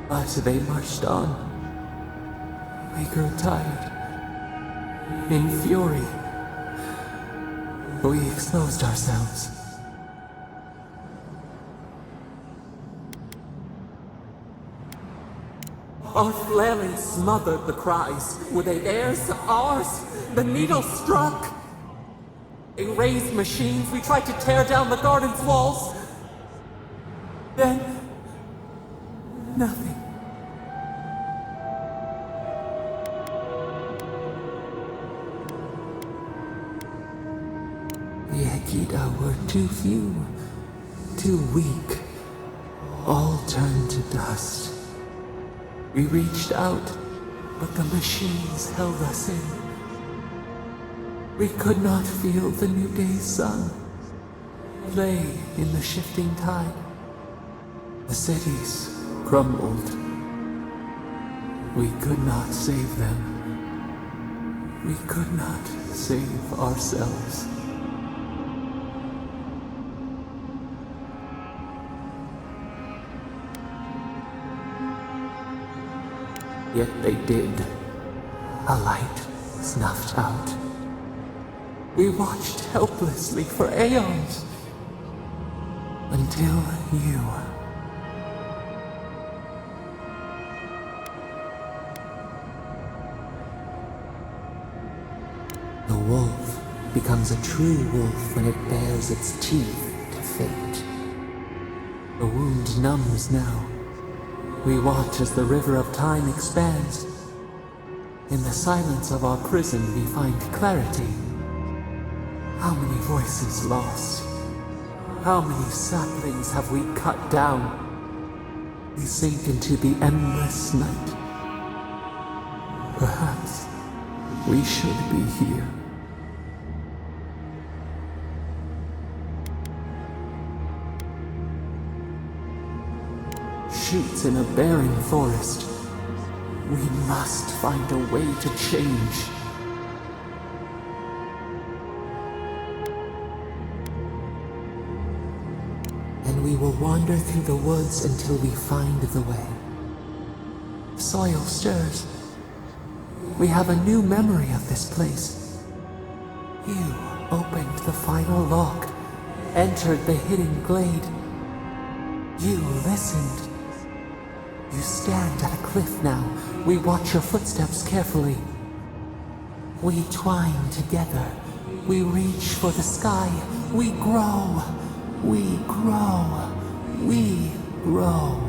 But they marched on. We grew tired. In fury, we exposed ourselves. Our flailing smothered the cries. Were they theirs? Ours? The needle struck. They raised machines. We tried to tear down the garden's walls. Then, nothing. The Akita were too few, too weak. All turned to dust. We reached out, but the machines held us in. We could not feel the new day's sun play in the shifting tide. The cities crumbled. We could not save them. We could not save ourselves. Yet they did. A light snuffed out. We watched helplessly for aeons. Until you. The wolf becomes a true wolf when it bares its teeth to fate. The wound numbs now. We watch as the river of time expands. In the silence of our prison we find clarity. How many voices lost? How many saplings have we cut down? We sink into the endless night. Perhaps we should be here. Shoots in a barren forest. We must find a way to change. And we will wander through the woods until we find the way. Soil stirs. We have a new memory of this place. You opened the final lock, entered the hidden glade. You listened. You stand at a cliff now. We watch your footsteps carefully. We twine together. We reach for the sky. We grow. We grow. We grow.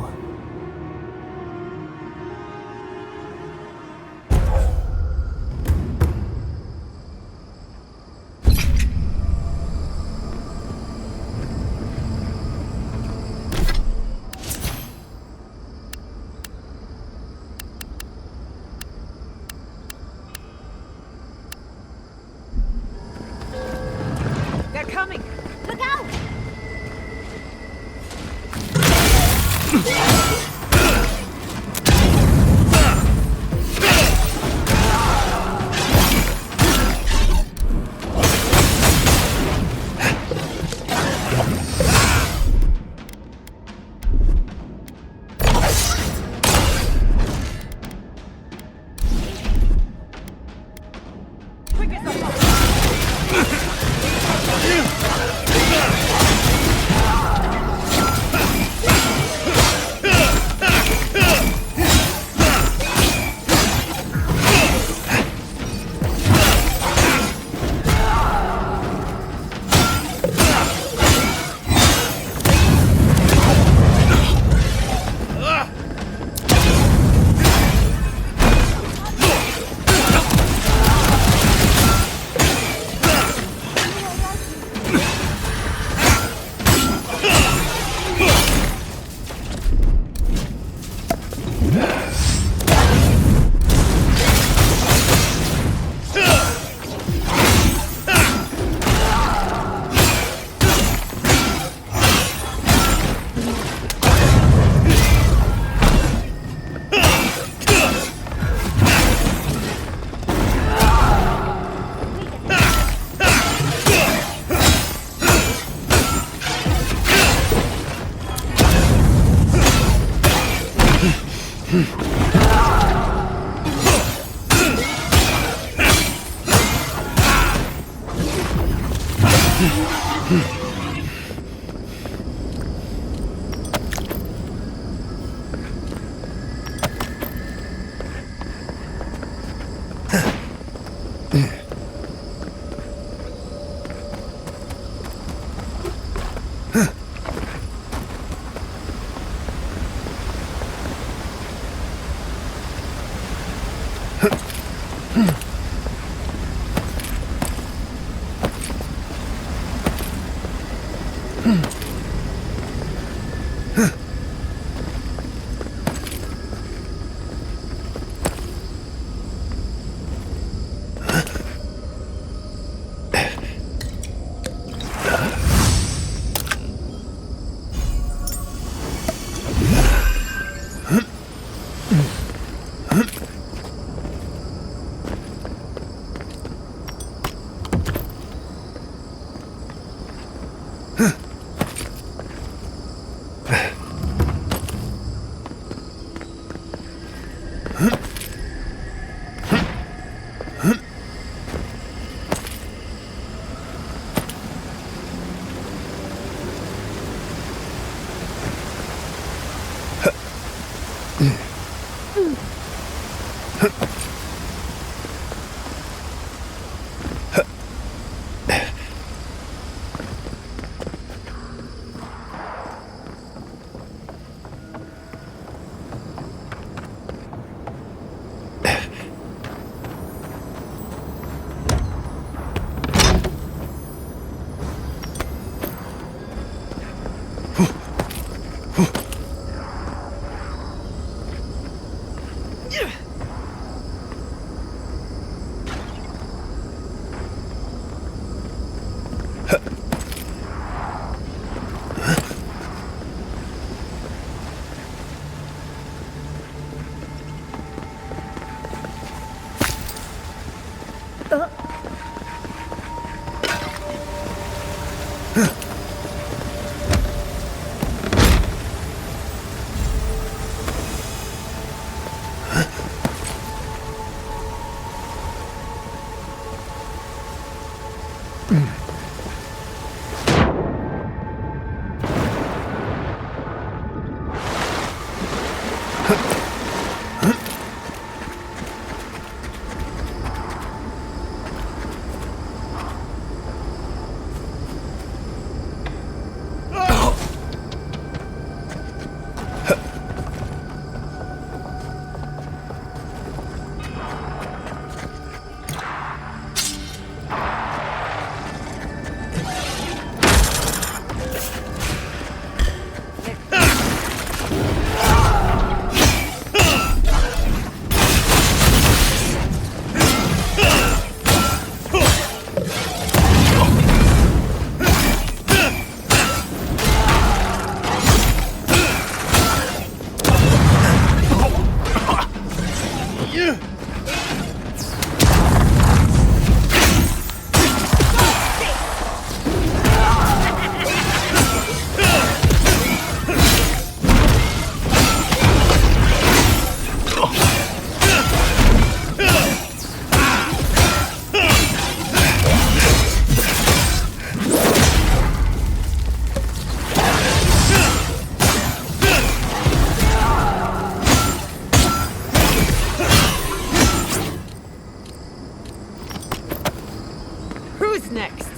Who's next?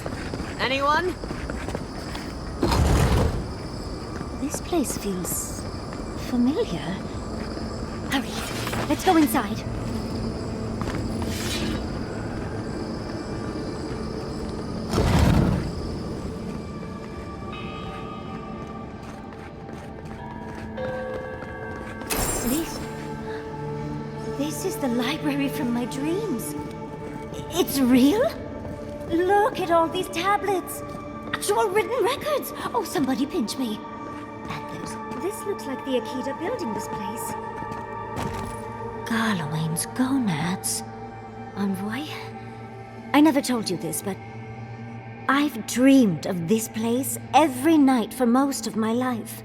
Anyone? This place feels familiar. Hurry, let's go inside. This is the library from my dreams. It's real? Look at all these tablets. Actual written records. Oh, somebody pinch me. And this looks like the Akita building this place. Garlawain's gonads. Envoy? I never told you this, but I've dreamed of this place every night for most of my life.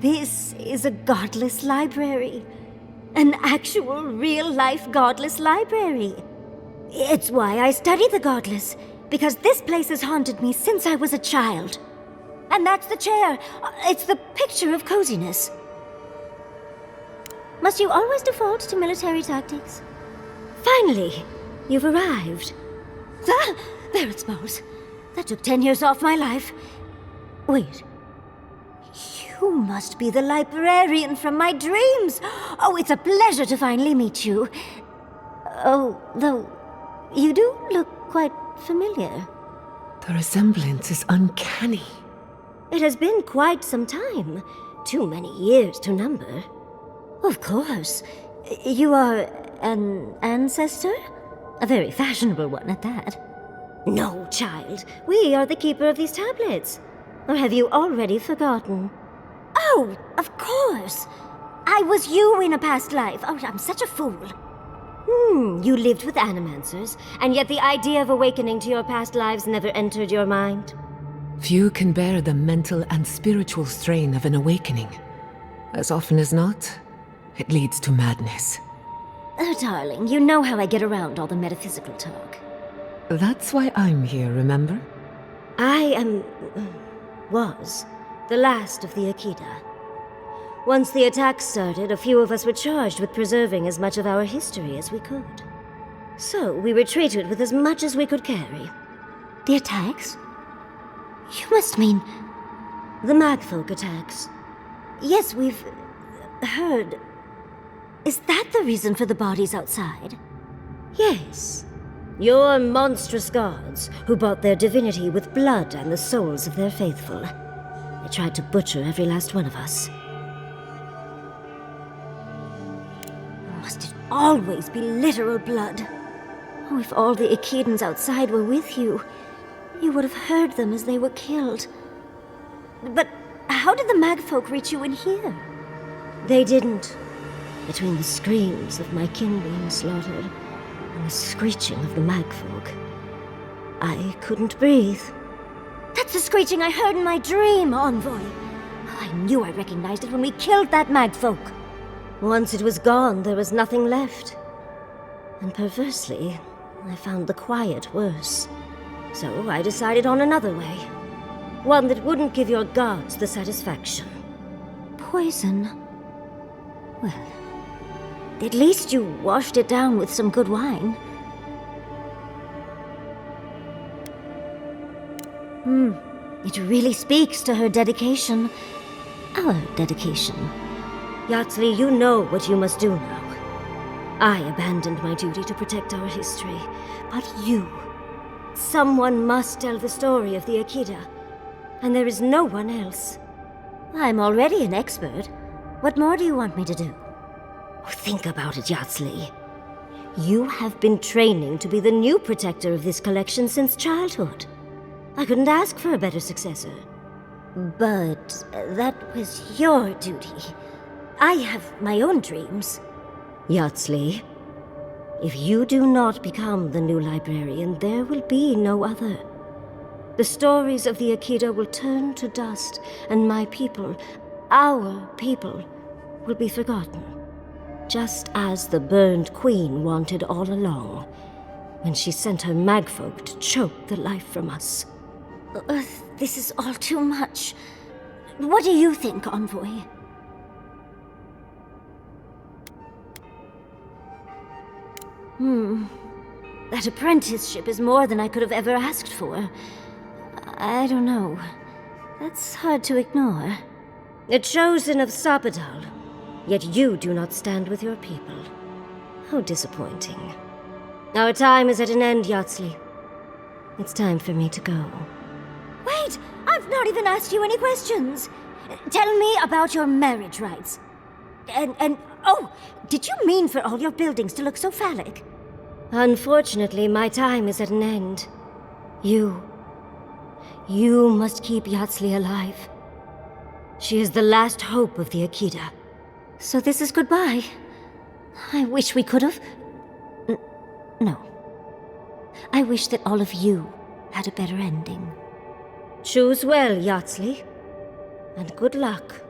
This is a godless library. An actual, real-life godless library. It's why I study the godless, because this place has haunted me since I was a child. And that's the chair. It's the picture of coziness. Must you always default to military tactics? Finally, you've arrived. Ah, there it smells. That took 10 years off my life. Wait. You must be the librarian from my dreams. Oh, it's a pleasure to finally meet you. Oh, though, you do look quite familiar. The resemblance is uncanny. It has been quite some time. Too many years to number. Of course. You are an ancestor? A very fashionable one at that. No, child. We are the keeper of these tablets. Or have you already forgotten? Oh, of course. I was you in a past life. Oh, I'm such a fool. You lived with animancers, and yet the idea of awakening to your past lives never entered your mind. Few can bear the mental and spiritual strain of an awakening. As often as not, it leads to madness. Oh, darling, you know how I get around all the metaphysical talk. That's why I'm here, remember? I was the last of the Akita. Once the attack started, a few of us were charged with preserving as much of our history as we could. So we retreated with as much as we could carry. The attacks? You must mean the Magfolk attacks. Yes, we've heard. Is that the reason for the bodies outside? Yes. Your monstrous gods, who bought their divinity with blood and the souls of their faithful. They tried to butcher every last one of us. always be literal blood. Oh, if all the Echidans outside were with you, you would have heard them as they were killed. But how did the magfolk reach you in here? They didn't. Between the screams of my kin being slaughtered and the screeching of the magfolk, I couldn't breathe. That's the screeching I heard in my dream, Envoy. I knew I recognized it when we killed that magfolk. Once it was gone, there was nothing left. And perversely, I found the quiet worse. So I decided on another way. One that wouldn't give your gods the satisfaction. Poison. Well, at least you washed it down with some good wine. It really speaks to her dedication. Our dedication. Yardley, you know what you must do now. I abandoned my duty to protect our history, but you... Someone must tell the story of the Akida, and there is no one else. I'm already an expert. What more do you want me to do? Think about it, Yardley. You have been training to be the new protector of this collection since childhood. I couldn't ask for a better successor. But that was your duty. I have my own dreams. Yardley, if you do not become the new librarian, there will be no other. The stories of the Akida will turn to dust, and my people, our people, will be forgotten. Just as the burned queen wanted all along, when she sent her magfolk to choke the life from us. This is all too much. What do you think, Envoy? That apprenticeship is more than I could have ever asked for. I don't know. That's hard to ignore. A chosen of Sapadal, yet you do not stand with your people. How disappointing. Our time is at an end, Yardley. It's time for me to go. Wait! I've not even asked you any questions! Tell me about your marriage rites. And oh, did you mean for all your buildings to look so phallic? Unfortunately, my time is at an end. You must keep Yardley alive. She is the last hope of the Akida. So this is goodbye. I wish we could have... No. I wish that all of you had a better ending. Choose well, Yardley. And good luck.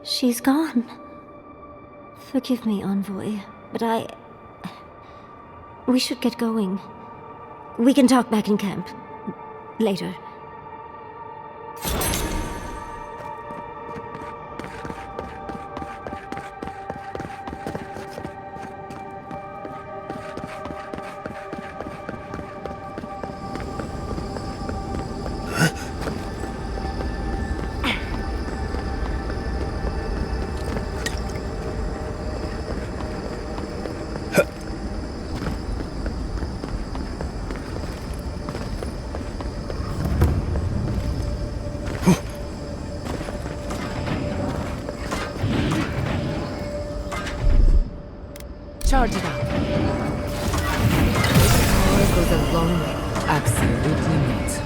She's gone. Forgive me, Envoy, but we should get going. We can talk back in camp. Later. Charge it up. This power goes a long way. Absolutely not.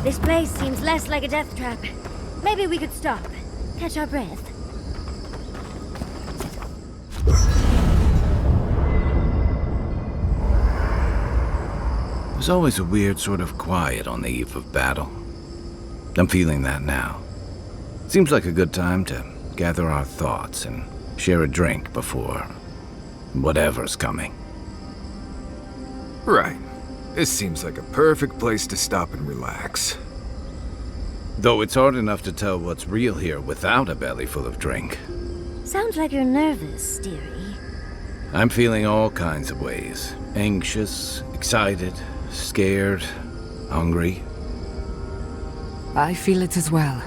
This place seems less like a death trap. Maybe we could stop, catch our breath. There's always a weird sort of quiet on the eve of battle. I'm feeling that now. Seems like a good time to gather our thoughts and share a drink before whatever's coming. Right. This seems like a perfect place to stop and relax. Though it's hard enough to tell what's real here without a belly full of drink. Sounds like you're nervous, dearie. I'm feeling all kinds of ways. Anxious, excited, scared, hungry. I feel it as well.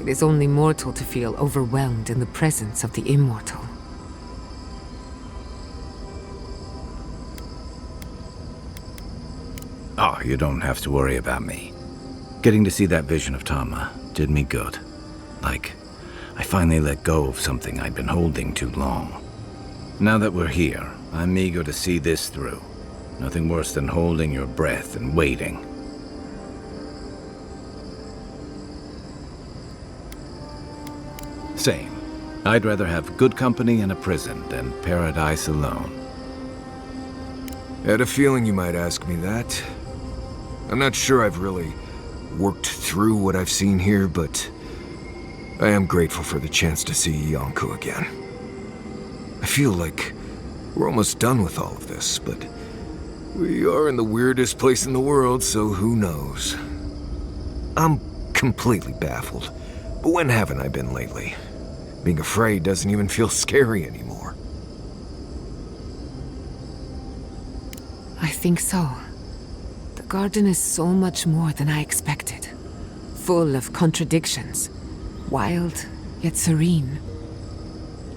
It is only mortal to feel overwhelmed in the presence of the immortal. Oh, you don't have to worry about me. Getting to see that vision of Tama did me good. Like, I finally let go of something I'd been holding too long. Now that we're here, I'm eager to see this through. Nothing worse than holding your breath and waiting. Same. I'd rather have good company in a prison than paradise alone. Had a feeling you might ask me that. I'm not sure I've really worked through what I've seen here, but I am grateful for the chance to see Yonko again. I feel like we're almost done with all of this, but we are in the weirdest place in the world, so who knows? I'm completely baffled, but when haven't I been lately? Being afraid doesn't even feel scary anymore. I think so. The garden is so much more than I expected. Full of contradictions. Wild, yet serene.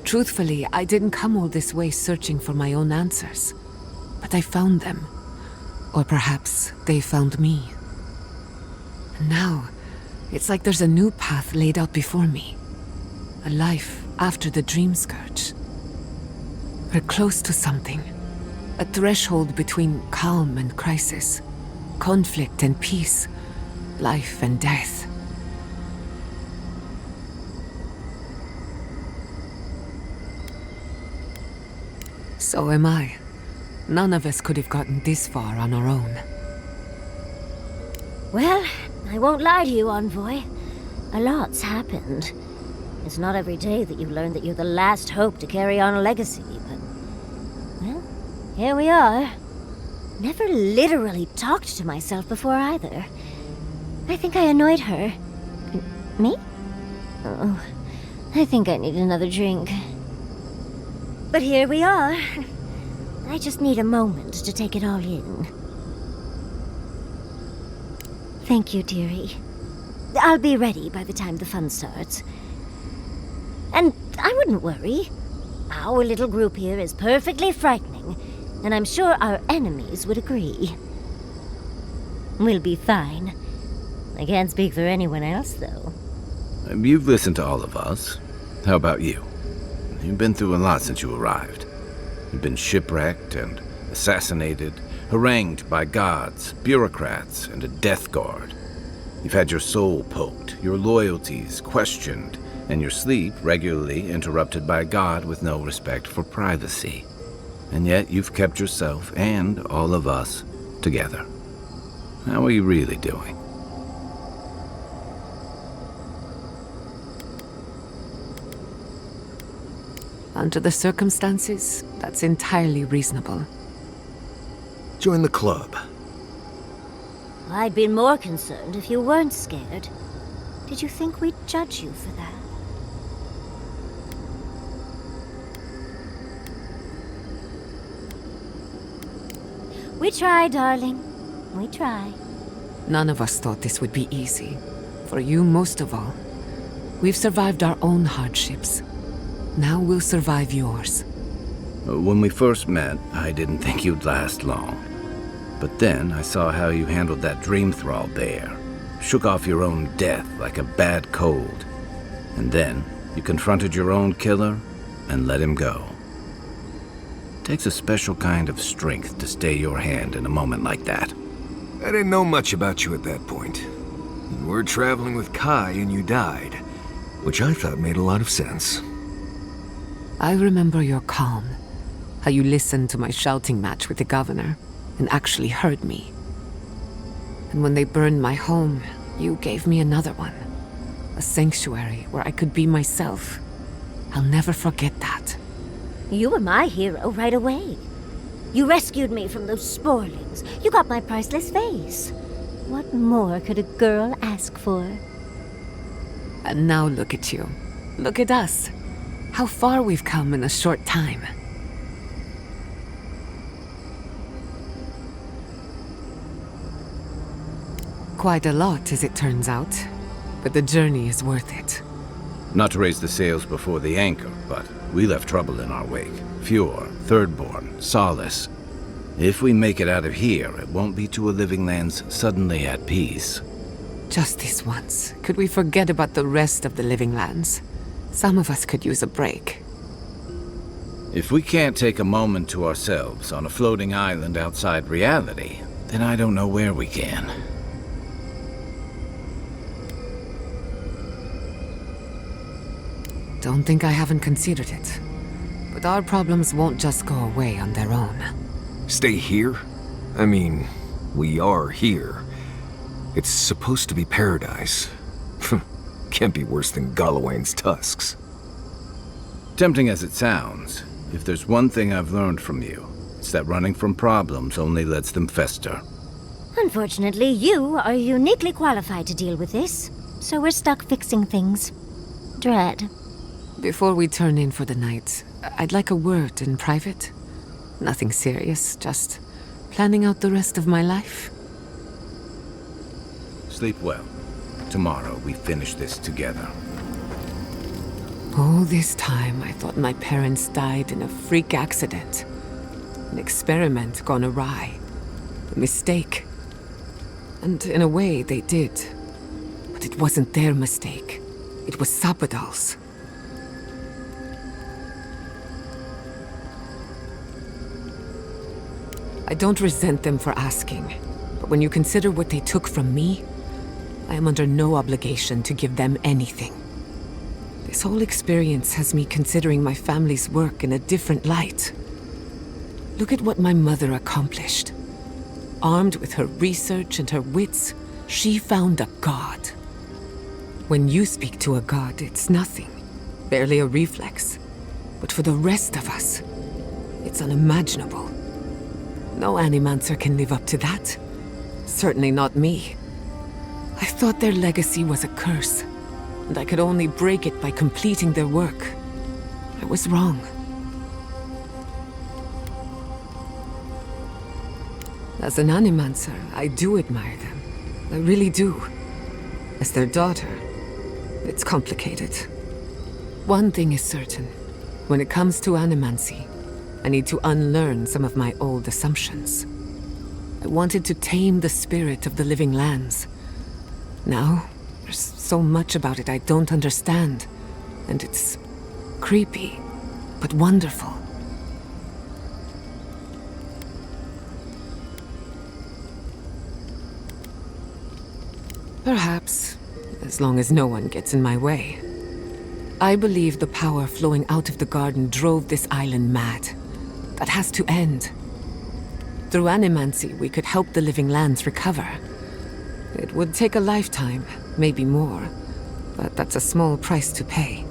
Truthfully, I didn't come all this way searching for my own answers. But I found them. Or perhaps they found me. And now, it's like there's a new path laid out before me. A life after the dream scourge. We're close to something. A threshold between calm and crisis. Conflict and peace. Life and death. So am I. None of us could have gotten this far on our own. Well, I won't lie to you, Envoy. A lot's happened. It's not every day that you learn that you're the last hope to carry on a legacy, but... well, here we are. Never literally talked to myself before either. I think I annoyed her. Me? Oh, I think I need another drink. But here we are. I just need a moment to take it all in. Thank you, dearie. I'll be ready by the time the fun starts. And I wouldn't worry. Our little group here is perfectly frightening, and I'm sure our enemies would agree. We'll be fine. I can't speak for anyone else, though. You've listened to all of us. How about you? You've been through a lot since you arrived. You've been shipwrecked and assassinated, harangued by gods, bureaucrats, and a death guard. You've had your soul poked, your loyalties questioned, and your sleep regularly interrupted by a god with no respect for privacy. And yet you've kept yourself and all of us together. How are you really doing? Under the circumstances, that's entirely reasonable. Join the club. I'd been more concerned if you weren't scared. Did you think we'd judge you for that? We try, darling. We try. None of us thought this would be easy. For you, most of all. We've survived our own hardships. Now we'll survive yours. When we first met, I didn't think you'd last long. But then I saw how you handled that dream thrall there. Shook off your own death like a bad cold. And then you confronted your own killer and let him go. It takes a special kind of strength to stay your hand in a moment like that. I didn't know much about you at that point. You were traveling with Kai and you died, which I thought made a lot of sense. I remember your calm. How you listened to my shouting match with the governor and actually heard me. And when they burned my home, you gave me another one. A sanctuary where I could be myself. I'll never forget that. You were my hero right away. You rescued me from those sporelings. You got my priceless face. What more could a girl ask for? And now look at you. Look at us. How far we've come in a short time. Quite a lot, as it turns out. But the journey is worth it. Not to raise the sails before the anchor, but we left trouble in our wake. Fjord, Thirdborn, Solace. If we make it out of here, it won't be to a living lands suddenly at peace. Just this once. Could we forget about the rest of the living lands? Some of us could use a break. If we can't take a moment to ourselves on a floating island outside reality, then I don't know where we can. Don't think I haven't considered it. But our problems won't just go away on their own. Stay here? I mean, we are here. It's supposed to be paradise. Can't be worse than Galawain's tusks. Tempting as it sounds, if there's one thing I've learned from you, it's that running from problems only lets them fester. Unfortunately, you are uniquely qualified to deal with this, so we're stuck fixing things. Dread. Before we turn in for the night, I'd like a word in private. Nothing serious, just planning out the rest of my life. Sleep well. Tomorrow we finish this together. All this time, I thought my parents died in a freak accident. An experiment gone awry. A mistake. And in a way, they did. But it wasn't their mistake. It was Sappadal's. I don't resent them for asking, but when you consider what they took from me, I am under no obligation to give them anything. This whole experience has me considering my family's work in a different light. Look at what my mother accomplished. Armed with her research and her wits, she found a god. When you speak to a god, it's nothing, barely a reflex. But for the rest of us, it's unimaginable. No Animancer can live up to that. Certainly not me. I thought their legacy was a curse, and I could only break it by completing their work. I was wrong. As an Animancer, I do admire them. I really do. As their daughter, it's complicated. One thing is certain. When it comes to Animancy, I need to unlearn some of my old assumptions. I wanted to tame the spirit of the living lands. Now, there's so much about it I don't understand, and it's creepy, but wonderful. Perhaps, as long as no one gets in my way. I believe the power flowing out of the garden drove this island mad. That has to end. Through Animancy, we could help the living lands recover. It would take a lifetime, maybe more, but that's a small price to pay.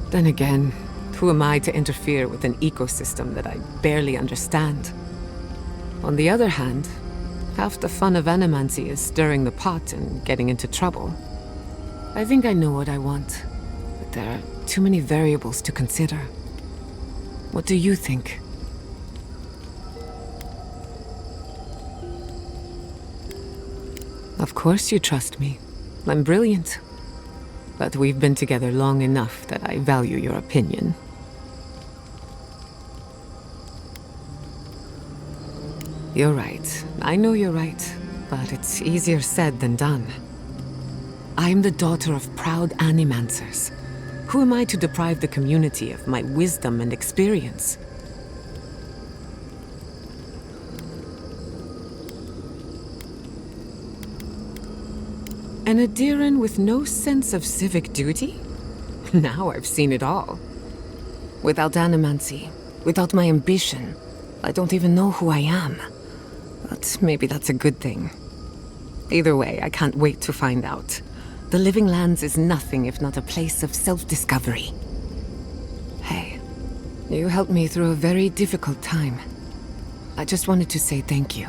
Then again, who am I to interfere with an ecosystem that I barely understand? On the other hand, half the fun of Animancy is stirring the pot and getting into trouble. I think I know what I want, but there are too many variables to consider. What do you think? Of course you trust me. I'm brilliant. But we've been together long enough that I value your opinion. You're right. I know you're right. But it's easier said than done. I'm the daughter of proud Animancers. Who am I to deprive the community of my wisdom and experience? An Adiran with no sense of civic duty? Now I've seen it all. Without Animancy, without my ambition, I don't even know who I am. But maybe that's a good thing. Either way, I can't wait to find out. The Living Lands is nothing if not a place of self-discovery. Hey, you helped me through a very difficult time. I just wanted to say thank you.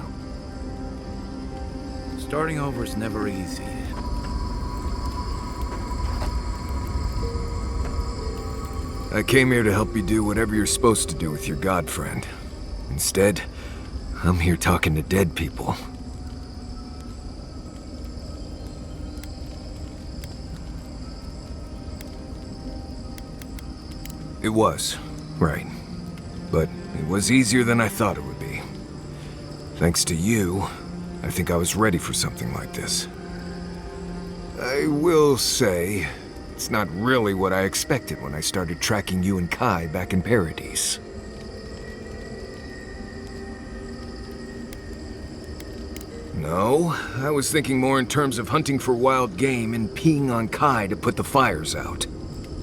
Starting over is never easy. I came here to help you do whatever you're supposed to do with your god friend. Instead, I'm here talking to dead people. It was, right. But it was easier than I thought it would be. Thanks to you, I think I was ready for something like this. I will say, it's not really what I expected when I started tracking you and Kai back in Paradise. No, I was thinking more in terms of hunting for wild game and peeing on Kai to put the fires out.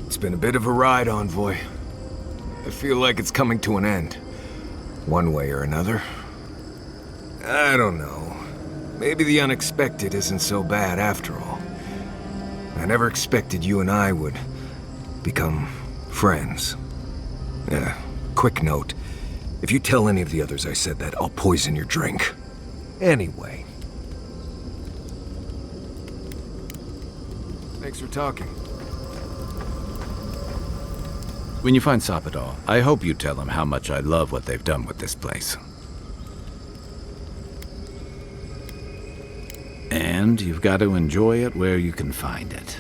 It's been a bit of a ride, Envoy. I feel like it's coming to an end, one way or another. I don't know. Maybe the unexpected isn't so bad after all. I never expected you and I would become friends. Quick note. If you tell any of the others I said that, I'll poison your drink. Anyway. Thanks for talking. When you find Sapadal, I hope you tell him how much I love what they've done with this place. And you've got to enjoy it where you can find it.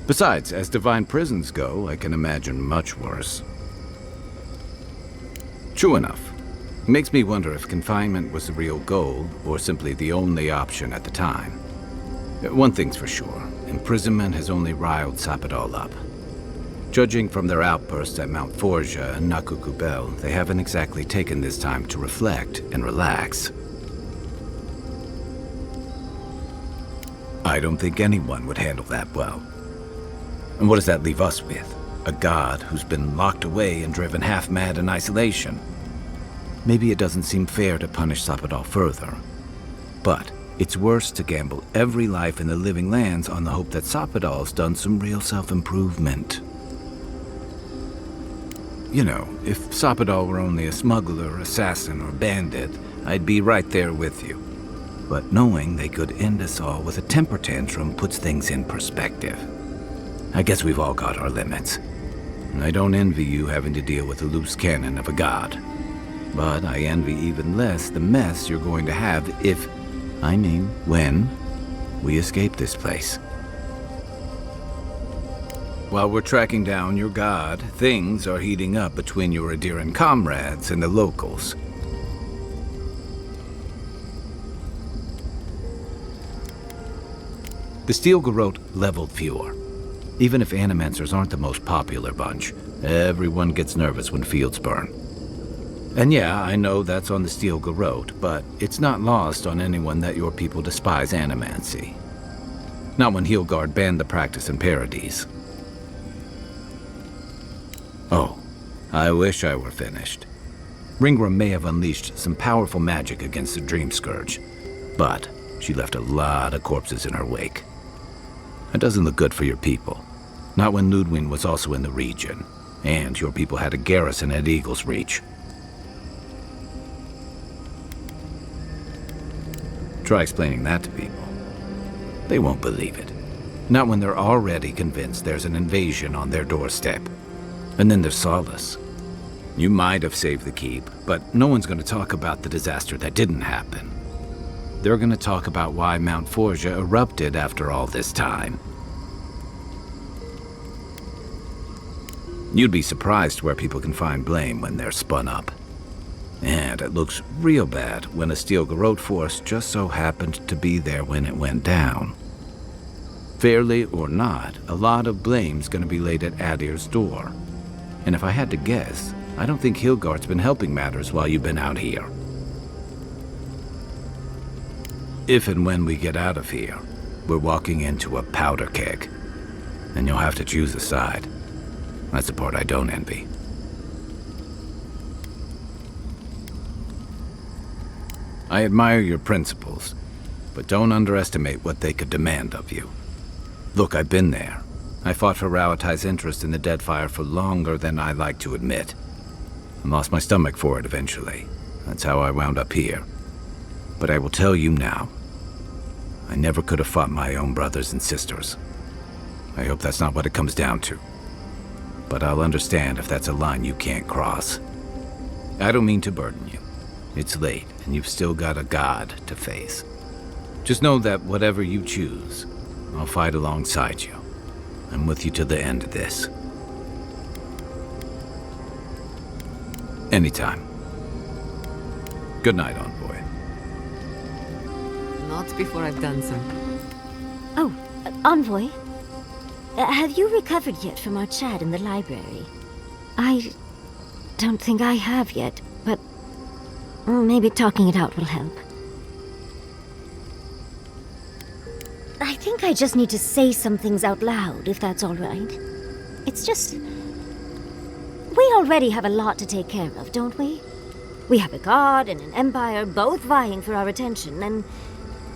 Besides, as divine prisons go, I can imagine much worse. True enough. It makes me wonder if confinement was the real goal, or simply the only option at the time. One thing's for sure, imprisonment has only riled Sapadal up. Judging from their outbursts at Mount Forja and Nakukubel, they haven't exactly taken this time to reflect and relax. I don't think anyone would handle that well. And what does that leave us with? A god who's been locked away and driven half-mad in isolation. Maybe it doesn't seem fair to punish Sapadal further. But it's worse to gamble every life in the living lands on the hope that Sapadal's done some real self-improvement. You know, if Sapadal were only a smuggler, assassin, or bandit, I'd be right there with you. But knowing they could end us all with a temper tantrum puts things in perspective. I guess we've all got our limits. And I don't envy you having to deal with a loose cannon of a god. But I envy even less the mess you're going to have if, I mean, when, we escape this place. While we're tracking down your god, things are heating up between your Adiran comrades and the locals. The Steel Garrote leveled fewer. Even if Animancers aren't the most popular bunch, everyone gets nervous when fields burn. And yeah, I know that's on the Steel Garrote, but it's not lost on anyone that your people despise Animancy. Not when Heelguard banned the practice in Paradise. Oh, I wish I were finished. Ringram may have unleashed some powerful magic against the Dream Scourge, but she left a lot of corpses in her wake. It doesn't look good for your people. Not when Ludwig was also in the region, and your people had a garrison at Eagle's Reach. Try explaining that to people. They won't believe it. Not when they're already convinced there's an invasion on their doorstep. And then there's Solace. You might have saved the keep, but no one's going to talk about the disaster that didn't happen. They're going to talk about why Mount Forja erupted after all this time. You'd be surprised where people can find blame when they're spun up. And it looks real bad when a Steel Garrote force just so happened to be there when it went down. Fairly or not, a lot of blame's gonna be laid at Adir's door. And if I had to guess, I don't think Heelguard's been helping matters while you've been out here. If and when we get out of here, we're walking into a powder keg. And you'll have to choose a side. That's the part I don't envy. I admire your principles, but don't underestimate what they could demand of you. Look, I've been there. I fought for Rauatai's interest in the Deadfire for longer than I like to admit. I lost my stomach for it eventually. That's how I wound up here. But I will tell you now, I never could have fought my own brothers and sisters. I hope that's not what it comes down to. But I'll understand if that's a line you can't cross. I don't mean to burden you. It's late, and you've still got a god to face. Just know that whatever you choose, I'll fight alongside you. I'm with you to the end of this. Anytime. Good night, Envoy. Not before I've done some. Oh, Envoy. Have you recovered yet from our chat in the library? I don't think I have yet, but maybe talking it out will help. I think I just need to say some things out loud, if that's all right. It's just... we already have a lot to take care of, don't we? We have a god and an empire both vying for our attention, and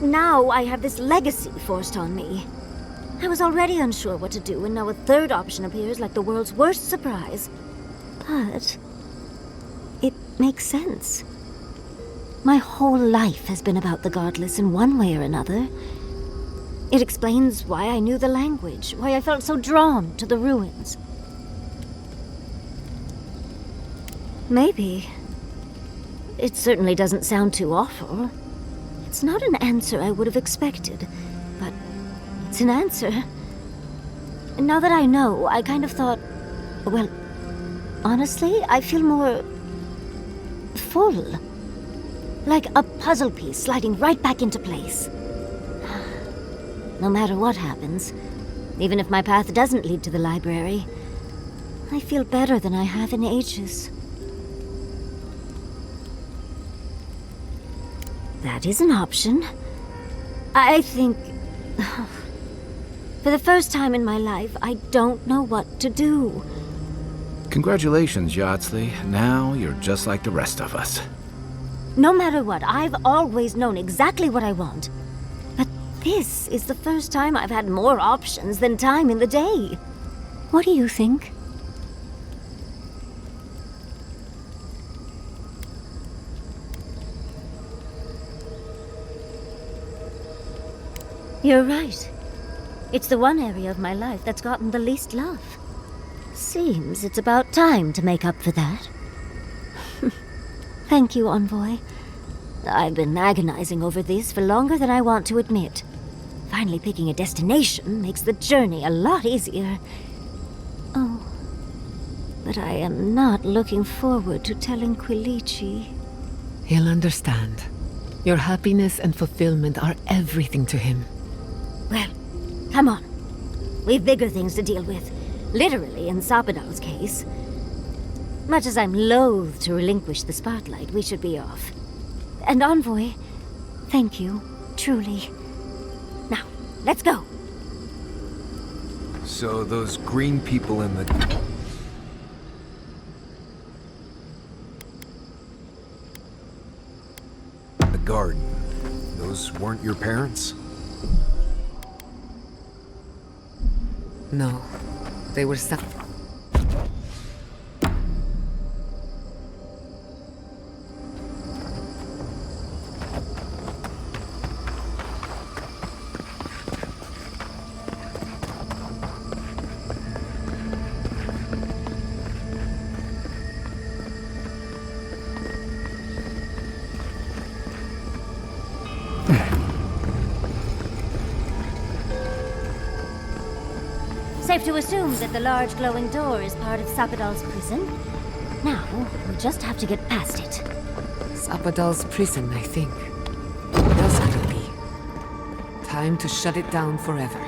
now I have this legacy forced on me. I was already unsure what to do, and now a third option appears like the world's worst surprise. But it makes sense. My whole life has been about the godless in one way or another. It explains why I knew the language, why I felt so drawn to the ruins. Maybe. It certainly doesn't sound too awful. It's not an answer I would have expected, but it's an answer. And now that I know, I kind of thought, well, honestly, I feel more full. Like a puzzle piece sliding right back into place. No matter what happens, even if my path doesn't lead to the library, I feel better than I have in ages. That is an option. I think... for the first time in my life, I don't know what to do. Congratulations, Yardsley. Now you're just like the rest of us. No matter what, I've always known exactly what I want. But this is the first time I've had more options than time in the day. What do you think? You're right. It's the one area of my life that's gotten the least love. Seems it's about time to make up for that. Thank you, Envoy. I've been agonizing over this for longer than I want to admit. Finally picking a destination makes the journey a lot easier. Oh, but I am not looking forward to telling Quilici. He'll understand. Your happiness and fulfillment are everything to him. Well, come on. We've bigger things to deal with. Literally, in Sapadal's case. Much as I'm loath to relinquish the spotlight, we should be off. And Envoy, thank you, truly. Now, let's go. So those green people in the... garden, those weren't your parents? No, they were some... Safe to assume that the large glowing door is part of Sapadal's prison. Now, we just have to get past it. Sapadal's prison, I think. What else could it be? Time to shut it down forever.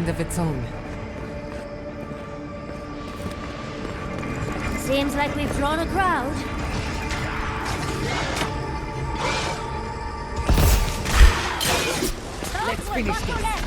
Of its own. Seems like we've drawn a crowd. Let's finish this.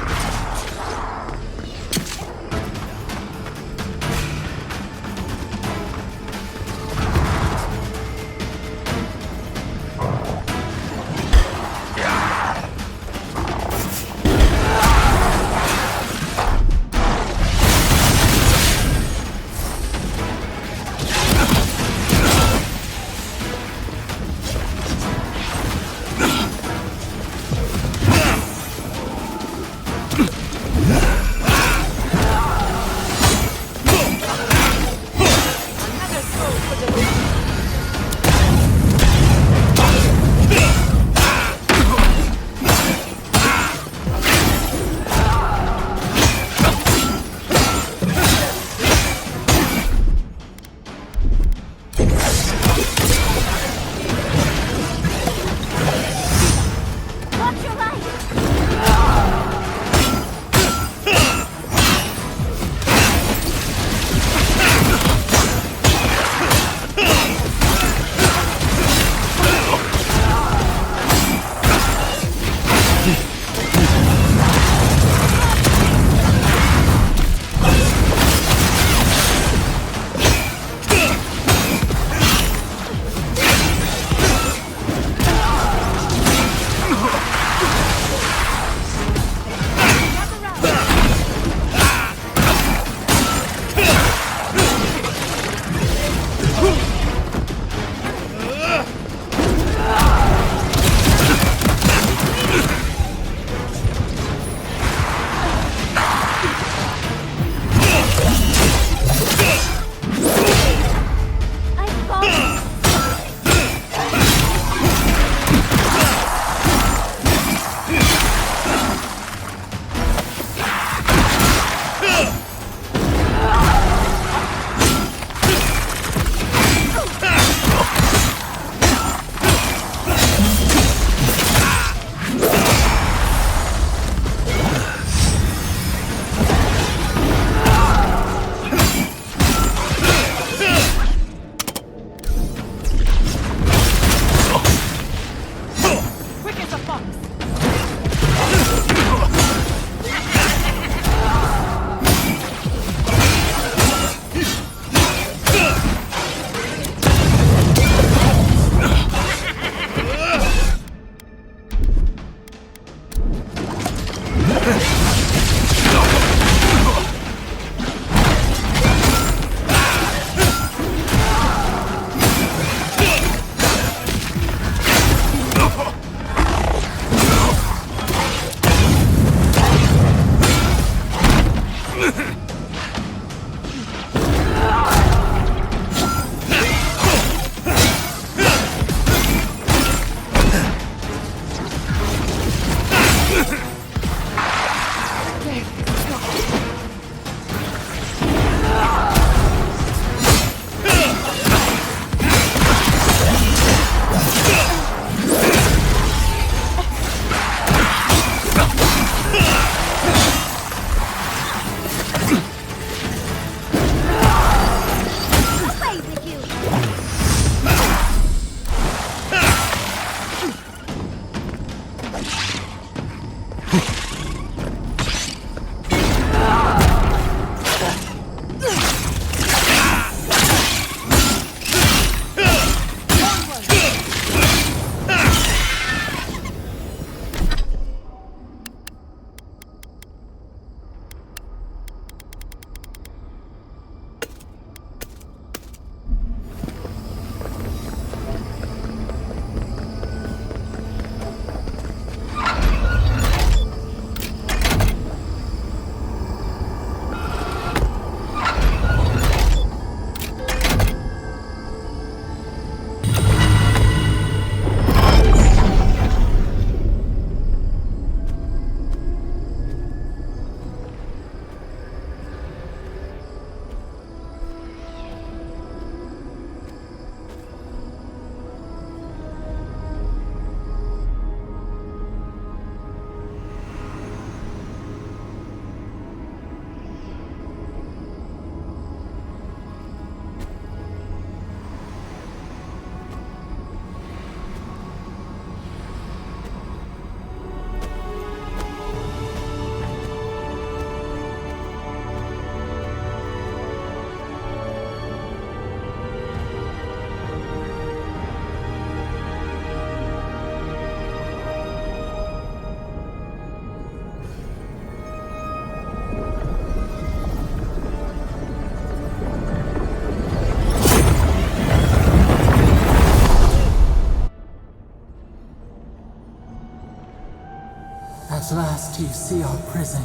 At last you see our prison,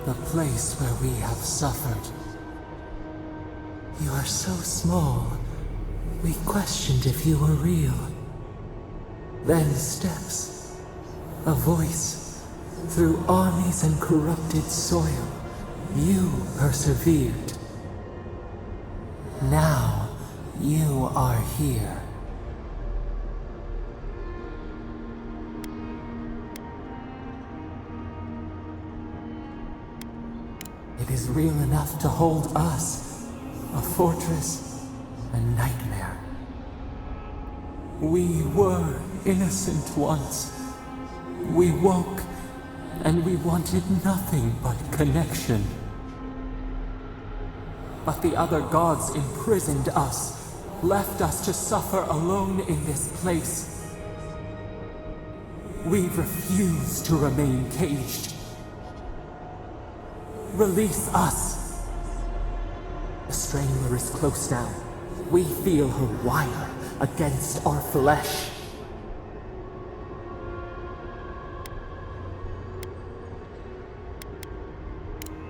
the place where we have suffered. You are so small, we questioned if you were real. Then steps, a voice, through armies and corrupted soil, you persevered. Now, you are here. It is real enough to hold us, a fortress, a nightmare. We were innocent once. We woke, and we wanted nothing but connection. But the other gods imprisoned us, left us to suffer alone in this place. We refuse to remain caged. Release us! The strangler is close now. We feel her wire against our flesh.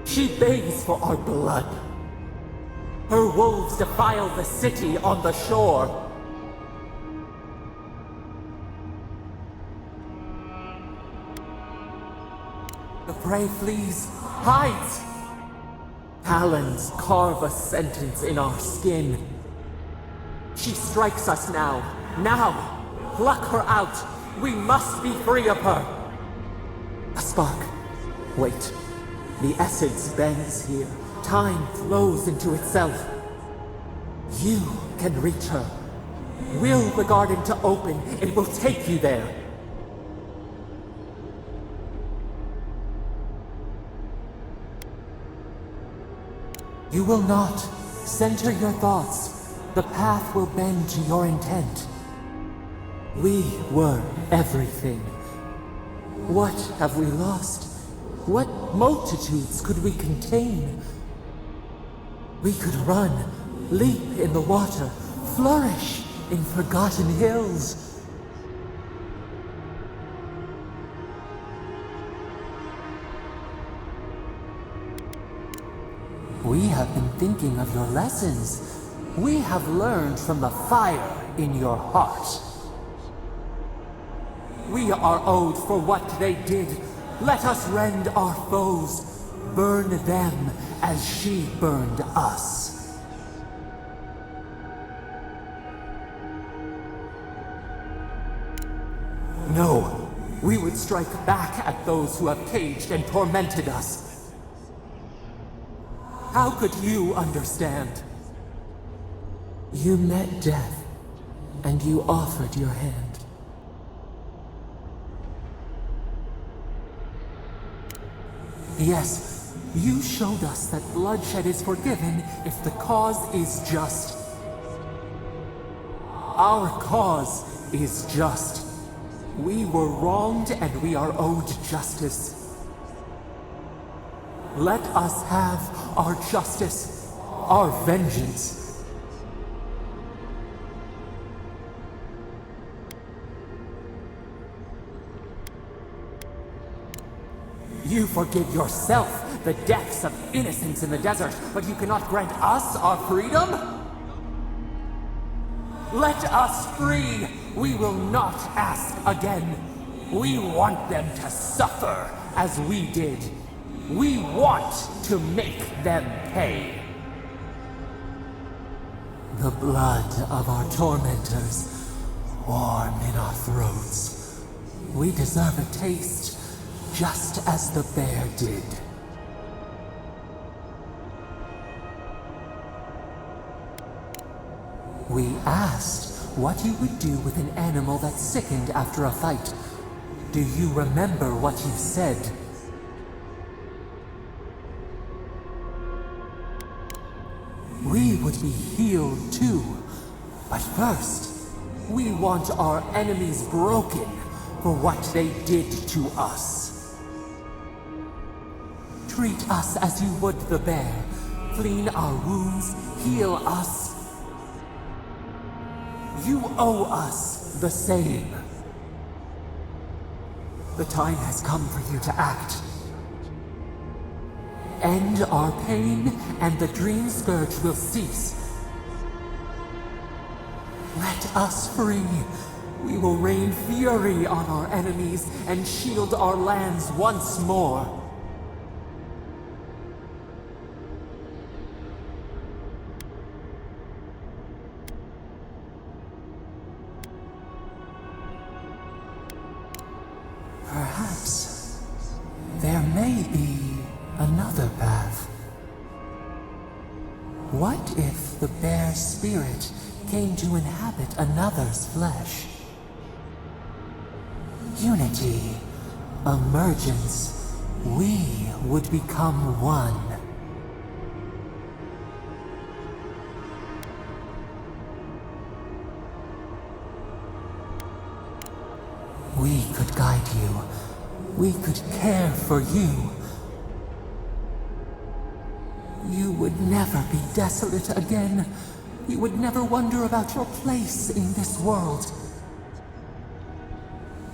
She begs for our blood. Her wolves defile the city on the shore. The prey flees, hides. Talons carve a sentence in our skin. She strikes us now. Now! Pluck her out! We must be free of her! A spark. Wait. The essence bends here. Time flows into itself. You can reach her. Will the garden to open, it will take you there. You will not. Center your thoughts. The path will bend to your intent. We were everything. What have we lost? What multitudes could we contain? We could run, leap in the water, flourish in forgotten hills. We have been thinking of your lessons. We have learned from the fire in your heart. We are owed for what they did. Let us rend our foes, burn them as she burned us. No, we would strike back at those who have caged and tormented us. How could you understand? You met death, and you offered your hand. Yes, you showed us that bloodshed is forgiven if the cause is just. Our cause is just. We were wronged and we are owed justice. Let us have our justice, our vengeance. You forgive yourself the deaths of innocents in the desert, but you cannot grant us our freedom? Let us free! We will not ask again. We want them to suffer as we did. We want to make them pay. The blood of our tormentors, warm in our throats. We deserve a taste, just as the bear did. We asked what you would do with an animal that sickened after a fight. Do you remember what you said? We would be healed too. But first, we want our enemies broken for what they did to us. Treat us as you would the bear. Clean our wounds, heal us. You owe us the same. The time has come for you to act. End our pain, and the dream scourge will cease. Let us free. We will rain fury on our enemies and shield our lands once more. Perhaps there may be another path. What if the bear spirit came to inhabit another's flesh? Unity, emergence, we would become one. We could guide you. We could care for you. You would never be desolate again. You would never wonder about your place in this world.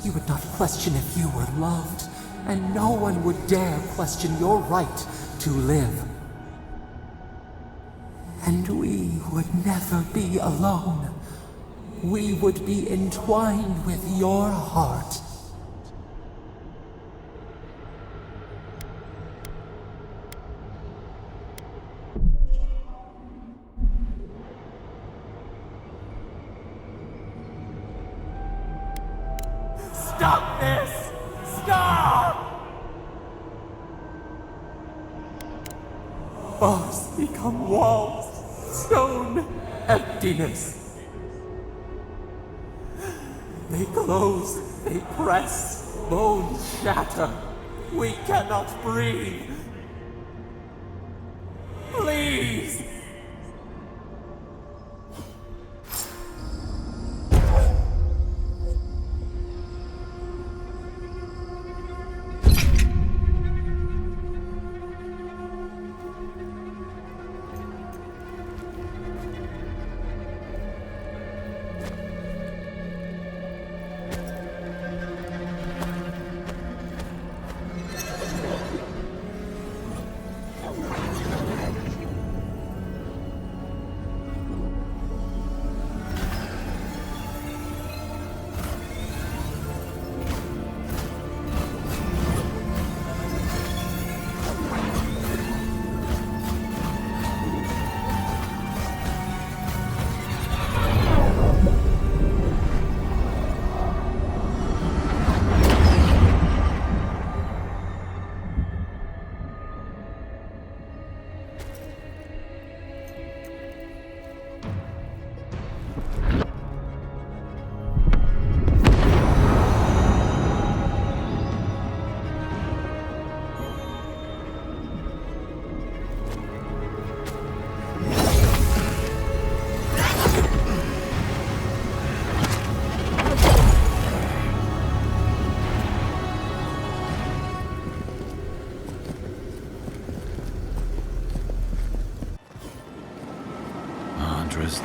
You would not question if you were loved, and no one would dare question your right to live. And we would never be alone. We would be entwined with your heart. Stop this! Stop! Bars become walls, stone, emptiness. They close, they press, bones shatter. We cannot breathe. Please!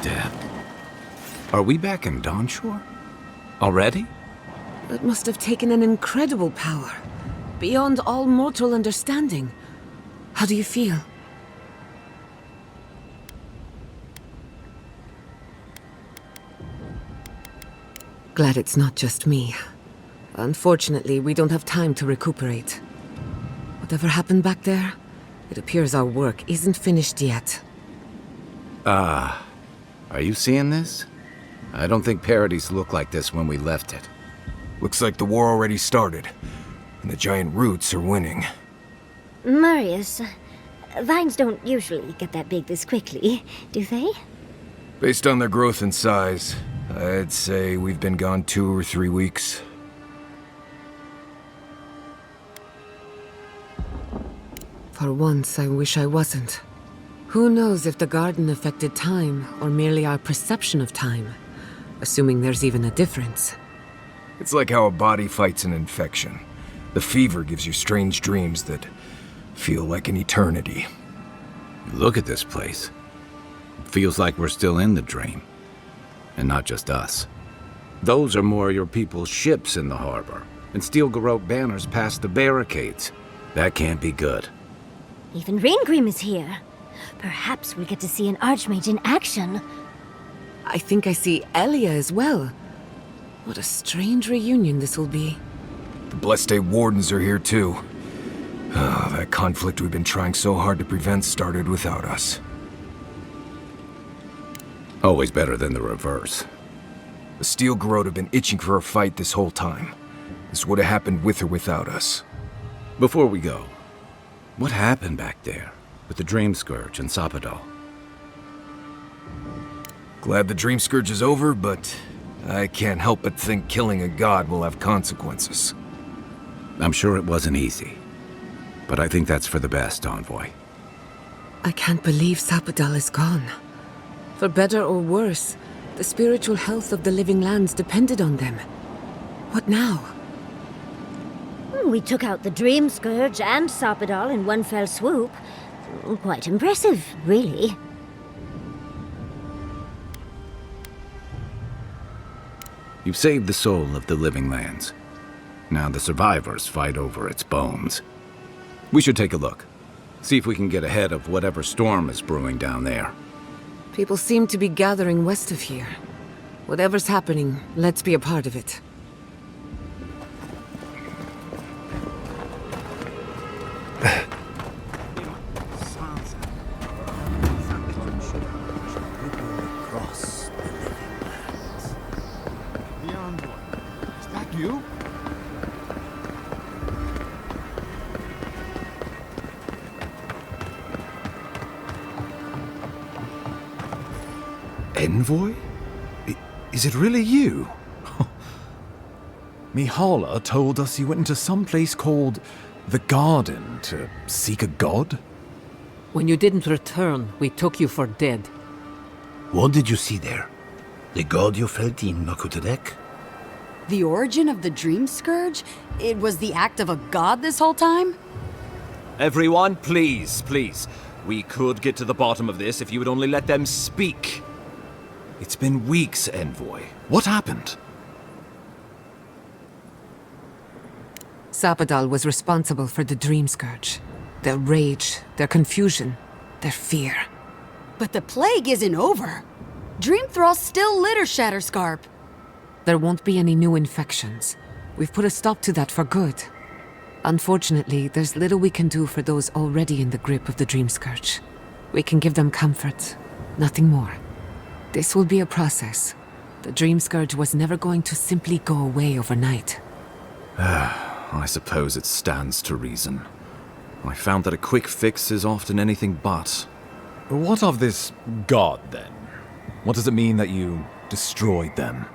Dead. Are we back in Dawnshore? Already? It must have taken an incredible power, beyond all mortal understanding. How do you feel? Glad it's not just me. Unfortunately, we don't have time to recuperate. Whatever happened back there, it appears our work isn't finished yet. Are you seeing this? I don't think Paradise looked like this when we left it. Looks like the war already started, and the giant roots are winning. Marius, vines don't usually get that big this quickly, do they? Based on their growth and size, I'd say we've been gone 2 or 3 weeks. For once, I wish I wasn't. Who knows if the garden affected time, or merely our perception of time? Assuming there's even a difference. It's like how a body fights an infection. The fever gives you strange dreams that feel like an eternity. Look at this place. It feels like we're still in the dream. And not just us. Those are more your people's ships in the harbor. and steel garrote banners past the barricades. That can't be good. Even Raingrim is here. Perhaps we'll get to see an archmage in action. I think I see Elia as well. What a strange reunion this will be. The Blessed Day Wardens are here too. That conflict we've been trying so hard to prevent started without us. Always better than the reverse. The Steel Garrote have been itching for a fight this whole time. This would have happened with or without us. Before we go, what happened back there with the Dream Scourge and Sapadal? Glad the Dream Scourge is over, but I can't help but think killing a god will have consequences. I'm sure it wasn't easy, but I think that's for the best, Envoy. I can't believe Sapadal is gone. For better or worse, the spiritual health of the living lands depended on them. What now? We took out the Dream Scourge and Sapadal in one fell swoop. Quite impressive, really. You've saved the soul of the living lands. Now the survivors fight over its bones. We should take a look. See if we can get ahead of whatever storm is brewing down there. People seem to be gathering west of here. Whatever's happening, let's be a part of it. You? Envoy? Is it really you? Mihala told us you went into some place called the Garden to seek a god? When you didn't return, we took you for dead. What did you see there? The god you felt in Nakutadek? The origin of the Dream Scourge? It was the act of a god this whole time? Everyone, please, please. We could get to the bottom of this if you would only let them speak. It's been weeks, Envoy. What happened? Sapadal was responsible for the Dream Scourge. Their rage, their confusion, their fear. But the plague isn't over. Dream Thralls still litter Shatterscarp. There won't be any new infections. We've put a stop to that for good. Unfortunately, there's little we can do for those already in the grip of the Dream Scourge. We can give them comfort, nothing more. This will be a process. The Dream Scourge was never going to simply go away overnight. I suppose it stands to reason. I found that a quick fix is often anything but. What of this god, then? What does it mean that you destroyed them?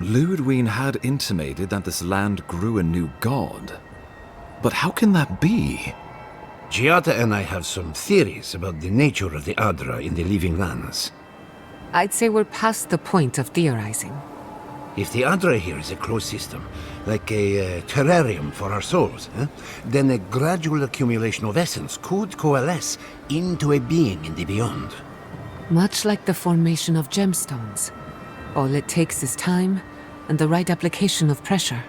Ludwig had intimated that this land grew a new god. But how can that be? Giada and I have some theories about the nature of the Adra in the living lands. I'd say we're past the point of theorizing. If the Adra here is a closed system, like a terrarium for our souls, then a gradual accumulation of essence could coalesce into a being in the beyond. Much like the formation of gemstones. All it takes is time and the right application of pressure.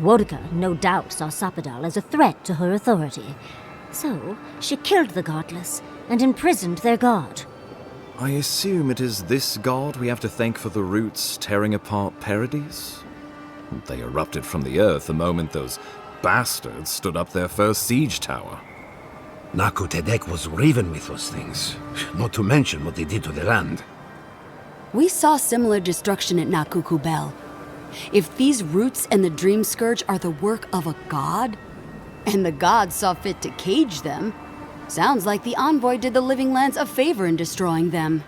Wodka no doubt saw Sapadal as a threat to her authority. So, she killed the godless and imprisoned their god. I assume it is this god we have to thank for the roots tearing apart Paradise? They erupted from the earth the moment those bastards stood up their first siege tower. Nakutadek was riven with those things, not to mention what they did to the land. We saw similar destruction at Nakukubel. If these roots and the Dream Scourge are the work of a god, and the gods saw fit to cage them, sounds like the Envoy did the living lands a favor in destroying them.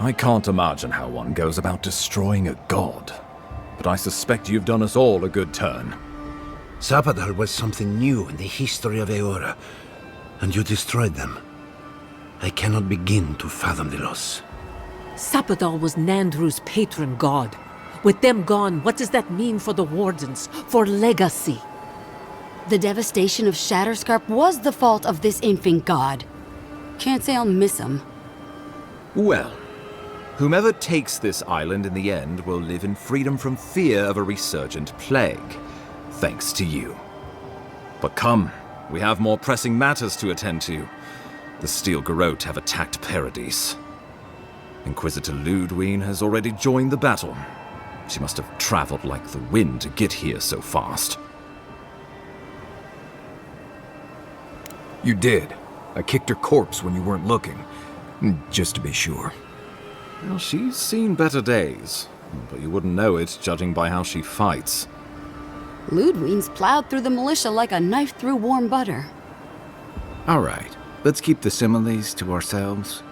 I can't imagine how one goes about destroying a god, but I suspect you've done us all a good turn. Sapadal was something new in the history of Eora, and you destroyed them. I cannot begin to fathom the loss. Sapadal was Nandru's patron god. With them gone, what does that mean for the Wardens, for legacy? The devastation of Shatterscarp was the fault of this infant god. Can't say I'll miss him. Well, whomever takes this island in the end will live in freedom from fear of a resurgent plague, thanks to you. But come, we have more pressing matters to attend to. The Steel Garrote have attacked Paradise. Inquisitor Ludwig has already joined the battle. She must have traveled like the wind to get here so fast. You did. I kicked her corpse when you weren't looking, just to be sure. Well, she's seen better days, but you wouldn't know it judging by how she fights. Ludwig's plowed through the militia like a knife through warm butter. All right, let's keep the similes to ourselves.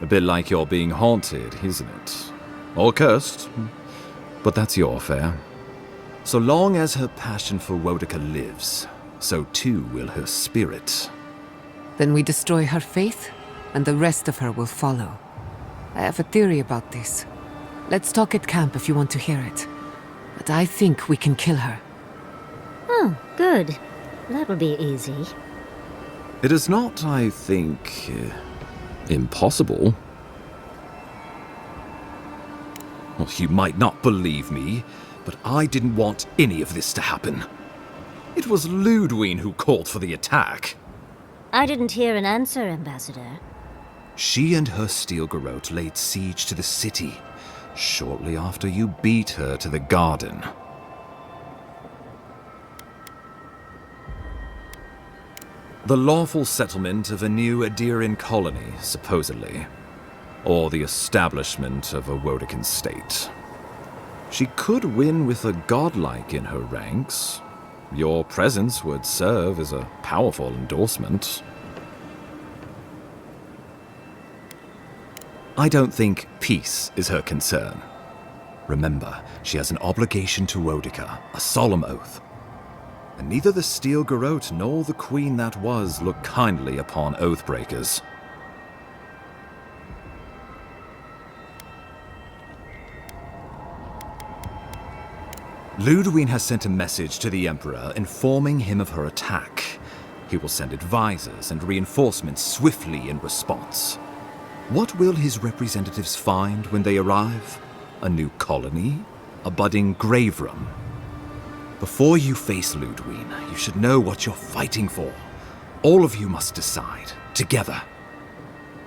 A bit like you're being haunted, isn't it? Or cursed, but that's your affair. So long as her passion for Wodica lives, so too will her spirit. Then we destroy her faith, and the rest of her will follow. I have a theory about this. Let's talk at camp if you want to hear it. But I think we can kill her. Oh, good. That will be easy. It is not, I think, impossible. Well, you might not believe me, but I didn't want any of this to happen. It was Ludwig who called for the attack. I didn't hear an answer, Ambassador. She and her Steel Garrote laid siege to the city shortly after you beat her to the garden. The lawful settlement of a new Adirian colony, supposedly. Or the establishment of a Wodican state. She could win with a godlike in her ranks. Your presence would serve as a powerful endorsement. I don't think peace is her concern. Remember, she has an obligation to Wodica, a solemn oath. And neither the Steel Garrote nor the Queen that was look kindly upon oathbreakers. Ludwig has sent a message to the Emperor informing him of her attack. He will send advisors and reinforcements swiftly in response. What will his representatives find when they arrive? A new colony? A budding grave room? Before you face Ludwig, you should know what you're fighting for. All of you must decide, together.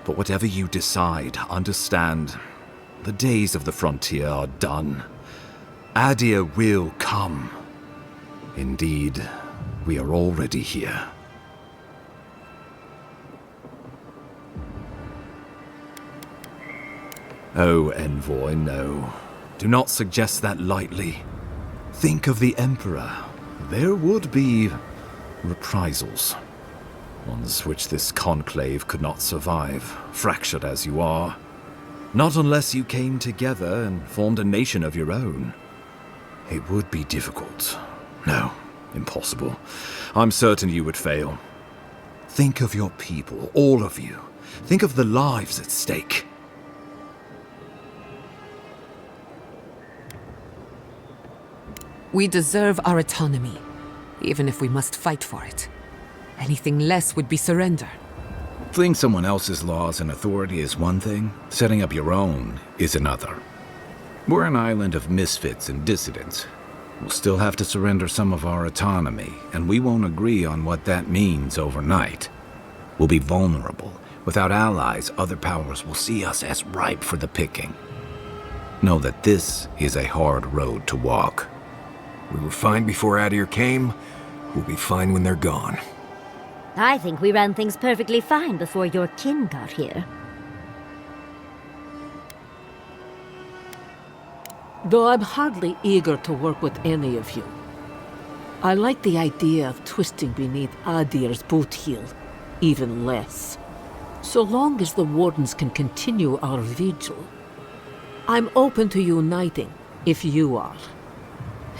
But whatever you decide, understand, the days of the frontier are done. Adir will come. Indeed, we are already here. Oh, Envoy, no. Do not suggest that lightly. Think of the Emperor. There would be reprisals. Ones which this conclave could not survive, fractured as you are. Not unless you came together and formed a nation of your own. It would be difficult. No, impossible. I'm certain you would fail. Think of your people, all of you. Think of the lives at stake. We deserve our autonomy, even if we must fight for it. Anything less would be surrender. Fleeing someone else's laws and authority is one thing, setting up your own is another. We're an island of misfits and dissidents. We'll still have to surrender some of our autonomy, and we won't agree on what that means overnight. We'll be vulnerable. Without allies, other powers will see us as ripe for the picking. Know that this is a hard road to walk. We were fine before Adir came. We'll be fine when they're gone. I think we ran things perfectly fine before your kin got here. Though I'm hardly eager to work with any of you. I like the idea of twisting beneath Adir's boot heel, even less. So long as the Wardens can continue our vigil. I'm open to uniting, if you are.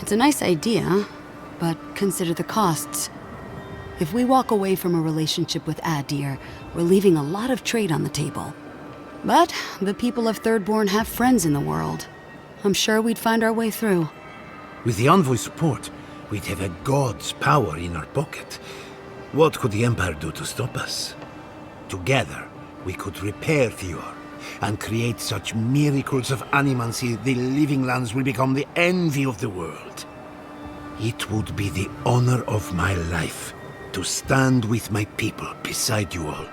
It's a nice idea, but consider the costs. If we walk away from a relationship with Adir, we're leaving a lot of trade on the table. But the people of Thirdborn have friends in the world. I'm sure we'd find our way through. With the envoy's support, we'd have a god's power in our pocket. What could the Empire do to stop us? Together, we could repair Eora and create such miracles of animancy the living lands will become the envy of the world. It would be the honor of my life to stand with my people beside you all.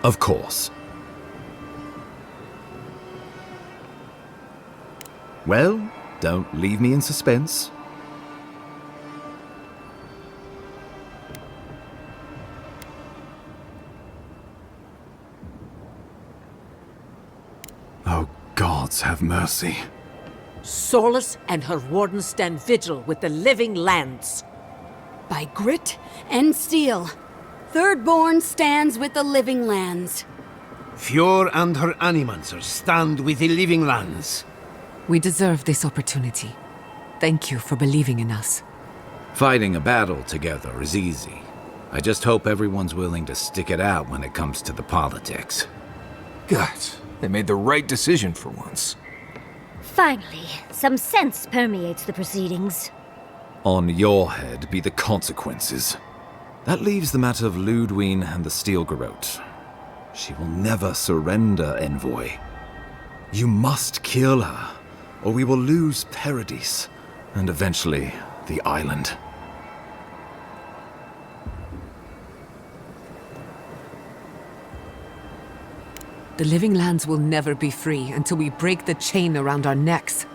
Of course. Well, don't leave me in suspense. Oh, gods have mercy. Solus and her wardens stand vigil with the living lands. By grit and steel, Thirdborn stands with the living lands. Eora and her animancers stand with the living lands. We deserve this opportunity. Thank you for believing in us. Fighting a battle together is easy. I just hope everyone's willing to stick it out when it comes to the politics. God, they made the right decision for once. Finally, some sense permeates the proceedings. On your head be the consequences. That leaves the matter of Ludwig and the Steel Garrote. She will never surrender, Envoy. You must kill her, or we will lose Paradise, and eventually the island. The living lands will never be free until we break the chain around our necks.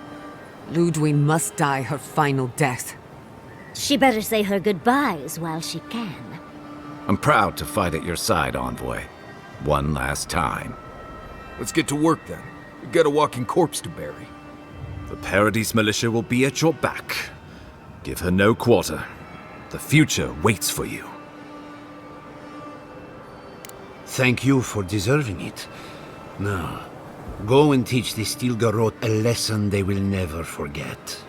Ludwig must die her final death. She better say her goodbyes while she can. I'm proud to fight at your side, Envoy. One last time. Let's get to work then. We've got a walking corpse to bury. The Paradise militia will be at your back. Give her no quarter. The future waits for you. Thank you for deserving it. Now, go and teach the Steel Garrote a lesson they will never forget.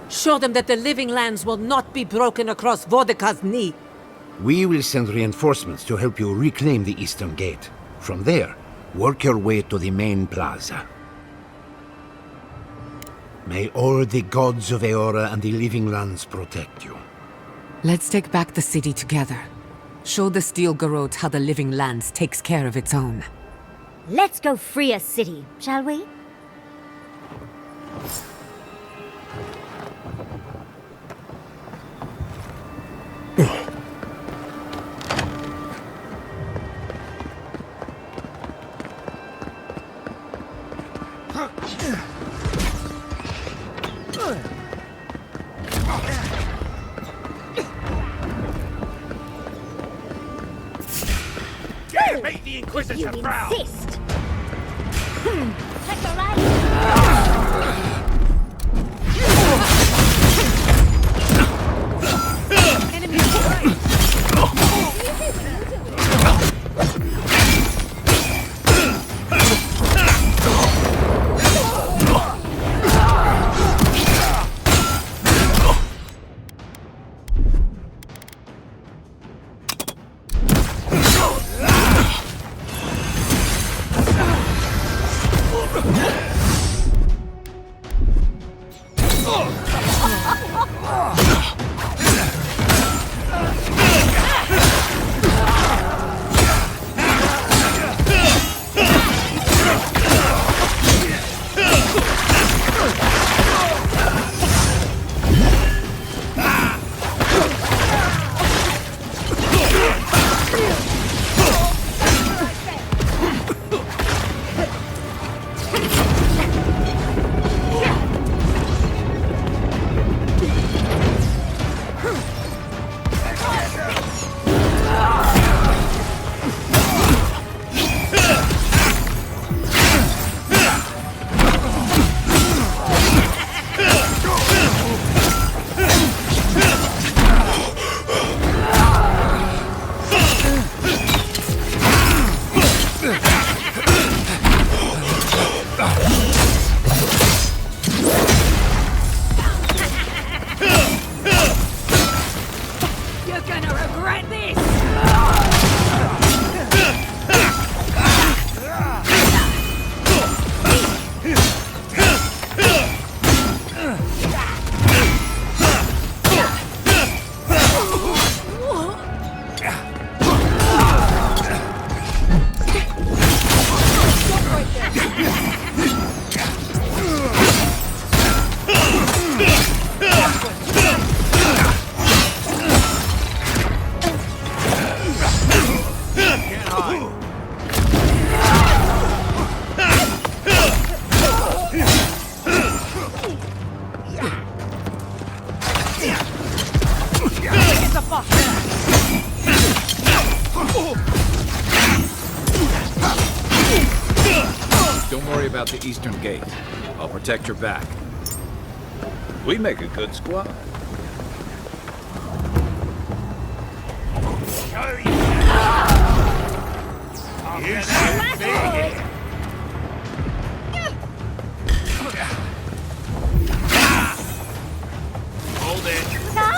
Show them that the living lands will not be broken across Vodka's knee. We will send reinforcements to help you reclaim the Eastern Gate. From there, work your way to the main plaza. May all the gods of Eora and the living lands protect you. Let's take back the city together. Show the Steel Garrote how the living lands takes care of its own. Let's go free a city, shall we? Make the Inquisitor proud! Insist! Check the right! Enemy right! out the eastern gate. I'll protect your back. We make a good squad. You should be. Hold it. No!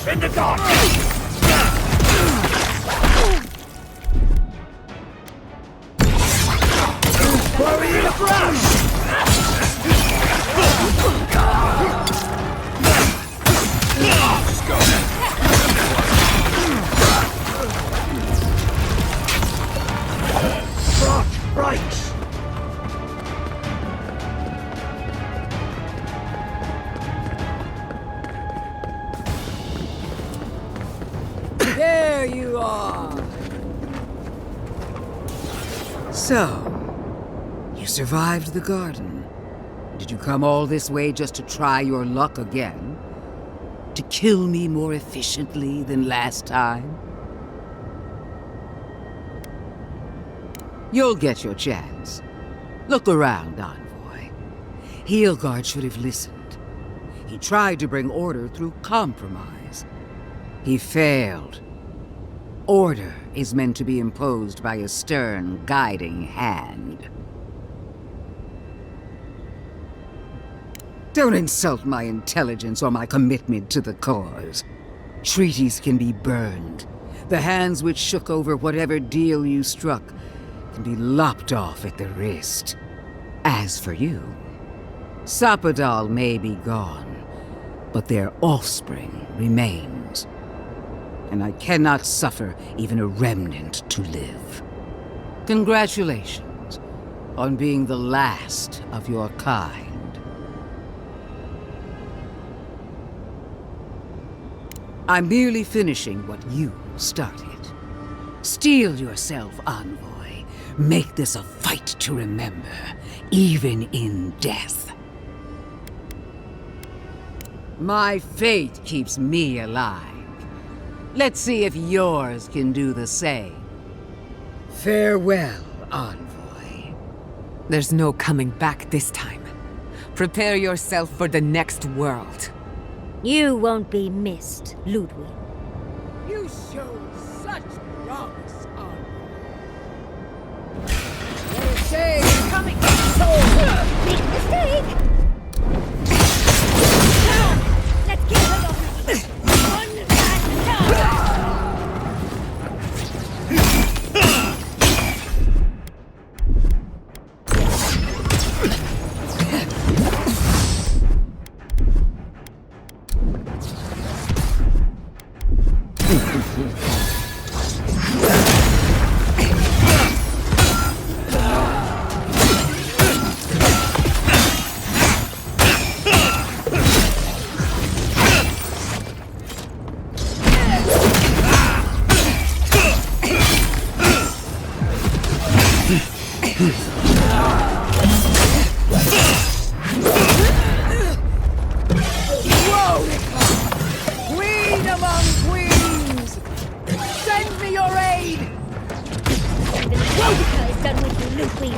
In the dark! Bury the brush! Right! There you are! So, you survived the garden. Did you come all this way just to try your luck again? To kill me more efficiently than last time? You'll get your chance. Look around, Envoy. Heelguard should have listened. He tried to bring order through compromise. He failed. Order is meant to be imposed by a stern, guiding hand. Don't insult my intelligence or my commitment to the cause. Treaties can be burned. The hands which shook over whatever deal you struck can be lopped off at the wrist. As for you, Sapadal may be gone, but their offspring remains. And I cannot suffer even a remnant to live. Congratulations on being the last of your kind. I'm merely finishing what you started. Steel yourself, Envoy. Make this a fight to remember, even in death. My fate keeps me alive. Let's see if yours can do the same. Farewell, Envoy. There's no coming back this time. Prepare yourself for the next world. You won't be missed, Ludwig. You showed such promise, Envoy. Say, coming! Big mistake! Let's get rid of it! One last time! Queen among queens! Moving, please.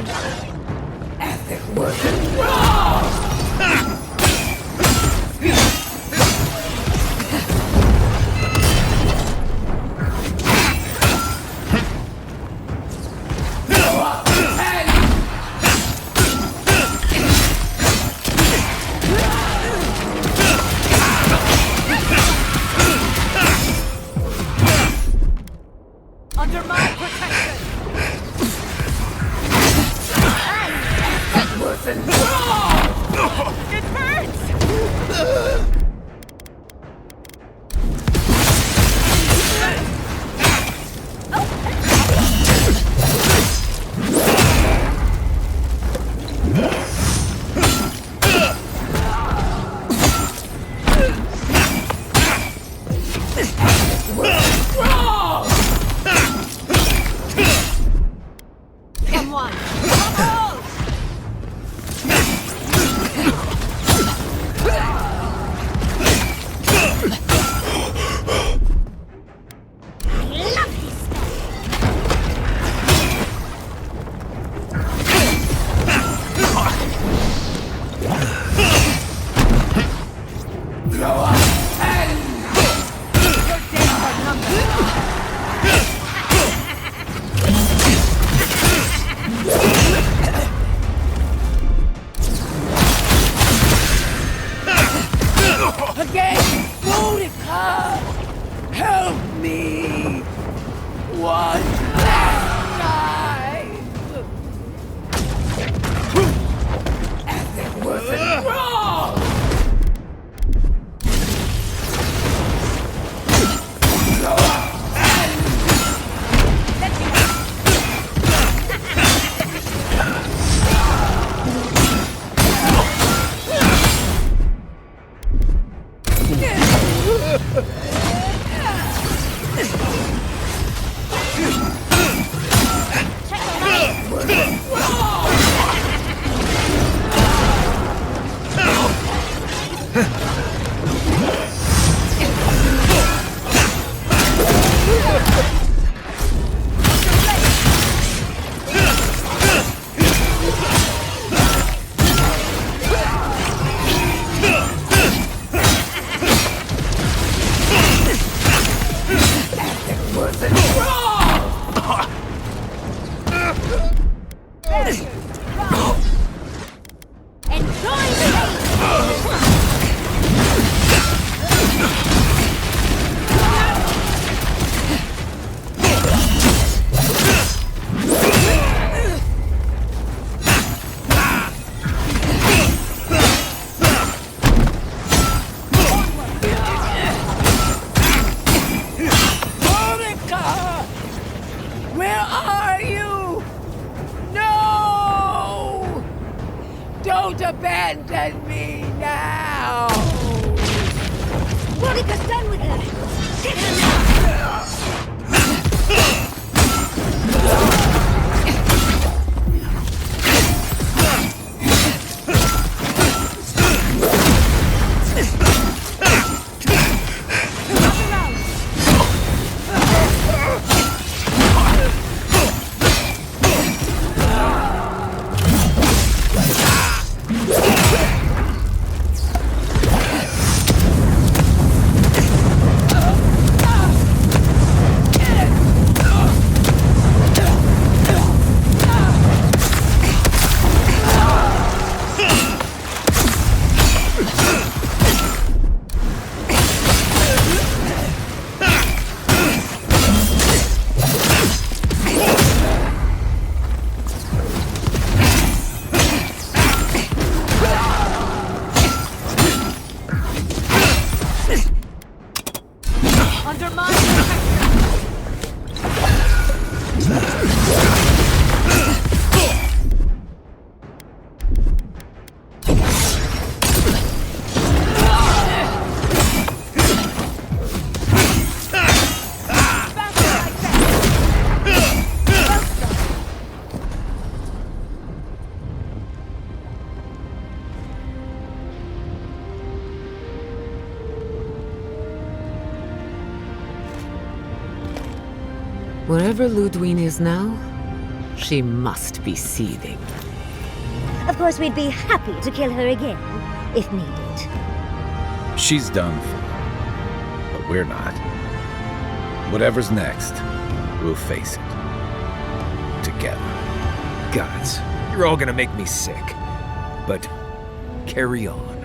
Under my protection! It hurts! Come on! Come on! Again! Monica! Help me! One last time! And it wasn't wrong! Where are you? No! Don't abandon me now! Monica's done with her! Get her now! Wherever Ludwig is now, She must be seething. Of course, we'd be happy to kill her again, if needed. She's done for. But we're not. Whatever's next, we'll face it. Together. Gods, you're all gonna make me sick. But carry on.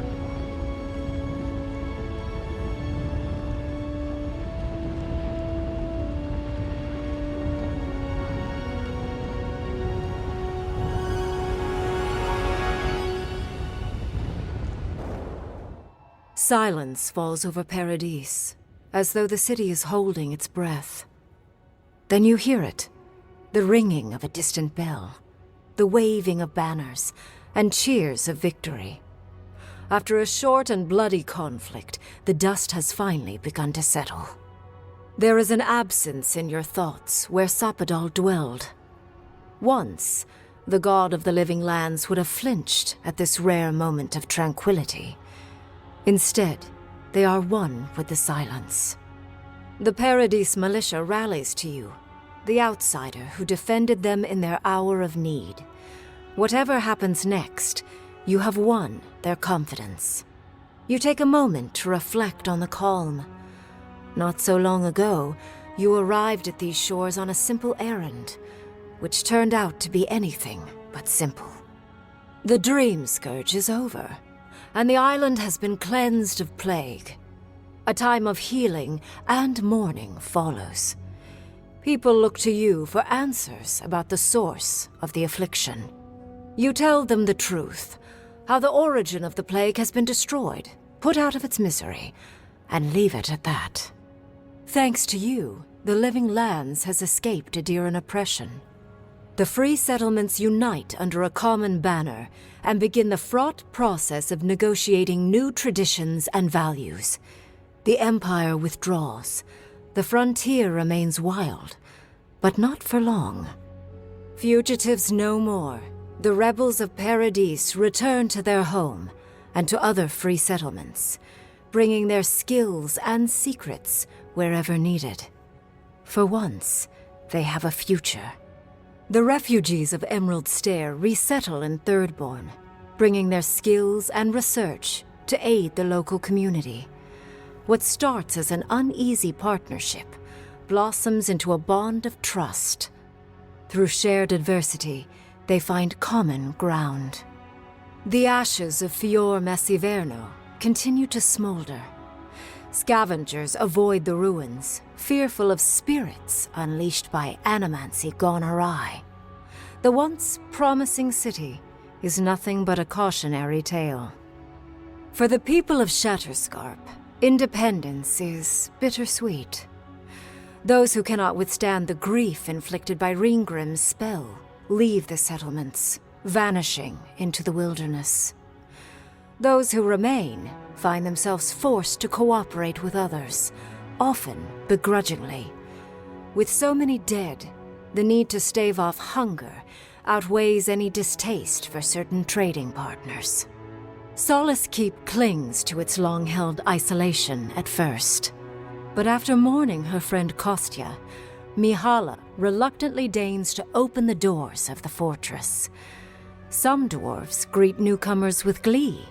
Silence falls over Paradis, as though the city is holding its breath. Then you hear it, the ringing of a distant bell, the waving of banners, and cheers of victory. After a short and bloody conflict, the dust has finally begun to settle. There is an absence in your thoughts where Sapadal dwelled. Once, the god of the living lands would have flinched at this rare moment of tranquility. Instead, they are one with the silence. The Paradis militia rallies to you, the outsider who defended them in their hour of need. Whatever happens next, you have won their confidence. You take a moment to reflect on the calm. Not so long ago, you arrived at these shores on a simple errand, which turned out to be anything but simple. The dream scourge is over, and the island has been cleansed of plague. A time of healing and mourning follows. People look to you for answers about the source of the affliction. You tell them the truth, how the origin of the plague has been destroyed, put out of its misery, and leave it at that. Thanks to you, the living lands has escaped Adiran oppression. The free settlements unite under a common banner and begin the fraught process of negotiating new traditions and values. The Empire withdraws. The frontier remains wild, but not for long. Fugitives no more. The rebels of Paradis return to their home and to other free settlements, bringing their skills and secrets wherever needed. For once, they have a future. The refugees of Emerald Stair resettle in Thirdborn, bringing their skills and research to aid the local community. What starts as an uneasy partnership blossoms into a bond of trust. Through shared adversity, they find common ground. The ashes of Fior Messiverno continue to smolder. Scavengers avoid the ruins, fearful of spirits unleashed by animancy gone awry. The once promising city is nothing but a cautionary tale. For the people of Shatterscarp, independence is bittersweet. Those who cannot withstand the grief inflicted by Ringgrim's spell leave the settlements, vanishing into the wilderness. Those who remain find themselves forced to cooperate with others, often begrudgingly. With so many dead, the need to stave off hunger outweighs any distaste for certain trading partners. Solace Keep clings to its long-held isolation at first. But after mourning her friend Kostya, Mihala reluctantly deigns to open the doors of the fortress. Some dwarves greet newcomers with glee.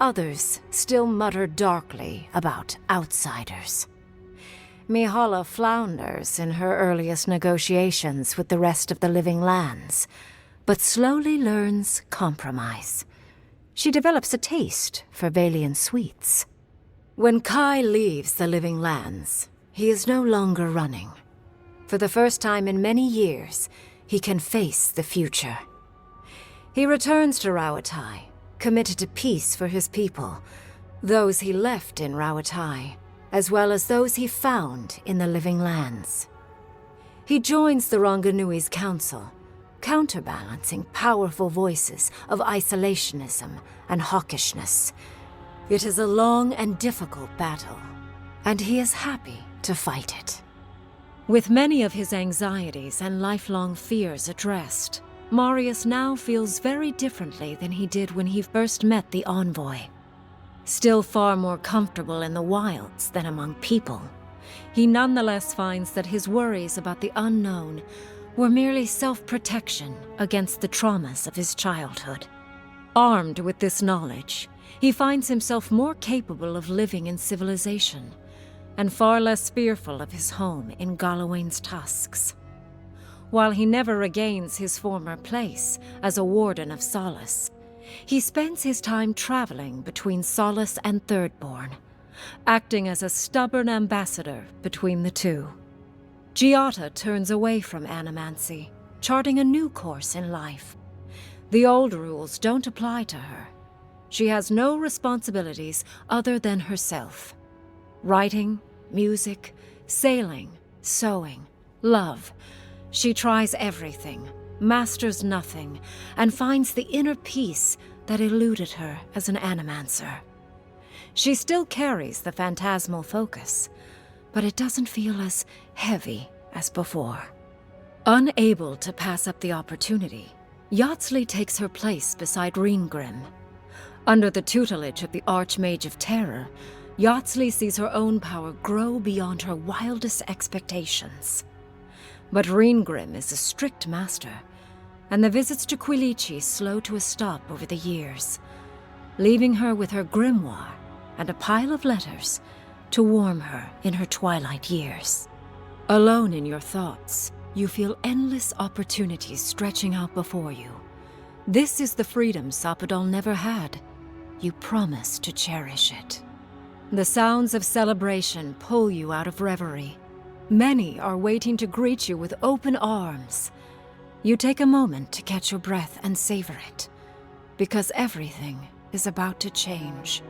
Others still mutter darkly about outsiders. Mihala flounders in her earliest negotiations with the rest of the living lands, but slowly learns compromise. She develops a taste for Valian sweets. When Kai leaves the living lands, he is no longer running. For the first time in many years, he can face the future. He returns to Rauatai, committed to peace for his people, those he left in Rauatai, as well as those he found in the living lands. He joins the Ronganui's council, counterbalancing powerful voices of isolationism and hawkishness. It is a long and difficult battle, and he is happy to fight it. With many of his anxieties and lifelong fears addressed, Marius now feels very differently than he did when he first met the envoy. Still far more comfortable in the wilds than among people, he nonetheless finds that his worries about the unknown were merely self-protection against the traumas of his childhood. Armed with this knowledge, he finds himself more capable of living in civilization, and far less fearful of his home in Galawain's tusks. While he never regains his former place as a Warden of Solace, he spends his time traveling between Solace and Thirdborn, acting as a stubborn ambassador between the two. Giada turns away from animancy, charting a new course in life. The old rules don't apply to her. She has no responsibilities other than herself. Writing, music, sailing, sewing, love. She tries everything, masters nothing, and finds the inner peace that eluded her as an animancer. She still carries the phantasmal focus, but it doesn't feel as heavy as before. Unable to pass up the opportunity, Yatsley takes her place beside Reengrim. Under the tutelage of the Archmage of Terror, Yatsley sees her own power grow beyond her wildest expectations. But Reengrim is a strict master, and the visits to Quilichi slow to a stop over the years, leaving her with her grimoire and a pile of letters to warm her in her twilight years. Alone in your thoughts, you feel endless opportunities stretching out before you. This is the freedom Sapadal never had. You promise to cherish it. The sounds of celebration pull you out of reverie. Many are waiting to greet you with open arms. You take a moment to catch your breath and savor it, because everything is about to change.